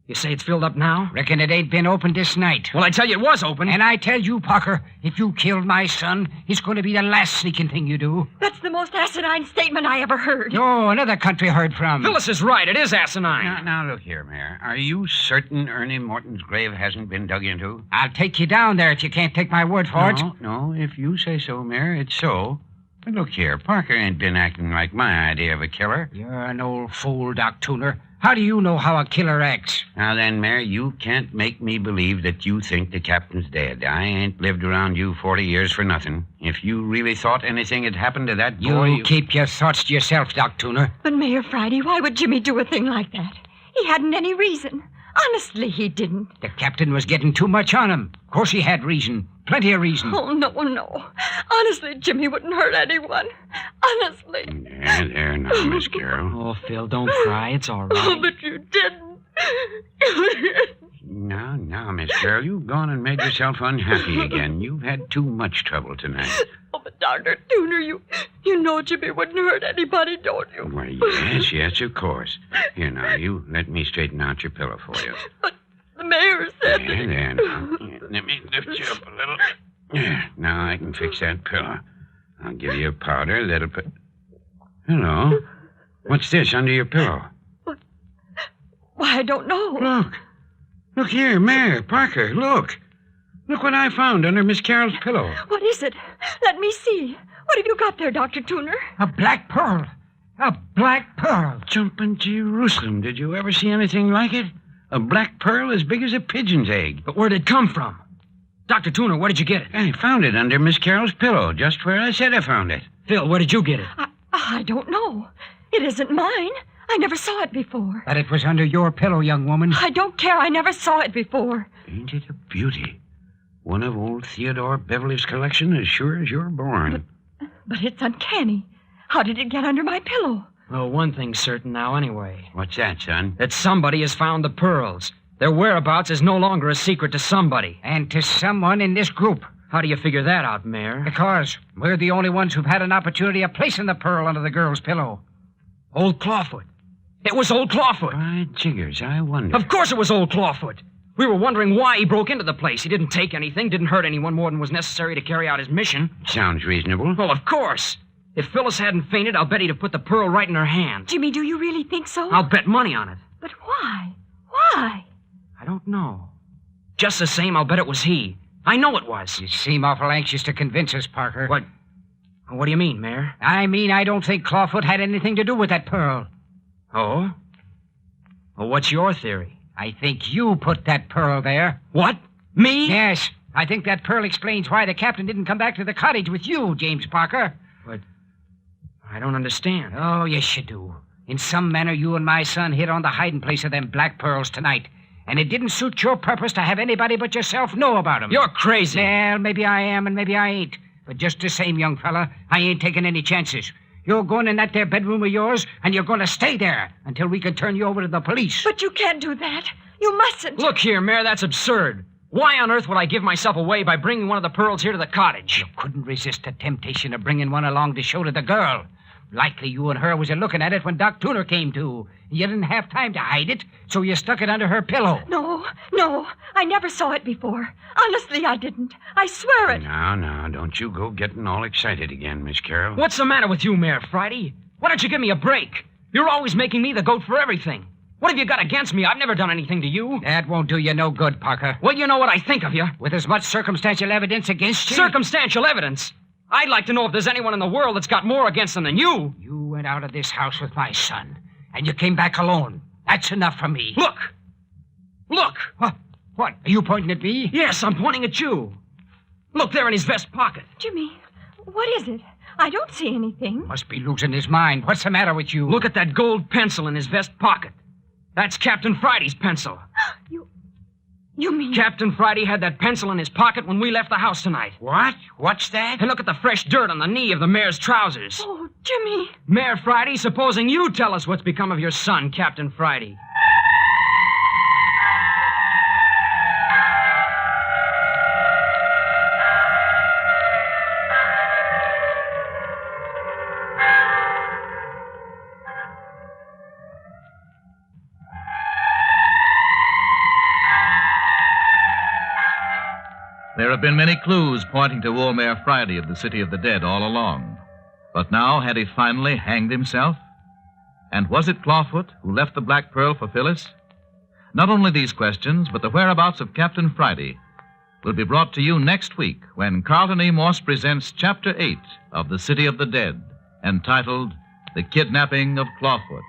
You say it's filled up now? Reckon it ain't been opened this night. Well, I tell you it was open. And I tell you, Parker, if you killed my son, it's going to be the last sneaking thing you do. That's the most asinine statement I ever heard. Oh, another country heard from. Phyllis is right. It is asinine. Now, look here, Mayor. Are you certain Ernie Morton's grave hasn't been dug into? I'll take you down there if you can't take my word for it. No, if you say so, Mayor, it's so. But look here, Parker ain't been acting like my idea of a killer. You're an old fool, Doc Tuner. How do you know how a killer acts? Now then, Mayor, you can't make me believe that you think the captain's dead. I ain't lived around you 40 years for nothing. If you really thought anything had happened to that boy... You keep your thoughts to yourself, Doc Tuner. But Mayor Friday, why would Jimmy do a thing like that? He hadn't any reason. Honestly, he didn't. The captain was getting too much on him. Of course he had reason. Plenty of reason. Oh, no. Honestly, Jimmy wouldn't hurt anyone. Honestly. There now, Miss Carroll. Oh, Phil, don't cry. It's all right. Oh, but you didn't. Now, Miss Carroll, you've gone and made yourself unhappy again. You've had too much trouble tonight. Oh, but Dr. Tuner, you know Jimmy wouldn't hurt anybody, don't you? Why, yes, of course. Here, now, you let me straighten out your pillow for you. But the mayor said... There, now. Let me lift you up a little. Now I can fix that pillow. I'll give you a powder that'll put... Hello. What's this under your pillow? Why, I don't know. Look. Look here, Mayor, Parker, look. Look what I found under Miss Carroll's pillow. What is it? Let me see. What have you got there, Dr. Tuner? A black pearl. A black pearl. Jumping Jerusalem. Did you ever see anything like it? A black pearl as big as a pigeon's egg. But where'd it come from? Dr. Tuner, where did you get it? I found it under Miss Carroll's pillow, just where I said I found it. Phil, where did you get it? I don't know. It isn't mine. I never saw it before. But it was under your pillow, young woman. I don't care. I never saw it before. Ain't it a beauty? One of old Theodore Beverly's collection, as sure as you're born. But it's uncanny. How did it get under my pillow? Well, one thing's certain now anyway. What's that, son? That somebody has found the pearls. Their whereabouts is no longer a secret to somebody. And to someone in this group. How do you figure that out, Mayor? Because we're the only ones who've had an opportunity of placing the pearl under the girl's pillow. Old Clawfoot. It was old Clawfoot. By jiggers, I wonder. Of course it was old Clawfoot. We were wondering why he broke into the place. He didn't take anything, didn't hurt anyone more than was necessary to carry out his mission. Sounds reasonable. Well, of course. If Phyllis hadn't fainted, I'll bet he'd have put the pearl right in her hand. Jimmy, do you really think so? I'll bet money on it. But why? Why? I don't know. Just the same, I'll bet it was he. I know it was. You seem awful anxious to convince us, Parker. What do you mean, Mayor? I mean, I don't think Clawfoot had anything to do with that pearl. Oh? Well, what's your theory? I think you put that pearl there. What? Me? Yes. I think that pearl explains why the captain didn't come back to the cottage with you, James Parker. But I don't understand. Oh, yes, you do. In some manner, you and my son hit on the hiding place of them black pearls tonight. And it didn't suit your purpose to have anybody but yourself know about them. You're crazy. Well, maybe I am and maybe I ain't. But just the same, young fella, I ain't taking any chances. You're going in that there bedroom of yours, and you're going to stay there until we can turn you over to the police. But you can't do that. You mustn't. Look here, Mayor, that's absurd. Why on earth would I give myself away by bringing one of the pearls here to the cottage? You couldn't resist the temptation of bringing one along to show to the girl. Likely you and her was looking at it when Doc Tuner came to. You didn't have time to hide it, so you stuck it under her pillow. No. I never saw it before. Honestly, I didn't. I swear it. Now, don't you go getting all excited again, Miss Carroll. What's the matter with you, Mayor Friday? Why don't you give me a break? You're always making me the goat for everything. What have you got against me? I've never done anything to you. That won't do you no good, Parker. Well, you know what I think of you. With as much circumstantial evidence against you... Circumstantial evidence? I'd like to know if there's anyone in the world that's got more against them than you. You went out of this house with my son, and you came back alone. That's enough for me. Look! What? Are you pointing at me? Yes, I'm pointing at you. Look there in his vest pocket. Jimmy, what is it? I don't see anything. Must be losing his mind. What's the matter with you? Look at that gold pencil in his vest pocket. That's Captain Friday's pencil. You mean... Captain Friday had that pencil in his pocket when we left the house tonight. What? What's that? And look at the fresh dirt on the knee of the mayor's trousers. Oh, Jimmy. Mayor Friday, supposing you tell us what's become of your son, Captain Friday. There have been many clues pointing to old Mayor Friday of the City of the Dead all along. But now, had he finally hanged himself? And was it Clawfoot who left the Black Pearl for Phyllis? Not only these questions, but the whereabouts of Captain Friday will be brought to you next week when Carlton E. Morse presents Chapter 8 of The City of the Dead, entitled The Kidnapping of Clawfoot.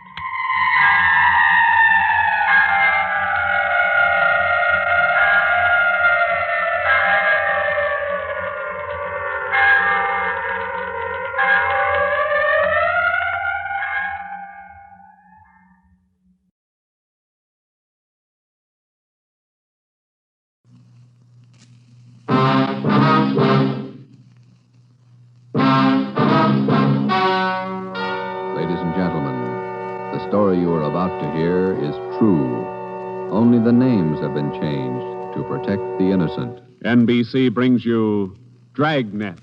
Ladies and gentlemen, the story you are about to hear is true. Only the names have been changed to protect the innocent. NBC brings you Dragnet.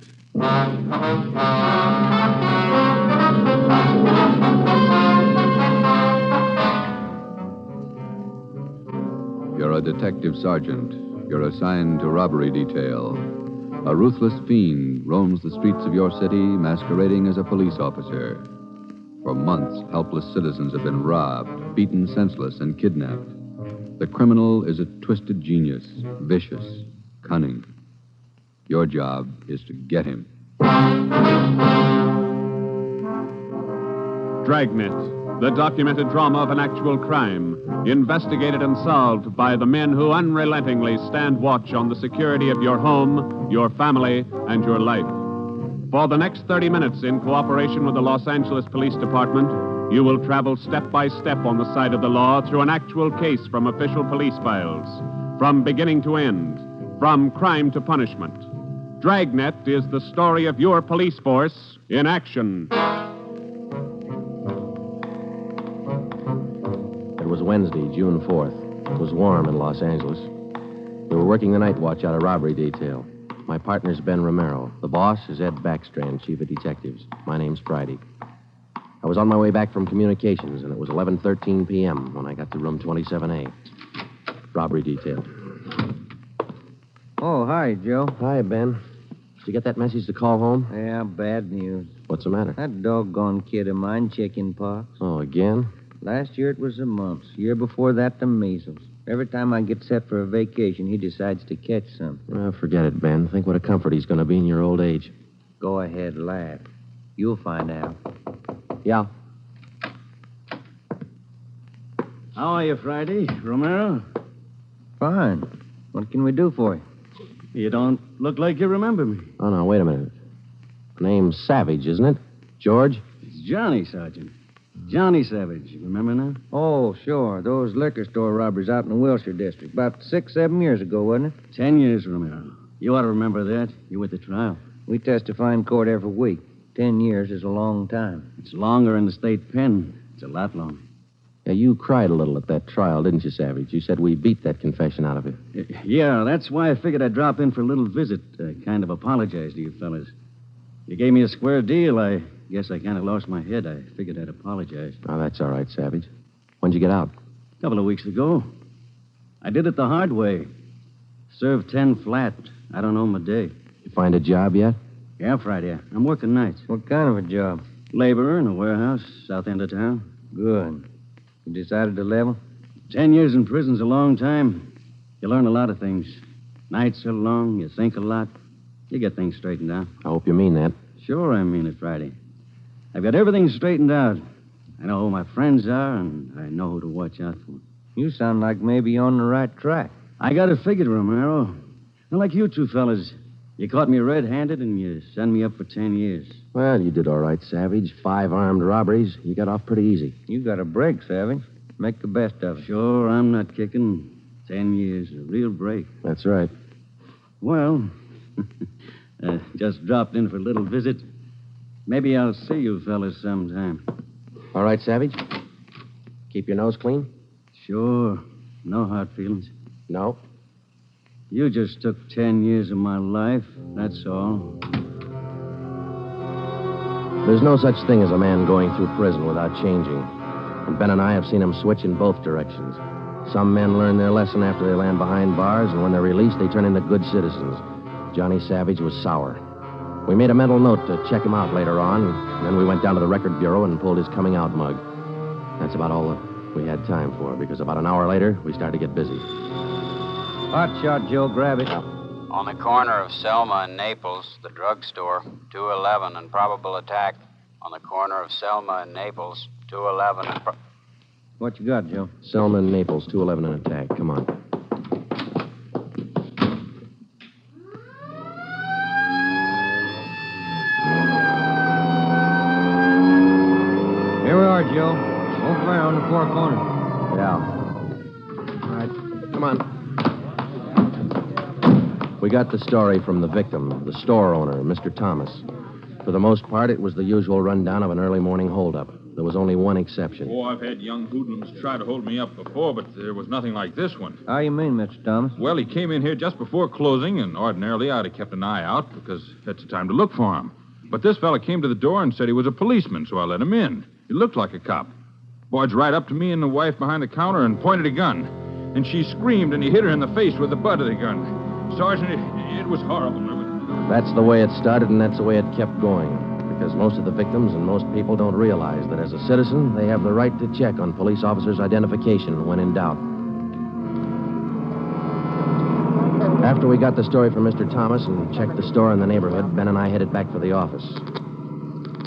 You're a detective sergeant. You're assigned to robbery detail. A ruthless fiend roams the streets of your city masquerading as a police officer. For months, helpless citizens have been robbed, beaten senseless, and kidnapped. The criminal is a twisted genius, vicious, cunning. Your job is to get him. Dragnet, the documented drama of an actual crime, investigated and solved by the men who unrelentingly stand watch on the security of your home, your family, and your life. For the next 30 minutes, in cooperation with the Los Angeles Police Department, you will travel step by step on the side of the law through an actual case from official police files, from beginning to end, from crime to punishment. Dragnet is the story of your police force in action. It was Wednesday, June 4th. It was warm in Los Angeles. We were working the night watch out of robbery detail. My partner's Ben Romero. The boss is Ed Backstrand, chief of detectives. My name's Friday. I was on my way back from communications, and it was 11:13 p.m. when I got to room 27A. Robbery detail. Oh, hi, Joe. Hi, Ben. Did you get that message to call home? Yeah, bad news. What's the matter? That doggone kid of mine, chicken pox. Oh, again? Last year it was the mumps. Year before that, the measles. Every time I get set for a vacation, he decides to catch something. Well, forget it, Ben. Think what a comfort he's going to be in your old age. Go ahead, laugh. You'll find out. Yeah. How are you, Friday? Romero? Fine. What can we do for you? You don't look like you remember me. Oh, no, wait a minute. Name's Savage, isn't it? George? It's Johnny, Sergeant. Johnny Savage. Remember now? Oh, sure. Those liquor store robberies out in the Wilshire district. About 6-7 years ago, wasn't it? 10 years, Romero. You ought to remember that. You were at the trial. We testify in court every week. 10 years is a long time. It's longer in the state pen. It's a lot longer. Yeah, you cried a little at that trial, didn't you, Savage? You said we beat that confession out of you. Yeah, that's why I figured I'd drop in for a little visit. Kind of apologize to you fellas. You gave me a square deal. I guess I kind of lost my head. I figured I'd apologize. Oh, that's all right, Savage. When'd you get out? A couple of weeks ago. I did it the hard way. Served 10 flat. I don't know my day. You find a job yet? Yeah, Friday. I'm working nights. What kind of a job? Laborer in a warehouse, south end of town. Good. You decided to level? 10 years in prison's a long time. You learn a lot of things. Nights are long. You think a lot. You get things straightened out. I hope you mean that. Sure, I mean it, Friday. I've got everything straightened out. I know who my friends are, and I know who to watch out for. You sound like maybe you're on the right track. I got it figured, Romero. Not like you two fellas. You caught me red-handed, and you sent me up for 10 years. Well, you did all right, Savage. 5 armed robberies. You got off pretty easy. You got a break, Savage. Make the best of it. Sure, I'm not kicking. 10 years, a real break. That's right. Well, just dropped in for a little visit. Maybe I'll see you fellas sometime. All right, Savage? Keep your nose clean? Sure. No hard feelings. No? You just took 10 years of my life, that's all. There's no such thing as a man going through prison without changing. And Ben and I have seen him switch in both directions. Some men learn their lesson after they land behind bars, and when they're released, they turn into good citizens. Johnny Savage was sour. We made a mental note to check him out later on, and then we went down to the record bureau and pulled his coming out mug. That's about all that we had time for, because about an hour later, we started to get busy. Hot shot, Joe. Grab it. On the corner of Selma and Naples, the drugstore, 211 and probable attack. On the corner of Selma and Naples, 211 and... What you got, Joe? Selma and Naples, 211 and attack. Come on. Here we are, Joe. Over there on the four corners. Yeah. All right. Come on. We got the story from the victim, the store owner, Mr. Thomas. For the most part, it was the usual rundown of an early morning holdup. There was only one exception. Oh, I've had young hoodlums try to hold me up before, but there was nothing like this one. How you mean, Mr. Thomas? Well, he came in here just before closing, and ordinarily I'd have kept an eye out because that's the time to look for him. But this fella came to the door and said he was a policeman, so I let him in. He looked like a cop. Barged right up to me and the wife behind the counter and pointed a gun. And she screamed, and he hit her in the face with the butt of the gun. Sergeant, it was horrible. That's the way it started, and that's the way it kept going. Because most of the victims and most people don't realize that as a citizen, they have the right to check on police officers' identification when in doubt. After we got the story from Mr. Thomas and checked the store in the neighborhood, Ben and I headed back for the office.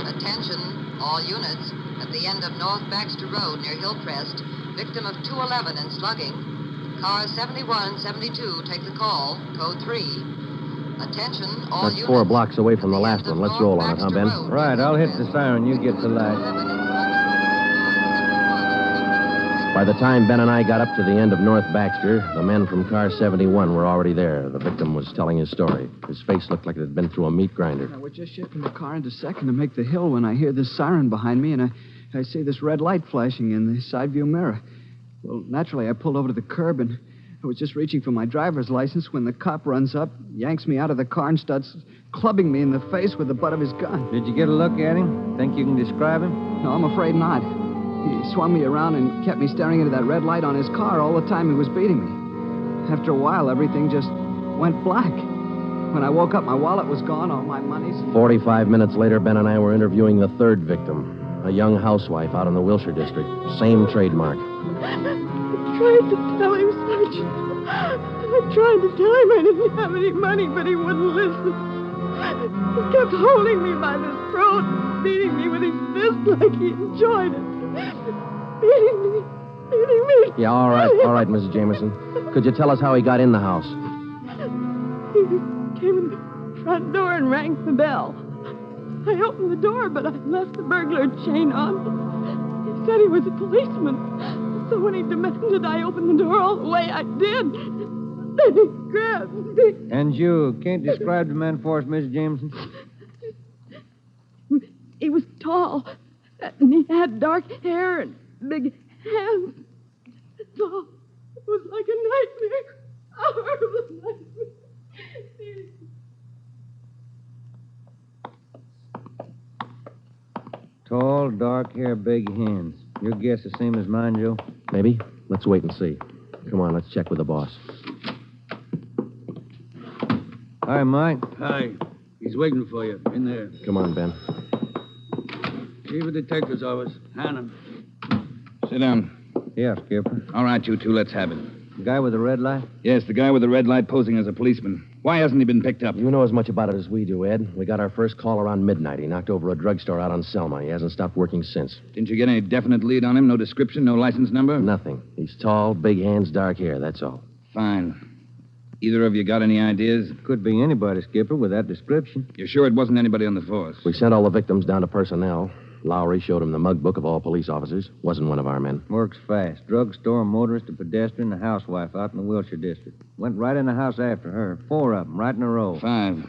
Attention, all units. At the end of North Baxter Road near Hillcrest, victim of 211 and slugging. Cars 71 and 72 take the call. Code 3. Attention, all That's units. 4 blocks away from the last one. Let's roll on it, huh, Ben? Right, I'll hit the siren. You get the light. By the time Ben and I got up to the end of North Baxter, the men from car 71 were already there. The victim was telling his story. His face looked like it had been through a meat grinder. We're just shifting the car into second to make the hill when I hear this siren behind me, and I see this red light flashing in the side view mirror. Well, naturally, I pulled over to the curb, and I was just reaching for my driver's license when the cop runs up, yanks me out of the car, and starts clubbing me in the face with the butt of his gun. Did you get a look at him? Think you can describe him? No, I'm afraid not. He swung me around and kept me staring into that red light on his car all the time he was beating me. After a while, everything just went black. When I woke up, my wallet was gone, all my money's... 45 minutes later, Ben and I were interviewing the third victim, a young housewife out in the Wilshire district. Same trademark. I tried to tell him, Sergeant. I tried to tell him I didn't have any money, but he wouldn't listen. He kept holding me by the throat, beating me with his fist like he enjoyed it. Beating me. Yeah, all right, Mrs. Jameson. Could you tell us how he got in the house? He came in the front door and rang the bell. I opened the door, but I left the burglar chain on. He said he was a policeman. So when he demanded I open the door all the way, I did. Then he grabbed me. And you can't describe the man for us, Mrs. Jameson? He was tall, and he had dark hair and big hands. That's all. It was like a nightmare. A horrible nightmare. Tall, dark hair, big hands. Your guess the same as mine, Joe? Maybe. Let's wait and see. Come on, let's check with the boss. Hi, Mike. Hi. He's waiting for you. In there. Come on, Ben. Chief of Detectives Office. Hannah. Sit down. Yeah, Skipper. All right, you two, let's have it. The guy with the red light? Yes, the guy with the red light posing as a policeman. Why hasn't he been picked up? You know as much about it as we do, Ed. We got our first call around midnight. He knocked over a drugstore out on Selma. He hasn't stopped working since. Didn't you get any definite lead on him? No description, no license number? Nothing. He's tall, big hands, dark hair, that's all. Fine. Either of you got any ideas? Could be anybody, Skipper, with that description. You're sure it wasn't anybody on the force? We sent all the victims down to personnel. Lowry showed him the mug book of all police officers. Wasn't one of our men. Works fast. Drugstore, motorist, a pedestrian, a housewife out in the Wilshire district. Went right in the house after her. 4 of them, right in a row. 5.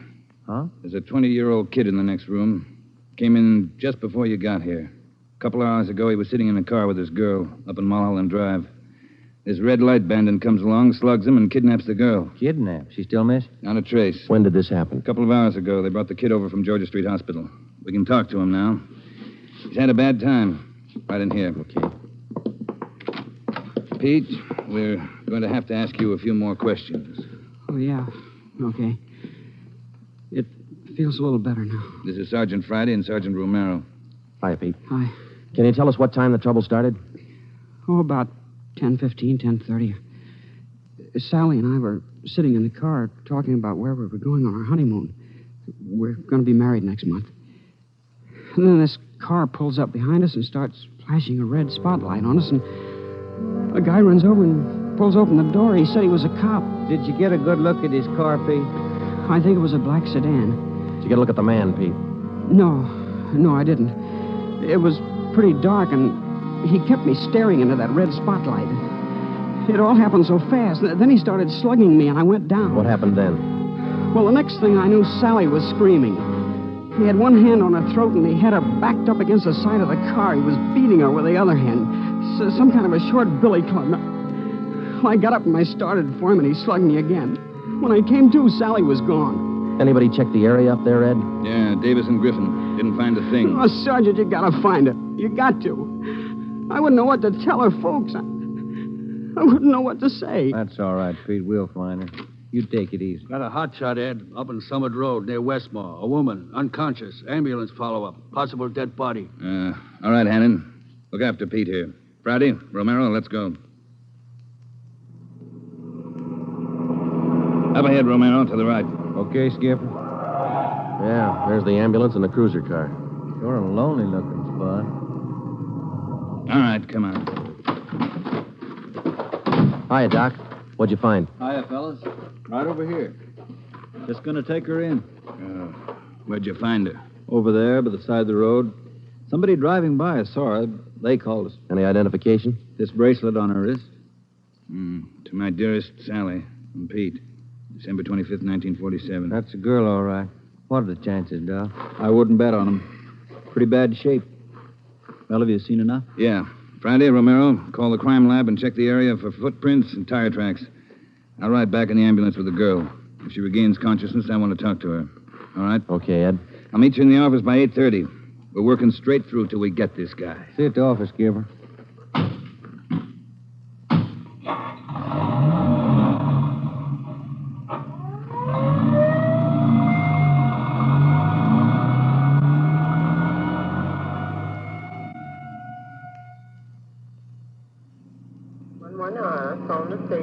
Huh? There's a 20-year-old kid in the next room. Came in just before you got here. A couple of hours ago, he was sitting in a car with his girl up in Mulholland Drive. This red light bandit comes along, slugs him, and kidnaps the girl. Kidnapped? She still missing? Not a trace. When did this happen? A couple of hours ago. They brought the kid over from Georgia Street Hospital. We can talk to him now. He's had a bad time. Right in here. Okay. Pete, we're going to have to ask you a few more questions. Oh, yeah. Okay. Feels a little better now. This is Sergeant Friday and Sergeant Romero. Hi, Pete. Hi. Can you tell us what time the trouble started? Oh, about 10:15, 10:30. Sally and I were sitting in the car talking about where we were going on our honeymoon. We're going to be married next month. And then this car pulls up behind us and starts flashing a red spotlight on us, and a guy runs over and pulls open the door. He said he was a cop. Did you get a good look at his car, Pete? I think it was a black sedan. Did you get a look at the man, Pete? No, I didn't. It was pretty dark, and he kept me staring into that red spotlight. It all happened so fast. Then he started slugging me, and I went down. What happened then? Well, the next thing I knew, Sally was screaming. He had one hand on her throat, and he had her backed up against the side of the car. He was beating her with the other hand. Some kind of a short billy club. Well, I got up and I started for him, and he slugged me again. When I came to, Sally was gone. Anybody check the area up there, Ed? Yeah, Davis and Griffin. Didn't find a thing. Oh, Sergeant, you gotta find her. You got to. I wouldn't know what to tell her folks. I wouldn't know what to say. That's all right, Pete. We'll find her. You take it easy. Got a hot shot, Ed, up on Summit Road near Westmore. A woman, unconscious. Ambulance follow-up. Possible dead body. All right, Hannon. Look after Pete here. Friday, Romero, let's go. Up ahead, Romero, to the right. Okay, Skipper? Yeah, there's the ambulance and the cruiser car. Sure a lonely-looking spot. All right, come on. Hiya, Doc. What'd you find? Hiya, fellas. Right over here. Just gonna take her in. Where'd you find her? Over there, by the side of the road. Somebody driving by saw her. They called us. Any identification? This bracelet on her wrist. To my dearest Sally and Pete. December 25th, 1947. That's a girl, all right. What are the chances, Doc? I wouldn't bet on them. Pretty bad shape. Well, have you seen enough? Yeah. Friday, Romero, call the crime lab and check the area for footprints and tire tracks. I'll ride back in the ambulance with the girl. If she regains consciousness, I want to talk to her. All right? Okay, Ed. I'll meet you in the office by 8:30. We're working straight through till we get this guy. See you at the office, Skipper.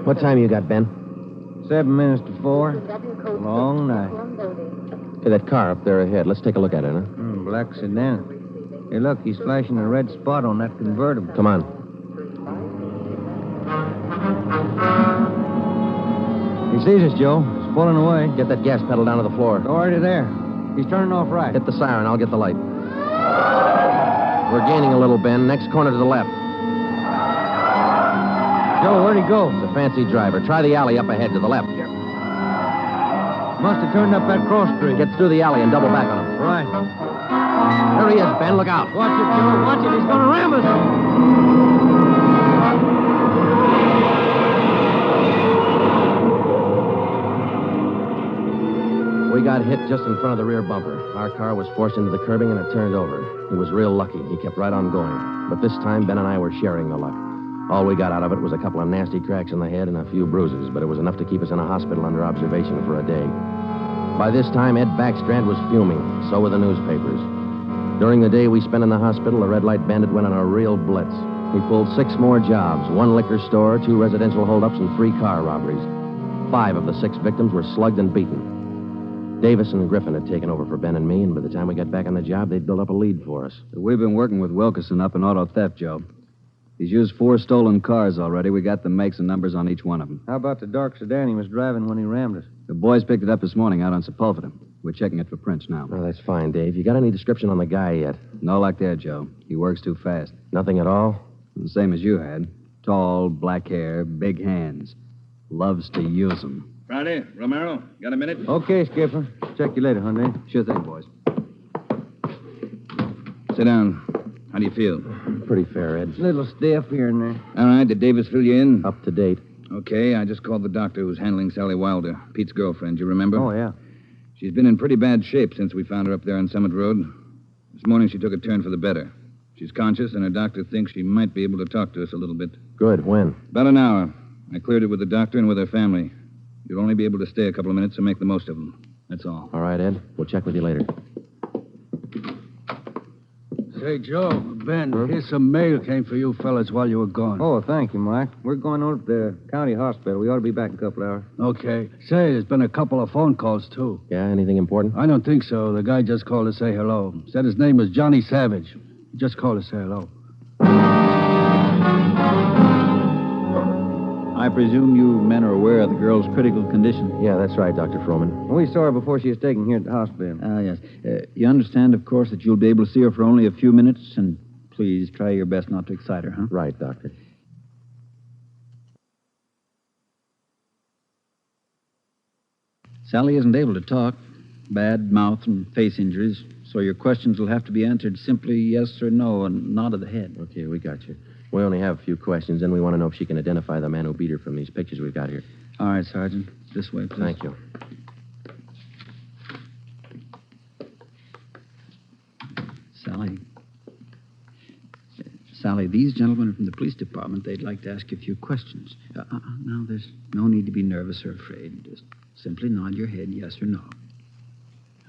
What time you got, Ben? 7 minutes to 4. Long night. Hey, that car up there ahead. Let's take a look at it, huh? Black sedan. Hey, look, he's flashing a red spot on that convertible. Come on. He sees us, Joe. He's pulling away. Get that gas pedal down to the floor. Already there. He's turning off right. Hit the siren. I'll get the light. We're gaining a little, Ben. Next corner to the left. Joe, where'd he go? It's a fancy driver. Try the alley up ahead to the left. Must have turned up that cross street. Get through the alley and double back on him. Right. There he is, Ben. Look out. Watch it, Joe. Watch it. He's going to ram us. We got hit just in front of the rear bumper. Our car was forced into the curbing and it turned over. He was real lucky. He kept right on going. But this time, Ben and I were sharing the luck. All we got out of it was a couple of nasty cracks in the head and a few bruises, but it was enough to keep us in a hospital under observation for a day. By this time, Ed Backstrand was fuming. So were the newspapers. During the day we spent in the hospital, the red light bandit went on a real blitz. He pulled 6 more jobs, 1 liquor store, 2 residential holdups, and 3 car robberies. 5 of the 6 victims were slugged and beaten. Davis and Griffin had taken over for Ben and me, and by the time we got back on the job, they'd built up a lead for us. We've been working with Wilkerson up in auto theft, Joe. He's used 4 stolen cars already. We got the makes and numbers on each one of them. How about the dark sedan he was driving when he rammed us? The boys picked it up this morning out on Sepulveda. We're checking it for prints now. Oh, that's fine, Dave. You got any description on the guy yet? No luck there, Joe. He works too fast. Nothing at all? The same as you had. Tall, black hair, big hands. Loves to use them. Friday, Romero, got a minute? Okay, Skipper. Check you later, Hyundai. Sure thing, boys. Sit down. How do you feel? Pretty fair, Ed. Little stiff here and there. All right, did Davis fill you in? Up to date. Okay, I just called the doctor who's handling Sally Wilder, Pete's girlfriend, you remember? Oh, yeah. She's been in pretty bad shape since we found her up there on Summit Road. This morning she took a turn for the better. She's conscious, and her doctor thinks she might be able to talk to us a little bit. Good. When? About an hour. I cleared it with the doctor and with her family. You'll only be able to stay a couple of minutes, so make the most of them. That's all. All right, Ed. We'll check with you later. Say, Joe, Ben, here's some mail came for you fellas while you were gone. Oh, thank you, Mike. We're going over to the county hospital. We ought to be back in a couple hours. Okay. Say, there's been a couple of phone calls, too. Yeah, anything important? I don't think so. The guy just called to say hello. Said his name was Johnny Savage. He just called to say hello. I presume you men are aware of the girl's critical condition. Yeah, that's right, Dr. Froman. We saw her before she was taken here at the hospital. Yes. You understand, of course, that you'll be able to see her for only a few minutes, and please try your best not to excite her, huh? Right, Doctor. Sally isn't able to talk. Bad mouth and face injuries, so your questions will have to be answered simply yes or no and nod of the head. Okay, we got you. We only have a few questions, and we want to know if she can identify the man who beat her from these pictures we've got here. All right, Sergeant. This way, please. Thank you. Sally, these gentlemen are from the police department. They'd like to ask you a few questions. Now, there's no need to be nervous or afraid. Just simply nod your head yes or no.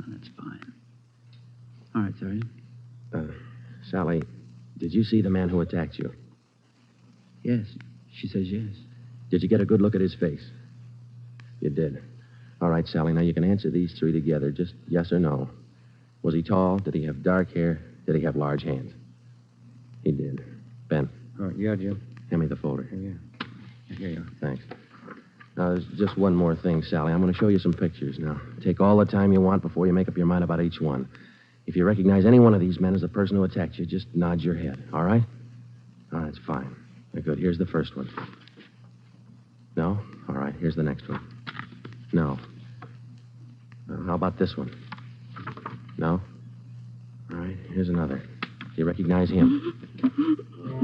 Oh, that's fine. All right, Sergeant. Sally, did you see the man who attacked you? Yes. She says yes. Did you get a good look at his face? You did. All right, Sally, now you can answer these three together, just yes or no. Was he tall? Did he have dark hair? Did he have large hands? He did. Ben. All right, yeah, Jim. Hand me the folder. Yeah. Here you are. Thanks. Now, there's just one more thing, Sally. I'm going to show you some pictures now. Take all the time you want before you make up your mind about each one. If you recognize any one of these men as the person who attacked you, just nod your head, all right? All right, that's fine. Very good. Here's the first one. No? All right, here's the next one. No. How about this one? No? All right, here's another. Do you recognize him?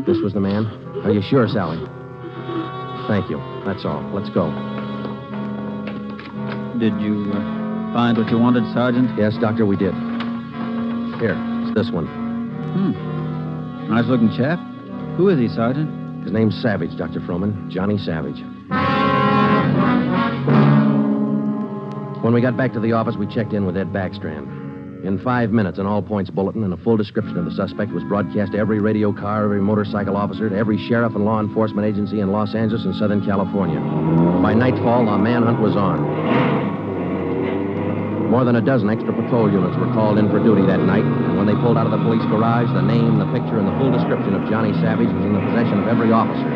This was the man? Are you sure, Sally? Thank you. That's all. Let's go. Did you find what you wanted, Sergeant? Yes, Doctor, we did. Here, it's this one. Nice-looking chap. Who is he, Sergeant? His name's Savage, Dr. Froman. Johnny Savage. When we got back to the office, we checked in with Ed Backstrand. In 5 minutes, an all-points bulletin and a full description of the suspect was broadcast to every radio car, every motorcycle officer, to every sheriff and law enforcement agency in Los Angeles and Southern California. By nightfall, the manhunt was on. More than a dozen extra patrol units were called in for duty that night, and when they pulled out of the police garage, the name, the picture, and the full description of Johnny Savage was in the possession of every officer.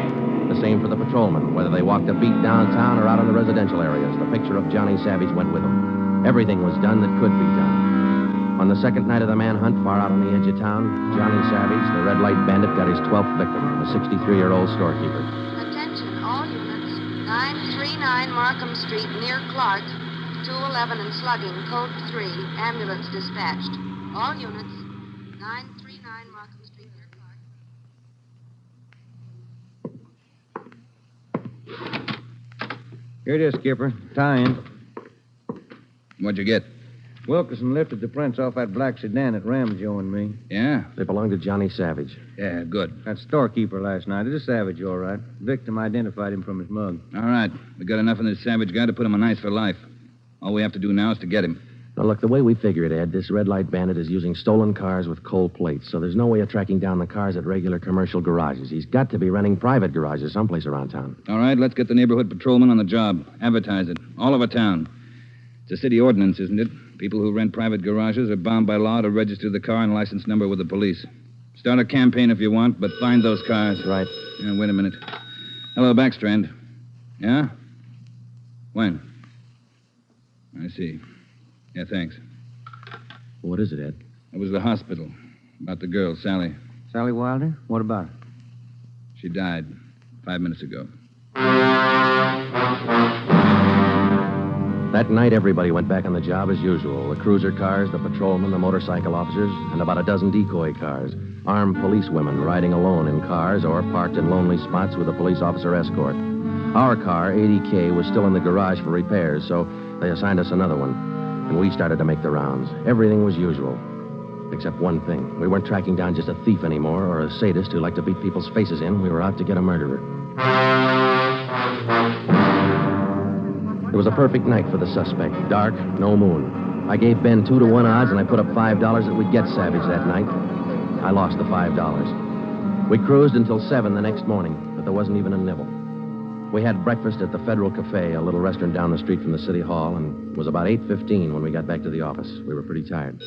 The same for the patrolmen, whether they walked a beat downtown or out in the residential areas. The picture of Johnny Savage went with them. Everything was done that could be done. On the second night of the manhunt, far out on the edge of town, Johnny Savage, the red light bandit, got his 12th victim, a 63-year-old storekeeper. Attention, all units. 939 Markham Street, near Clark. 211 and slugging, code 3. Ambulance dispatched. All units. 939 Markham Street, near Clark. Here it is, Skipper. Tie-in. What'd you get? Wilkerson lifted the prints off that black sedan that rammed Joe and me. Yeah? They belonged to Johnny Savage. Yeah, good. That storekeeper last night. It is Savage, all right. Victim identified him from his mug. All right. We got enough of this Savage guy to put him on ice for life. All we have to do now is to get him. Now, look, the way we figure it, Ed, this red light bandit is using stolen cars with cold plates, so there's no way of tracking down the cars at regular commercial garages. He's got to be renting private garages someplace around town. All right, let's get the neighborhood patrolman on the job. Advertise it. All over town. It's a city ordinance, isn't it? People who rent private garages are bound by law to register the car and license number with the police. Start a campaign if you want, but find those cars. Right. Yeah, wait a minute. Hello, Backstrand. Yeah? When? I see. Yeah, thanks. What is it, Ed? It was the hospital. About the girl, Sally. Sally Wilder? What about her? She died 5 minutes ago. That night, everybody went back on the job as usual. The cruiser cars, the patrolmen, the motorcycle officers, and about a dozen decoy cars. Armed policewomen riding alone in cars or parked in lonely spots with a police officer escort. Our car, 80K, was still in the garage for repairs, so they assigned us another one. And we started to make the rounds. Everything was usual. Except one thing. We weren't tracking down just a thief anymore or a sadist who liked to beat people's faces in. We were out to get a murderer. It was a perfect night for the suspect. Dark, no moon. I gave Ben 2-to-1 odds, and I put up $5 that we'd get Savage that night. I lost the $5. We cruised until 7 the next morning, but there wasn't even a nibble. We had breakfast at the Federal Cafe, a little restaurant down the street from the city hall, and it was about 8:15 when we got back to the office. We were pretty tired.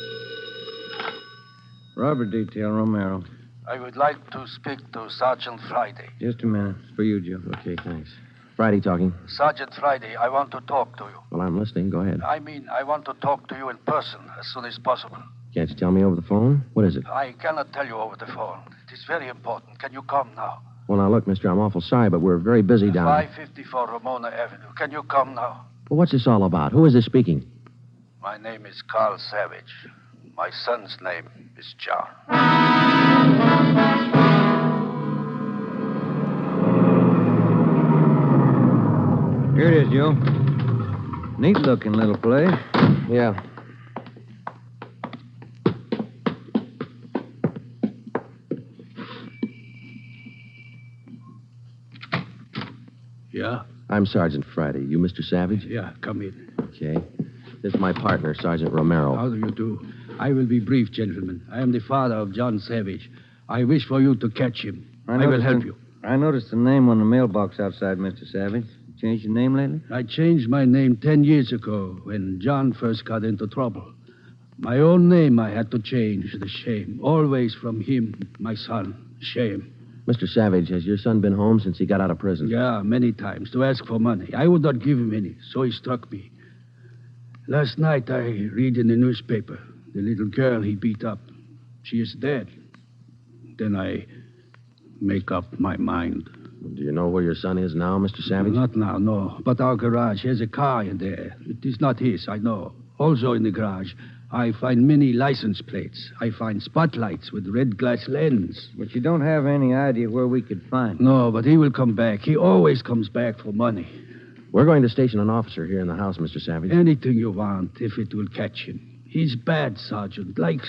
Robbery detail, Romero. I would like to speak to Sergeant Friday. Just a minute. It's for you, Joe. Okay, thanks. Friday talking. Sergeant Friday, I want to talk to you. Well, I'm listening. Go ahead. I want to talk to you in person as soon as possible. Can't you tell me over the phone? What is it? I cannot tell you over the phone. It is very important. Can you come now? Well, now, look, mister, I'm awful sorry, but we're very busy down there. 554 Ramona Avenue. Can you come now? Well, what's this all about? Who is this speaking? My name is Carl Savage. My son's name is John. Here it is, Joe. Neat-looking little place. Yeah. Yeah? I'm Sergeant Friday. You Mr. Savage? Yeah, come in. Okay. This is my partner, Sergeant Romero. How do you do? I will be brief, gentlemen. I am the father of John Savage. I wish for you to catch him. I will help you. I noticed the name on the mailbox outside, Mr. Savage. You changed your name lately? I changed my name 10 years ago when John first got into trouble. My own name I had to change. The shame. Always from him, my son. Shame. Mr. Savage, has your son been home since he got out of prison? Yeah, many times, to ask for money. I would not give him any, so he struck me. Last night I read in the newspaper the little girl he beat up. She is dead. Then I make up my mind. Do you know where your son is now, Mr. Savage? Not now, no. But our garage has a car in there. It is not his, I know. Also in the garage, I find many license plates. I find spotlights with red glass lens. But you don't have any idea where we could find him. No, but he will come back. He always comes back for money. We're going to station an officer here in the house, Mr. Savage. Anything you want, if it will catch him. He's bad, Sergeant. Like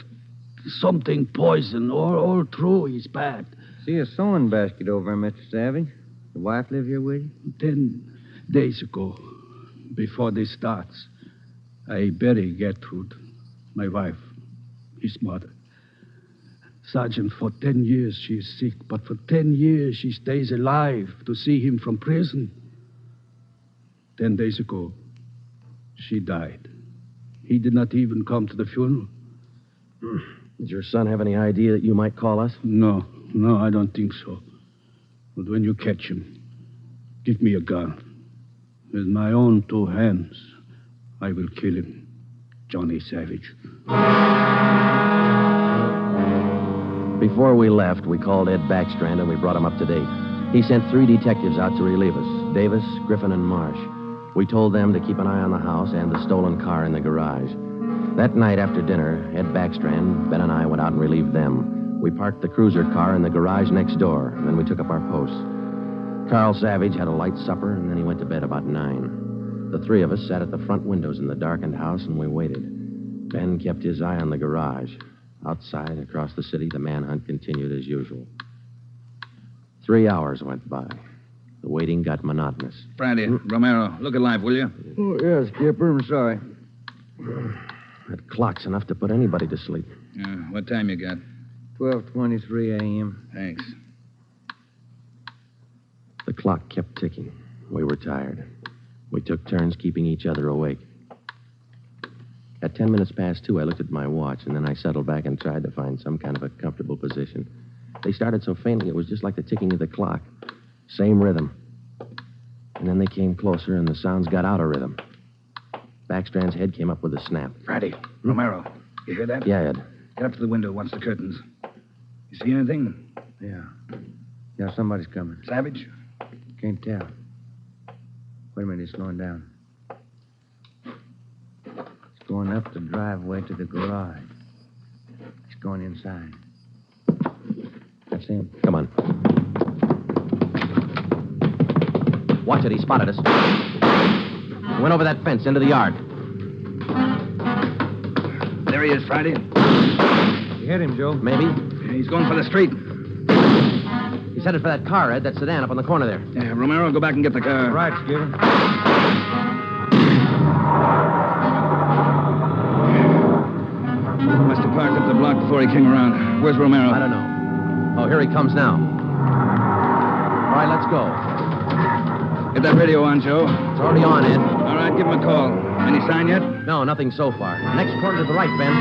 something poison. All through, he's bad. See a sewing basket over there, Mr. Savage. The wife live here with you? 10 days ago, before this starts, I bury Gertrude, my wife, his mother. Sergeant, for 10 years she is sick, but for 10 years she stays alive to see him from prison. 10 days ago, she died. He did not even come to the funeral. Does your son have any idea that you might call us? No, I don't think so. But when you catch him, give me a gun. With my own 2 hands, I will kill him. Johnny Savage. Before we left, we called Ed Backstrand and we brought him up to date. He sent 3 detectives out to relieve us, Davis, Griffin, and Marsh. We told them to keep an eye on the house and the stolen car in the garage. That night after dinner, Ed Backstrand, Ben, and I went out and relieved them. We parked the cruiser car in the garage next door, and then we took up our posts. Carl Savage had a light supper, and then he went to bed about 9. The 3 of us sat at the front windows in the darkened house, and we waited. Ben kept his eye on the garage. Outside, across the city, the manhunt continued as usual. 3 hours went by. The waiting got monotonous. Friday, Romero, look alive, will you? Oh, yes, Skipper. I'm sorry. That clock's enough to put anybody to sleep. What time you got? 12:23 a.m. Thanks. The clock kept ticking. We were tired. We took turns keeping each other awake. At 10 minutes past 2, I looked at my watch, and then I settled back and tried to find some kind of a comfortable position. They started so faintly, it was just like the ticking of the clock. Same rhythm. And then they came closer, and the sounds got out of rhythm. Backstrand's head came up with a snap. Friday, Romero, you hear that? Yeah, Ed. Get up to the window, watch the curtains. You see anything? Yeah. Yeah, somebody's coming. Savage? Can't tell. Wait a minute, he's slowing down. He's going up the driveway to the garage. He's going inside. That's him. Come on. Watch it, he spotted us. He went over that fence into the yard. There he is, Friday. You hit him, Joe? Maybe. He's going for the street. He's headed for that car, Ed, that sedan up on the corner there. Romero, go back and get the car. Right, Skipper. before he came around. Where's Romero? I don't know. Oh, here he comes now. All right, let's go. Get that radio on, Joe. It's already on, Ed. All right, give him a call. Any sign yet? No, nothing so far. Next corner to the right, Ben.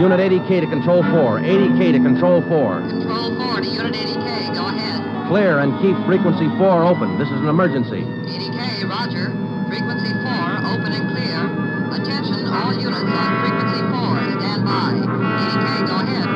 Unit 80K to Control 4. 80K to Control 4. Control 4 to Unit 80K. Go ahead. Clear and keep frequency 4 open. This is an emergency. 80K, roger. Frequency 4, open and clear. Attention, all units on frequency 4. Stand by. 80K, go ahead.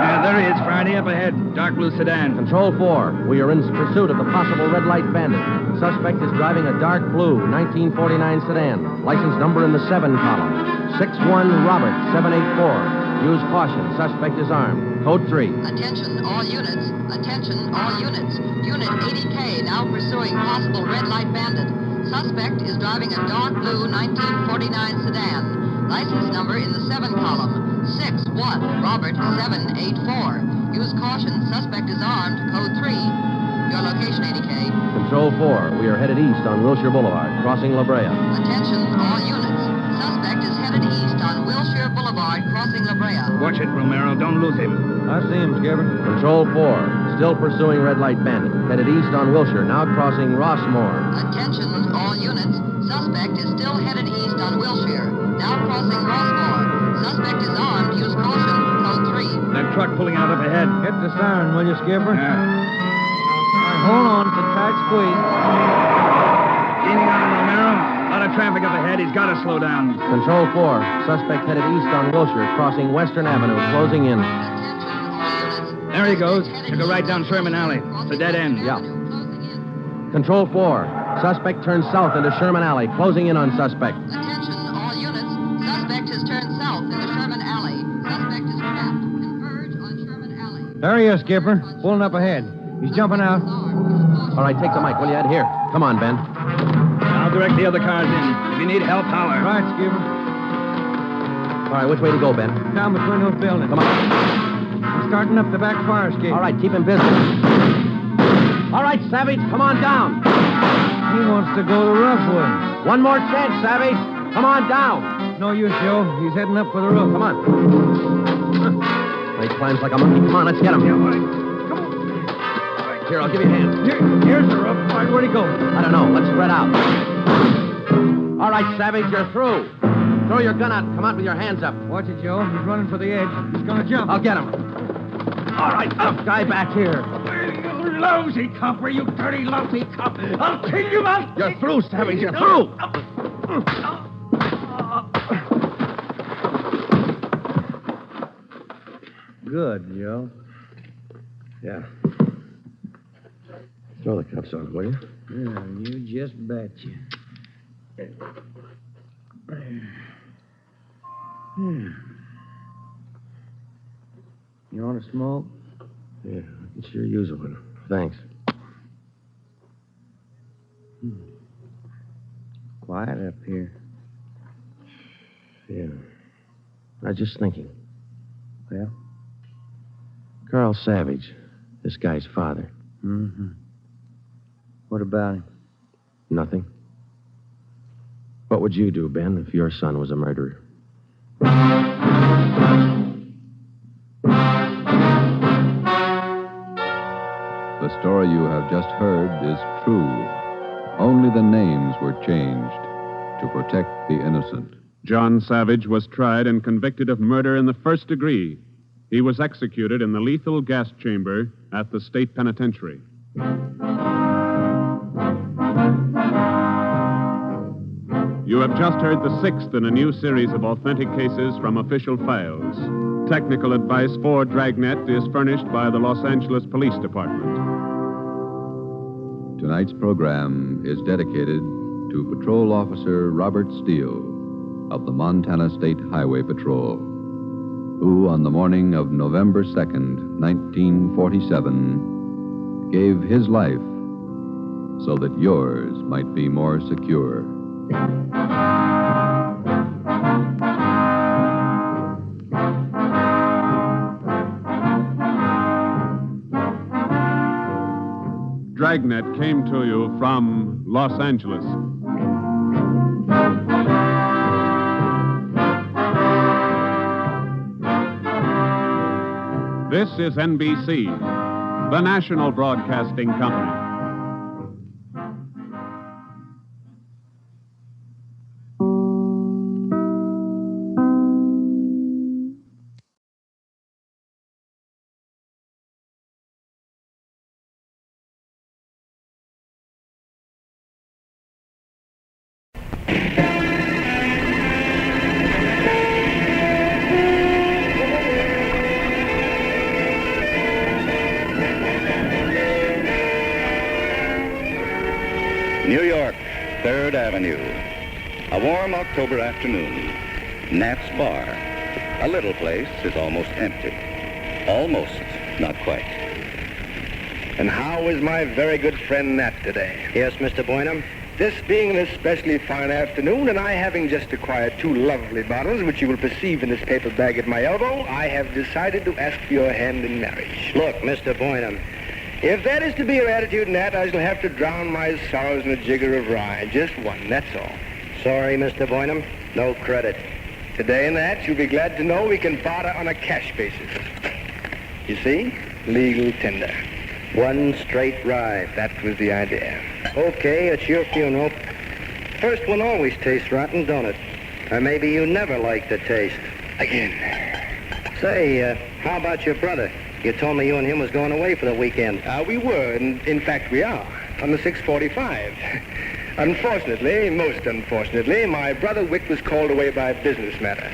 Yeah, there he is, Friday, up ahead. Dark blue sedan. Control 4. We are in pursuit of the possible red light bandit. Suspect is driving a dark blue 1949 sedan. License number in the 7 column. 61 Robert 784. Use caution. Suspect is armed. Code 3. Attention, all units. Attention, all units. Unit 80K now pursuing possible red light bandit. Suspect is driving a dark blue 1949 sedan. License number in the 7 column. 61 Robert 784. Use caution. Suspect is armed. Code 3. Your location, 80K. Control 4. We are headed east on Wilshire Boulevard, crossing La Brea. Attention, all units. Suspect is headed east on Wilshire Boulevard, crossing La Brea. Watch it, Romero. Don't lose him. I see him, Skipper. Control 4. Still pursuing red light bandit. Headed east on Wilshire, now crossing Rossmore. Attention, all units. Suspect is still headed east on Wilshire, now crossing Rossmore. Suspect is armed. Use caution. Code 3. That truck pulling out up ahead. Hit the siren, will you, Skipper? Yeah. Hold on, it's a tight squeeze. Leaning on him, Romero. A lot of traffic up ahead. He's got to slow down. Control 4. Suspect headed east on Wilshire, crossing Western Avenue, closing in. There he goes. Took a right down Sherman Alley. It's a dead end. Yeah. Control 4. Suspect turns south into Sherman Alley, closing in on suspect. Attention, all units. Suspect has turned south into Sherman Alley. Suspect is trapped. Converge on Sherman Alley. There he is, Skipper. Pulling up ahead. He's jumping out. All right, take the mic, will you, Ed? Here. Come on, Ben. I'll direct the other cars in. If you need help, holler. Right, Skipper. All right, which way to go, Ben? Down between those buildings. Come on. He's starting up the back fire escape. All right, keep him busy. All right, Savage, come on down. He wants to go the rough way. One more chance, Savage. Come on down. No use, Joe. He's heading up for the roof. Come on. He climbs like a monkey. Come on, let's get him. Yeah, all right. Here, I'll give you a hand. Here's the roof. All right, where'd he go? I don't know. Let's spread out. All right, Savage, you're through. Throw your gun out and come out with your hands up. Watch it, Joe. He's running for the edge. He's going to jump. I'll get him. All right, tough guy back here. You lousy copper, you dirty, lousy cop. I'll kill you, man. You're through, Savage. You're through. Good, Joe. Yeah. Throw the cuffs on, will you? Yeah, you just betcha. You want to smoke? Yeah, I can sure use one. Thanks. Quiet up here. Yeah. I was just thinking. Well? Carl Savage, this guy's father. Mm-hmm. What about him? Nothing. What would you do, Ben, if your son was a murderer? The story you have just heard is true. Only the names were changed to protect the innocent. John Savage was tried and convicted of murder in the first degree. He was executed in the lethal gas chamber at the state penitentiary. You have just heard the sixth in a new series of authentic cases from official files. Technical advice for Dragnet is furnished by the Los Angeles Police Department. Tonight's program is dedicated to Patrol Officer Robert Steele of the Montana State Highway Patrol, who on the morning of November 2nd, 1947, gave his life so that yours might be more secure. Dragnet came to you from Los Angeles. This is NBC, the national broadcasting company. New York, 3rd Avenue. A warm October afternoon. Nat's Bar. A little place is almost empty. Almost, not quite. And how is my very good friend Nat today? Yes, Mr. Boynham? This being an especially fine afternoon, and I having just acquired 2 lovely bottles, which you will perceive in this paper bag at my elbow, I have decided to ask for your hand in marriage. Look, Mr. Boynham. If that is to be your attitude, Nat, I shall have to drown my sorrows in a jigger of rye. Just one, that's all. Sorry, Mr. Boynham. No credit. Today, Nat, you'll be glad to know we can barter on a cash basis. You see? Legal tender. One straight rye. That was the idea. Okay, it's your funeral. First one always tastes rotten, don't it? Or maybe you never like the taste. Again. Say, how about your brother? You told me you and him was going away for the weekend. We were, and in fact we are, on the 6:45. Unfortunately, most unfortunately, my brother Wick was called away by a business matter.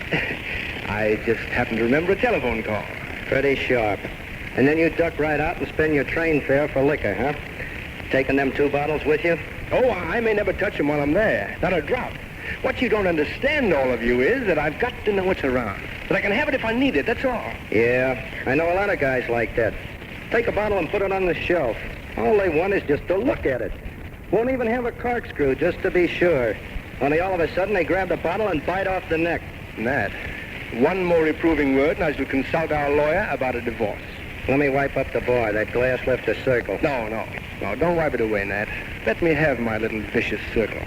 I just happened to remember a telephone call. Pretty sharp. And then you duck right out and spend your train fare for liquor, huh? Taking them 2 bottles with you? Oh, I may never touch them while I'm there. Not a drop. What you don't understand, all of you, is that I've got to know what's around. That I can have it if I need it, that's all. Yeah, I know a lot of guys like that. Take a bottle and put it on the shelf. All they want is just to look at it. Won't even have a corkscrew just to be sure. Only all of a sudden they grab the bottle and bite off the neck. Nat, one more reproving word and I shall consult our lawyer about a divorce. Let me wipe up the bar. That glass left a circle. No, don't wipe it away, Nat. Let me have my little vicious circle.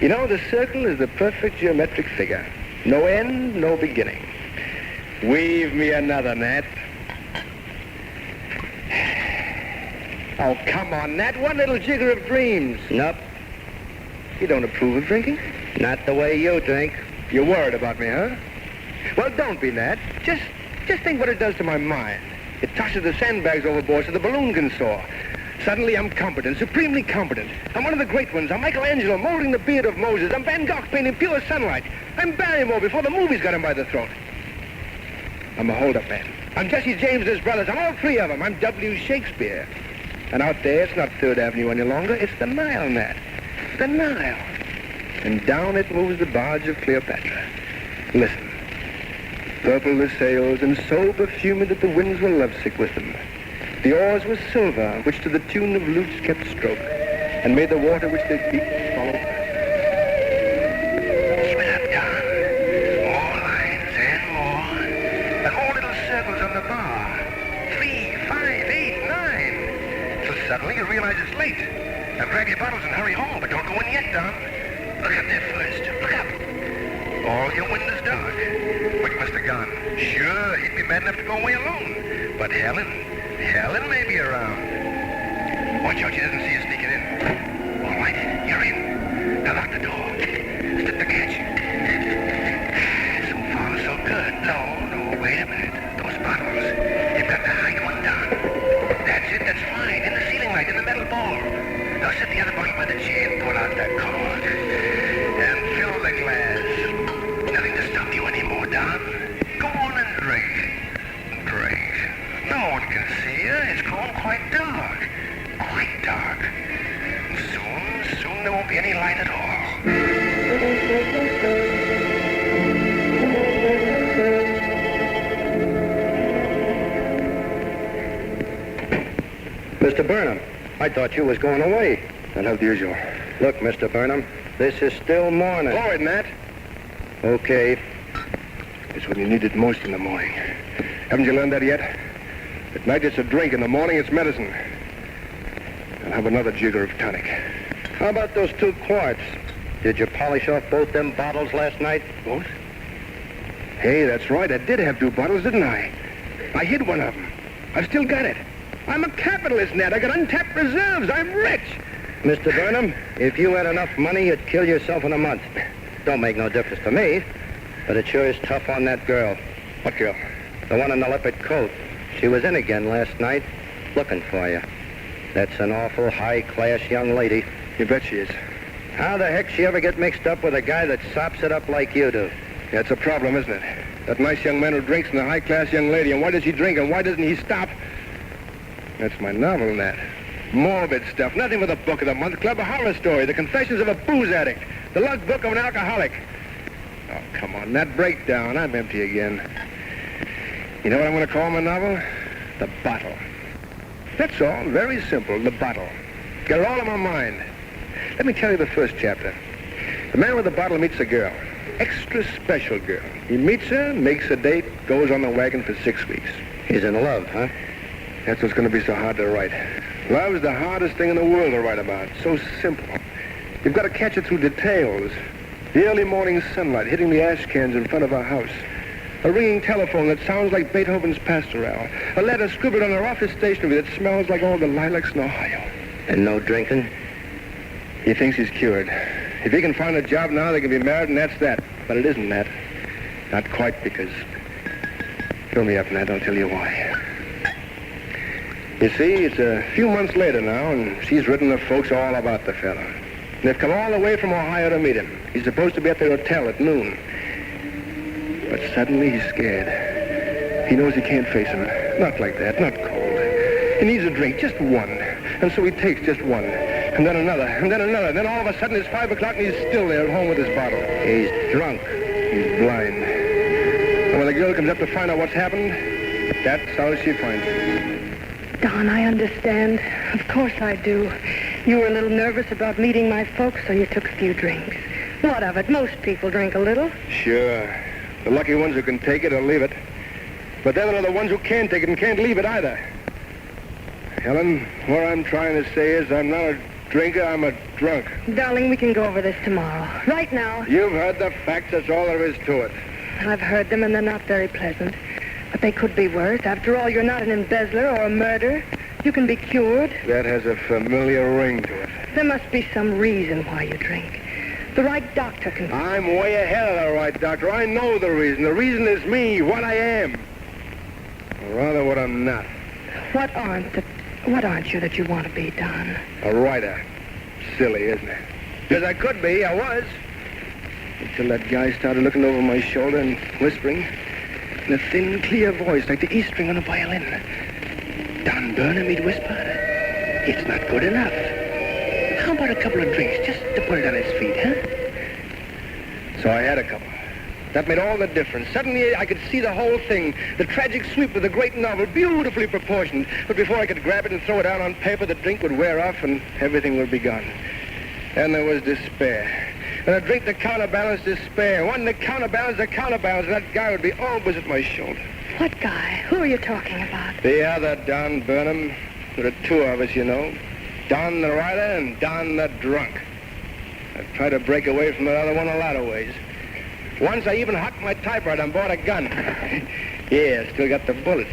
You know, the circle is the perfect geometric figure. No end, no beginning. Weave me another, Nat. Oh, come on, Nat. One little jigger of dreams. Nope. You don't approve of drinking? Not the way you drink. You're worried about me, huh? Well, don't be, Nat. Just think what it does to my mind. It tosses the sandbags overboard so the balloon can soar. Suddenly I'm competent, supremely competent. I'm one of the great ones. I'm Michelangelo molding the beard of Moses. I'm Van Gogh painting pure sunlight. I'm Barrymore before the movies got him by the throat. I'm a hold-up man. I'm Jesse James's brothers. I'm all 3 of them. I'm W. Shakespeare. And out there, it's not 3rd Avenue any longer. It's the Nile, Nat. The Nile. And down it moves the barge of Cleopatra. Listen. Purple the sails, and so perfumed that the winds were lovesick with them. The oars were silver, which to the tune of lutes kept stroke, and made the water which they beat follow. Keep it up, Don. More lines and more. And more little circles on the bar. 3, 5, 8, 9. So suddenly you realize it's late. Now grab your bottles and hurry home, but don't go in yet, Don. Look up there first. Look up. All your windows dark. Wick must have gone. Sure, he'd be mad enough to go away alone. But Helen may be around. Watch out she doesn't see you sneaking in. All right, you're in. Now lock the door. Slip the catch. So far, so good. No, wait a minute. Those bottles. You've got to hide one down. That's it, that's fine. In the ceiling light, in the metal bowl. Now set the other bottle by the chair and pull out that cord. And fill the glass. Nothing to stop you anymore, Don. Go on and drink. Drink. No one can see you. It's grown quite dark. Quite dark. Soon there won't be any light at all. Mr. Burnham, I thought you was going away. I'll have the usual. Look, Mr. Burnham, this is still morning. Lower it, Nat. Okay. It's when you need it most in the morning. Haven't you learned that yet? At night it's a drink, in the morning it's medicine. I'll have another jigger of tonic. How about those 2 quarts? Did you polish off both them bottles last night? Both? Hey, that's right. I did have 2 bottles, didn't I? I hid one of them. I've still got it. I'm a capitalist, Ned. I got untapped reserves. I'm rich. Mr. Burnham, if you had enough money, you'd kill yourself in a month. Don't make no difference to me, but it sure is tough on that girl. What girl? The one in the leopard coat. She was in again last night, looking for you. That's an awful high-class young lady. You bet she is. How the heck she ever get mixed up with a guy that sops it up like you do? That's a problem, isn't it? That nice young man who drinks and the high-class young lady. And why does he drink and why doesn't he stop? That's my novel, Nat. Morbid stuff. Nothing with a book of the month. Club, a horror story. The Confessions of a Booze Addict. The Logbook of an Alcoholic. Oh, come on, Nat, break down. I'm empty again. You know what I'm going to call my novel? The Bottle. That's all. Very simple. The Bottle. Got it all in my mind. Let me tell you the first chapter. The man with the bottle meets a girl. Extra special girl. He meets her, makes a date, goes on the wagon for 6 weeks. He's in love, huh? That's what's going to be so hard to write. Love's the hardest thing in the world to write about. So simple. You've got to catch it through details. The early morning sunlight hitting the ash cans in front of our house. A ringing telephone that sounds like Beethoven's Pastoral. A letter scribbled on her office stationery that smells like all the lilacs in Ohio. And no drinking? He thinks he's cured. If he can find a job now, they can be married, and that's that. But it isn't that. Not quite, because... Fill me up, Nat. I'll tell you why. You see, it's a few months later now, and she's written the folks all about the fella. And they've come all the way from Ohio to meet him. He's supposed to be at the hotel at noon. But suddenly he's scared. He knows he can't face him. Not like that, not cold. He needs a drink, just one. And so he takes just one. And then another, and then another. And then all of a sudden it's 5 o'clock and he's still there at home with his bottle. He's drunk. He's blind. And when the girl comes up to find out what's happened, that's how she finds him. Don, I understand. Of course I do. You were a little nervous about meeting my folks, so you took a few drinks. What of it? Most people drink a little. Sure. The lucky ones who can take it or leave it. But then there are the ones who can't take it and can't leave it either. Helen, what I'm trying to say is I'm not a drinker, I'm a drunk. Darling, we can go over this tomorrow. Right now. You've heard the facts, that's all there is to it. I've heard them, and they're not very pleasant. But they could be worse. After all, you're not an embezzler or a murderer. You can be cured. That has a familiar ring to it. There must be some reason why you drink. The right doctor can... I'm way ahead of the right doctor. I know the reason. The reason is me, what I am. Or rather, what I'm not. What aren't you that you want to be, Don? A writer. Silly, isn't it? Because I could be, I was. Until that guy started looking over my shoulder and whispering in a thin, clear voice like the E string on a violin. Don Burnham, he'd whisper. It's not good enough. How about a couple of drinks just to put it on his feet, huh? So I had a couple. That made all the difference. Suddenly, I could see the whole thing. The tragic sweep of the great novel, beautifully proportioned. But before I could grab it and throw it out on paper, the drink would wear off and everything would be gone. And there was despair. And a drink to counterbalance despair. One to counterbalance the counterbalance. And that guy would be always at my shoulder. What guy? Who are you talking about? The other Don Burnham. There are two of us, you know. Don the writer and Don the drunk. I've tried to break away from that other one a lot of ways. Once I even hocked my typewriter and bought a gun. Yeah, still got the bullets.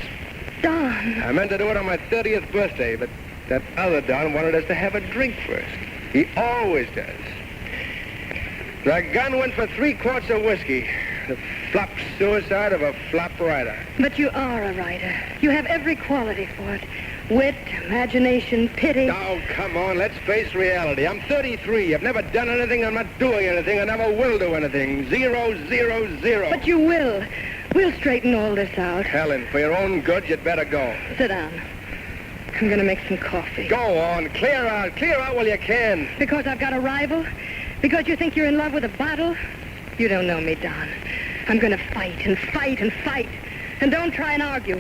Don. I meant to do it on my 30th birthday, but that other Don wanted us to have a drink first. He always does. The gun went for 3 quarts of whiskey. The flop suicide of a flop writer. But you are a writer. You have every quality for it. Wit, imagination, pity. Oh, come on, let's face reality. I'm 33. I've never done anything. I'm not doing anything. I never will do anything. 0, 0, 0. But you will. We'll straighten all this out. Helen, for your own good, you'd better go. Sit down. I'm going to make some coffee. Go on. Clear out. Clear out while you can. Because I've got a rival? Because you think you're in love with a bottle? You don't know me, Don. I'm going to fight and fight and fight. And don't try and argue.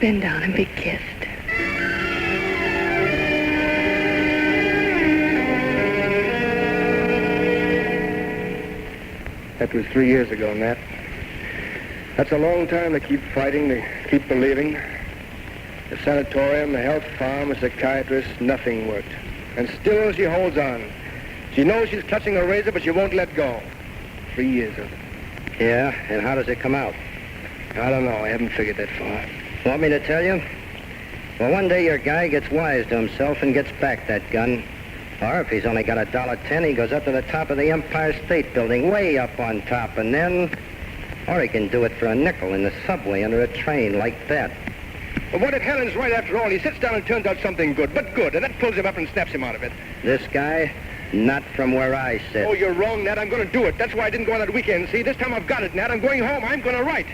Bend down and be kissed. That was 3 years ago, Nat. That's a long time to keep fighting, to keep believing. The sanatorium, the health farm, a psychiatrist, nothing worked. And still she holds on. She knows she's clutching a razor, but she won't let go. 3 years of it. Yeah, and how does it come out? I don't know. I haven't figured that far. Want me to tell you? Well, one day your guy gets wise to himself and gets back that gun. Or if he's only got $1.10, he goes up to the top of the Empire State Building, way up on top, and then... Or he can do it for a nickel in the subway under a train like that. But what if Helen's right after all? He sits down and turns out something good, but good, and that pulls him up and snaps him out of it. This guy? Not from where I sit. Oh, you're wrong, Nat. I'm going to do it. That's why I didn't go on that weekend. See, this time I've got it, Nat. I'm going home. I'm going to write.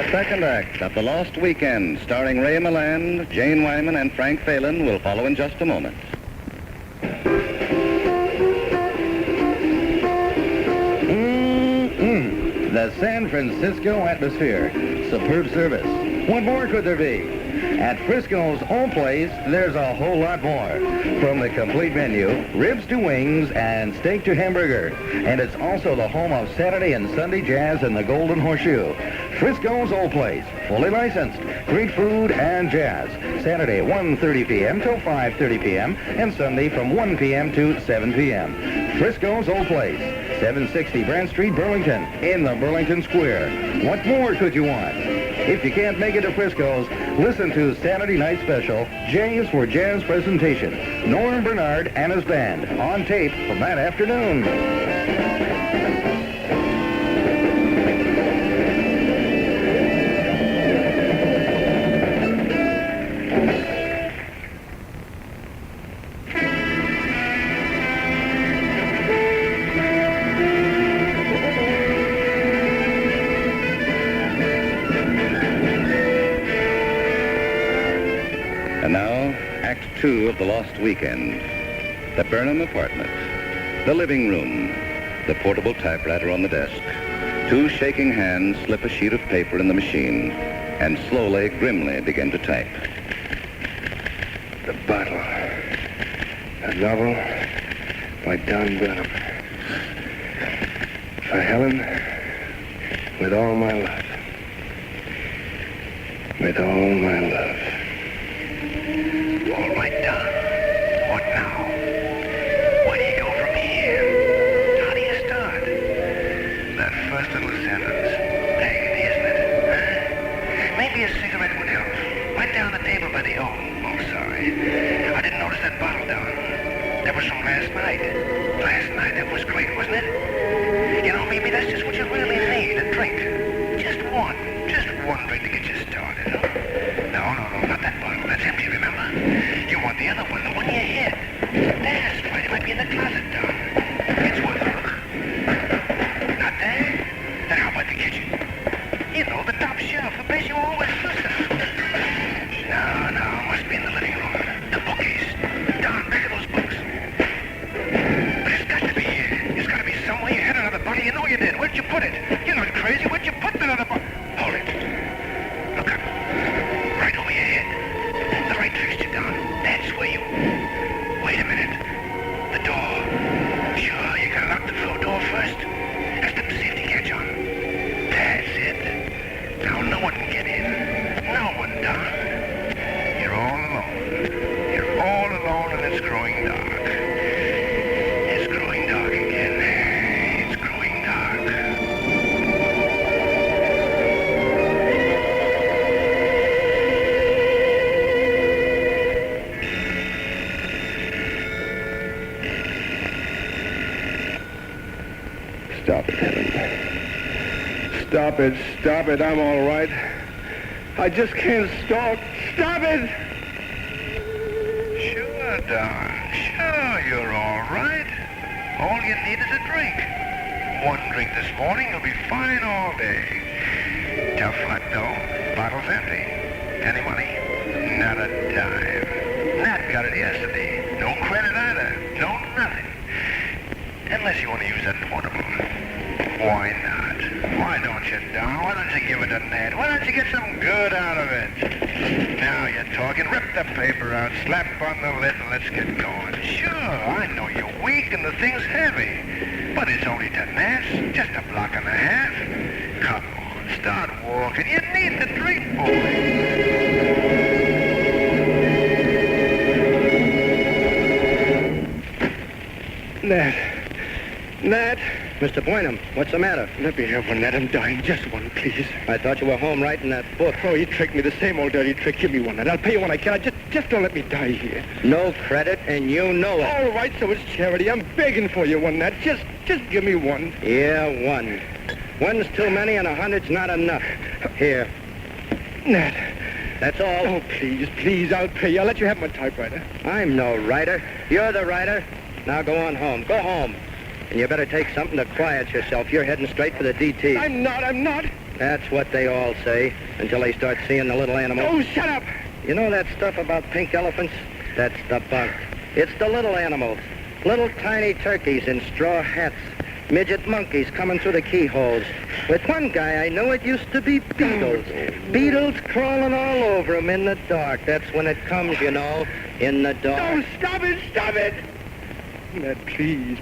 Second act of The Lost Weekend, starring Ray Milland, Jane Wyman, and Frank Phelan, will follow in just a moment. The San Francisco atmosphere. Superb service. What more could there be? At Frisco's own place, there's a whole lot more. From the complete menu, ribs to wings, and steak to hamburger. And it's also the home of Saturday and Sunday jazz in the Golden Horseshoe. Frisco's Old Place, fully licensed, great food and jazz. Saturday, 1:30 p.m. till 5:30 p.m. and Sunday from 1 p.m. to 7 p.m. Frisco's Old Place, 760 Brand Street, Burlington, in the Burlington Square. What more could you want? If you can't make it to Frisco's, listen to Saturday Night Special, J's for Jazz Presentation. Norm Bernard and his band, on tape from that afternoon. And now, Act 2 of The Lost Weekend. The Burnham apartment. The living room. The portable typewriter on the desk. Two shaking hands slip a sheet of paper in the machine and slowly, grimly begin to type. The Bottle. A novel by Don Burnham. For Helen, with all my love. With all my love. All right, Don. What now? Where do you go from here? How do you start? That first little sentence. Agony, isn't it? Huh? Maybe a cigarette would help. Right down the table by the... Oh, sorry. I didn't notice that bottle, Don. That was from last night. Last night, that was great, wasn't it? You know, maybe that's just what you really need, a drink. Just one drink to get you started. No, not that bottle. That's empty, remember? You want the other one, the one you hit. That's right, it might be in the closet, Don. It's worth a look. Not there? Then how about the kitchen? You know, the top shelf, the place you always listen. No, must be in the living room. The bookcase. Don, back of those books. But it's got to be here. It's got to be somewhere. You had another bottle. You know you did. Where'd you put it? You're not crazy. Where'd you put that other bottle? Hold it. Look up. Right over your head. The right fixture, Don. That's where you... Wait a minute. The door. Sure, you gotta lock the front door first. And slip the safety catch on. That's it. Now no one can get in. No one, Don. You're all alone. You're all alone and it's growing dark. It's growing dark again. It's growing dark. Stop it, Helen. Stop it. I'm all right. I just can't stop. Stop it! Sure, Don. Sure, you're all right. All you need is a drink. One drink this morning, you'll be fine all day. Tough luck, though. Bottle's empty. Any money? Not a dime. Nat got it yesterday. No credit either. No nothing. Unless you want to use that portable. Why not? Why don't you, Don? Why don't you give it to Nat? Why don't you get some good out of it? Now you're talking. Rip the paper out, slap on the lid, and let's get going. Sure, I know you're weak and the thing's heavy. But it's only 10 Nats. Just a block and a half. Come on. Start walking. You need the drink, boy. Nat. Mr. Boynham, what's the matter? Let me have one, Nat. I'm dying. Just one, please. I thought you were home writing that book. Oh, you tricked me. The same old dirty trick. Give me one, Nat. I'll pay you when I can. Just don't let me die here. No credit, and you know it. All right, so it's charity. I'm begging for you one, Nat. Just give me one. Yeah, one. One's too many, and 100's not enough. Here. Nat. That's all. Oh, please, I'll pay you. I'll let you have my typewriter. I'm no writer. You're the writer. Now go on home. Go home. And you better take something to quiet yourself. You're heading straight for the DT. I'm not. That's what they all say, until they start seeing the little animals. Oh, shut up! You know that stuff about pink elephants? That's the bunk. It's the little animals. Little tiny turkeys in straw hats. Midget monkeys coming through the keyholes. With one guy I know, it used to be beetles. Beetles crawling all over him in the dark. That's when it comes, you know, in the dark. Oh, stop it! Nat, please,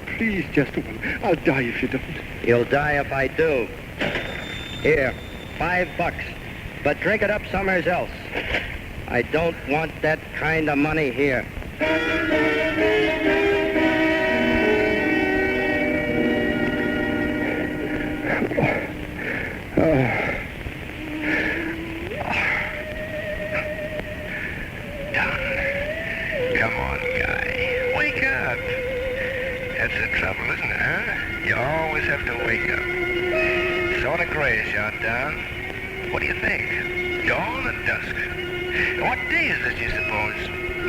just one. I'll die if you don't. You'll die if I do. Here, $5. But drink it up somewhere else. I don't want that kind of money here. Come on, guy. Wake up. That's the trouble, isn't it, huh? You always have to wake up. Sort of grayish out down. What do you think? Dawn or dusk? What day is this, do you suppose?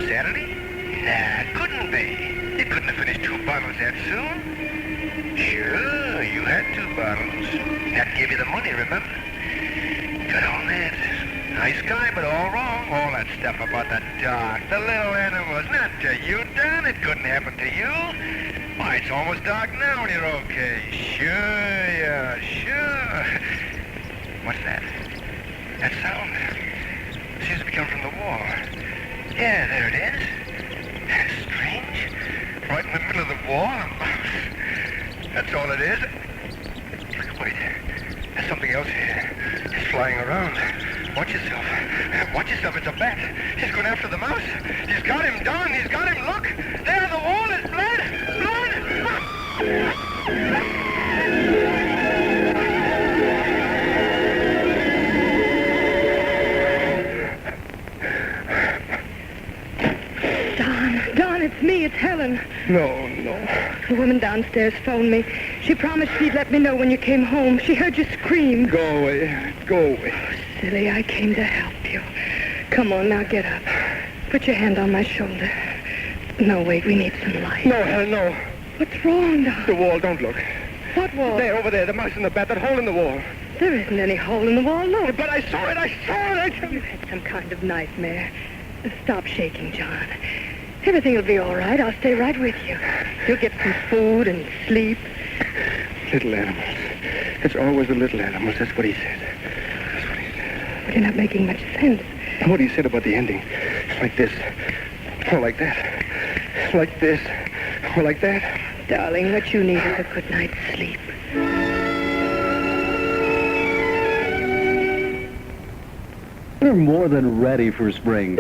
Saturday? Nah, couldn't be. You couldn't have finished 2 bottles that soon. Sure, you had 2 bottles. That gave you the money, remember? Good on that. Nice guy, but all wrong. All that stuff about the dark, the little animals. Not to you, Don. It couldn't happen to you. Why, it's almost dark now and you're okay. Sure. What's that? That sound? Seems to be coming from the wall. Yeah, there it is. That's strange. Right in the middle of the wall, a mouse. That's all it is. Wait, there's something else here. It's flying around. Watch yourself. It's a bat. He's going after the mouse. He's got him, Don. He's got him. Look. There, the wall is blood. Don, it's me. It's Helen. No. The woman downstairs phoned me. She promised she'd let me know when you came home. She heard you scream. Go away. Oh, silly, I came to help you. Come on, now get up. Put your hand on my shoulder. No, wait, we need some light. No, Helen, no. What's wrong, Don? The wall, don't look. What wall? There, over there, the mouse and the bat, that hole in the wall. There isn't any hole in the wall, look. But I saw it, I tell you. You had some kind of nightmare. Stop shaking, John. Everything will be all right. I'll stay right with you. You'll get some food and sleep. Little animals. It's always the little animals. That's what he said. But you're not making much sense. What he said about the ending. It's like this. Or like that. Like this. Or like that. Darling, what you need is a good night's sleep. You're more than ready for spring.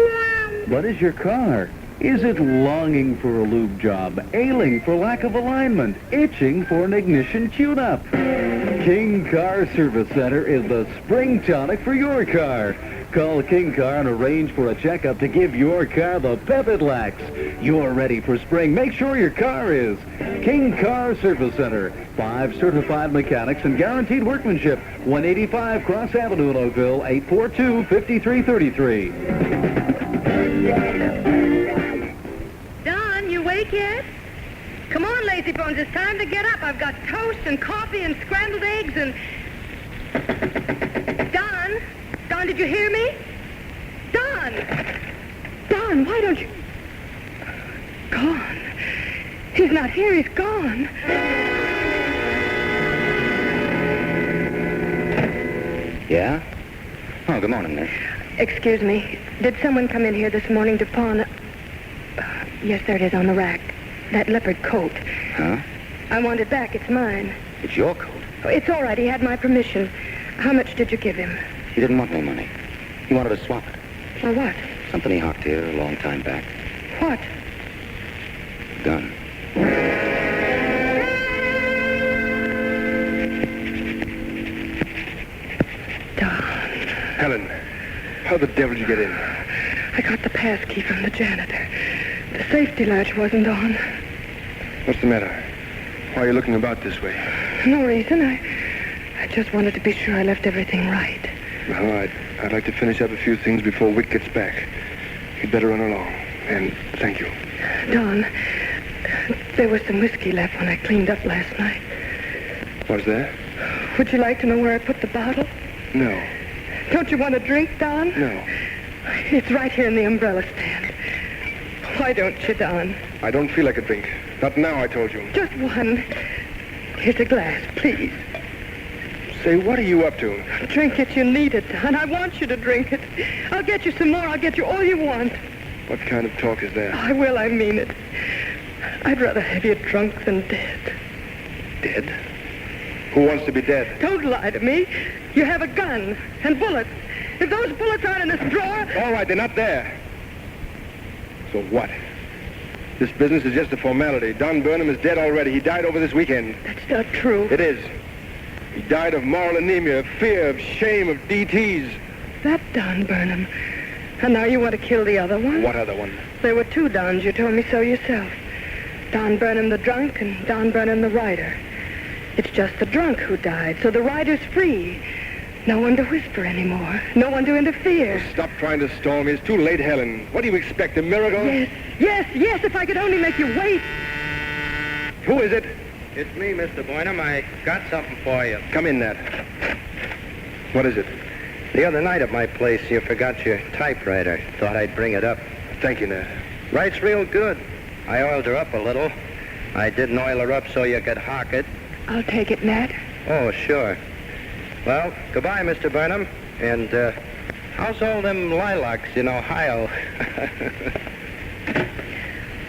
But is your car? Is it longing for a lube job, ailing for lack of alignment, itching for an ignition tune-up? King Car Service Center is the spring tonic for your car. Call King Car and arrange for a checkup to give your car the pep it lacks. You're ready for spring. Make sure your car is. King Car Service Center. 5 certified mechanics and guaranteed workmanship. 185 Cross Avenue in Oakville, 842-5333. Don, you awake yet? Come on, lazy bones. It's time to get up. I've got toast and coffee and scrambled eggs and... Don, did you hear me? Don, why don't you... Gone. He's not here. He's gone. Yeah? Oh, good morning, miss. Excuse me. Did someone come in here this morning to pawn... yes, there it is on the rack. That leopard coat. Huh? I want it back. It's mine. It's your coat. Oh, it's all right. He had my permission. How much did you give him? He didn't want no money. He wanted to swap it. For what? Something he hocked here a long time back. What? Gun. Helen, how the devil did you get in? I got the pass key from the janitor. The safety latch wasn't on. What's the matter? Why are you looking about this way? No reason. I just wanted to be sure I left everything right. Well, I'd like to finish up a few things before Wick gets back. You'd better run along. And thank you. Don, there was some whiskey left when I cleaned up last night. Was there? Would you like to know where I put the bottle? No. Don't you want a drink, Don? No. It's right here in the umbrella stand. Why don't you, Don? I don't feel like a drink. Not now, I told you. Just one. Here's a glass, please. Say, what are you up to? Drink it, you need it, Don. I want you to drink it. I'll get you some more. I'll get you all you want. What kind of talk is that? I will, I mean it. I'd rather have you drunk than dead. Dead? Who wants to be dead? Don't lie to me. You have a gun and bullets. If those bullets aren't in this drawer... All right, they're not there. So what? This business is just a formality. Don Burnham is dead already. He died over this weekend. That's not true. It is. He died of moral anemia, of fear, of shame, of DTs. That Don Burnham. And now you want to kill the other one? What other one? There were two Dons. You told me so yourself. Don Burnham the drunk and Don Burnham the writer. It's just the drunk who died, so the writer's free. No one to whisper anymore. No one to interfere. Stop trying to stall me. It's too late, Helen. What do you expect, a miracle? Yes, if I could only make you wait. Who is it? It's me, Mr. Burnham. I got something for you. Come in, Nat. What is it? The other night at my place, you forgot your typewriter. Thought I'd bring it up. Thank you, Nat. Writes real good. I oiled her up a little. I didn't oil her up so you could hock it. I'll take it, Nat. Oh, sure. Well, goodbye, Mr. Burnham. And, how's all them lilacs in Ohio?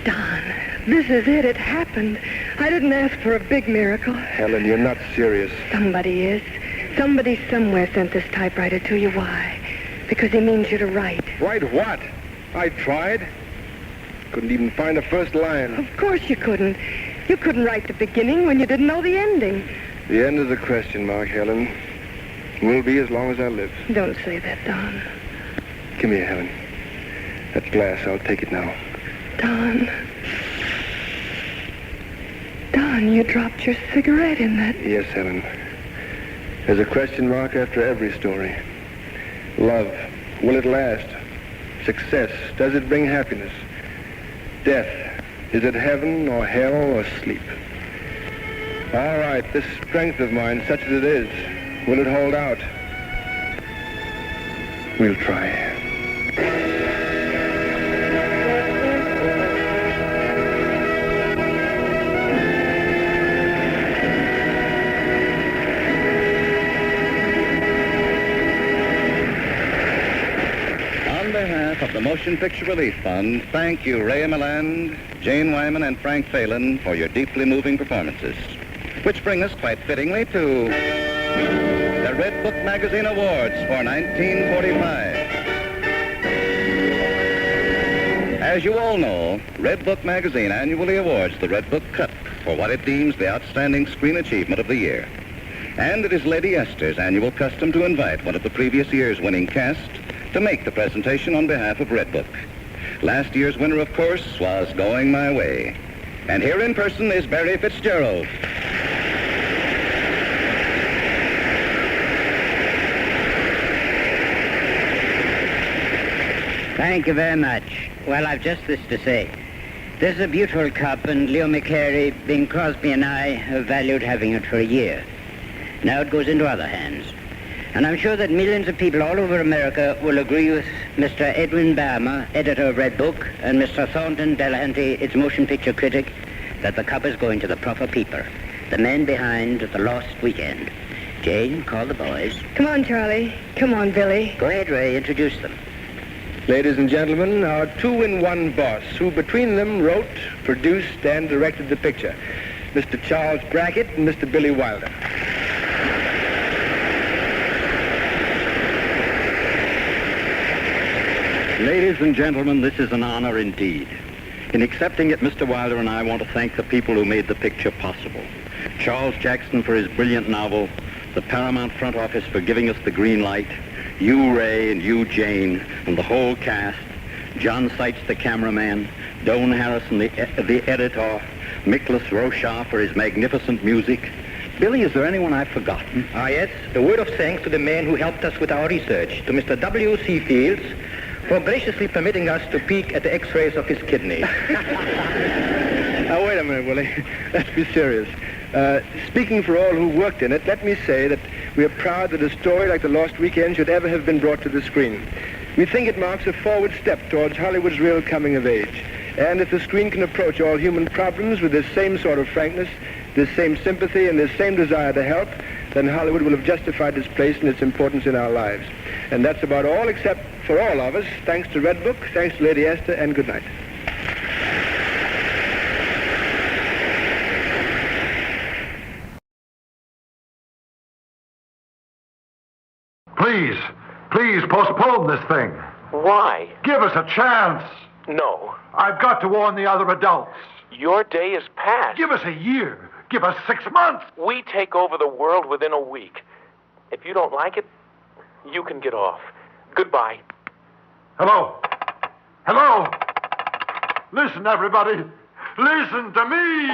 Don, this is it. It happened. I didn't ask for a big miracle. Helen, you're not serious. Somebody is. Somebody somewhere sent this typewriter to you. Why? Because he means you to write. Write what? I tried. Couldn't even find the first line. Of course you couldn't. You couldn't write the beginning when you didn't know the ending. The end is a question mark, Helen. Will be as long as I live. Don't say that, Don. Come here, Helen. That glass, I'll take it now. Don. Don, you dropped your cigarette in that. Yes, Helen. There's a question mark after every story. Love. Will it last? Success. Does it bring happiness? Death. Is it heaven or hell or sleep? All right, this strength of mine, such as it is, will it hold out? We'll try. On behalf of the Motion Picture Relief Fund, thank you, Ray Milland, Jane Wyman, and Frank Phelan for your deeply moving performances. Which bring us quite fittingly to the Red Book Magazine Awards for 1945. As you all know, Red Book Magazine annually awards the Red Book Cut for what it deems the outstanding screen achievement of the year. And it is Lady Esther's annual custom to invite one of the previous year's winning cast to make the presentation on behalf of Red Book. Last year's winner, of course, was Going My Way. And here in person is Barry Fitzgerald. Thank you very much. Well, I've just this to say. This is a beautiful cup, and Leo McCary, Bing Crosby, and I have valued having it for a year. Now it goes into other hands. And I'm sure that millions of people all over America will agree with Mr. Edwin Barmer, editor of Red Book, and Mr. Thornton Delahanty, its motion picture critic, that the cup is going to the proper people, the men behind the lost weekend. Jane, call the boys. Come on, Charlie. Come on, Billy. Go ahead, Ray. Introduce them. Ladies and gentlemen, our two-in-one boss, who between them wrote, produced, and directed the picture, Mr. Charles Brackett and Mr. Billy Wilder. Ladies and gentlemen, this is an honor indeed. In accepting it, Mr. Wilder and I want to thank the people who made the picture possible. Charles Jackson for his brilliant novel, the Paramount front office for giving us the green light, you, Ray, and you, Jane, and the whole cast, John Seitz, the cameraman, Doane Harrison, the editor, Miklas Roshaw for his magnificent music. Billy, is there anyone I've forgotten? Yes. A word of thanks to the man who helped us with our research, to Mr. W.C. Fields, for graciously permitting us to peek at the x-rays of his kidneys. Now, wait a minute, Willie. Let's be serious. Speaking for all who worked in it, let me say that we are proud that a story like The Lost Weekend should ever have been brought to the screen. We think it marks a forward step towards Hollywood's real coming of age. And if the screen can approach all human problems with this same sort of frankness, this same sympathy, and this same desire to help, then Hollywood will have justified its place and its importance in our lives. And that's about all, except for all of us. Thanks to Red Book, thanks to Lady Esther, and good night. Please postpone this thing. Why? Give us a chance. No. I've got to warn the other adults. Your day is past. Give us a year. Give us 6 months. We take over the world within a week. If you don't like it, you can get off. Goodbye. Hello? Hello? Listen, everybody. Listen to me.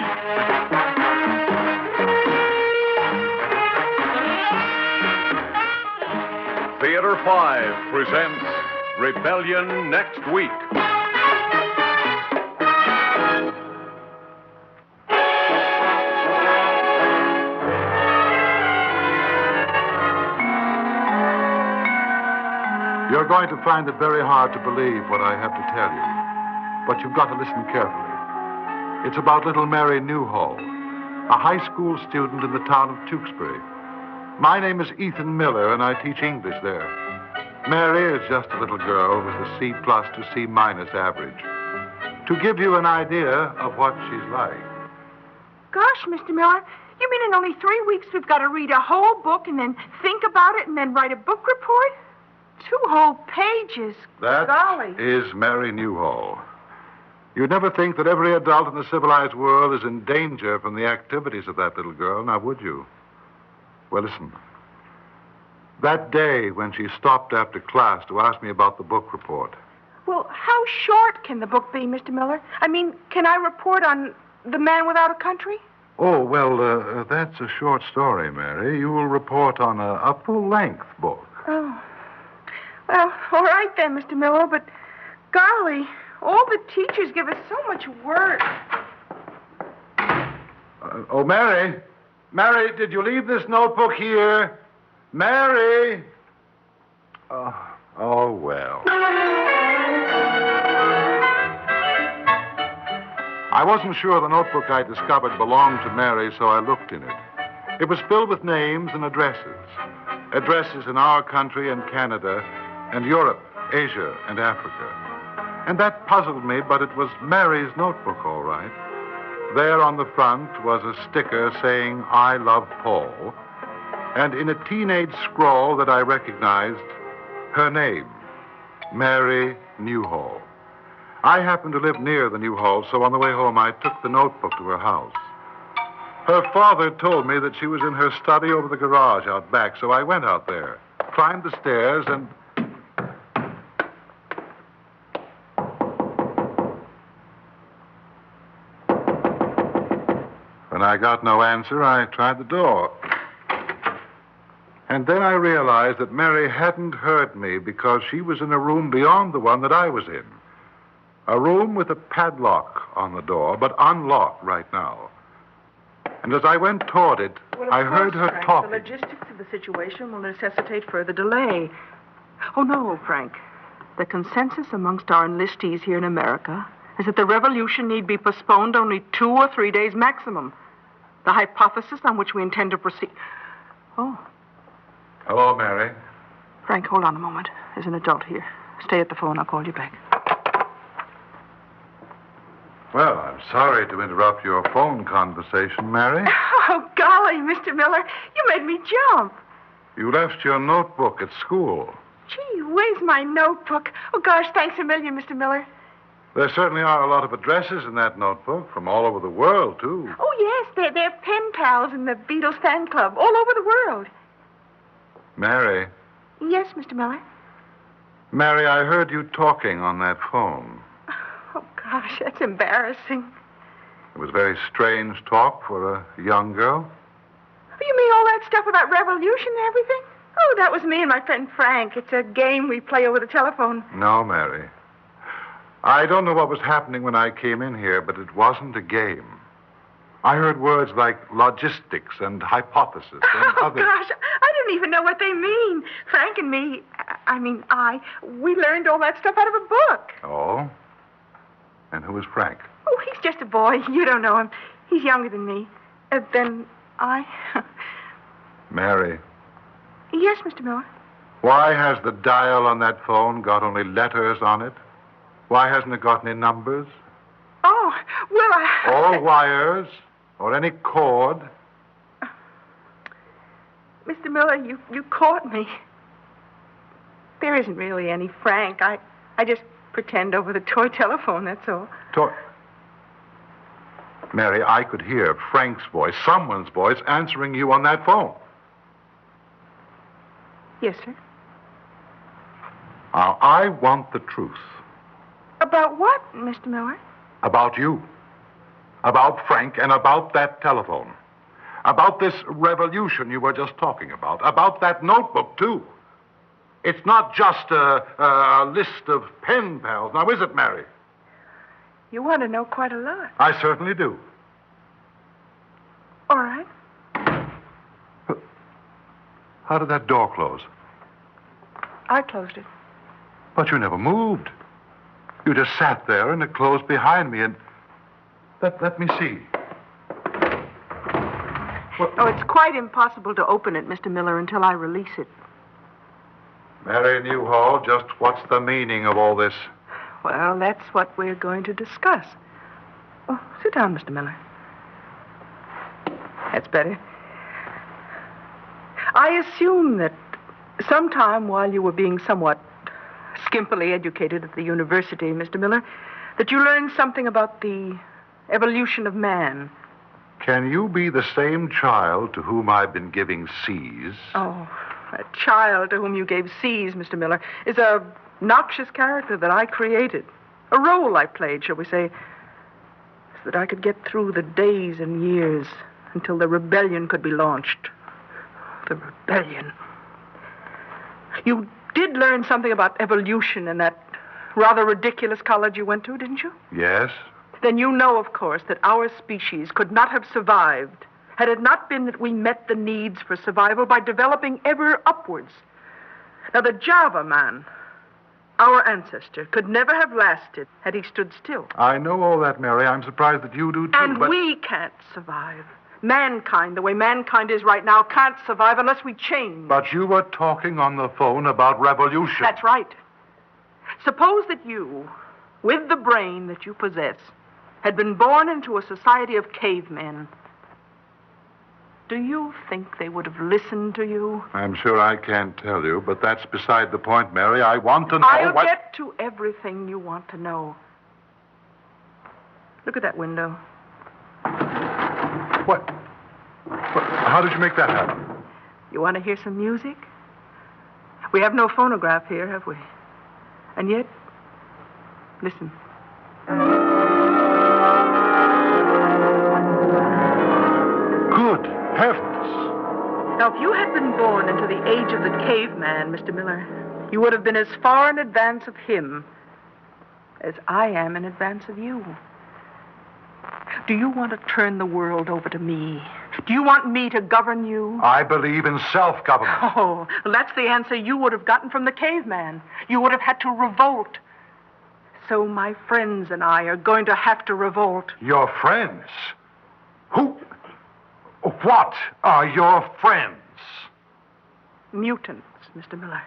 Theater 5 presents Rebellion Next Week. You're going to find it very hard to believe what I have to tell you, but you've got to listen carefully. It's about little Mary Newhall, a high school student in the town of Tewksbury. My name is Ethan Miller, and I teach English there. Mary is just a little girl with a C+ to C- average. To give you an idea of what she's like. Gosh, Mr. Miller, you mean in only 3 weeks we've got to read a whole book and then think about it and then write a book report? 2 whole pages. That Golly. is Mary Newhall. You'd never think that every adult in the civilized world is in danger from the activities of that little girl, now would you? Well, listen. That day when she stopped after class to ask me about the book report. Well, how short can the book be, Mr. Miller? I mean, can I report on The Man Without a Country? Oh, well, that's a short story, Mary. You will report on a full-length book. Oh. Well, all right then, Mr. Miller, but golly, all the teachers give us so much work. Oh, Mary. Mary, did you leave this notebook here? Mary! Oh, well. I wasn't sure the notebook I discovered belonged to Mary, so I looked in it. It was filled with names and addresses. Addresses in our country and Canada and Europe, Asia, and Africa. And that puzzled me, but it was Mary's notebook, all right. There on the front was a sticker saying, I love Paul. And in a teenage scrawl that I recognized, her name, Mary Newhall. I happened to live near the Newhalls, so on the way home I took the notebook to her house. Her father told me that she was in her study over the garage out back, so I went out there, climbed the stairs, and... When I got no answer, I tried the door. And then I realized that Mary hadn't heard me because she was in a room beyond the one that I was in. A room with a padlock on the door, but unlocked right now. And as I went toward it, I heard her Frank, talking. The logistics of the situation will necessitate further delay. Oh, no, Frank. The consensus amongst our enlistees here in America is that the revolution need be postponed only 2 or 3 days maximum. The hypothesis on which we intend to proceed... Oh. Hello, Mary. Frank, hold on a moment. There's an adult here. Stay at the phone. I'll call you back. Well, I'm sorry to interrupt your phone conversation, Mary. Oh, golly, Mr. Miller, you made me jump. You left your notebook at school. Gee, where's my notebook? Oh, gosh, thanks a million, Mr. Miller. There certainly are a lot of addresses in that notebook, from all over the world, too. Oh, yes, they're pen pals in the Beatles fan club, all over the world. Mary. Yes, Mr. Miller? Mary, I heard you talking on that phone. Oh, gosh, that's embarrassing. It was very strange talk for a young girl. You mean all that stuff about revolution and everything? Oh, that was me and my friend Frank. It's a game we play over the telephone. No, Mary. I don't know what was happening when I came in here, but it wasn't a game. I heard words like logistics and hypothesis and Oh, other... gosh, I didn't even know what they mean. Frank and me, we learned all that stuff out of a book. Oh? And who is Frank? Oh, he's just a boy. You don't know him. He's younger than me. Then I... Mary, Yes, Mr. Miller. why has the dial on that phone got only letters on it? Why hasn't it got any numbers? Oh, well, Or wires? Or any cord? Mr. Miller, you caught me. There isn't really any Frank. I just pretend over the toy telephone, that's all. Mary, I could hear Frank's voice, someone's voice, answering you on that phone. Yes, sir. Now, I want the truth. About what, Mr. Miller? About you. About Frank and about that telephone. About this revolution you were just talking about. About that notebook, too. It's not just a list of pen pals, now is it, Mary? You want to know quite a lot. I certainly do. All right. How did that door close? I closed it. But you never moved. You just sat there and it closed behind me and... Let me see. Oh, it's quite impossible to open it, Mr. Miller, until I release it. Mary Newhall, just what's the meaning of all this? Well, that's what we're going to discuss. Oh, sit down, Mr. Miller. That's better. I assume that sometime while you were being somewhat skimpily educated at the university, Mr. Miller, that you learned something about the evolution of man. Can you be the same child to whom I've been giving C's? Oh, a child to whom you gave C's, Mr. Miller, is a noxious character that I created. A role I played, shall we say, so that I could get through the days and years until the rebellion could be launched. The rebellion. You did learn something about evolution in that rather ridiculous college you went to, didn't you? Yes. Then you know, of course, that our species could not have survived had it not been that we met the needs for survival by developing ever upwards. Now, the Java man, our ancestor, could never have lasted had he stood still. I know all that, Mary. I'm surprised that you do, too, And but... we can't survive. Mankind, the way mankind is right now, can't survive unless we change. But you were talking on the phone about revolution. That's right. Suppose that you, with the brain that you possess, had been born into a society of cavemen. Do you think they would have listened to you? I'm sure I can't tell you, but that's beside the point, Mary. I want to know I'll what... get to everything you want to know. Look at that window. What? How did you make that happen? You want to hear some music? We have no phonograph here, have we? And yet, listen. Good heavens. Now, if you had been born into the age of the caveman, Mr. Miller, you would have been as far in advance of him as I am in advance of you. Do you want to turn the world over to me? Do you want me to govern you? I believe in self-government. Oh, well, that's the answer you would have gotten from the caveman. You would have had to revolt. So my friends and I are going to have to revolt. Your friends? Who? What are your friends? Mutants, Mr. Miller.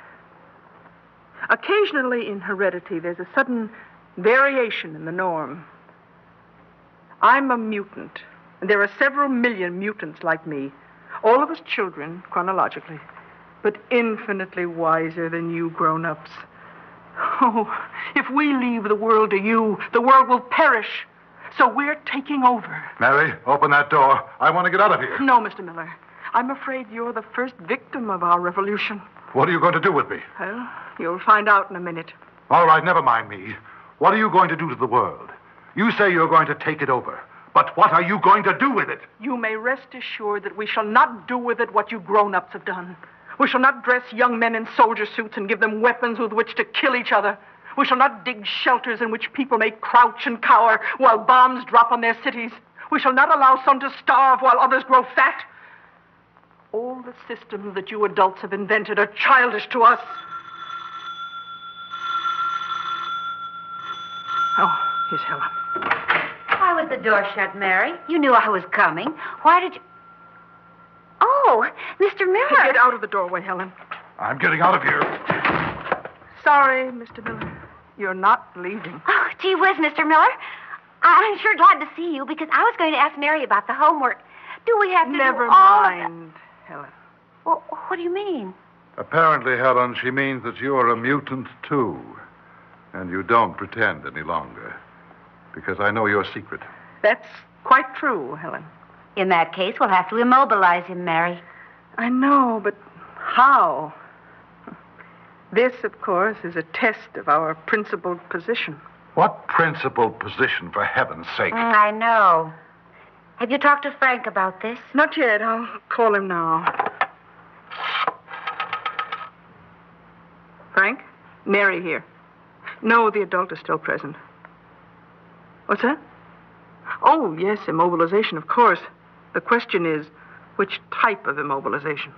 Occasionally in heredity, there's a sudden variation in the norm. I'm a mutant, and there are several million mutants like me, all of us children, chronologically. but infinitely wiser than you grown-ups. Oh, if we leave the world to you, the world will perish. So we're taking over. Mary, open that door. I want to get out of here. No, Mr. Miller. I'm afraid you're the first victim of our revolution. What are you going to do with me? Well, you'll find out in a minute. All right, never mind me. What are you going to do to the world? You say you're going to take it over. But what are you going to do with it? You may rest assured that we shall not do with it what you grown-ups have done. We shall not dress young men in soldier suits and give them weapons with which to kill each other. We shall not dig shelters in which people may crouch and cower while bombs drop on their cities. We shall not allow some to starve while others grow fat. All the systems that you adults have invented are childish to us. Oh, here's Helen. Why was the door shut, Mary? You knew I was coming. Why did you... Oh, Mr. Miller. Get out of the doorway, Helen. I'm getting out of here. Sorry, Mr. Miller. You're not leaving. Oh, gee whiz, Mr. Miller. I'm sure glad to see you because I was going to ask Mary about the homework. Do we have to Never do all mind, Helen. Well, what do you mean? Apparently, Helen, she means that you are a mutant, too. And you don't pretend any longer. Because I know your secret. That's quite true, Helen. In that case, we'll have to immobilize him, Mary. I know, but how? This, of course, is a test of our principled position. What principled position, for heaven's sake? I know. Have you talked to Frank about this? Not yet. I'll call him now. Frank? Mary here. No, the adult is still present. What's that? Oh, yes, immobilization, of course. The question is, which type of immobilization?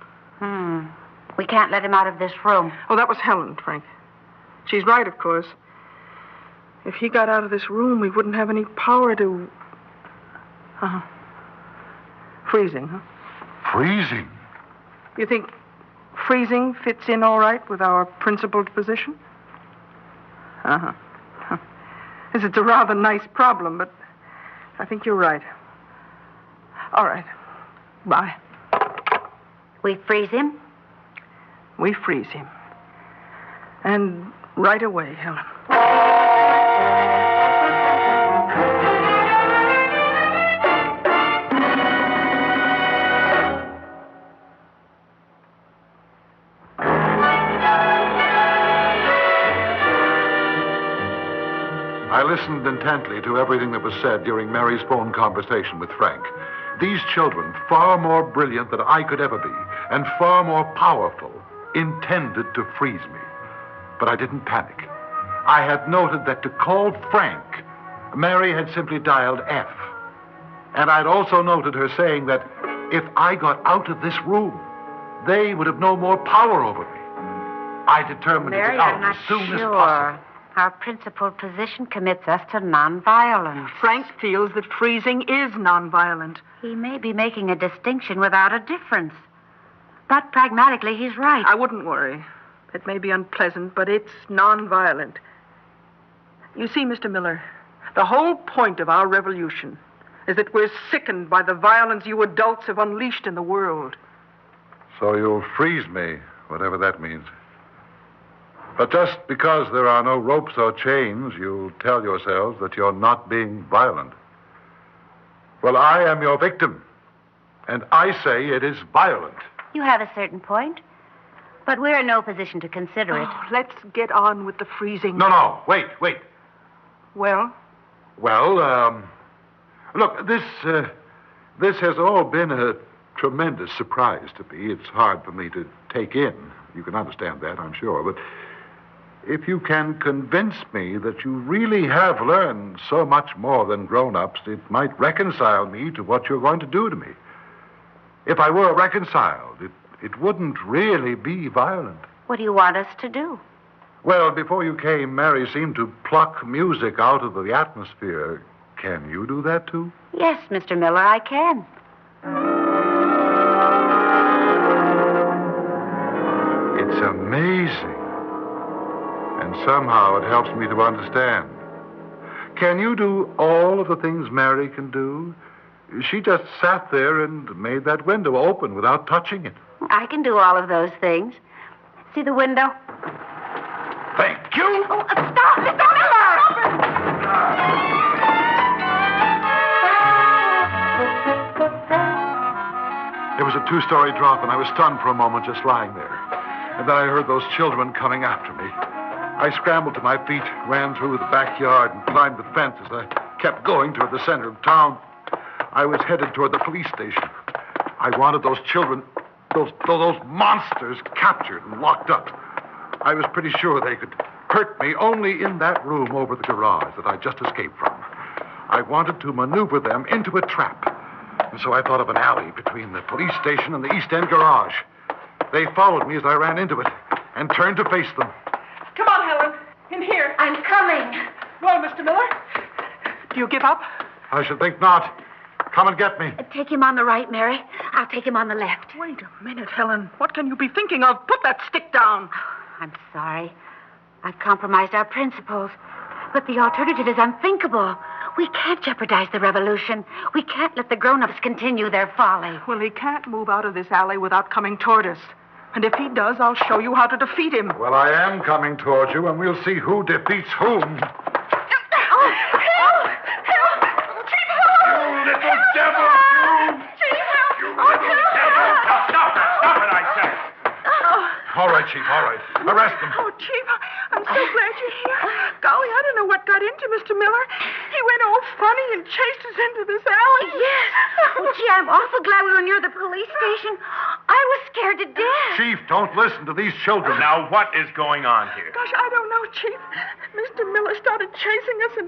We can't let him out of this room. Oh, that was Helen, Frank. She's right, of course. If he got out of this room, we wouldn't have any power to... Freezing, huh? Freezing? You think freezing fits in all right with our principled position? Yes, it's a rather nice problem, but I think you're right. All right. Bye. We freeze him? We freeze him. And right away, Helen. I listened intently to everything that was said during Mary's phone conversation with Frank. These children, far more brilliant than I could ever be, and far more powerful, intended to freeze me. But I didn't panic. I had noted that to call Frank, Mary had simply dialed F. And I'd also noted her saying that if I got out of this room, they would have no more power over me. I determined Mary, to get I'm out not as soon as sure. possible. Our principled position commits us to nonviolence. Frank feels that freezing is nonviolent. He may be making a distinction without a difference. But pragmatically, he's right. I wouldn't worry. It may be unpleasant, but it's nonviolent. You see, Mr. Miller, the whole point of our revolution is that we're sickened by the violence you adults have unleashed in the world. So you'll freeze me, whatever that means. But just because there are no ropes or chains, you tell yourselves that you're not being violent. Well, I am your victim, and I say it is violent. You have a certain point, but we're in no position to consider it. Let's get on with the freezing. No, wait. Well? Well, look, this has all been a tremendous surprise to me. It's hard for me to take in. You can understand that, I'm sure, but... if you can convince me that you really have learned so much more than grown-ups, it might reconcile me to what you're going to do to me. If I were reconciled, it wouldn't really be violent. What do you want us to do? Well, before you came, Mary seemed to pluck music out of the atmosphere. Can you do that, too? Yes, Mr. Miller, I can. It's amazing. And somehow it helps me to understand. Can you do all of the things Mary can do? She just sat there and made that window open without touching it. I can do all of those things. See the window? Thank you. Oh, stop, Mr. Miller! It was a two-story drop, and I was stunned for a moment just lying there. And then I heard those children coming after me. I scrambled to my feet, ran through the backyard, and climbed the fence as I kept going toward the center of town. I was headed toward the police station. I wanted those children, those monsters, captured and locked up. I was pretty sure they could hurt me only in that room over the garage that I just escaped from. I wanted to maneuver them into a trap. And so I thought of an alley between the police station and the East End garage. They followed me as I ran into it and turned to face them. Come on, Helen. In here. I'm coming. Well, Mr. Miller, do you give up? I should think not. Come and get me. Take him on the right, Mary. I'll take him on the left. Wait a minute, Helen. What can you be thinking of? Put that stick down. I'm sorry. I've compromised our principles. But the alternative is unthinkable. We can't jeopardize the revolution. We can't let the grown-ups continue their folly. Well, he can't move out of this alley without coming toward us. And if he does, I'll show you how to defeat him. Well, I am coming toward you, and we'll see who defeats whom. Oh, help! Help! Chief, help! You little devil! Chief, help! You little devil! Now, stop it! Stop it, I said! All right, Chief, all right. Arrest them. Oh, Chief, I'm so glad you're here. Golly, I don't know what got into Mr. Miller. He went all funny and chased us into this alley. Yes. Oh, gee, I'm awful glad we were near the police station. I was scared to death. Chief, don't listen to these children. Now, what is going on here? Gosh, I don't know, Chief. Mr. Miller started chasing us and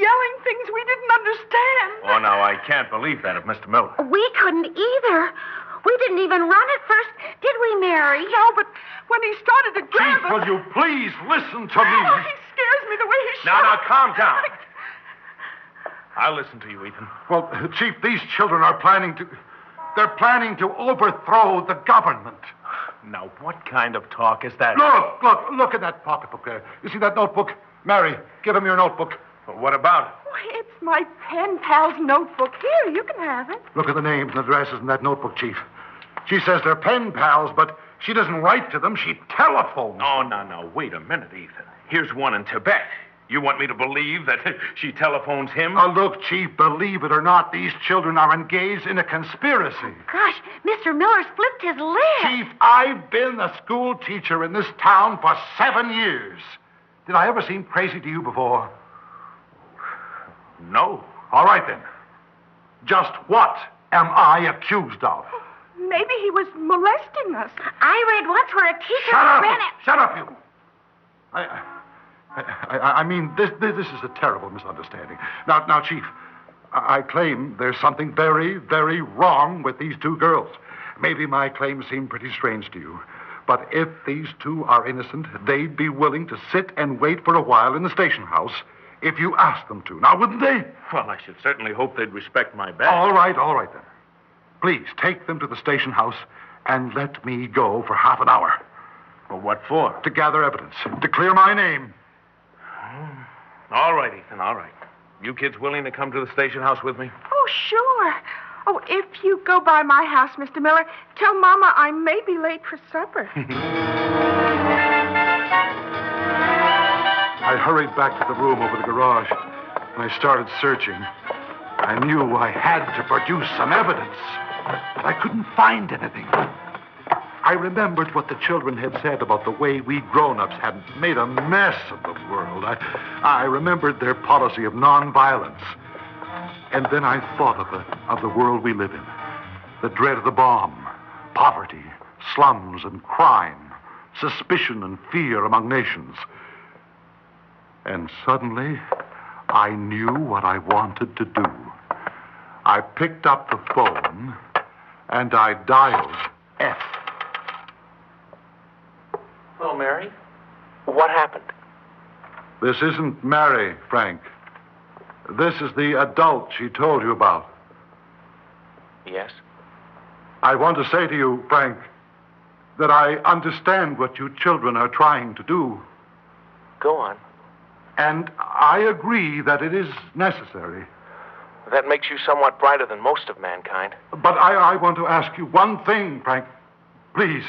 yelling things we didn't understand. Oh, now, I can't believe that of Mr. Miller. We couldn't either. We didn't even run at first, did we, Mary? No, but when he started to grab Chief, us... will you please listen to me? Oh, he scares me the way he Now, shouts. calm down. I'll listen to you, Ethan. Well, Chief, these children are planning to overthrow the government. Now, what kind of talk is that? Look in that pocketbook there. You see that notebook? Mary, give him your notebook. Well, what about it? Oh, it's my pen pal's notebook. Here, you can have it. Look at the names and addresses in that notebook, Chief. She says they're pen pals, but she doesn't write to them. She telephones. Oh, no. Wait a minute, Ethan. Here's one in Tibet. You want me to believe that she telephones him? Look, Chief, believe it or not, these children are engaged in a conspiracy. Gosh, Mr. Miller's flipped his lid. Chief, I've been a school teacher in this town for 7 years. Did I ever seem crazy to you before? No. All right, then. Just what am I accused of? Maybe he was molesting us. I read once where a teacher ran it. Shut up, you. I mean, this is a terrible misunderstanding. Now, Chief, I claim there's something very, very wrong with these two girls. Maybe my claims seem pretty strange to you. But if these two are innocent, they'd be willing to sit and wait for a while in the station house if you asked them to. Now, wouldn't they? Well, I should certainly hope they'd respect my badge. All right then. Please, take them to the station house and let me go for half an hour. Well, what for? To gather evidence, to clear my name. All right, Ethan, all right. You kids willing to come to the station house with me? Oh, sure. Oh, if you go by my house, Mr. Miller, tell Mama I may be late for supper. I hurried back to the room over the garage, and I started searching. I knew I had to produce some evidence, but I couldn't find anything. I remembered what the children had said about the way we grown-ups had made a mess of the world. I remembered their policy of nonviolence. And then I thought of the world we live in. The dread of the bomb, poverty, slums and crime, suspicion and fear among nations. And suddenly, I knew what I wanted to do. I picked up the phone, and I dialed F. Hello, Mary. What happened? This isn't Mary, Frank. This is the adult she told you about. Yes? I want to say to you, Frank, that I understand what you children are trying to do. Go on. And I agree that it is necessary. That makes you somewhat brighter than most of mankind. But I want to ask you one thing, Frank. Please.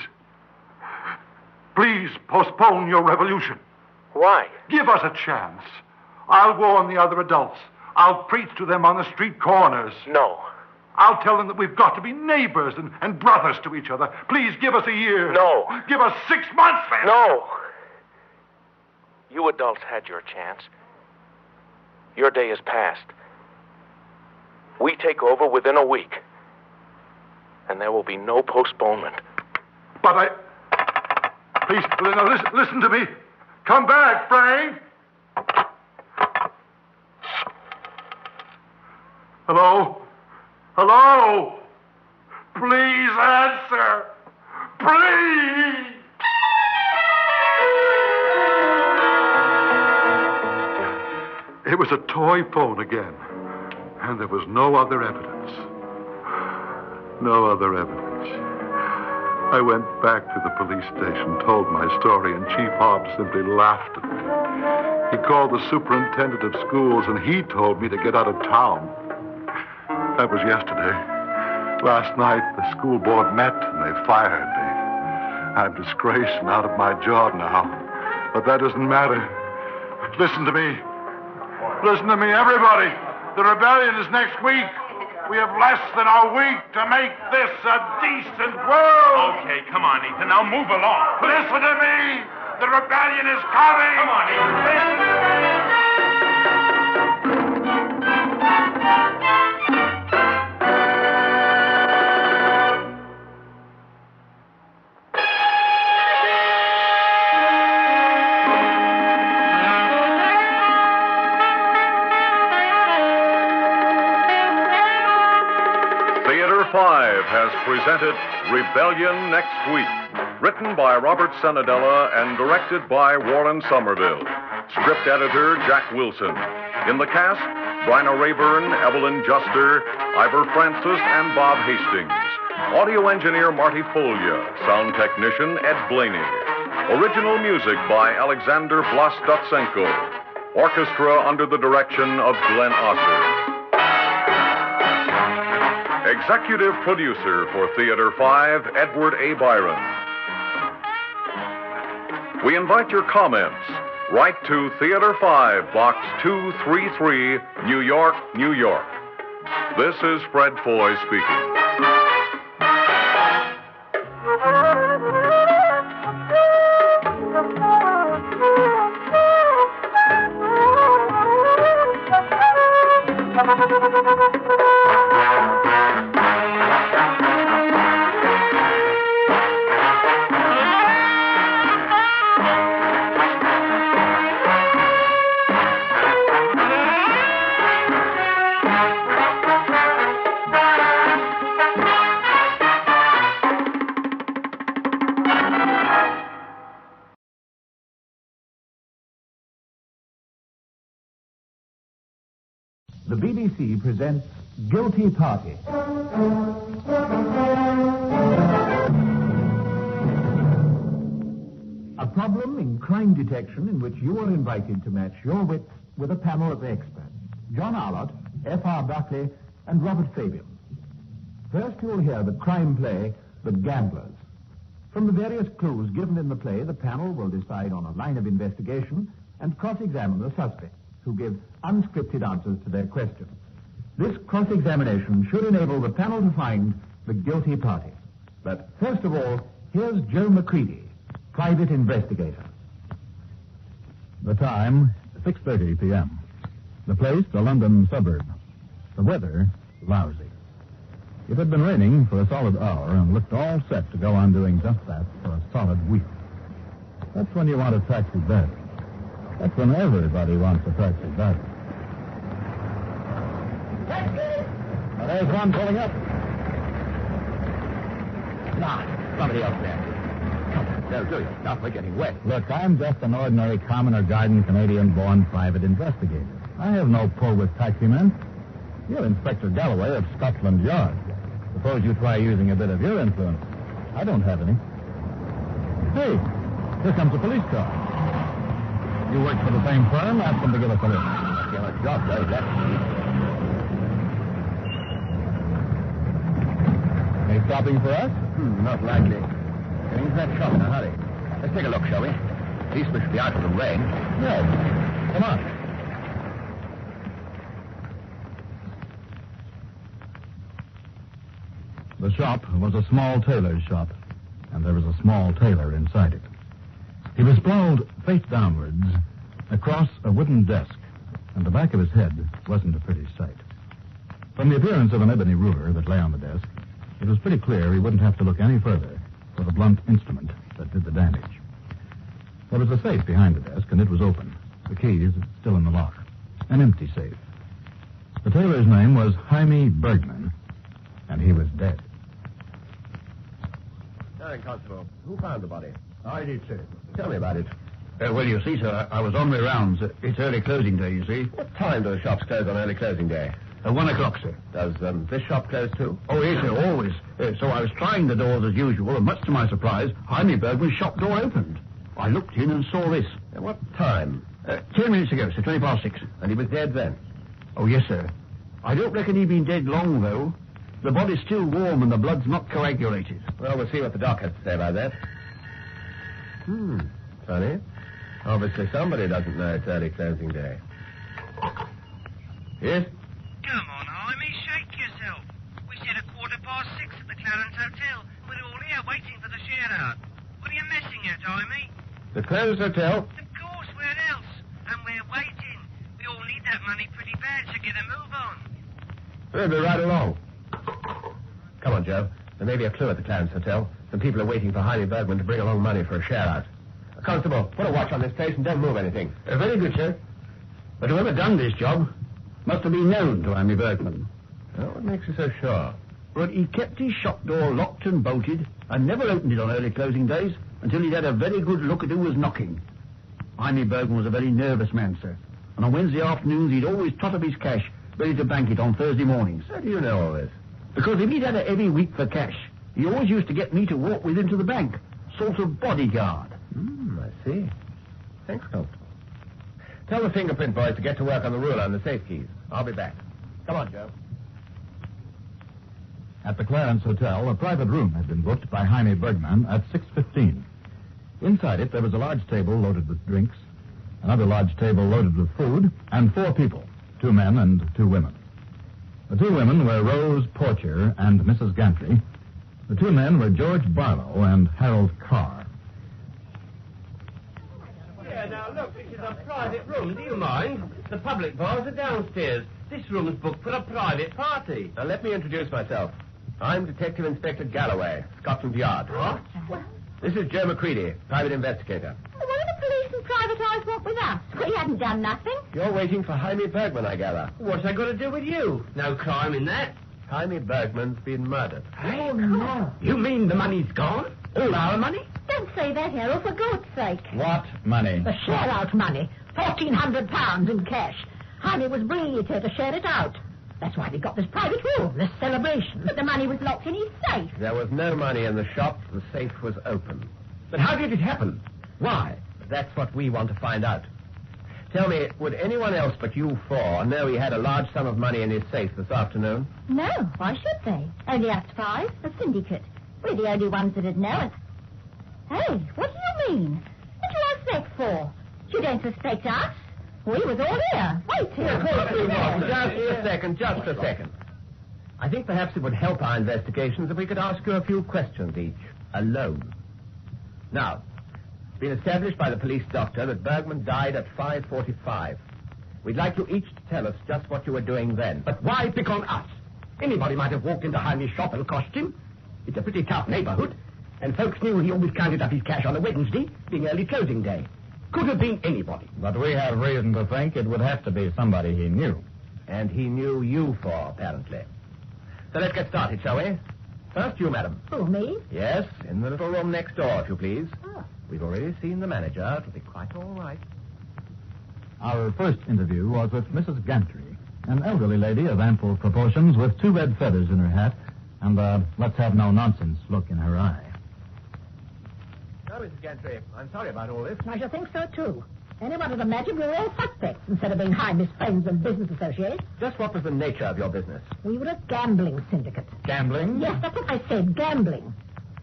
Please postpone your revolution. Why? Give us a chance. I'll warn the other adults. I'll preach to them on the street corners. No. I'll tell them that we've got to be neighbors and brothers to each other. Please give us a year. No. Give us 6 months, then. No. You adults had your chance. Your day is past. We take over within a week. And there will be no postponement. But Please, no, listen to me. Come back, Frank. Hello? Hello? Please answer. Please. It was a toy phone again. And there was no other evidence. No other evidence. I went back to the police station, told my story, and Chief Hobbs simply laughed at me. He called the superintendent of schools, and he told me to get out of town. That was yesterday. Last night, the school board met, and they fired me. I'm disgraced and out of my job now. But that doesn't matter. Listen to me. Listen to me, everybody. The rebellion is next week. We have less than a week to make this a decent world. Okay, come on, Ethan. Now move along. Listen to me. The rebellion is coming. Come on, Ethan. Listen to me. Has presented Rebellion Next Week, written by Robert Senadella and directed by Warren Somerville. Script editor Jack Wilson. In the cast, Bryna Rayburn, Evelyn Juster, Ivor Francis, and Bob Hastings. Audio engineer Marty Folia. Sound technician Ed Blaney. Original music by Alexander Vlastotsenko. Orchestra under the direction of Glenn Osser. Executive producer for Theater 5, Edward A. Byron. We invite your comments. Write to Theater 5, Box 233, New York, New York. This is Fred Foy speaking. The BBC presents Guilty Party. A problem in crime detection in which you are invited to match your wits with a panel of experts. John Arlott, F.R. Buckley, and Robert Fabian. First you'll hear the crime play, The Gamblers. From the various clues given in the play, the panel will decide on a line of investigation and cross-examine the suspects, who give unscripted answers to their questions. This cross-examination should enable the panel to find the guilty party. But first of all, here's Joe McCready, private investigator. The time, 6:30 p.m. The place, a London suburb. The weather, lousy. It had been raining for a solid hour and looked all set to go on doing just that for a solid week. That's when you want a taxi bed. That's when everybody wants a taxi back. Now, there's one pulling up. Nah, somebody else there. Come on, they'll do you. Stop, we're getting wet. Look, I'm just an ordinary commoner garden Canadian-born private investigator. I have no pull with taximen. You're Inspector Galloway of Scotland Yard. Suppose you try using a bit of your influence. I don't have any. Hey, here comes a police car. You work for the same firm? Ask them to give us a lift. Give us a job, does that? Any stopping for us? Not likely. Get into that shop in a hurry. Let's take a look, shall we? At least we should be out of the rain. Yes. Come on. The shop was a small tailor's shop, and there was a small tailor inside it. He was sprawled face downwards across a wooden desk, and the back of his head wasn't a pretty sight. From the appearance of an ebony ruler that lay on the desk, it was pretty clear he wouldn't have to look any further for the blunt instrument that did the damage. There was a safe behind the desk, and it was open. The keys still in the lock. An empty safe. The tailor's name was Hume Bergman, and he was dead. Morning, Constable. Who found the body? I did, sir. Tell me about it. Well, you see, sir, I was on my rounds. It's early closing day, you see. What time do the shops close on early closing day? 1 o'clock, sir. Does this shop close too? Oh, yes, sir, always. So I was trying the doors as usual, and much to my surprise, Hume Bergman's shop door opened. I looked in and saw this. At what time? 10 minutes ago, sir, 6:20. And he was dead then? Oh, yes, sir. I don't reckon he'd been dead long, though. The body's still warm and the blood's not coagulated. Well, we'll see what the doc has to say about that. Funny. Obviously somebody doesn't know it's early closing day. Yes? Come on, Jaime, shake yourself. We said 6:15 at the Clarence Hotel. We're all here waiting for the share-out. What are you messing at, Jaime? The Clarence Hotel? Of course, where else? And we're waiting. We all need that money pretty bad to get a move on. We'll be right along. Come on, Joe. There may be a clue at the Clarence Hotel. Some people are waiting for Hume Bergman to bring along money for a share-out. Constable, put a watch on this place and don't move anything. Very good, sir. But whoever done this job must have been known to Hume Bergman. Well, what makes you so sure? Well, he kept his shop door locked and bolted and never opened it on early closing days until he'd had a very good look at who was knocking. Hume Bergman was a very nervous man, sir. And on Wednesday afternoons, he'd always tot up his cash, ready to bank it on Thursday mornings. How do you know all this? Because if he'd had a heavy week for cash, he always used to get me to walk with him to the bank. Sort of bodyguard. I see. Thanks, Constable. Tell the fingerprint boys to get to work on the ruler and the safe keys. I'll be back. Come on, Joe. At the Clarence Hotel, a private room had been booked by Hume Bergman at 6:15. Inside it, there was a large table loaded with drinks, another large table loaded with food, and 4 people, 2 men and 2 women. The 2 women were Rose Porcher and Mrs. Gantry. The 2 men were George Barlow and Harold Carr. Yeah, now look, this is a private room. Do you mind? The public bars are downstairs. This room is booked for a private party. Now, let me introduce myself. I'm Detective Inspector Galloway, Scotland Yard. What? This is Joe McCready, private investigator. What do the police and private eyes want with us? We hadn't done nothing. You're waiting for Hume Bergman, I gather. What's that got to do with you? No crime in that. Hume Bergman's been murdered. Oh, no. You mean the money's gone? All our money? Don't say that, Harold, for God's sake. What money? The share-out money. £1,400 in cash. Hume was bringing it here to share it out. That's why we got this private room, this celebration. But the money was locked in his safe. There was no money in the shop. The safe was open. But how did it happen? Why? That's what we want to find out. Tell me, would anyone else but you 4 know he had a large sum of money in his safe this afternoon? No, why should they? Only us 5, a syndicate. We're the only ones that'd know it. Hey, what do you mean? What do you ask that for? You don't suspect us? We was all here. Wait here. Just a second. I think perhaps it would help our investigations if we could ask you a few questions each, alone. Now, it's been established by the police doctor that Bergman died at 5:45. We'd like you each to tell us just what you were doing then. But why pick on us? Anybody might have walked into Hume's shop and cost him. It's a pretty tough neighborhood, and folks knew he always counted up his cash on a Wednesday, being early closing day. Could have been anybody. But we have reason to think it would have to be somebody he knew. And he knew you 4, apparently. So let's get started, shall we? First you, madam. Who, me? Yes, in the little room next door, if you please. Oh. We've already seen the manager. It'll be quite all right. Our first interview was with Mrs. Gantry, an elderly lady of ample proportions with 2 red feathers in her hat and a let's-have-no-nonsense look in her eye. Now, Mrs. Gantry, I'm sorry about all this. I should think so, too. Anyone would imagine we were all suspects instead of being Hume's friends and business associates. Just what was the nature of your business? We were a gambling syndicate. Gambling? Yes, that's what I said, gambling.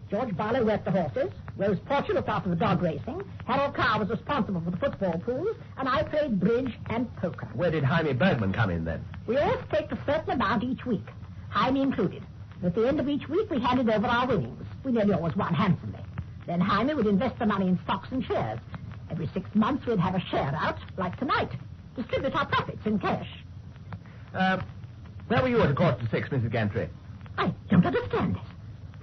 George Barlow worked the horses, Rose Porcher looked after the dog racing, Harold Carr was responsible for the football pools, and I played bridge and poker. Where did Jaime Bergman come in, then? We all staked a certain amount each week, Jaime included. At the end of each week, we handed over our winnings. We nearly always won handsomely. Then Jaime would invest the money in stocks and shares. Every 6 months, we'd have a share out, like tonight. Distribute our profits in cash. Where were you at 6:15, Mrs. Gantry? I don't understand this.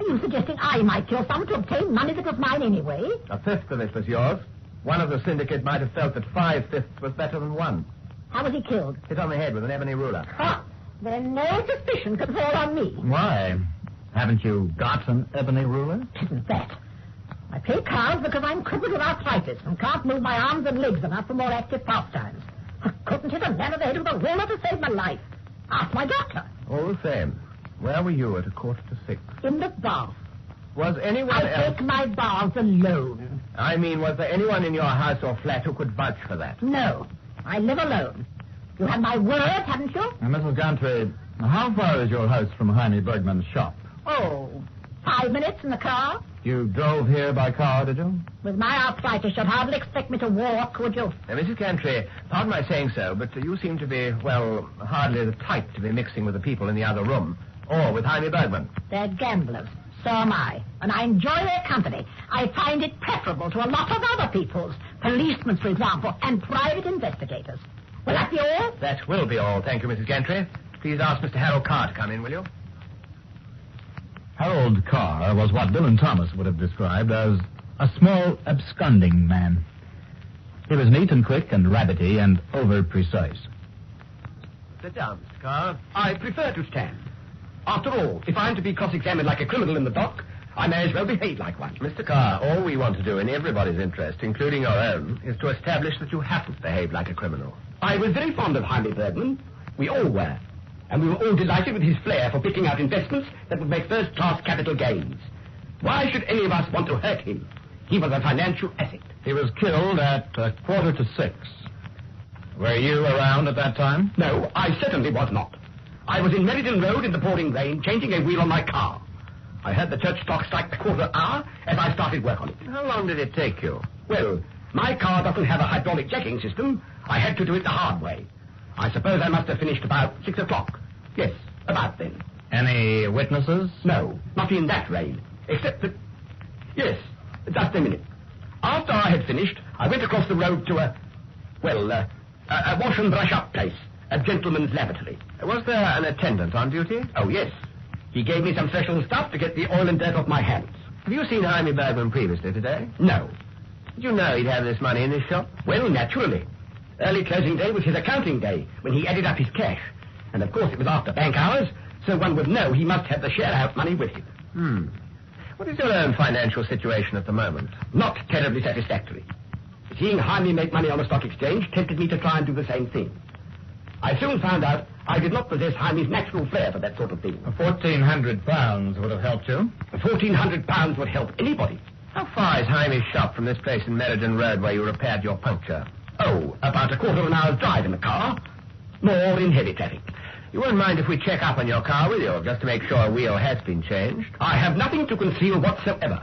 Are you suggesting I might kill someone to obtain money that was mine anyway? A fifth of it was yours. One of the syndicate might have felt that 5/5 was better than 1. How was he killed? Hit on the head with an ebony ruler. Ah, then no suspicion could fall on me. Why? Haven't you got an ebony ruler? It isn't that. I play cards because I'm crippled with arthritis and can't move my arms and legs enough for more active pastimes. I couldn't hit a man on the head with a ruler to save my life. Ask my doctor. All the same, where were you at 6:15? In the bath. Was anyone I else... take my baths alone. I mean, was there anyone in your house or flat who could vouch for that? No. I live alone. You have my word, haven't you? Mrs. Gantry, how far is your house from Jaime Bergman's shop? Oh, 5 minutes in the car. You drove here by car, did you? With my arthritis, you'd hardly expect me to walk, would you? Mrs. Gantry, pardon my saying so, but you seem to be, well, hardly the type to be mixing with the people in the other room. Or with Jaime Bergman. They're gamblers. So am I. And I enjoy their company. I find it preferable to a lot of other people's. Policemen, for example, and private investigators. Will that be all? That will be all. Thank you, Mrs. Gantry. Please ask Mr. Harold Carr to come in, will you? Harold Carr was what Dylan Thomas would have described as a small, absconding man. He was neat and quick and rabbity and over-precise. Sit down, Mr. Carr. I prefer to stand. After all, if I'm to be cross-examined like a criminal in the dock, I may as well behave like one. Mr. Carr, all we want to do in everybody's interest, including your own, is to establish that you haven't behaved like a criminal. I was very fond of Jaime Bergman. We all were. And we were all delighted with his flair for picking out investments that would make first-class capital gains. Why should any of us want to hurt him? He was a financial asset. He was killed at 6:15. Were you around at that time? No, I certainly was not. I was in Meriden Road in the pouring rain, changing a wheel on my car. I heard the church clock strike the 1/4 hour as I started work on it. How long did it take you? Well, my car doesn't have a hydraulic jacking system. I had to do it the hard way. I suppose I must have finished about 6 o'clock. Yes, about then. Any witnesses? No, not in that rain. Except that... Yes, just a minute. After I had finished, I went across the road to a wash and brush up place. A gentleman's lavatory. Was there an attendant on duty? Oh, yes. He gave me some special stuff to get the oil and dirt off my hands. Have you seen Jaime Bergman previously today? No. Did you know he'd have this money in his shop? Well, naturally. Early closing day was his accounting day, when he added up his cash. And, of course, it was after bank hours, so one would know he must have the share-out money with him. What is your own financial situation at the moment? Not terribly satisfactory. Seeing Jaime make money on the stock exchange tempted me to try and do the same thing. I soon found out I did not possess Jaime's natural flair for that sort of thing. £1,400 would have helped you. £1,400 would help anybody. How far is Jaime's shop from this place in Meriden Road where you repaired your puncture? Oh, about 1/4 of an hour's drive in the car. More in heavy traffic. You won't mind if we check up on your car, will you? Just to make sure a wheel has been changed. I have nothing to conceal whatsoever.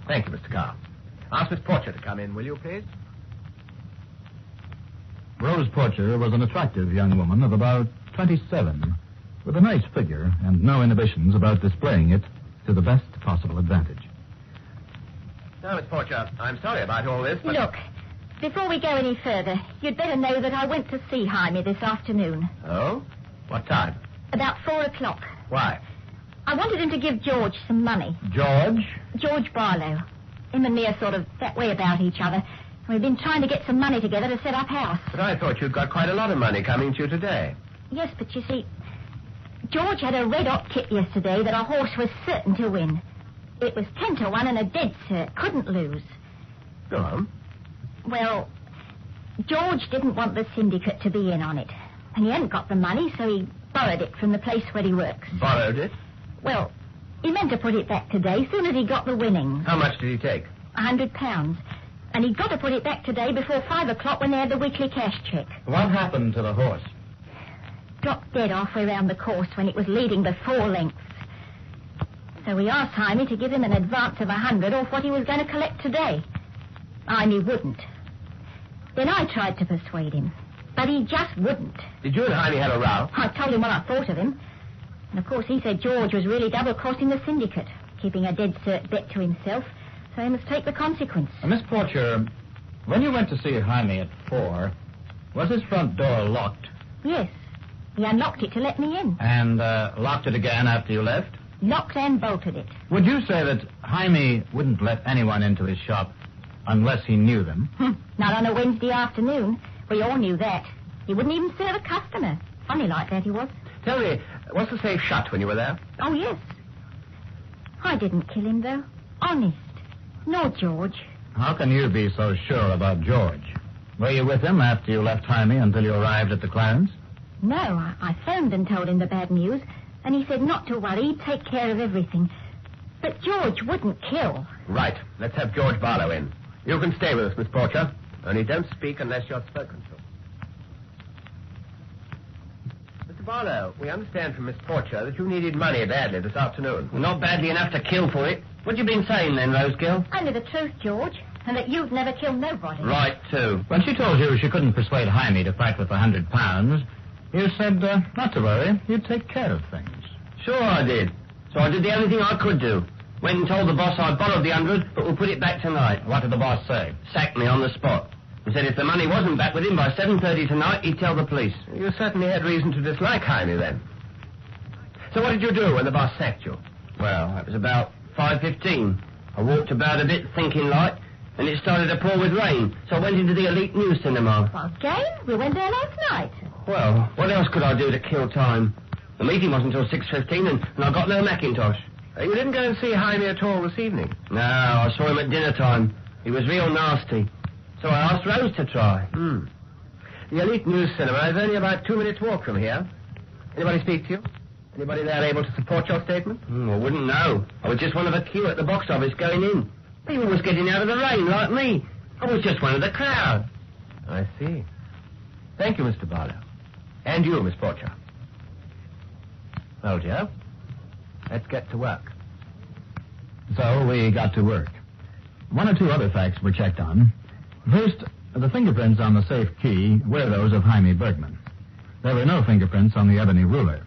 Thank you, Mr. Carr. Ask Miss Porcher to come in, will you, please? Rose Porcher was an attractive young woman of about 27, with a nice figure and no inhibitions about displaying it to the best possible advantage. Now, Miss Porcher, I'm sorry about all this, but... Look, before we go any further, you'd better know that I went to see Jaime this afternoon. Oh? What time? About 4 o'clock. Why? I wanted him to give George some money. George? George Barlow. Him and me are sort of that way about each other. We've been trying to get some money together to set up house. But I thought you'd got quite a lot of money coming to you today. Yes, but you see, George had a red-hot tip yesterday that a horse was certain to win. It was 10-1 and a dead cert. Couldn't lose. Go on. Well, George didn't want the syndicate to be in on it. And he hadn't got the money, so he borrowed it from the place where he works. Borrowed it? Well, he meant to put it back today, soon as he got the winnings. How much did he take? £100. And he'd got to put it back today before 5 o'clock when they had the weekly cash check. What happened to the horse? Dropped dead halfway round the course when it was leading the 4 lengths. So we asked Jaime to give him an advance of 100 off what he was going to collect today. Jaime wouldn't. Then I tried to persuade him, but he just wouldn't. Did you and Jaime have a row? I told him what I thought of him. And of course he said George was really double-crossing the syndicate, keeping a dead-cert bet to himself, so he must take the consequence. Miss Porcher, when you went to see Jaime at 4, was his front door locked? Yes. He unlocked it to let me in. And locked it again after you left? Locked and bolted it. Would you say that Jaime wouldn't let anyone into his shop unless he knew them? Not on a Wednesday afternoon. We all knew that. He wouldn't even serve a customer. Funny like that he was. Tell me, was the safe shut when you were there? Oh, yes. I didn't kill him, though. Honest. Nor George. How can you be so sure about George? Were you with him after you left Jaime until you arrived at the Clarence? No, I phoned and told him the bad news, and he said not to worry, he'd take care of everything. But George wouldn't kill. Right. Let's have George Barlow in. You can stay with us, Miss Porcher. Only don't speak unless you're spoken to. Mr. Barlow, we understand from Miss Porcher that you needed money badly this afternoon. Well, not badly enough to kill for it. What you been saying then, Rosegill? Only the truth, George, and that you've never killed nobody. Right, too. When she told you she couldn't persuade Jaime to fight with £100, you said not to worry, you'd take care of things. Sure I did. So I did the only thing I could do. Went and told the boss I'd borrowed the 100, but we'll put it back tonight. What did the boss say? Sacked me on the spot. He said if the money wasn't back with him by 7:30 tonight, he'd tell the police. You certainly had reason to dislike Jaime then. So what did you do when the boss sacked you? Well, it was about 5:15. I walked about a bit thinking like, and it started to pour with rain, so I went into the Elite News Cinema. Well, Jane, we went there last night. Well, what else could I do to kill time? The meeting wasn't until 6:15, and I got no Macintosh. You didn't go and see Jaime at all this evening? No, I saw him at dinner time. He was real nasty. So I asked Rose to try. The Elite News Cinema is only about 2 minutes' walk from here. Anybody speak to you? Anybody there able to support your statement? I wouldn't know. I was just one of a queue at the box office going in. People was getting out of the rain like me. I was just one of the crowd. I see. Thank you, Mr. Barlow. And you, Miss Porcher. Well, Joe, let's get to work. So we got to work. One or two other facts were checked on. First, the fingerprints on the safe key were those of Jaime Bergman. There were no fingerprints on the ebony ruler.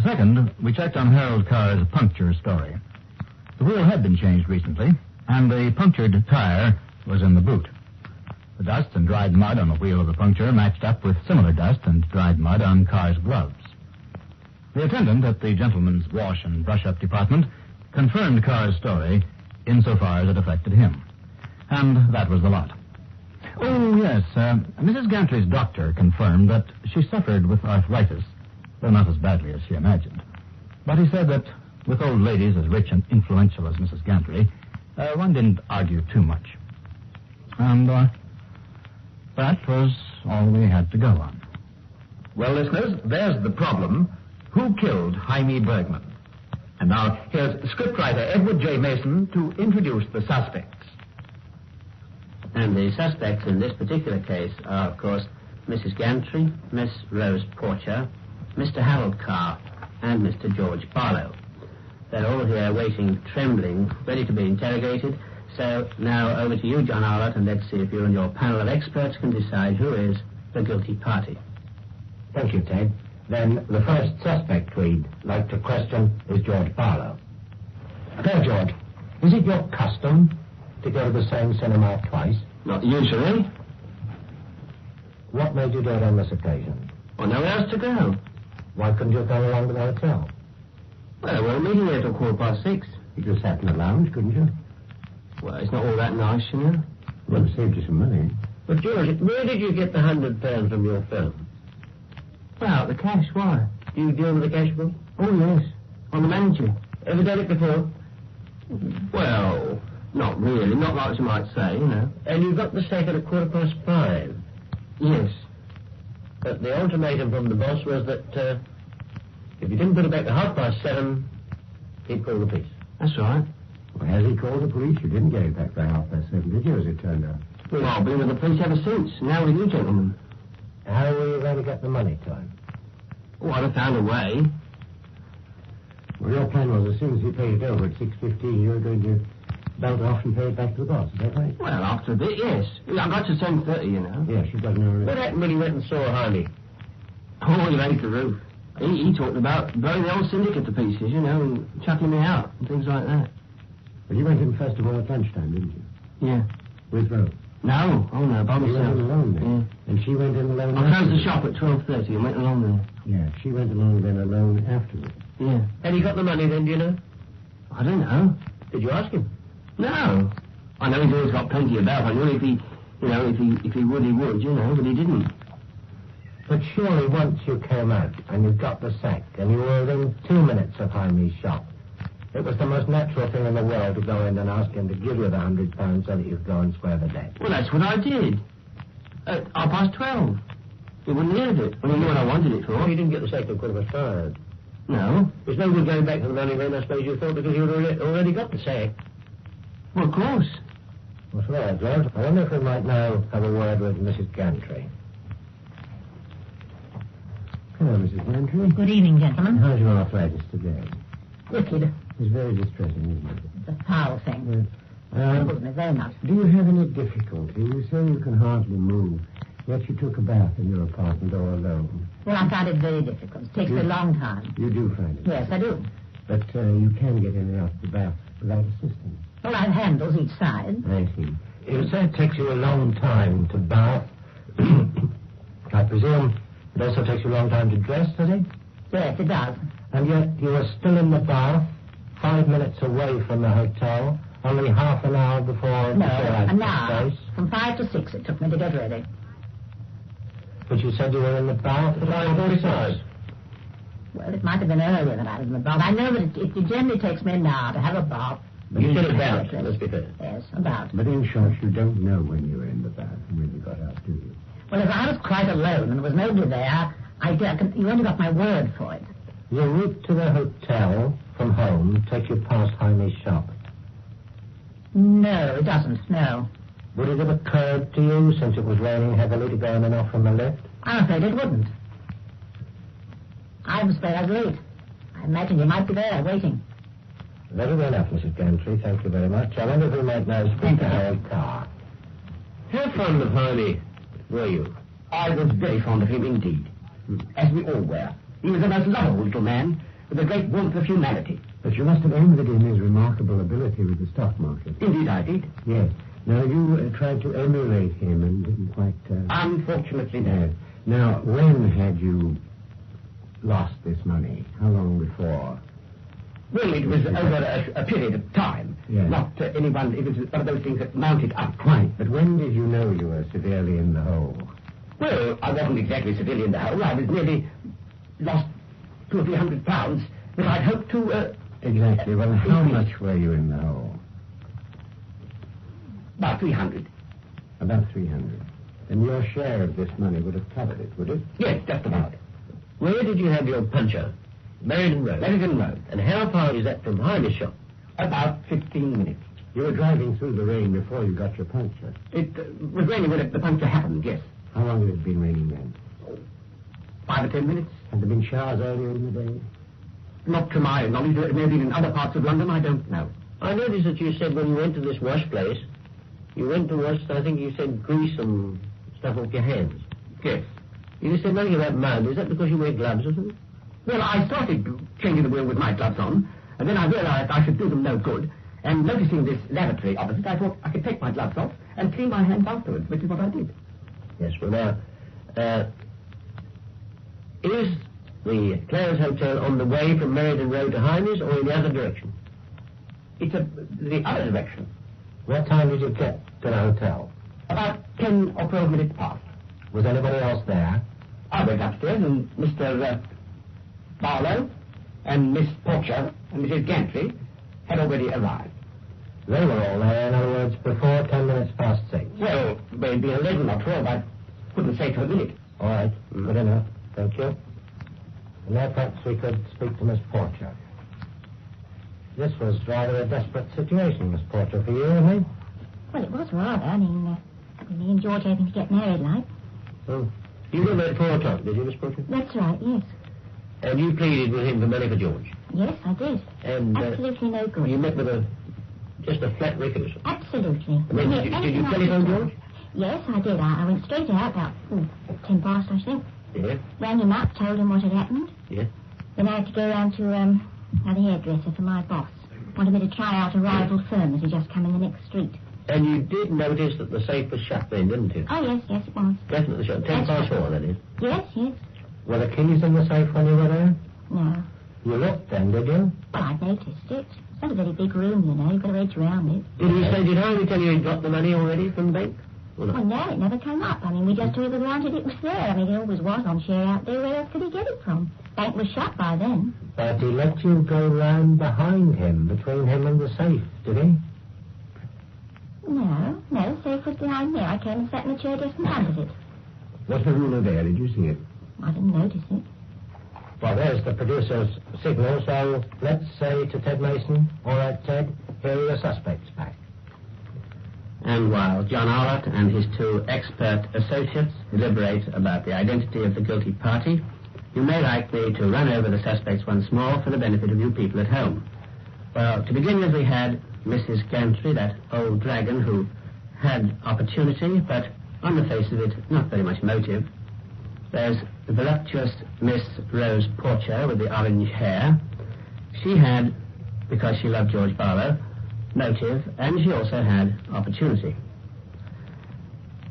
Second, we checked on Harold Carr's puncture story. The wheel had been changed recently, and the punctured tire was in the boot. The dust and dried mud on the wheel of the puncture matched up with similar dust and dried mud on Carr's gloves. The attendant at the gentleman's wash and brush-up department confirmed Carr's story insofar as it affected him. And that was the lot. Oh, yes, Mrs. Gantry's doctor confirmed that she suffered with arthritis, though not as badly as she imagined. But he said that with old ladies as rich and influential as Mrs. Gantry, one didn't argue too much. And that was all we had to go on. Well, listeners, there's the problem. Who killed Jaime Bergman? And now, here's scriptwriter Edward J. Mason to introduce the suspects. And the suspects in this particular case are, of course, Mrs. Gantry, Miss Rose Porcher, Mr. Harold Carr, and Mr. George Barlow. They're all here waiting, trembling, ready to be interrogated. So now over to you, John Arlott, and let's see if you and your panel of experts can decide who is the guilty party. Thank you, Ted. Then the first suspect we'd like to question is George Barlow. Now, George, is it your custom to go to the same cinema twice? Not usually. What made you do it on this occasion? Well, nowhere else to go. Why couldn't you have gone along to the hotel? Well, we're meeting here till 6:15. You just sat in the lounge, couldn't you? Well, it's not all that nice, you know. Well, it saved you some money. But, George, where did you get the £100 from your film? Well, the cash, why? Do you deal with the cash book? Oh, yes. On the manager. Ever done it before? Well, not really. Not like you might say, you know. And you got the sack at 5:15? Yes. But the ultimatum from the boss was that if you didn't put it back at 7:30, he'd call the police. That's right. Well, has he called the police? You didn't get it back by 7:30, did you, as it turned out? Well, I've been with the police ever since. Now with you, gentlemen. How were you going to get the money to him? Oh, I'd have found a way. Well, your plan was as soon as you paid it over at 6:15, you were going to belt off and pay it back to the boss. Is that right? Well, after a bit, yes. I got to 10:30, you know. Yes, you've got no reason. What happened when he went and saw Jaime? Oh, he raised the roof. He talked about blowing the whole syndicate to pieces, you know, and chucking me out and things like that. Well, you went in first of all at lunchtime, didn't you? Yeah. With Rose? No. Oh, no, by You myself. went in alone then? Yeah. And she went in alone I closed the afterwards? shop at 12:30 and went along there. Yeah, she went along then alone afterwards. Yeah. Had he got the money then, do you know? I don't know. Did you ask him? No. I know he's always got plenty about. I knew if he, you know, if he would, you know, but he didn't. But surely once you came out and you got the sack and you were within 2 minutes of Jaime's shop, it was the most natural thing in the world to go in and ask him to give you the £100 so that you could go and square the debt. Well, that's what I did. At 12:30. He wouldn't hear it. Well, he knew what I wanted it for. Well, you didn't get the sack till 5:15. No. There's no good going back to the money then, I suppose you thought, because you'd already got the sack. Well, of course. What's that, George? I wonder if we might now have a word with Mrs. Gantry. Hello, Mrs. Gantry. Good evening, gentlemen. How's your arthritis today? Wicked. It's very distressing, isn't it? The foul thing. Troubles me very much. Do you have any difficulty? You say you can hardly move, yet you took a bath in your apartment all alone. Well, I find it very difficult. It takes a long time. You do find it? Yes, I do. But you can get in and out of the bath without assistance. Well, I have handles each side. I see. You say it takes you a long time to bath. I presume it also takes you a long time to dress, does it? Yes, it does. And yet you were still in the bath, 5 minutes away from the hotel, only half an hour before... No, I an hour. From 5 to 6 it took me to get ready. But you said you were in the bath at 5:45. Well, it might have been earlier than I was in the bath. I know that it generally takes me an hour to have a bath. But you said about, let's be fair. Yes, about. But in short, you don't know when you were in the bath and when you got out, do you? Well, if I was quite alone and there was nobody there, you only got my word for it. Your route to the hotel from home take you past Jaime's shop? No, it doesn't, no. Would it have occurred to you, since it was raining heavily, to go in and off from the lift? I'm afraid it wouldn't. I was afraid I was late. I imagine you might be there, waiting. Very well enough, Mrs. Gantry. Thank you very much. I wonder if we might now speak to Harold Carr. How fond of Jaime were you? I was very fond of him indeed. As we all were. He was a most lovable little man, with a great warmth of humanity. But you must have envied him his remarkable ability with the stock market. Indeed I did. Yes. Now, you tried to emulate him and didn't quite... Unfortunately, no. Now, when had you lost this money? How long before? Well, it was over a period of time. Yes. Not any one... It was one of those things that mounted up. Quite. But when did you know you were severely in the hole? Well, I wasn't exactly severely in the hole. I was nearly lost £200 or £300 that I'd hoped to... Exactly. Well, how much were you in the hole? About 300. About 300. And your share of this money would have covered it, would it? Yes, just about. Where did you have your puncher? Meriden Road. Meriden Road. And how far is that from Jaime's shop? About 15 minutes. You were driving through the rain before you got your puncture. It was raining when the puncture happened, yes. How long had it been raining then? 5 or 10 minutes. Had there been showers earlier in the day? Not to my knowledge. Maybe in other parts of London, I don't know. I noticed that you said when you went to this wash place, you went to wash, I think you said grease and stuff off your hands. Yes. You said nothing about mud. Is that because you wear gloves or something? Well, I started changing the wheel with my gloves on, and then I realized I should do them no good. And noticing this lavatory opposite, I thought I could take my gloves off and clean my hands afterwards, which is what I did. Yes, well now, is the Clarence Hotel on the way from Meriden Road to Jaime's or in the other direction? It's the other direction. What time did you get to the hotel? About 10 or 12 minutes past. Was anybody else there? I went upstairs and Mr. Barlow and Miss Porcher and Mrs. Gantry had already arrived. They were all there, in other words, before 10 minutes past 6. Well, maybe 11 or 12. I couldn't say to a minute. All right, good enough. Thank you. And now perhaps we could speak to Miss Porcher. This was rather a desperate situation, Miss Porcher, for you, isn't it? Well, it was rather. I mean, me and George hoping to get married, like. Oh, you were there at 4 o'clock, did you, Miss Porcher? That's right, yes. And you pleaded with him for money for George? Yes, I did. And absolutely no good. You met with just a flat refusal? Absolutely. I mean, did you telephone George? Yes, I did. I went straight out about 10 past, I think. Yeah. Rang him up, told him what had happened. Yeah. Then I had to go round to the hairdresser for my boss. Wanted me to try out a rival firm that had just come in the next street. And you did notice that the safe was shut then, didn't you? Oh, yes, it was. Definitely shut. 10 past 4, that is. Yes, yes. Were the keys in the safe when you were there? No. You looked then, did you? Well, I noticed it. It's not a very big room, you know. You've got to edge around it. Did Harvey tell you he'd got the money already from the bank? Well, no, it never came up. I mean, we just took it for granted it was there. I mean, it always was on share out there. Where else could he get it from? Bank was shut by then. But he let you go round behind him, between him and the safe, did he? No, the safe was behind me. I came and sat in the chair just in front of it. Was the ruler there? Did you see it? I didn't notice it. Well, there's the producer's signal, so let's say to Ted Mason, all right, Ted, here are your suspects back. And while John Arlott and his 2 expert associates deliberate about the identity of the guilty party, you may like me to run over the suspects once more for the benefit of you people at home. Well, to begin with, we had Mrs. Gantry, that old dragon who had opportunity, but on the face of it, not very much motive. There's the voluptuous Miss Rose Porcher with the orange hair. She had, because she loved George Barlow, motive, and she also had opportunity.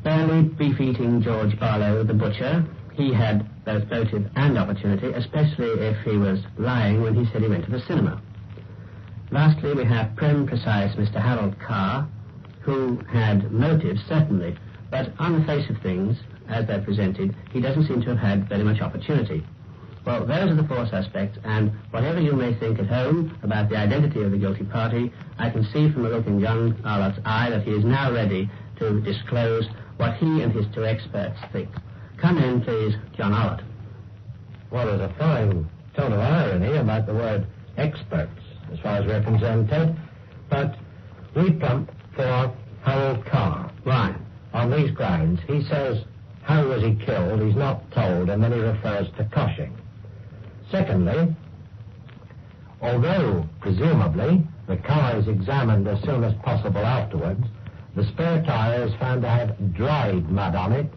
Barely beef-eating George Barlow, the butcher, he had both motive and opportunity, especially if he was lying when he said he went to the cinema. Lastly, we have prim, precise Mr. Harold Carr, who had motive, certainly, but on the face of things, as they're presented, he doesn't seem to have had very much opportunity. Well, those are the 4 suspects, and whatever you may think at home about the identity of the guilty party, I can see from the look in John Arlott's eye that he is now ready to disclose what he and his 2 experts think. Come in, please, John Arlott. Well, there's a fine tone of irony about the word experts, as far as we're concerned, Ted, but we plump for Harold Carr. Why? On these grounds, he says, how was he killed? He's not told, and then he refers to Cushing. Secondly, although, presumably, the car is examined as soon as possible afterwards, the spare tire is found to have dried mud on it,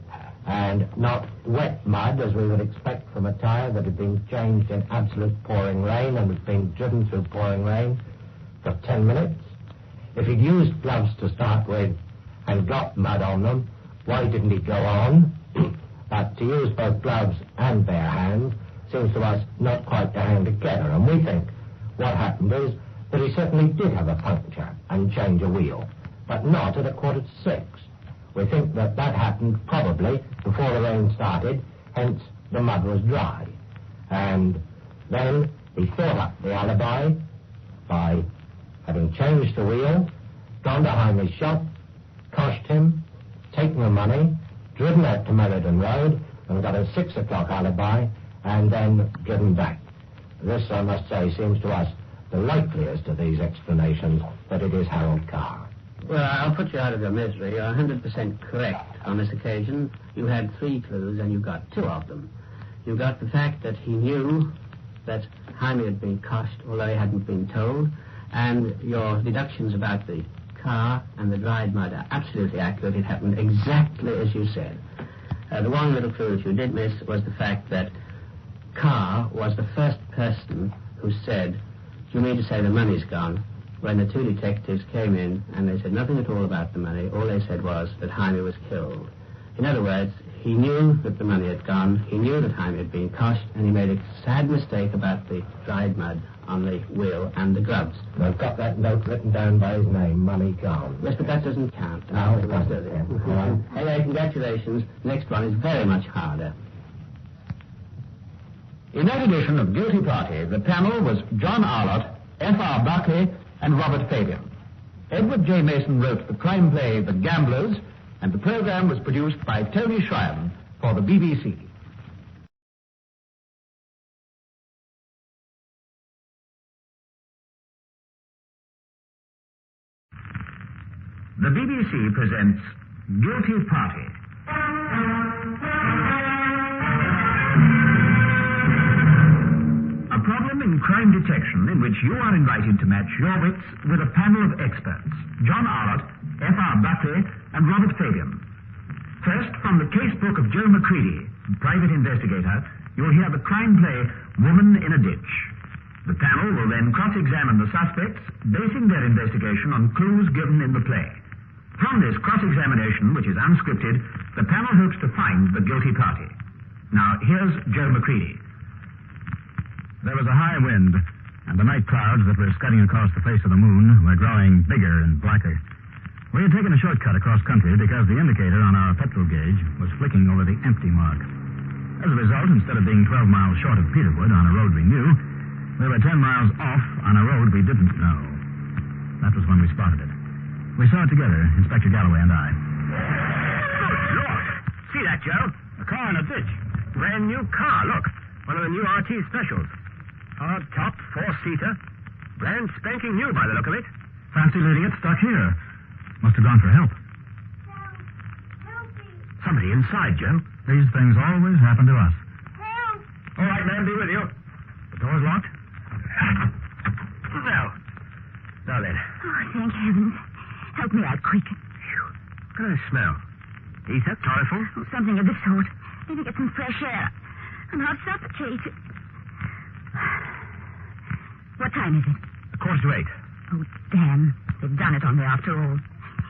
and not wet mud, as we would expect from a tire that had been changed in absolute pouring rain and was being driven through pouring rain for 10 minutes. If he'd used gloves to start with and got mud on them, why didn't he go on? But to use both gloves and bare hands seems to us not quite to hang together, and we think what happened is that he certainly did have a puncture and change a wheel, but not at 5:45. We think that happened probably before the rain started, hence the mud was dry. And then he thought up the alibi by having changed the wheel, gone to Hyme's shop, coshed him, taken the money, driven out to Meriden Road, and got a 6 o'clock alibi, and then driven back. This, I must say, seems to us the likeliest of these explanations that it is Harold Carr. Well, I'll put you out of your misery. You're 100% correct on this occasion. You had 3 clues, and you got 2 of them. You got the fact that he knew that Jaime had been coshed, although he hadn't been told, and your deductions about the car and the dried mud are absolutely accurate. It happened exactly as you said. The one little clue that you did miss was the fact that Carr was the first person who said, "Do you mean to say the money's gone?" when the 2 detectives came in and they said nothing at all about the money. All they said was that Jaime was killed. In other words, he knew that the money had gone, he knew that Jaime had been coshed, and he made a sad mistake about the dried mud on the wheel and the gloves. I've got that note written down by his name, money gone. Yes, but that doesn't count. No, it doesn't. Anyway, congratulations. The next one is very much harder. In that edition of Guilty Party, the panel was John Arlott, F.R. Buckley, and Robert Fabian. Edward J. Mason wrote the crime play The Gamblers, and the program was produced by Tony Schreiber for the BBC. The BBC presents Guilty Party. A problem in crime detection in which you are invited to match your wits with a panel of experts, John Arlott, F.R. Buckley, and Robert Fabian. First, from the case book of Joe McCready, private investigator, you'll hear the crime play Woman in a Ditch. The panel will then cross-examine the suspects, basing their investigation on clues given in the play. From this cross-examination, which is unscripted, the panel hopes to find the guilty party. Now, here's Joe McCready. There was a high wind, and the night clouds that were scudding across the face of the moon were growing bigger and blacker. We had taken a shortcut across country because the indicator on our petrol gauge was flicking over the empty mark. As a result, instead of being 12 miles short of Peterwood on a road we knew, we were 10 miles off on a road we didn't know. That was when we spotted it. We saw it together, Inspector Galloway and I. Look! See that, Joe? A car in a ditch. Brand new car, look. One of the new RT specials. Hard top, 4-seater. Brand spanking new by the look of it. Fancy leaving it stuck here. Must have gone for help. Somebody inside, Joe. These things always happen to us. All right, man, be with you. The door's locked? No. Now then. Oh, thank heavens. Help me out quick. What kind of smell? Ether? Chloroform? Oh, something of the sort. Maybe get some fresh air. I'm half suffocated. What time is it? 7:45. Oh, damn. They've done it on me after all.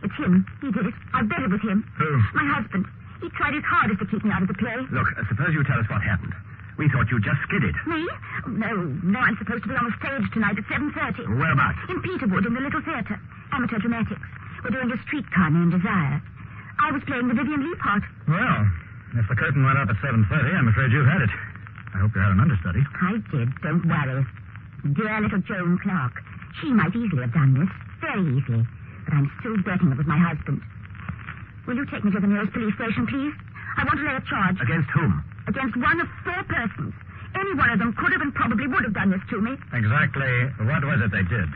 It's him. He did it. I bet it was him. Who? My husband. He tried his hardest to keep me out of the play. Look, suppose you tell us what happened. We thought you just skidded. Me? Oh, no, I'm supposed to be on the stage tonight at 7:30. Whereabouts? In Peterwood, in the Little Theatre. Amateur dramatics. We're doing a streetcar named Desire. I was playing the Vivian Lee part. Well, if the curtain went up at 7:30, I'm afraid you've had it. I hope you had an understudy. I did, don't worry. Dear little Joan Clark. She might easily have done this. Very easily. But I'm still betting it was my husband. Will you take me to the nearest police station, please? I want to lay a charge. Against whom? Against one of 4 persons. Any one of them could have and probably would have done this to me. Exactly what was it they did?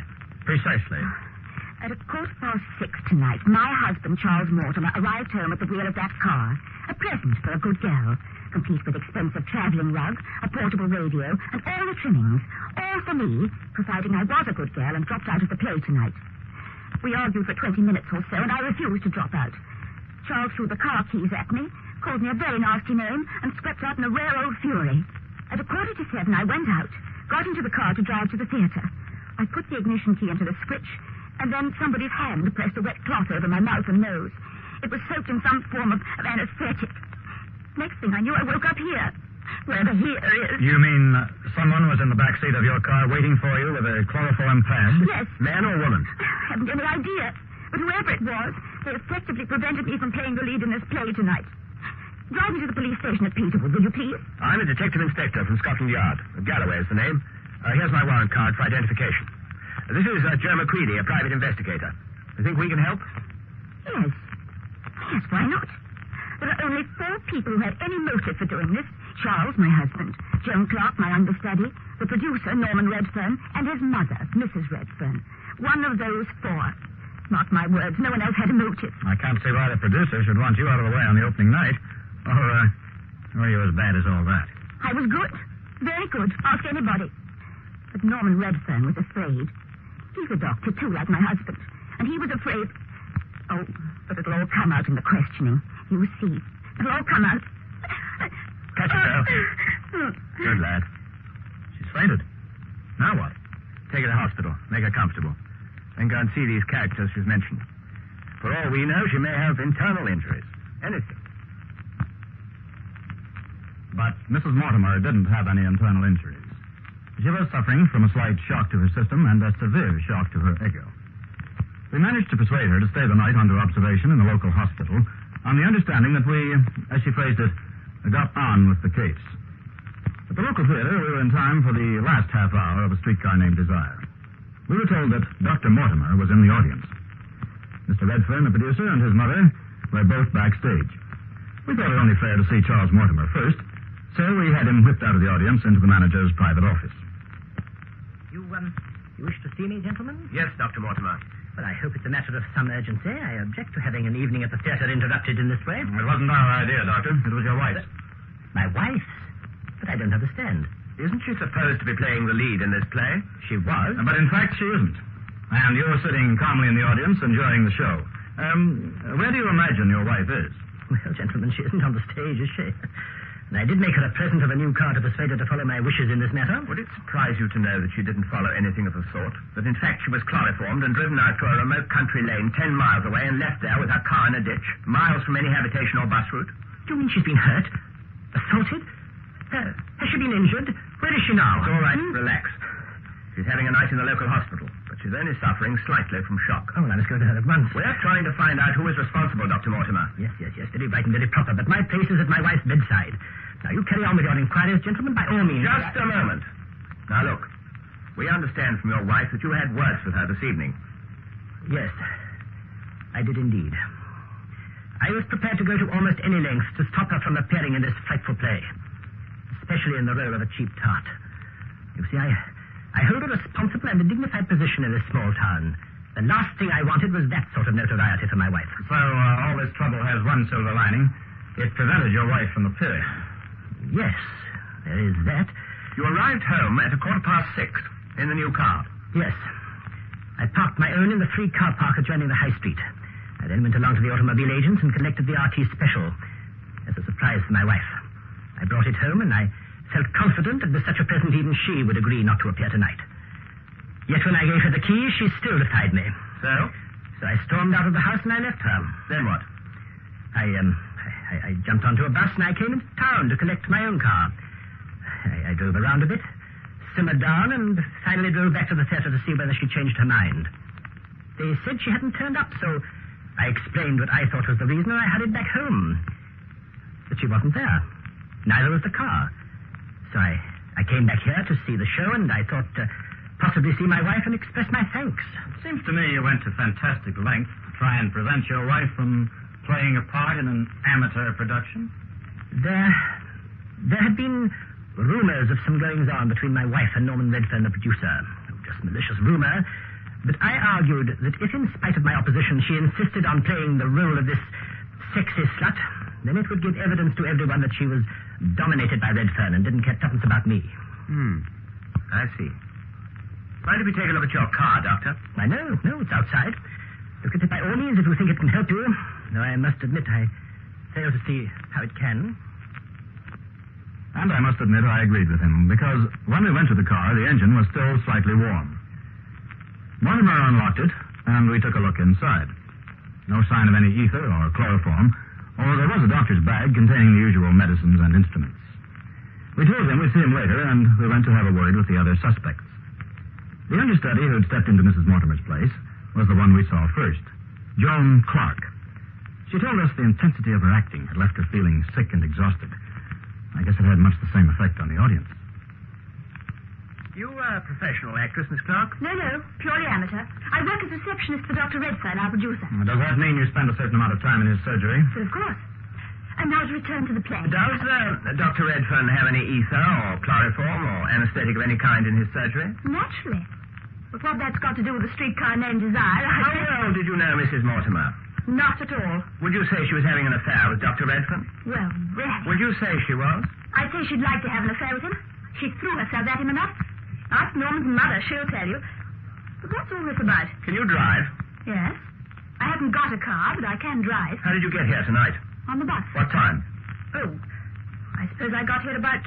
Precisely. At 6:15 tonight, my husband, Charles Mortimer, arrived home at the wheel of that car. A present for a good girl, complete with expensive traveling rug, a portable radio, and all the trimmings. All for me, providing I was a good girl and dropped out of the play tonight. We argued for 20 minutes or so, and I refused to drop out. Charles threw the car keys at me, called me a very nasty name, and swept out in a rare old fury. At 6:45, I went out, got into the car to drive to the theatre. I put the ignition key into the switch, and then somebody's hand pressed a wet cloth over my mouth and nose. It was soaked in some form of anesthetic. Next thing I knew, I woke up here. Wherever here is. You mean someone was in the back seat of your car waiting for you with a chloroform pad? Yes. Man or woman? I haven't any idea. But whoever it was, they effectively prevented me from playing the lead in this play tonight. Drive me to the police station at Peterwood, will you please? I'm a detective inspector from Scotland Yard. Galloway is the name. Here's my warrant card for identification. This is Joe McCready, a private investigator. You think we can help? Yes. Yes, why not? There are only 4 people who had any motive for doing this. Charles, my husband, Joan Clark, my understudy, the producer, Norman Redfern, and his mother, Mrs. Redfern. One of those 4. Mark my words, no one else had a motive. I can't see why the producer should want you out of the way on the opening night. Or were you as bad as all that? I was good. Very good. Ask anybody. But Norman Redfern was afraid. He's a doctor, too, like my husband. And he was afraid... Oh, but it'll all come out in the questioning. You see. It'll all come out. Catch yourself. Good lad. She's fainted. Now what? Take her to hospital. Make her comfortable. Then go and see these characters she's mentioned. For all we know, she may have internal injuries. Anything. But Mrs. Mortimer didn't have any internal injuries. She was suffering from a slight shock to her system and a severe shock to her ego. We managed to persuade her to stay the night under observation in the local hospital on the understanding that we, as she phrased it, got on with the case. At the local theater, we were in time for the last half hour of A Streetcar Named Desire. We were told that Dr. Mortimer was in the audience. Mr. Redfern, the producer, and his mother were both backstage. We thought it only fair to see Charles Mortimer first, so we had him whipped out of the audience into the manager's private office. You wish to see me, gentlemen? Yes, Dr. Mortimer. Well, I hope it's a matter of some urgency. I object to having an evening at the theatre interrupted in this way. It wasn't our idea, Doctor. It was your wife's. My wife's? But I don't understand. Isn't she supposed to be playing the lead in this play? She was. But in fact, she isn't. And you're sitting calmly in the audience enjoying the show. Where do you imagine your wife is? Well, gentlemen, she isn't on the stage, is she? And I did make her a present of a new car to persuade her to follow my wishes in this matter. Would it surprise you to know that she didn't follow anything of the sort? That in fact she was chloroformed and driven out to a remote country lane 10 miles away and left there with her car in a ditch, miles from any habitation or bus route? Do you mean she's been hurt? Assaulted? Has she been injured? Where is she now? It's all right. Relax. She's having a night in the local hospital, but she's only suffering slightly from shock. Oh, well, I must go to her at once. We're trying to find out who is responsible, Dr. Mortimer. Yes. Very right and very proper, but my place is at my wife's bedside. Now, you carry on with your inquiries, gentlemen, by all means. Just a moment. Now, look. We understand from your wife that you had words with her this evening. Yes, I did indeed. I was prepared to go to almost any lengths to stop her from appearing in this frightful play, especially in the role of a cheap tart. You see, I hold a responsible and a dignified position in this small town. The last thing I wanted was that sort of notoriety for my wife. So, all this trouble has one silver lining. It prevented your wife from the play. Yes, there is that. You arrived home at 6:15 in the new car. Yes. I parked my own in the free car park adjoining the high street. I then went along to the automobile agents and collected the RT special as a surprise for my wife. I brought it home, and I felt confident that with such a present even she would agree not to appear tonight. Yet when I gave her the keys, she still defied me. So? So I stormed out of the house and I left her. Then what? I jumped onto a bus and I came into town to collect my own car. I drove around a bit, simmered down, and finally drove back to the theater to see whether she changed her mind. They said she hadn't turned up, so I explained what I thought was the reason, and I hurried back home. But she wasn't there. Neither was the car. So I came back here to see the show, and I thought possibly see my wife and express my thanks. Seems to me you went to fantastic lengths to try and prevent your wife from playing a part in an amateur production. There had been rumors of some goings-on between my wife and Norman Redfern, the producer. Just malicious rumor. But I argued that if, in spite of my opposition, she insisted on playing the role of this sexy slut, then it would give evidence to everyone that she was dominated by Redfern and didn't care tuppence about me. I see. Why don't we take a look at your car, Doctor? Why, no, it's outside. Look at it by all means if you think it can help you. Though I must admit I fail to see how it can. And I must admit I agreed with him, because when we went to the car, the engine was still slightly warm. Mortimer unlocked it, and we took a look inside. No sign of any ether or chloroform, although there was a doctor's bag containing the usual medicines and instruments. We told him we'd see him later, and we went to have a word with the other suspects. The understudy who'd stepped into Mrs. Mortimer's place was the one we saw first, Joan Clark. She told us the intensity of her acting had left her feeling sick and exhausted. I guess it had much the same effect on the audience. You are a professional actress, Miss Clark? No, purely amateur. I work as receptionist for Dr. Redfern, our producer. Does that mean you spend a certain amount of time in his surgery? But of course. And now to return to the play. Does Dr. Redfern have any ether or chloroform or anesthetic of any kind in his surgery? Naturally. But what that's got to do with the streetcar named Desire... How well did you know Mrs. Mortimer? Not at all. Would you say she was having an affair with Dr. Redfern? Well, really. Would you say she was? I'd say she'd like to have an affair with him. She threw herself at him enough. Ask Norman's mother, she'll tell you. But what's all this about? Can you drive? Yes. I haven't got a car, but I can drive. How did you get here tonight? On the bus. What time? Oh, I suppose I got here about,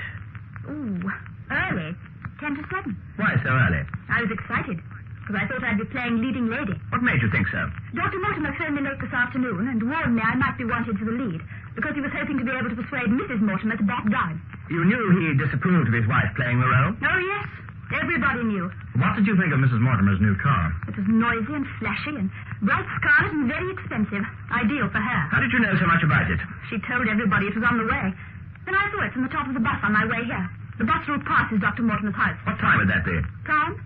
early. 10 to 7. Why so early? I was excited, because I thought I'd be playing leading lady. What made you think so? Dr. Mortimer phoned me late this afternoon and warned me I might be wanted for the lead, because he was hoping to be able to persuade Mrs. Mortimer to back down. You knew he disapproved of his wife playing the role? Oh, yes. Everybody knew. What did you think of Mrs. Mortimer's new car? It was noisy and flashy and bright scarlet and very expensive. Ideal for her. How did you know so much about it? She told everybody it was on the way. Then I saw it from the top of the bus on my way here. The bus route passes Dr. Mortimer's house. What time would that be? Time?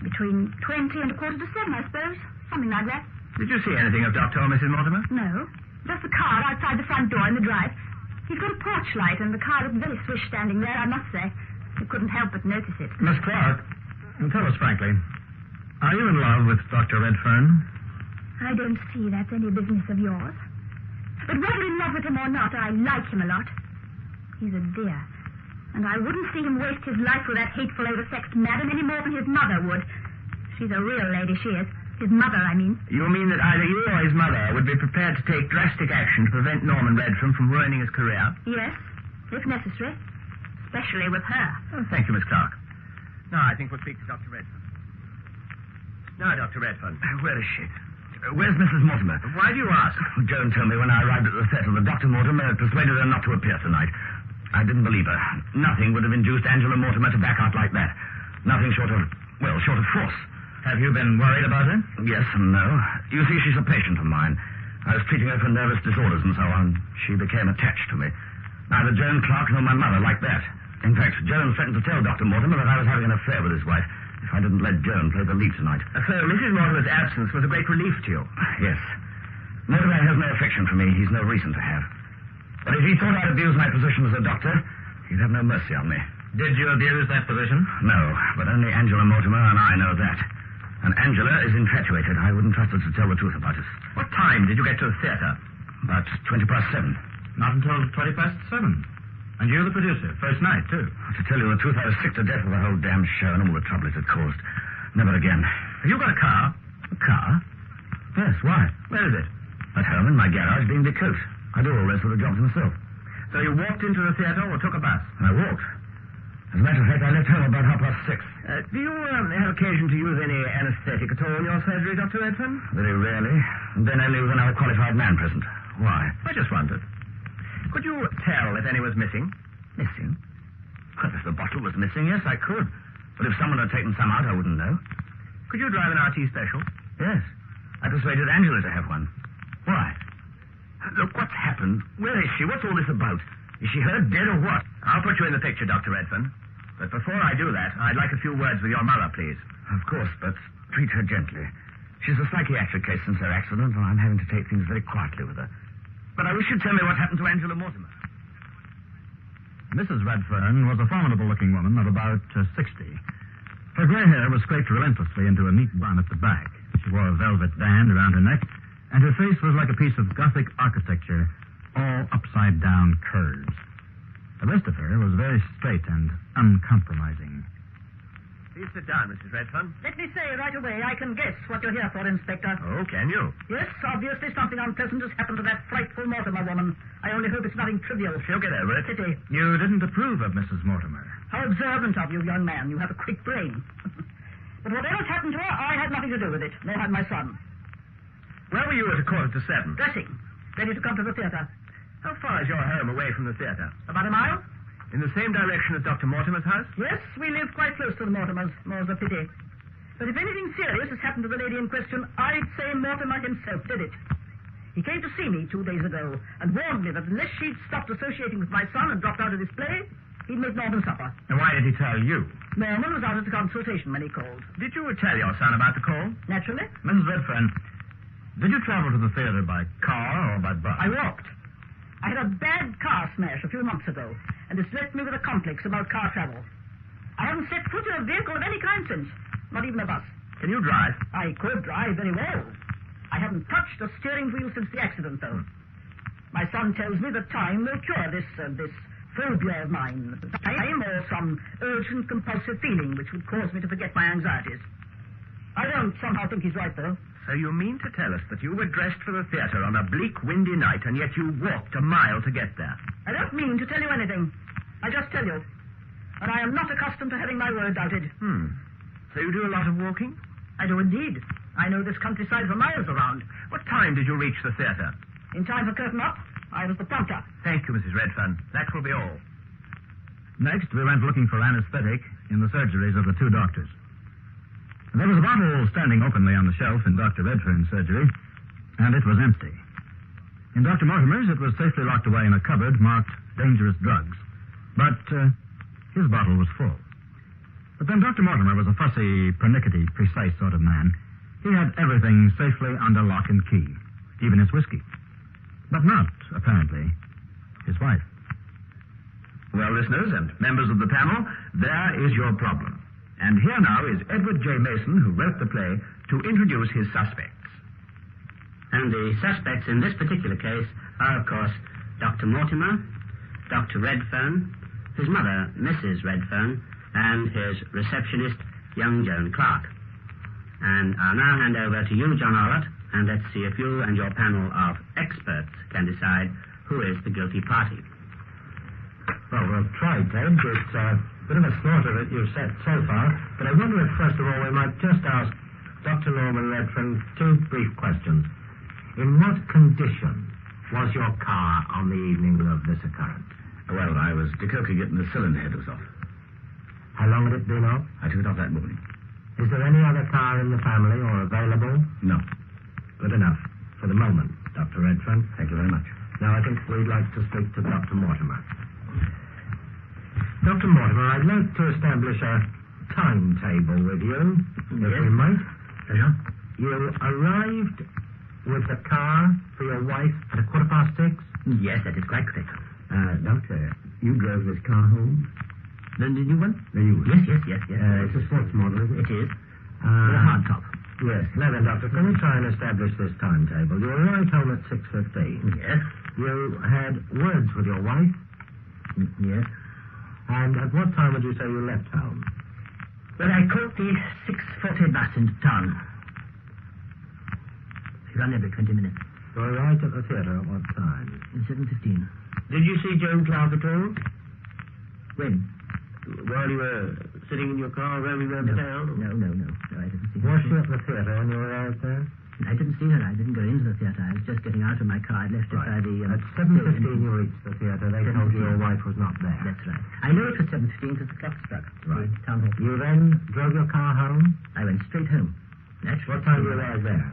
Between 20 and 7:15, I suppose. Something like that. Did you see anything of Dr. or Mrs. Mortimer? No. Just the car outside the front door in the drive. He's got a porch light, and the car looked very swish standing there, I must say. You couldn't help but notice it. Miss Clark, tell us frankly, are you in love with Dr. Redfern? I don't see that's any business of yours. But whether in love with him or not, I like him a lot. He's a dear. And I wouldn't see him waste his life with that hateful, oversexed madam any more than his mother would. She's a real lady, she is. His mother, I mean. You mean that either you or his mother would be prepared to take drastic action to prevent Norman Redfern from ruining his career? Yes, if necessary. Especially with her. Oh, thank you, Miss Clark. Now, I think we'll speak to Dr. Redfern. Now, Dr. Redfern. Where is she? Where's Mrs. Mortimer? Why do you ask? Joan told me when I arrived at the theatre that Dr. Mortimer had persuaded her not to appear tonight. I didn't believe her. Nothing would have induced Angela Mortimer to back out like that. Nothing short of force. Have you been worried about her? Yes and no. You see, she's a patient of mine. I was treating her for nervous disorders and so on. She became attached to me. Neither Joan Clark nor my mother liked that. In fact, Joan threatened to tell Dr. Mortimer that I was having an affair with his wife if I didn't let Joan play the lead tonight. So Mrs. Mortimer's absence was a great relief to you? Yes. Mortimer has no affection for me. He's no reason to have. But if he thought I'd abuse my position as a doctor, he'd have no mercy on me. Did you abuse that position? No, but only Angela Mortimer and I know that. And Angela is infatuated. I wouldn't trust her to tell the truth about us. What time did you get to the theatre? About 7:20. Not until 7:20. And you the producer. First night, too. To tell you the truth, I was sick to death of the whole damn show and all the trouble it had caused. Never again. Have you got a car? A car? Yes, why? Where is it? At home in my garage being the coat. I do all the rest of the jobs myself. So you walked into the theatre or took a bus? I walked. As a matter of fact, I left home about 6:30. Do you have occasion to use any anesthetic at all in your surgery, Dr. Redfern? Very rarely. And then only with another qualified man present. Why? I just wondered. Could you tell if any was missing? Missing? Well, if the bottle was missing, yes, I could. But if someone had taken some out, I wouldn't know. Could you drive an RT special? Yes. I persuaded Angela to have one. Why? Look, what's happened? Where is she? What's all this about? Is she hurt, dead, or what? I'll put you in the picture, Dr. Redfern. But before I do that, I'd like a few words with your mother, please. Of course, but treat her gently. She's a psychiatric case since her accident, and I'm having to take things very quietly with her. But I wish you'd tell me what happened to Angela Mortimer. Mrs. Redfern was a formidable-looking woman of about 60. Her grey hair was scraped relentlessly into a neat bun at the back. She wore a velvet band around her neck, and her face was like a piece of Gothic architecture, all upside-down curves. The rest of her was very straight and uncompromising. Please sit down, Mrs. Redfern. Let me say right away, I can guess what you're here for, Inspector. Oh, can you? Yes, obviously something unpleasant has happened to that frightful Mortimer woman. I only hope it's nothing trivial. She'll get over it. Pity. You didn't approve of Mrs. Mortimer. How observant of you, young man. You have a quick brain. But whatever's happened to her, I had nothing to do with it. Nor had my son. Where were you at 7:15? Dressing. Ready to come to the theatre. How far is your home away from the theatre? About a mile. In the same direction as Dr. Mortimer's house? Yes, we live quite close to the Mortimers. More's a pity. But if anything serious has happened to the lady in question, I'd say Mortimer himself did it. He came to see me 2 days ago and warned me that unless she'd stopped associating with my son and dropped out of this play, he'd make Norman suffer. And why did he tell you? Norman was out at the consultation when he called. Did you tell your son about the call? Naturally. Mrs. Redfern, did you travel to the theatre by car or by bus? I walked. I had a bad car smash a few months ago, and it's left me with a complex about car travel. I haven't set foot in a vehicle of any kind since, not even a bus. Can you drive? I could drive very well. I haven't touched a steering wheel since the accident, though. My son tells me that time will cure this phobia of mine. Time or some urgent compulsive feeling which would cause me to forget my anxieties. I don't somehow think he's right, though. So you mean to tell us that you were dressed for the theatre on a bleak, windy night, and yet you walked a mile to get there? I don't mean to tell you anything. I just tell you. And I am not accustomed to having my word doubted. So you do a lot of walking? I do indeed. I know this countryside for miles around. What time did you reach the theatre? In time for curtain up. I was the prompter. Thank you, Mrs. Redfern. That will be all. Next, we went looking for anesthetic in the surgeries of the two doctors. There was a bottle standing openly on the shelf in Dr. Redfern's surgery, and it was empty. In Dr. Mortimer's, it was safely locked away in a cupboard marked dangerous drugs. But his bottle was full. But then Dr. Mortimer was a fussy, pernickety, precise sort of man. He had everything safely under lock and key, even his whiskey. But not, apparently, his wife. Well, listeners and members of the panel, there is your problem. And here now is Edward J. Mason, who wrote the play, to introduce his suspects. And the suspects in this particular case are, of course, Dr. Mortimer, Dr. Redfern, his mother, Mrs. Redfern, and his receptionist, young Joan Clark. And I'll now hand over to you, John Arlott, and let's see if you and your panel of experts can decide who is the guilty party. Well, we'll try, Ted. It's a bit of a slaughter that you've set so far, but I wonder if, first of all, we might just ask Dr. Norman Redfern 2 brief questions. In what condition was your car on the evening of this occurrence? Well, I was decoking it and the cylinder head was off. How long had it been off? I took it off that morning. Is there any other car in the family or available? No. Good enough. For the moment, Dr. Redfern. Thank you very much. Now, I think we'd like to speak to Dr. Mortimer. Dr. Mortimer, I'd like to establish a timetable with you, if we might. Yeah? You arrived with the car for your wife at 6:15? Yes, that is quite correct. Doctor, you drove this car home? The new one? The new one? Yes. It's a sports model, is it? It is. With a hard top. Yes. Now then, Doctor, can we try and establish this timetable? You arrived home at 6:15. Yes. You had words with your wife? Yes. And at what time would you say you left home? Well, I caught the 6:40 bus into town. She ran every 20 minutes. You arrived at the theatre at what time? At 7:15. Did you see Joan Clark at all? When? While you were sitting in your car roaming around the town? No, I didn't see her. Was she at the theatre when you arrived there? I didn't see her. I didn't go into the theatre. I was just getting out of my car. I left it by the... At 7:15 you reached the theatre. They told you your wife was not there. That's right. I know it was 7:15 because the clock struck. Right. The town hall. You then drove your car home? I went straight home. Naturally. What time did you arrive there?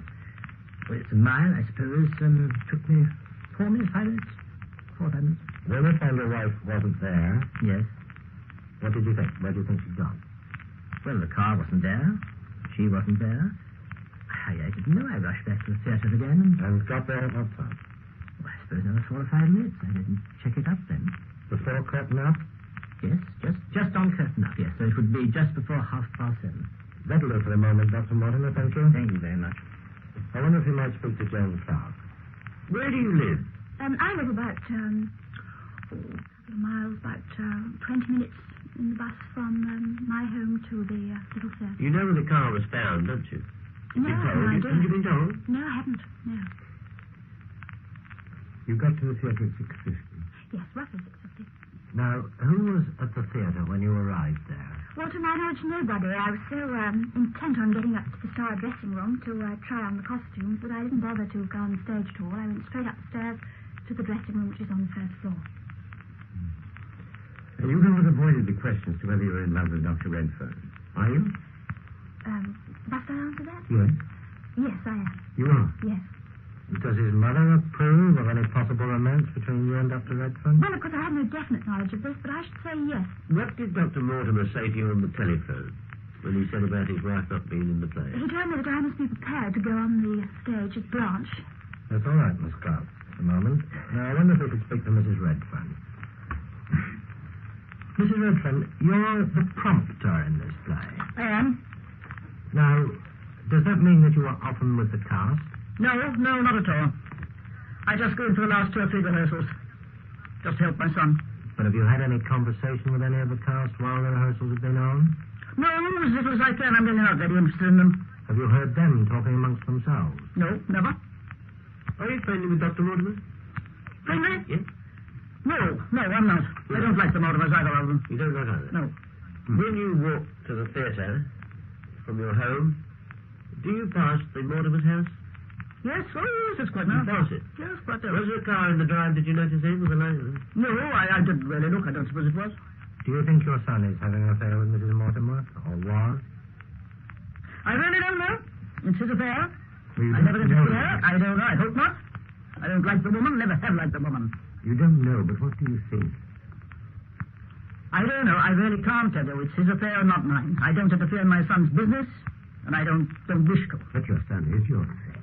Well, it's a mile, I suppose. Took me 4 minutes, 5 minutes. 4 or 5 minutes. When you found your wife wasn't there, Yes. what did you think? Where do you think she'd gone? Well, the car wasn't there. She wasn't there. I didn't know. I rushed back to the theatre again And got there at what time? Well, I suppose another 4 or 5 minutes. I didn't check it up then. Before curtain up? Yes, just on curtain up, yes. So it would be just before 7:30. That'll do for the moment, Dr. Mortimer, thank you. Thank you very much. I wonder if you might speak to Joan Clark. Where do you live? I live about, a couple of miles, about 20 minutes in the bus from my home to the little theatre. You know where the car was found, don't you? No, I have no idea. Haven't you been told? No, I haven't, no. You got to the theatre at 6:50. Yes, roughly 6:50. Now, who was at the theatre when you arrived there? Well, to my knowledge, nobody. I was so intent on getting up to the star dressing room to try on the costumes that I didn't bother to go on the stage at all. I went straight upstairs to the dressing room, which is on the first floor. And you haven't avoided the question as to whether you're in love with Dr. Redfern, are you? Must I answer that? Yes. Yes, I am. You are? Yes. Does his mother approve of any possible romance between you and Dr. Redfern? Well, of course, I have no definite knowledge of this, but I should say yes. What did Dr. Mortimer say to you on the telephone when he said about his wife not being in the play? He told me that I must be prepared to go on the stage as Blanche. That's all right, Miss Clark, at the moment. Now, I wonder if we could speak to Mrs. Redfern. Mrs. Redfern, you're the prompter in this play. I am. Now, does that mean that you are often with the cast? No, not at all. I just go in for the last 2 or 3 rehearsals. Just help my son. But have you had any conversation with any of the cast while the rehearsals have been on? No, as little as I can. I'm really not very interested in them. Have you heard them talking amongst themselves? No, never. Are you friendly with Dr. Mortimer? Friendly? Yes. No, I'm not. I don't like the Mortimers, either of them. You don't like either? No. When you walk to the theatre from your home, do you pass the Mortimer's house? Yes, it's quite nice. You pass it? Yes, quite nice. Was there a car in the drive, did you notice it? Was a light? No, I didn't really look. I don't suppose it was. Do you think your son is having an affair with Mrs. Mortimer, or was? I really don't know. It's his affair. Well, I never interviewed her. I don't know. I hope not. I don't like the woman. Never have liked the woman. You don't know, but what do you think? I don't know. I really can't tell you. It's his affair, not mine. I don't interfere in my son's business, and I don't wish to. But your son is your affair.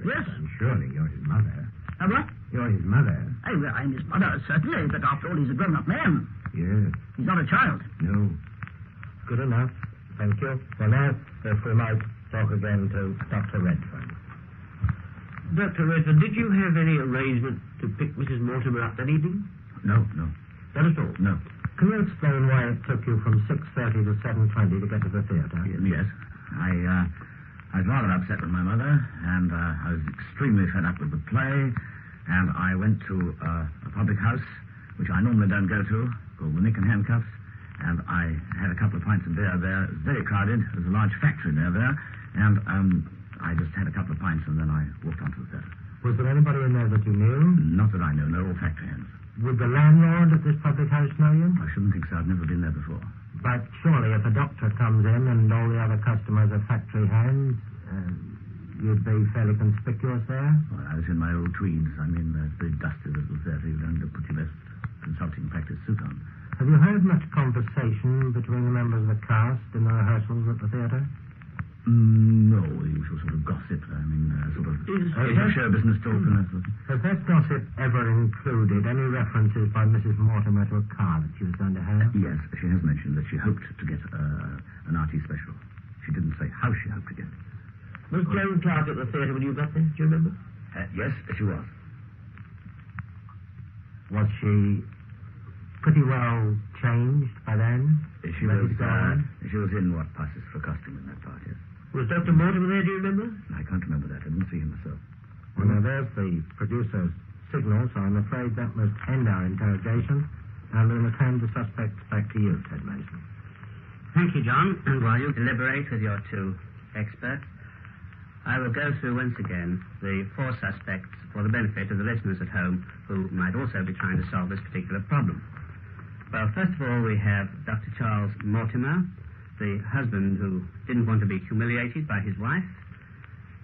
Yes. Son, surely you're his mother. What? You're his mother. I'm his mother, certainly, but after all, he's a grown-up man. Yes. He's not a child. No. Good enough. Thank you. Well, now, if we might talk again to Dr. Redfern. Dr. Redfern, did you have any arrangement to pick Mrs. Mortimer up that evening? No. Not at all? No. Can you explain why it took you from 6:30 to 7:20 to get to the theatre? Yes. I was rather upset with my mother, and I was extremely fed up with the play, and I went to a public house, which I normally don't go to, called the Nick and Handcuffs, and I had a couple of pints of beer there. It was very crowded. There was a large factory near there, and I just had a couple of pints, and then I walked on to the theatre. Was there anybody in there that you knew? Not that I know. They're all factory hands. Would the landlord at this public house know you? I shouldn't think so. I've never been there before. But surely if a doctor comes in and all the other customers are factory hands, you'd be fairly conspicuous there? Well, I was in my old tweeds. I mean, it's very dusty little theatre. You don't put your best consulting practice suit on. Have you heard much conversation between the members of the cast in the rehearsals at the theatre? No, the usual sort of gossip. I mean, sort of show business talk and that sort of... Has that gossip ever included any references by Mrs. Mortimer to a car that she was going to have? Yes, she has mentioned that she hoped to get an RT special. She didn't say how she hoped to get it. Was Joan Clark at the theatre when you got there? Do you remember? Yes, she was. Was she pretty well changed by then? She was in what passes for costume in that part, yes. Was Dr. Mortimer there, do you remember? I can't remember that. I didn't see him myself. Well, now, there's the producer's signal, so I'm afraid that must end our interrogation, and we'll return the suspects back to you, Ted Mason. Thank you, John. And while you deliberate with your two experts, I will go through once again the four suspects for the benefit of the listeners at home who might also be trying to solve this particular problem. Well, first of all, we have Dr. Charles Mortimer, the husband who didn't want to be humiliated by his wife.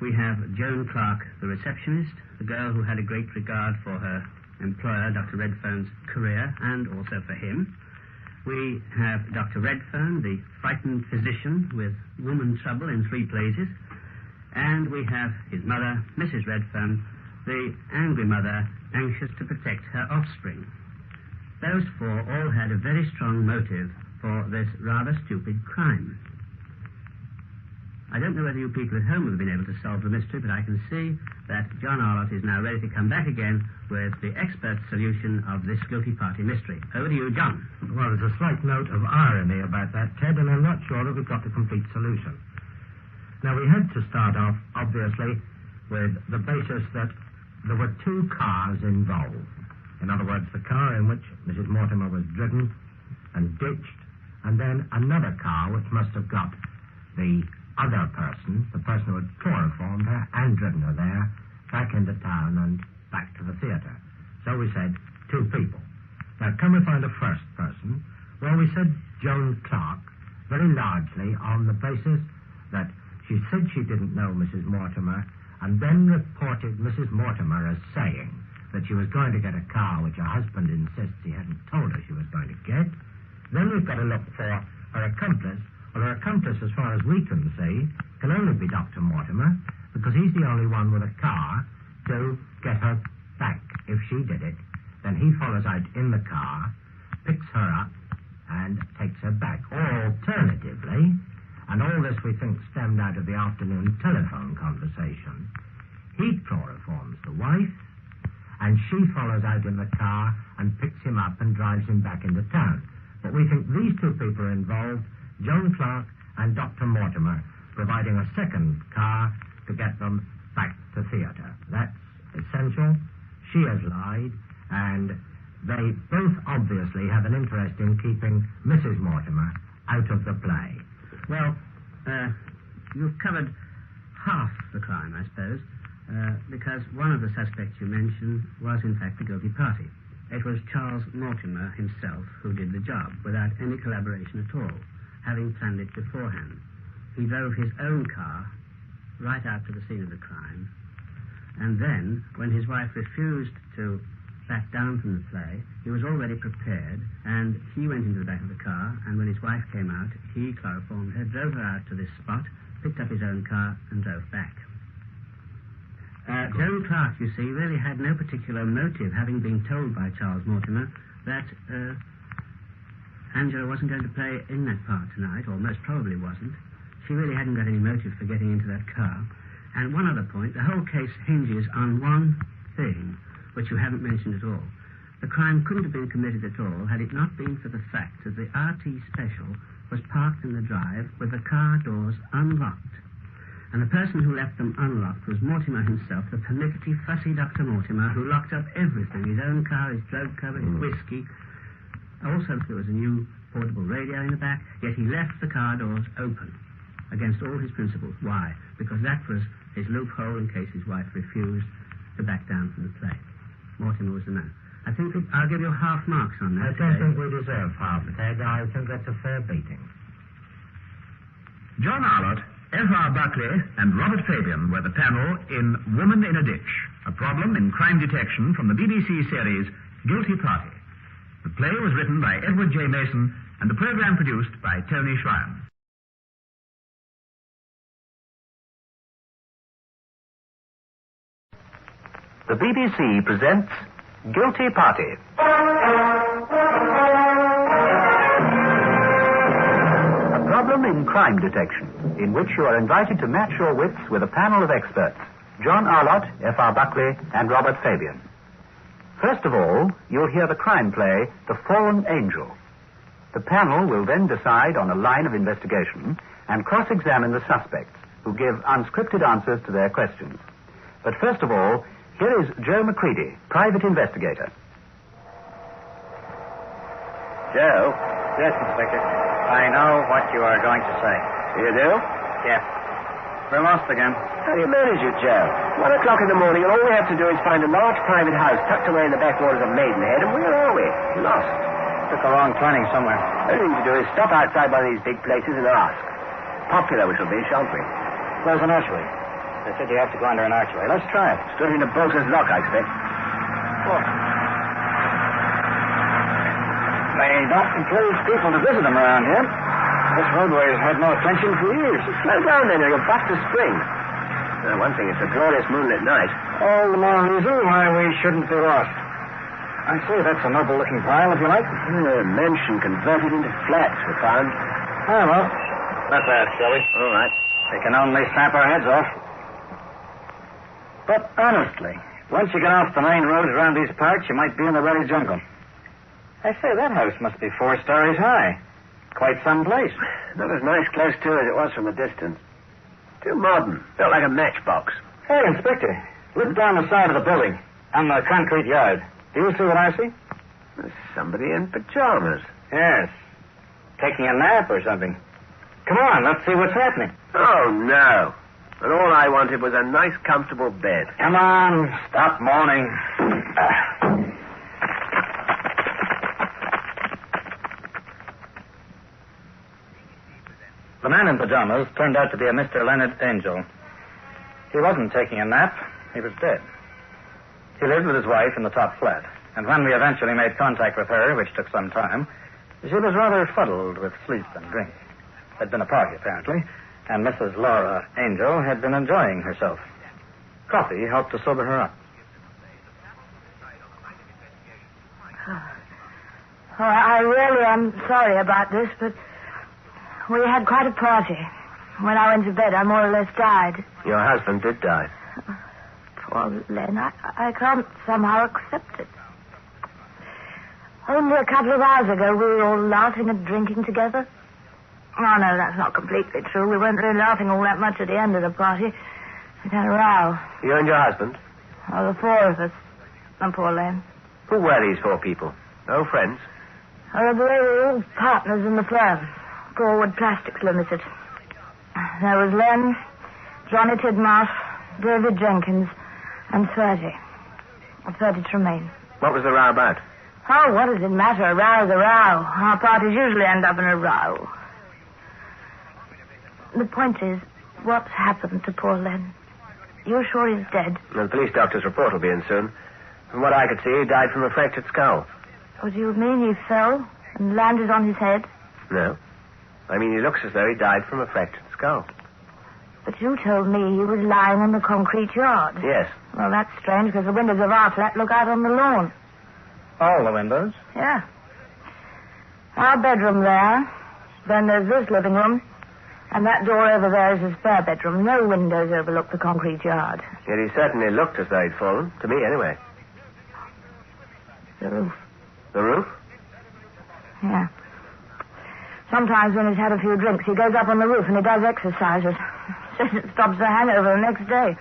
We have Joan Clark, the receptionist, the girl who had a great regard for her employer, Dr. Redfern's career, and also for him. We have Dr. Redfern, the frightened physician with woman trouble in 3 places. And we have his mother, Mrs. Redfern, the angry mother, anxious to protect her offspring. Those 4 all had a very strong motive for this rather stupid crime. I don't know whether you people at home have been able to solve the mystery, but I can see that John Arlott is now ready to come back again with the expert solution of this guilty party mystery. Over to you, John. Well, there's a slight note of irony about that, Ted, and I'm not sure that we've got the complete solution. Now, we had to start off, obviously, with the basis that there were 2 cars involved. In other words, the car in which Mrs. Mortimer was driven and ditched, and then another car which must have got the other person, the person who had chloroformed her and driven her there, back into town and back to the theatre. So we said 2 people. Now, can we find a first person? Well, we said Joan Clark, very largely on the basis that she said she didn't know Mrs. Mortimer, and then reported Mrs. Mortimer as saying that she was going to get a car which her husband insists he hadn't told her she was going to get. Then we've got to look for her accomplice. Well, her accomplice, as far as we can see, can only be Dr. Mortimer, because he's the only one with a car to get her back. If she did it, then he follows out in the car, picks her up, and takes her back. Or alternatively, and all this we think stemmed out of the afternoon telephone conversation, he chloroforms the wife, and she follows out in the car and picks him up and drives him back into town. But we think these 2 people are involved, Joan Clark and Dr. Mortimer, providing a second car to get them back to theatre. That's essential. She has lied, and they both obviously have an interest in keeping Mrs. Mortimer out of the play. Well, you've covered half the crime, I suppose, because one of the suspects you mentioned was, in fact, the guilty party. It was Charles Mortimer himself who did the job, without any collaboration at all, having planned it beforehand. He drove his own car right out to the scene of the crime, and then, when his wife refused to back down from the play, he was already prepared, and he went into the back of the car, and when his wife came out, he chloroformed her, drove her out to this spot, picked up his own car, and drove back. Joan Clark, you see, really had no particular motive, having been told by Charles Mortimer that Angela wasn't going to play in that part tonight, or most probably wasn't. She really hadn't got any motive for getting into that car. And one other point, the whole case hinges on one thing, which you haven't mentioned at all. The crime couldn't have been committed at all had it not been for the fact that the RT Special was parked in the drive with the car doors unlocked. And the person who left them unlocked was Mortimer himself, the pernickety, fussy Dr. Mortimer, who locked up everything, his own car, his drug cover, his whiskey. Also, there was a new portable radio in the back, yet he left the car doors open against all his principles. Why? Because that was his loophole in case his wife refused to back down from the play. Mortimer was the man. I think I'll give you half marks on that. I don't think we deserve half, Ted. I think that's a fair beating. John Arlott, F.R. Buckley, and Robert Fabian were the panel in Woman in a Ditch, a problem in crime detection from the BBC series Guilty Party. The play was written by Edward J. Mason and the program produced by Tony Schrein. The BBC presents Guilty Party. A problem in crime detection, in which you are invited to match your wits with a panel of experts, John Arlott, F.R. Buckley, and Robert Fabian. First of all, you'll hear the crime play, The Fallen Angel. The panel will then decide on a line of investigation and cross-examine the suspects, who give unscripted answers to their questions. But first of all, here is Joe McCready, private investigator. Joe? Yes, Inspector. I know what you are going to say. You do? Yes. We're lost again. How do you manage it, Joe? 1 o'clock in the morning, and all we have to do is find a large private house tucked away in the backwaters of Maidenhead, and where are we? Lost. Took a wrong turning somewhere. All we need to do is stop outside one of these big places and ask. Popular we shall be, shan't we? There's an archway. They said you have to go under an archway. Let's try it. Straight into Bolter's Lock, I expect. Look. They don't encourage people to visit them around here. This roadway has had no attention for years. Slow down then, or you'll bust the spring. One thing, it's a glorious moonlit night. All the more reason why we shouldn't be lost. I say that's a noble-looking pile, if you like. Mansion converted into flats, we found. Ah, well, not bad, shall we? All right. We can only snap our heads off. But honestly, once you get off the main roads around these parts, you might be in the very jungle. I say, that house must be 4 stories high. Quite some place. Not as nice close to as it was from a distance. Too modern. Built like a matchbox. Hey, Inspector, look down the side of the building, on the concrete yard. Do you see what I see? There's somebody in pajamas. Yes. Taking a nap or something. Come on, let's see what's happening. Oh, no. And all I wanted was a nice, comfortable bed. Come on, stop moaning. The man in pajamas turned out to be a Mr. Leonard Angel. He wasn't taking a nap. He was dead. He lived with his wife in the top flat, and when we eventually made contact with her, which took some time, she was rather fuddled with sleep and drink. There'd been a party, apparently, and Mrs. Laura Angel had been enjoying herself. Coffee helped to sober her up. Oh, I really am sorry about this, but we had quite a party. When I went to bed, I more or less died. Your husband did die. Poor Len, I can't somehow accept it. Only a couple of hours ago, we were all laughing and drinking together. Oh, no, that's not completely true. We weren't really laughing all that much at the end of the party. We had a row. You and your husband? Oh, the 4 of us. And poor Len. Who were these 4 people? No friends? Oh, they were all partners in the firm. Forward Plastics Limited. There was Len, Johnny Tidmarsh, David Jenkins, and 30 Tremaine. What was the row about? Oh, what does it matter? A row's a row. Our parties usually end up in a row. The point is, what's happened to poor Len? You're sure he's dead? The police doctor's report will be in soon. From what I could see, he died from a fractured skull. What do you mean he fell and landed on his head? No. I mean, he looks as though he died from a fractured skull. But you told me he was lying in the concrete yard. Yes. Well, that's strange, because the windows of our flat look out on the lawn. All the windows? Yeah. Our bedroom there. Then there's this living room. And that door over there is his spare bedroom. No windows overlook the concrete yard. Yet he certainly looked as though he'd fallen. To me, anyway. The roof. The roof? Yeah. Sometimes when he's had a few drinks, he goes up on the roof and he does exercises. Says it stops the hangover the next day.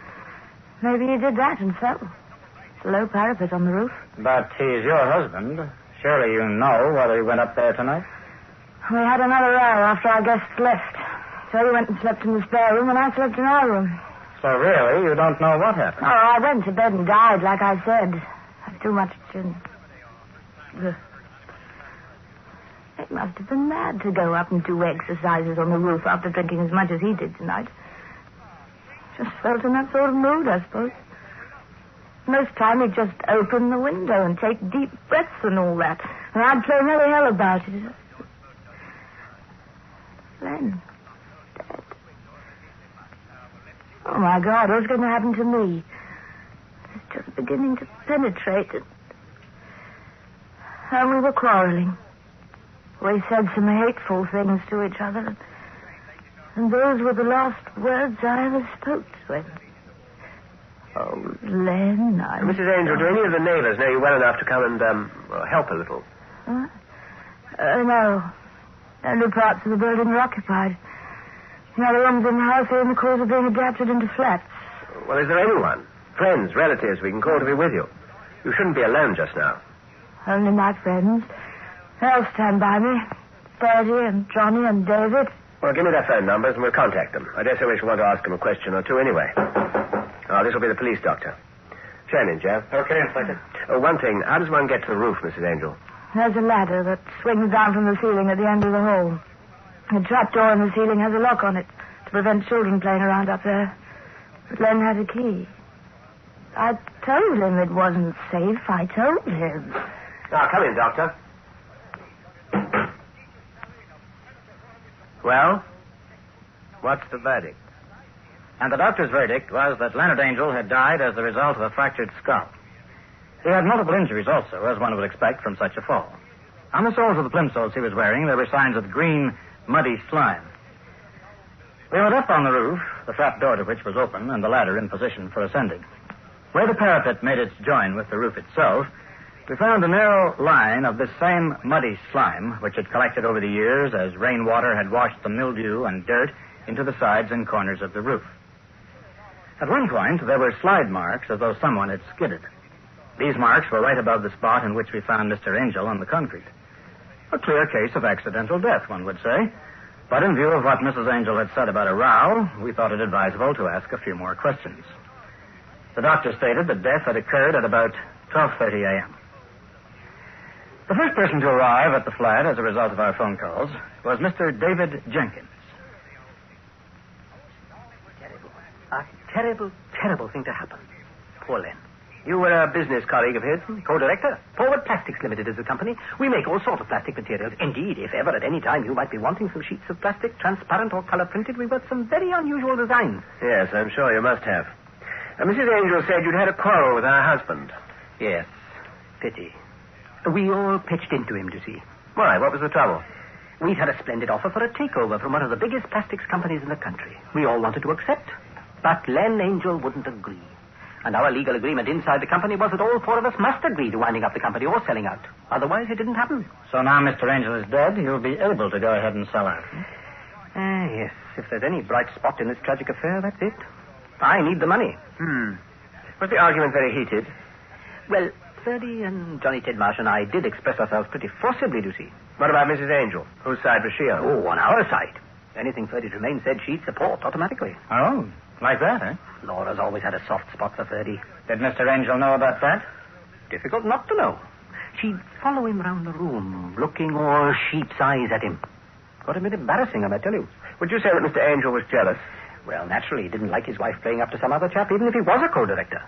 Maybe he did that and fell. It's a low parapet on the roof. But he's your husband. Surely you know whether he went up there tonight? We had another row after our guests left. So he went and slept in the spare room and I slept in our room. So really, you don't know what happened? Oh, I went to bed and died, like I said. Had too much gin. Ugh. He must have been mad to go up and do exercises on the roof after drinking as much as he did tonight. Just felt in that sort of mood, I suppose. Most time he'd just open the window and take deep breaths and all that. And I'd play merry hell about it. Len, dead. Oh, my God, what's going to happen to me? It's just beginning to penetrate it. And we were quarreling. We said some hateful things to each other. And those were the last words I ever spoke to him. Oh, Len, Mrs. Angel, do any of the neighbors know you well enough to come and help a little? No. Only parts of the building are occupied. The other rooms in the house are in the course of being adapted into flats. Well, is there anyone? Friends, relatives we can call to be with you? You shouldn't be alone just now. Only my friends. They'll stand by me. Daddy and Johnny and David. Well, give me their phone numbers and we'll contact them. I dare say we shall want to ask them a question or two anyway. Oh, this will be the police doctor. Show him in, Jeff. Okay, Inspector. Oh, one thing. How does one get to the roof, Mrs. Angel? There's a ladder that swings down from the ceiling at the end of the hall. The trapdoor in the ceiling has a lock on it to prevent children playing around up there. But Len had a key. I told him it wasn't safe. I told him. Now, come in, Doctor. Well, what's the verdict? And the doctor's verdict was that Leonard Angel had died as the result of a fractured skull. He had multiple injuries also, as one would expect from such a fall. On the soles of the plimsolls he was wearing, there were signs of green, muddy slime. We went up on the roof, the trap door to which was open, and the ladder in position for ascending. Where the parapet made its join with the roof itself, we found a narrow line of this same muddy slime, which had collected over the years as rainwater had washed the mildew and dirt into the sides and corners of the roof. At one point, there were slide marks as though someone had skidded. These marks were right above the spot in which we found Mr. Angel on the concrete. A clear case of accidental death, one would say. But in view of what Mrs. Angel had said about a row, we thought it advisable to ask a few more questions. The doctor stated that death had occurred at about 12:30 a.m. The first person to arrive at the flat as a result of our phone calls was Mr. David Jenkins. A terrible, terrible thing to happen. Poor Len. You were a business colleague of his, co-director. Forward Plastics Limited is the company. We make all sorts of plastic materials. Indeed, if ever at any time you might be wanting some sheets of plastic, transparent or color-printed, we've got some very unusual designs. Yes, I'm sure you must have. Mrs. Angel said you'd had a quarrel with her husband. Yes. Pity. We all pitched into him, you see. Why? What was the trouble? We'd had a splendid offer for a takeover from one of the biggest plastics companies in the country. We all wanted to accept, but Len Angel wouldn't agree. And our legal agreement inside the company was that all four of us must agree to winding up the company or selling out. Otherwise, it didn't happen. So now Mr. Angel is dead, you'll be able to go ahead and sell out. Yes. If there's any bright spot in this tragic affair, that's it. I need the money. Was the argument very heated? Well, Ferdy and Johnny Tidmarsh and I did express ourselves pretty forcibly, you see. What about Mrs. Angel? Whose side was she on? Oh, on our side. Anything Ferdy Tremaine said, she'd support automatically. Oh, like that, eh? Laura's always had a soft spot for Ferdy. Did Mr. Angel know about that? Difficult not to know. She'd follow him round the room, looking all sheep's eyes at him. Got a bit embarrassing, I tell you. Would you say that Mr. Angel was jealous? Well, naturally, he didn't like his wife playing up to some other chap, even if he was a co-director.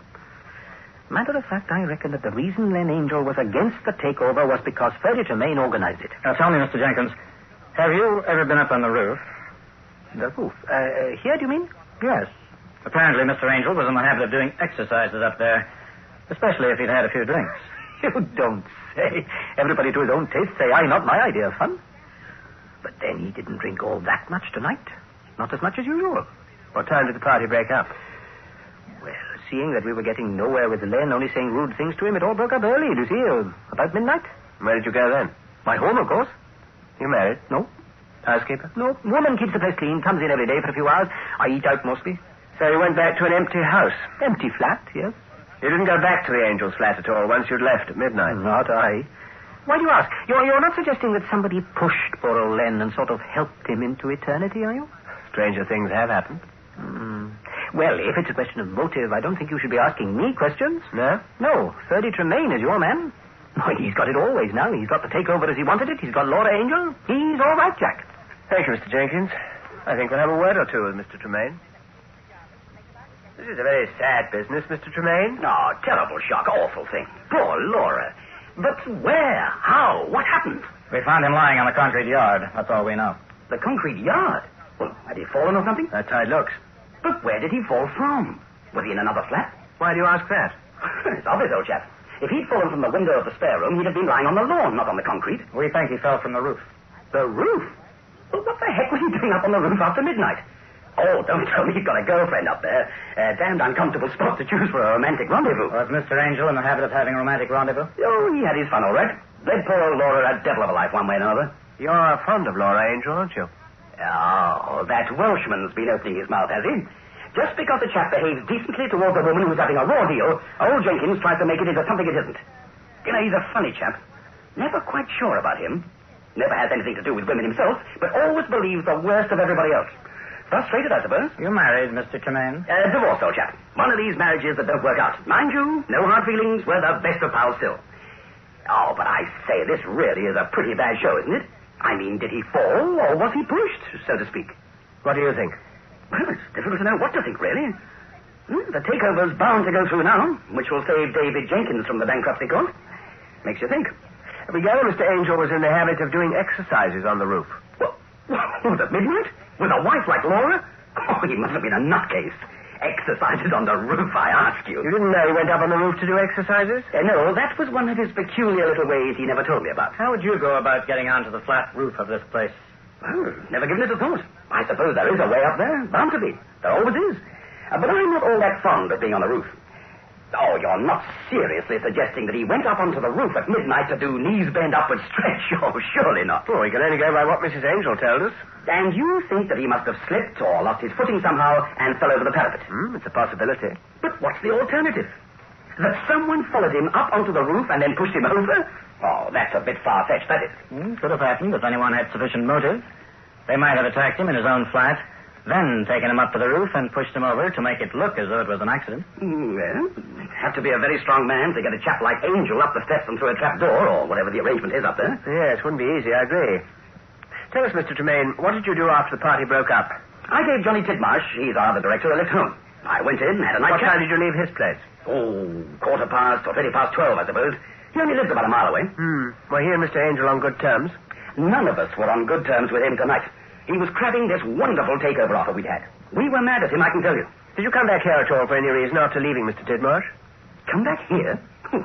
Matter of fact, I reckon that the reason Len Angel was against the takeover was because Ferdy Tremaine organized it. Now, tell me, Mr. Jenkins, have you ever been up on the roof? The roof? Here, do you mean? Yes. Apparently, Mr. Angel was in the habit of doing exercises up there, especially if he'd had a few drinks. You don't say. Everybody to his own taste, say I, not my idea of fun. But then he didn't drink all that much tonight. Not as much as usual. What time did the party break up? Well, seeing that we were getting nowhere with Len, only saying rude things to him, it all broke up early, do you see? About midnight. Where did you go then? My home, of course. You married? No. Housekeeper? No. Woman keeps the place clean, comes in every day for a few hours. I eat out mostly. So you went back to an empty house? Empty flat, yes. You didn't go back to the Angel's flat at all once you'd left at midnight? Not I. Why do you ask? You're not suggesting that somebody pushed poor old Len and sort of helped him into eternity, are you? Stranger things have happened. Well, if it's a question of motive, I don't think you should be asking me questions. No? No. Ferdy Tremaine is your man. Oh, he's got it always now. He's got the takeover as he wanted it. He's got Laura Angel. He's all right, Jack. Thank you, Mr. Jenkins. I think we'll have a word or two with Mr. Tremaine. This is a very sad business, Mr. Tremaine. Oh, terrible shock. Awful thing. Poor Laura. But where? How? What happened? We found him lying on the concrete yard. That's all we know. The concrete yard? Well, had he fallen or something? That's how it looks. But where did he fall from? Was he in another flat? Why do you ask that? It's obvious, old chap. If he'd fallen from the window of the spare room, he'd have been lying on the lawn, not on the concrete. We think he fell from the roof. The roof? Well, what the heck was he doing up on the roof after midnight? Oh, don't tell me he's got a girlfriend up there. Damned uncomfortable spot to choose for a romantic rendezvous. Was Mr. Angel in the habit of having romantic rendezvous? Oh, he had his fun, all right. Led poor old Laura a devil of a life one way or another. You're fond of Laura Angel, aren't you? Oh, that Welshman's been opening his mouth, has he? Just because the chap behaves decently towards a woman who's having a raw deal, old Jenkins tries to make it into something it isn't. You know, he's a funny chap. Never quite sure about him. Never has anything to do with women himself, but always believes the worst of everybody else. Frustrated, I suppose. You married, Mr. Tremaine? Divorced, old chap. One of these marriages that don't work out. Mind you, no hard feelings. We're the best of pals still. Oh, but I say, this really is a pretty bad show, isn't it? I mean, did he fall, or was he pushed, so to speak? What do you think? Well, it's difficult to know what to think, really. The takeover's bound to go through now, which will save David Jenkins from the bankruptcy court. Makes you think. We gather Mr. Angel was in the habit of doing exercises on the roof. What, at midnight? With a wife like Laura? Oh, he must have been a nutcase. Exercises on the roof, I ask you. You didn't know he went up on the roof to do exercises? No, that was one of his peculiar little ways he never told me about. How would you go about getting onto the flat roof of this place? Well, never given it a thought. I suppose there is a way up there. Bound to be. There always is. But I'm not all that fond of being on the roof. Oh, you're not seriously suggesting that he went up onto the roof at midnight to do knees bend upward stretch? Oh, surely not. Oh, we can only go by what Mrs. Angel told us. And you think that he must have slipped or lost his footing somehow and fell over the parapet? It's a possibility. But what's the alternative? That someone followed him up onto the roof and then pushed him over? Oh, that's a bit far-fetched, that is. Could have happened if anyone had sufficient motive. They might have attacked him in his own flat, then taken him up to the roof and pushed him over to make it look as though it was an accident. Well, have to be a very strong man to get a chap like Angel up the steps and through a trap door, or whatever the arrangement is up there. Yes, wouldn't be easy, I agree. Tell us, Mr. Tremaine, what did you do after the party broke up? I gave Johnny Tidmarsh, he's our other director, a lift home. I went in, had a night What time did you leave his place? Oh, 12:15 or 12, I suppose. He only lived about a mile away. Were he and Mr. Angel on good terms? None of us were on good terms with him tonight. He was crabbing this wonderful takeover offer we'd had. We were mad at him, I can tell you. Did you come back here at all for any reason after leaving Mr. Tidmarsh? Come back here?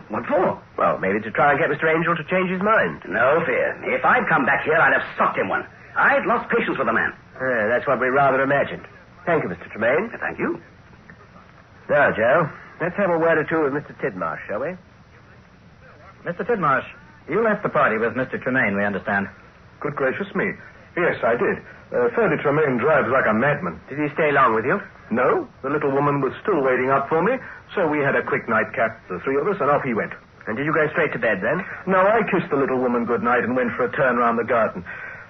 What for? Well, maybe to try and get Mr. Angel to change his mind. No fear. If I'd come back here, I'd have socked him one. I'd lost patience with the man. That's what we rather imagined. Thank you, Mr. Tremaine. Thank you. Now, Joe, let's have a word or two with Mr. Tidmarsh, shall we? Mr. Tidmarsh, you left the party with Mr. Tremaine, we understand. Good gracious me. Yes, I did. Ferdy Tremaine drives like a madman. Did he stay long with you? No. The little woman was still waiting up for me, so we had a quick nightcap, the three of us, and off he went. And did you go straight to bed then? No, I kissed the little woman good night and went for a turn round the garden.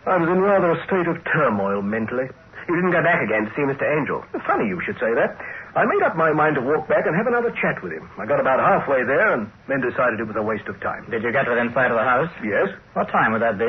I was in rather a state of turmoil mentally. You didn't go back again to see Mr. Angel? Funny you should say that. I made up my mind to walk back and have another chat with him. I got about halfway there and then decided it was a waste of time. Did you get within sight of the house? Yes. What time would that be?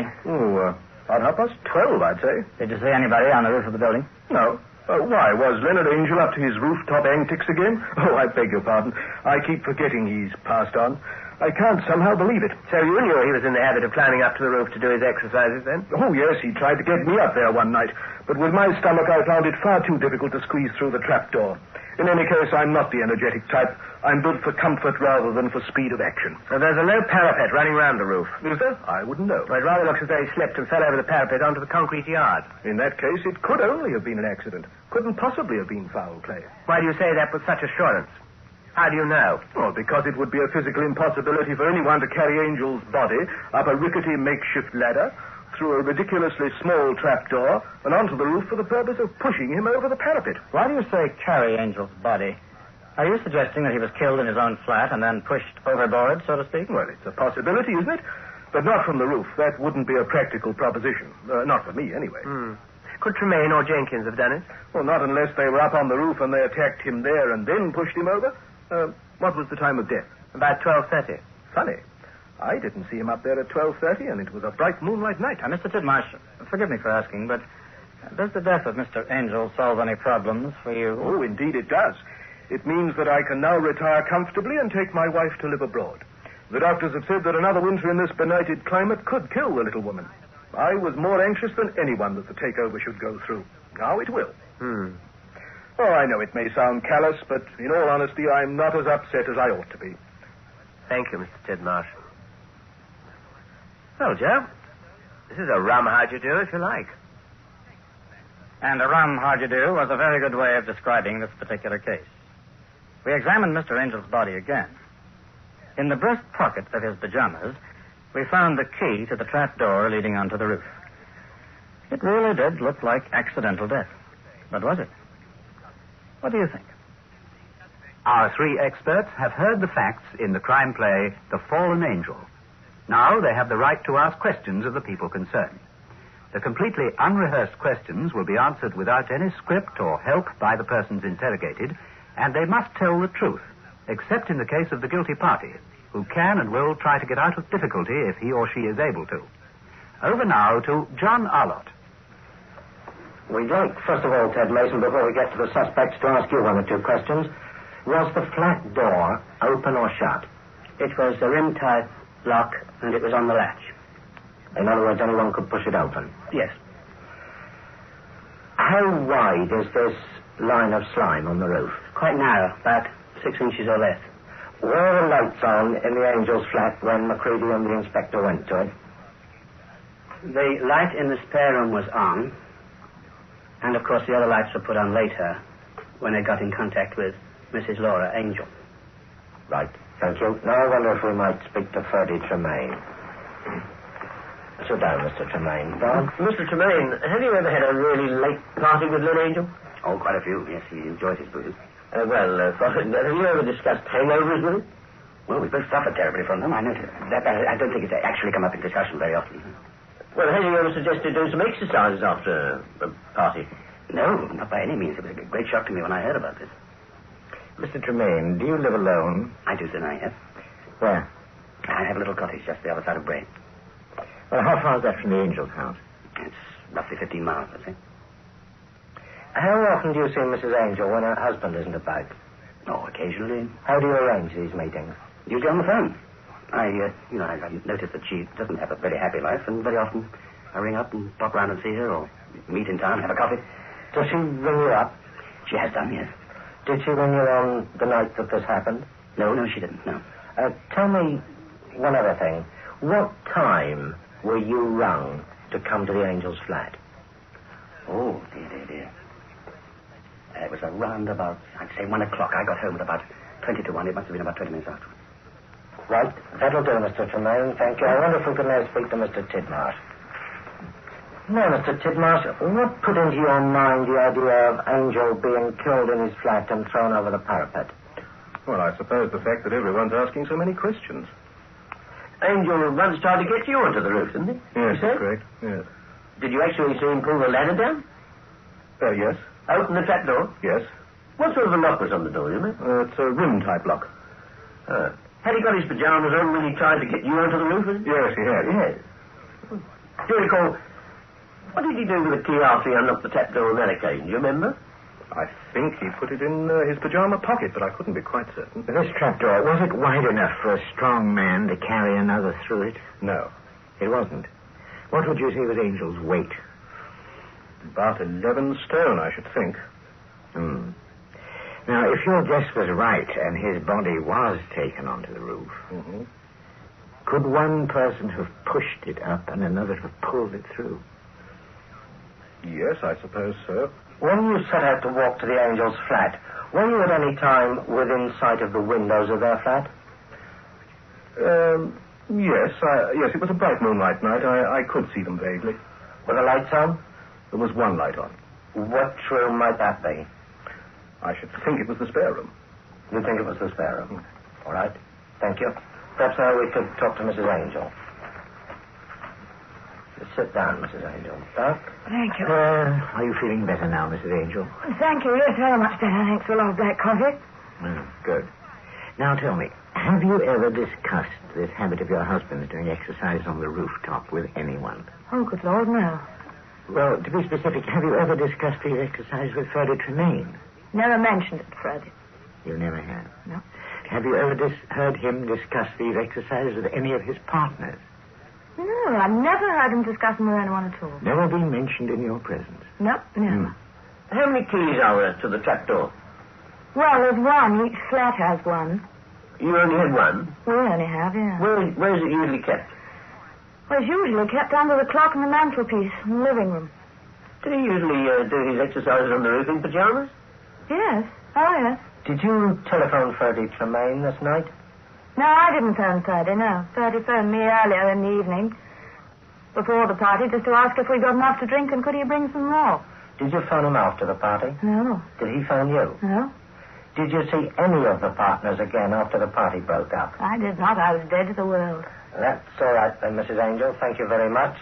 About 12:30, I'd say. Did you see anybody on the roof of the building? No. Why, was Leonard Angel up to his rooftop antics again? Oh, I beg your pardon. I keep forgetting he's passed on. I can't somehow believe it. So you knew he was in the habit of climbing up to the roof to do his exercises then? Oh, yes, he tried to get me up there one night. But with my stomach, I found it far too difficult to squeeze through the trapdoor. In any case, I'm not the energetic type. I'm built for comfort rather than for speed of action. Now, there's a low parapet running round the roof. Is there? I wouldn't know. Well, it rather looks as though he slipped and fell over the parapet onto the concrete yard. In that case, it could only have been an accident. Couldn't possibly have been foul play. Why do you say that with such assurance? How do you know? Well, because it would be a physical impossibility for anyone to carry Angel's body up a rickety makeshift ladder, through a ridiculously small trapdoor, and onto the roof for the purpose of pushing him over the parapet. Why do you say carry Angel's body? Are you suggesting that he was killed in his own flat and then pushed overboard, so to speak? Well, it's a possibility, isn't it? But not from the roof. That wouldn't be a practical proposition. Not for me, anyway. Could Tremaine or Jenkins have done it? Well, not unless they were up on the roof and they attacked him there and then pushed him over. What was the time of death? About 12:30. Funny. I didn't see him up there at 12:30, and it was a bright moonlight night. Mr. Tidmarsh, forgive me for asking, but does the death of Mr. Angel solve any problems for you? Oh, indeed it does. It means that I can now retire comfortably and take my wife to live abroad. The doctors have said that another winter in this benighted climate could kill the little woman. I was more anxious than anyone that the takeover should go through. Now it will. Oh, I know it may sound callous, but in all honesty, I'm not as upset as I ought to be. Thank you, Mr. Tidmarsh. Well, Joe, this is a rum how'd-you-do, if you like. And a rum how'd-you-do was a very good way of describing this particular case. We examined Mr. Angel's body again. In the breast pocket of his pajamas, we found the key to the trap door leading onto the roof. It really did look like accidental death. But was it? What do you think? Our three experts have heard the facts in the crime play, The Fallen Angel. Now they have the right to ask questions of the people concerned. The completely unrehearsed questions will be answered without any script or help by the persons interrogated, and they must tell the truth, except in the case of the guilty party, who can and will try to get out of difficulty if he or she is able to. Over now to John Arlott. We'd like, first of all, Ted Mason, before we get to the suspects, to ask you one or two questions. Was the flat door open or shut? It was a rim-tight lock, and it was on the latch. In other words, anyone could push it open? Yes. How wide is this line of slime on the roof? Quite narrow, about 6 inches or less. Were the lights on in the Angel's flat when McCready and the inspector went to it? The light in the spare room was on, and of course the other lights were put on later when they got in contact with Mrs. Laura Angel. Right, thank you. Now I wonder if we might speak to Ferdy Tremaine. Sit down, Mr. Tremaine. Mr. Tremaine, have you ever had a really late party with Lynn Angel? Oh, quite a few. Yes, he enjoyed his booze. Fine. Have you ever discussed hangovers with him? Well, we both suffered terribly from them. I noticed that. I don't think it's actually come up in discussion very often. Well, has he ever suggested doing some exercises after a party? No, not by any means. It was a great shock to me when I heard about this. Mr. Tremaine, do you live alone? I do, sir, yes. Where? I have a little cottage just the other side of Bray. Well, how far is that from the Angel's house? It's roughly 15 miles, I think. How often do you see Mrs. Angel when her husband isn't about? Oh, occasionally. How do you arrange these meetings? Usually on the phone. I noticed that she doesn't have a very happy life, and very often I ring up and pop round and see her, or meet in town, have a coffee. Does she ring you up? She has done, yes. Did she ring you on the night that this happened? No, she didn't, no. Tell me one other thing. What time were you rung to come to the Angel's flat? Oh, dear. It was around about, I'd say 1 o'clock. I got home at about 20 to 1. It must have been about 20 minutes after. Right. That'll do, Mr. Tremaine. Thank you. I wonder if we can now speak to Mr. Tidmarsh. Now, Mr. Tidmarsh, what put into your mind the idea of Angel being killed in his flat and thrown over the parapet? Well, I suppose the fact that everyone's asking so many questions. Angel once tried to get you onto the roof, didn't he? Yes, that's correct. Yes. Did you actually see him pull the ladder down? Yes. Open the trap door? Yes. What sort of a lock was on the door, you mean? It's a rim-type lock. Had he got his pajamas on when he tried to get you onto the roof? Yes, he had. Yes. Do you recall, what did he do with the key after he unlocked the trap door on that occasion? Do you remember? I think he put it in his pajama pocket, but I couldn't be quite certain. This trapdoor, was it wide enough for a strong man to carry another through it? No. It wasn't. What would you say was Angel's weight? About 11 stone, I should think. Now, if your guess was right and his body was taken onto the roof, could one person have pushed it up and another have pulled it through? Yes, I suppose so. When you set out to walk to the Angel's flat, Were you at any time within sight of the windows of their flat? Yes, it was a bright moonlight night. I could see them vaguely. Were the lights on? There was one light on. What room might that be? I should think it was the spare room. You think it was the spare room? All right. Thank you. Perhaps now we could talk to Mrs. Angel. Sit down, Mrs. Angel. Doc? Thank you. Are you feeling better now, Mrs. Angel? Thank you. Yes, very much better. Thanks for a lot of black coffee. Good. Now tell me, have you ever discussed this habit of your husband's doing exercise on the rooftop with anyone? Oh, good Lord, no. Well, to be specific, have you ever discussed these exercises with Freddie Tremaine? Never mentioned it, Freddie. You never have? No. Have you ever heard him discuss these exercises with any of his partners? No, I've never heard him discuss them with anyone at all. Never been mentioned in your presence? No, never. How many keys are there to the trapdoor? Well, there's one. Each flat has one. You only had one? We only have, yeah. Where is it usually kept? Well, it's usually kept under the clock on the mantelpiece in the living room. Did he usually do his exercises on the roof in pajamas? Yes. Oh, yes. Did you telephone Freddie Tremaine this night? No, I didn't phone Freddie, no. Freddie phoned me earlier in the evening, before the party, just to ask if we got enough to drink and could he bring some more. Did you phone him after the party? No. Did he phone you? No. Did you see any of the partners again after the party broke up? I did not. I was dead to the world. That's all right then, Mrs. Angel. Thank you very much.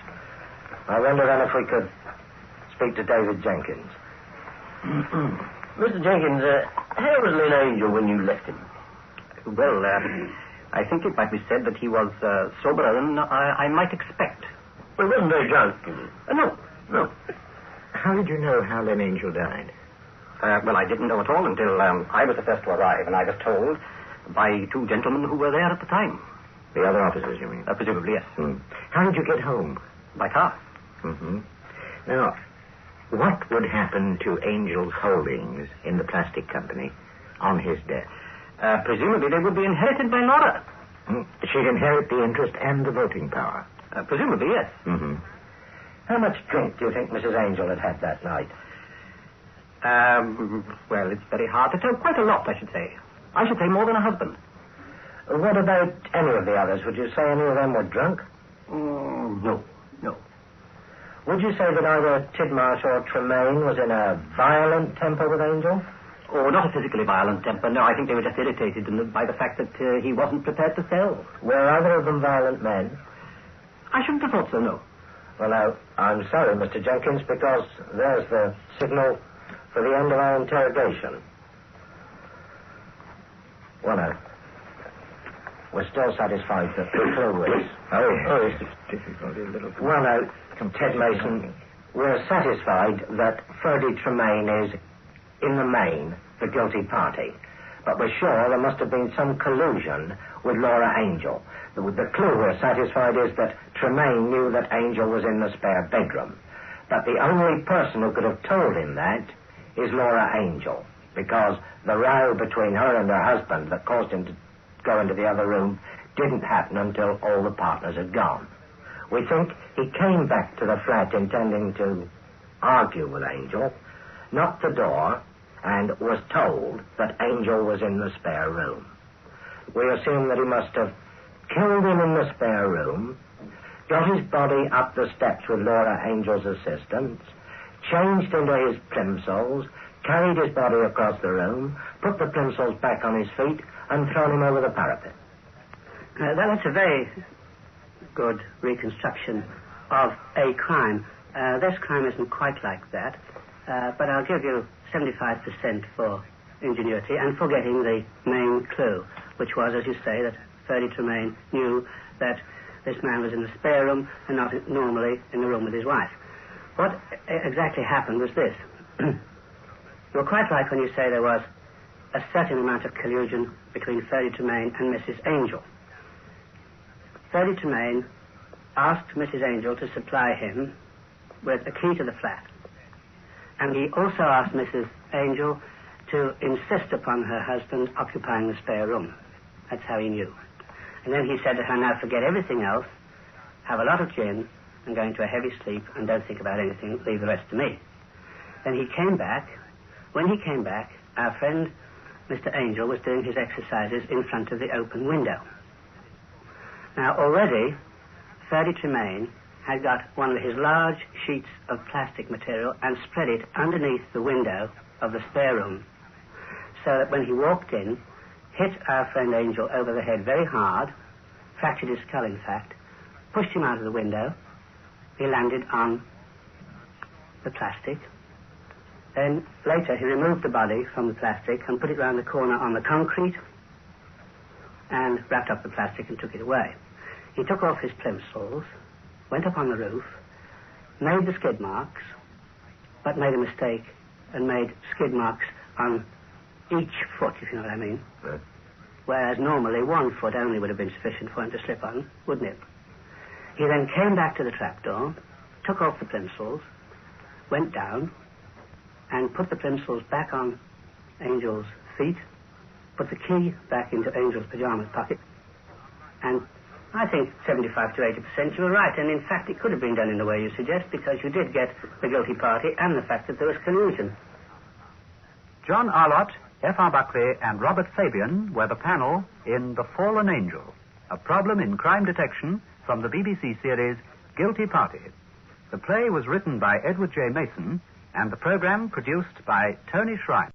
I wonder then if we could speak to David Jenkins. Mr. Jenkins, how was Lynn Angel when you left him? Well, I think it might be said that he was soberer than I might expect. Well, he wasn't very drunk. No. How did you know how Lynn Angel died? Well, I didn't know at all until I was the first to arrive, and I was told by two gentlemen who were there at the time. The other officers, you mean? Presumably, yes. How did you get home? By car. Mm-hmm. Now, what would happen to Angel's holdings in the plastic company on his death? Presumably they would be inherited by Laura. She'd inherit the interest and the voting power. Presumably, yes. Mm-hmm. How much drink do you think Mrs. Angel had that night? Well, it's very hard to tell. Quite a lot, I should say. I should say more than a husband. What about any of the others? Would you say any of them were drunk? No. Would you say that either Tidmarsh or Tremaine was in a violent temper with Angel? Oh, not a physically violent temper. No, I think they were just irritated by the fact that he wasn't prepared to sell. Were either of them violent men? I shouldn't have thought so, no. Well, now, I'm sorry, Mr. Jenkins, because there's the signal for the end of our interrogation. Well, now, we're still satisfied that the clue is... Oh, yes, it's difficult, a little... Well, now, Ted Mason, we're satisfied that Freddie Tremaine is, in the main, the guilty party. But we're sure there must have been some collusion with Laura Angel. The clue we're satisfied is that Tremaine knew that Angel was in the spare bedroom. But the only person who could have told him that is Laura Angel, because the row between her and her husband that caused him to go into the other room didn't happen until all the partners had gone. We think he came back to the flat intending to argue with Angel, knocked the door, and was told that Angel was in the spare room. We assume that he must have killed him in the spare room, got his body up the steps with Laura Angel's assistance, changed into his plimsolls, carried his body across the room, put the plimsolls back on his feet, and thrown him over the parapet. That's a very good reconstruction of a crime. This crime isn't quite like that, but I'll give you 75% for ingenuity and for getting the main clue, which was, as you say, that Freddie Tremaine knew that this man was in the spare room and not normally in the room with his wife. What exactly happened was this. You're quite right when you say there was a certain amount of collusion between Freddie Tremaine and Mrs. Angel. Freddie Tremaine asked Mrs. Angel to supply him with a key to the flat. And he also asked Mrs. Angel to insist upon her husband occupying the spare room. That's how he knew. And then he said to her, now forget everything else, have a lot of gin, and go into a heavy sleep, and don't think about anything, leave the rest to me. Then he came back. When he came back, our friend, Mr. Angel, was doing his exercises in front of the open window. Now, already, Ferdy Tremaine had got one of his large sheets of plastic material and spread it underneath the window of the spare room, so that when he walked in, hit our friend Angel over the head very hard, fractured his skull, in fact, pushed him out of the window. He landed on the plastic. Then later he removed the body from the plastic and put it round the corner on the concrete and wrapped up the plastic and took it away. He took off his plimsolls, went up on the roof, made the skid marks, but made a mistake and made skid marks on each foot, if you know what I mean. Right. Whereas normally 1 foot only would have been sufficient for him to slip on, wouldn't it? He then came back to the trapdoor, took off the plimsolls, went down, and put the plimsolls back on Angel's feet, put the key back into Angel's pajamas pocket, and I think 75 to 80% you were right, and in fact it could have been done in the way you suggest, because you did get the guilty party and the fact that there was collusion. John Arlott, F.R. Buckley, and Robert Fabian were the panel in The Fallen Angel, a problem in crime detection from the BBC series Guilty Party. The play was written by Edward J. Mason, and the program produced by Tony Shrine.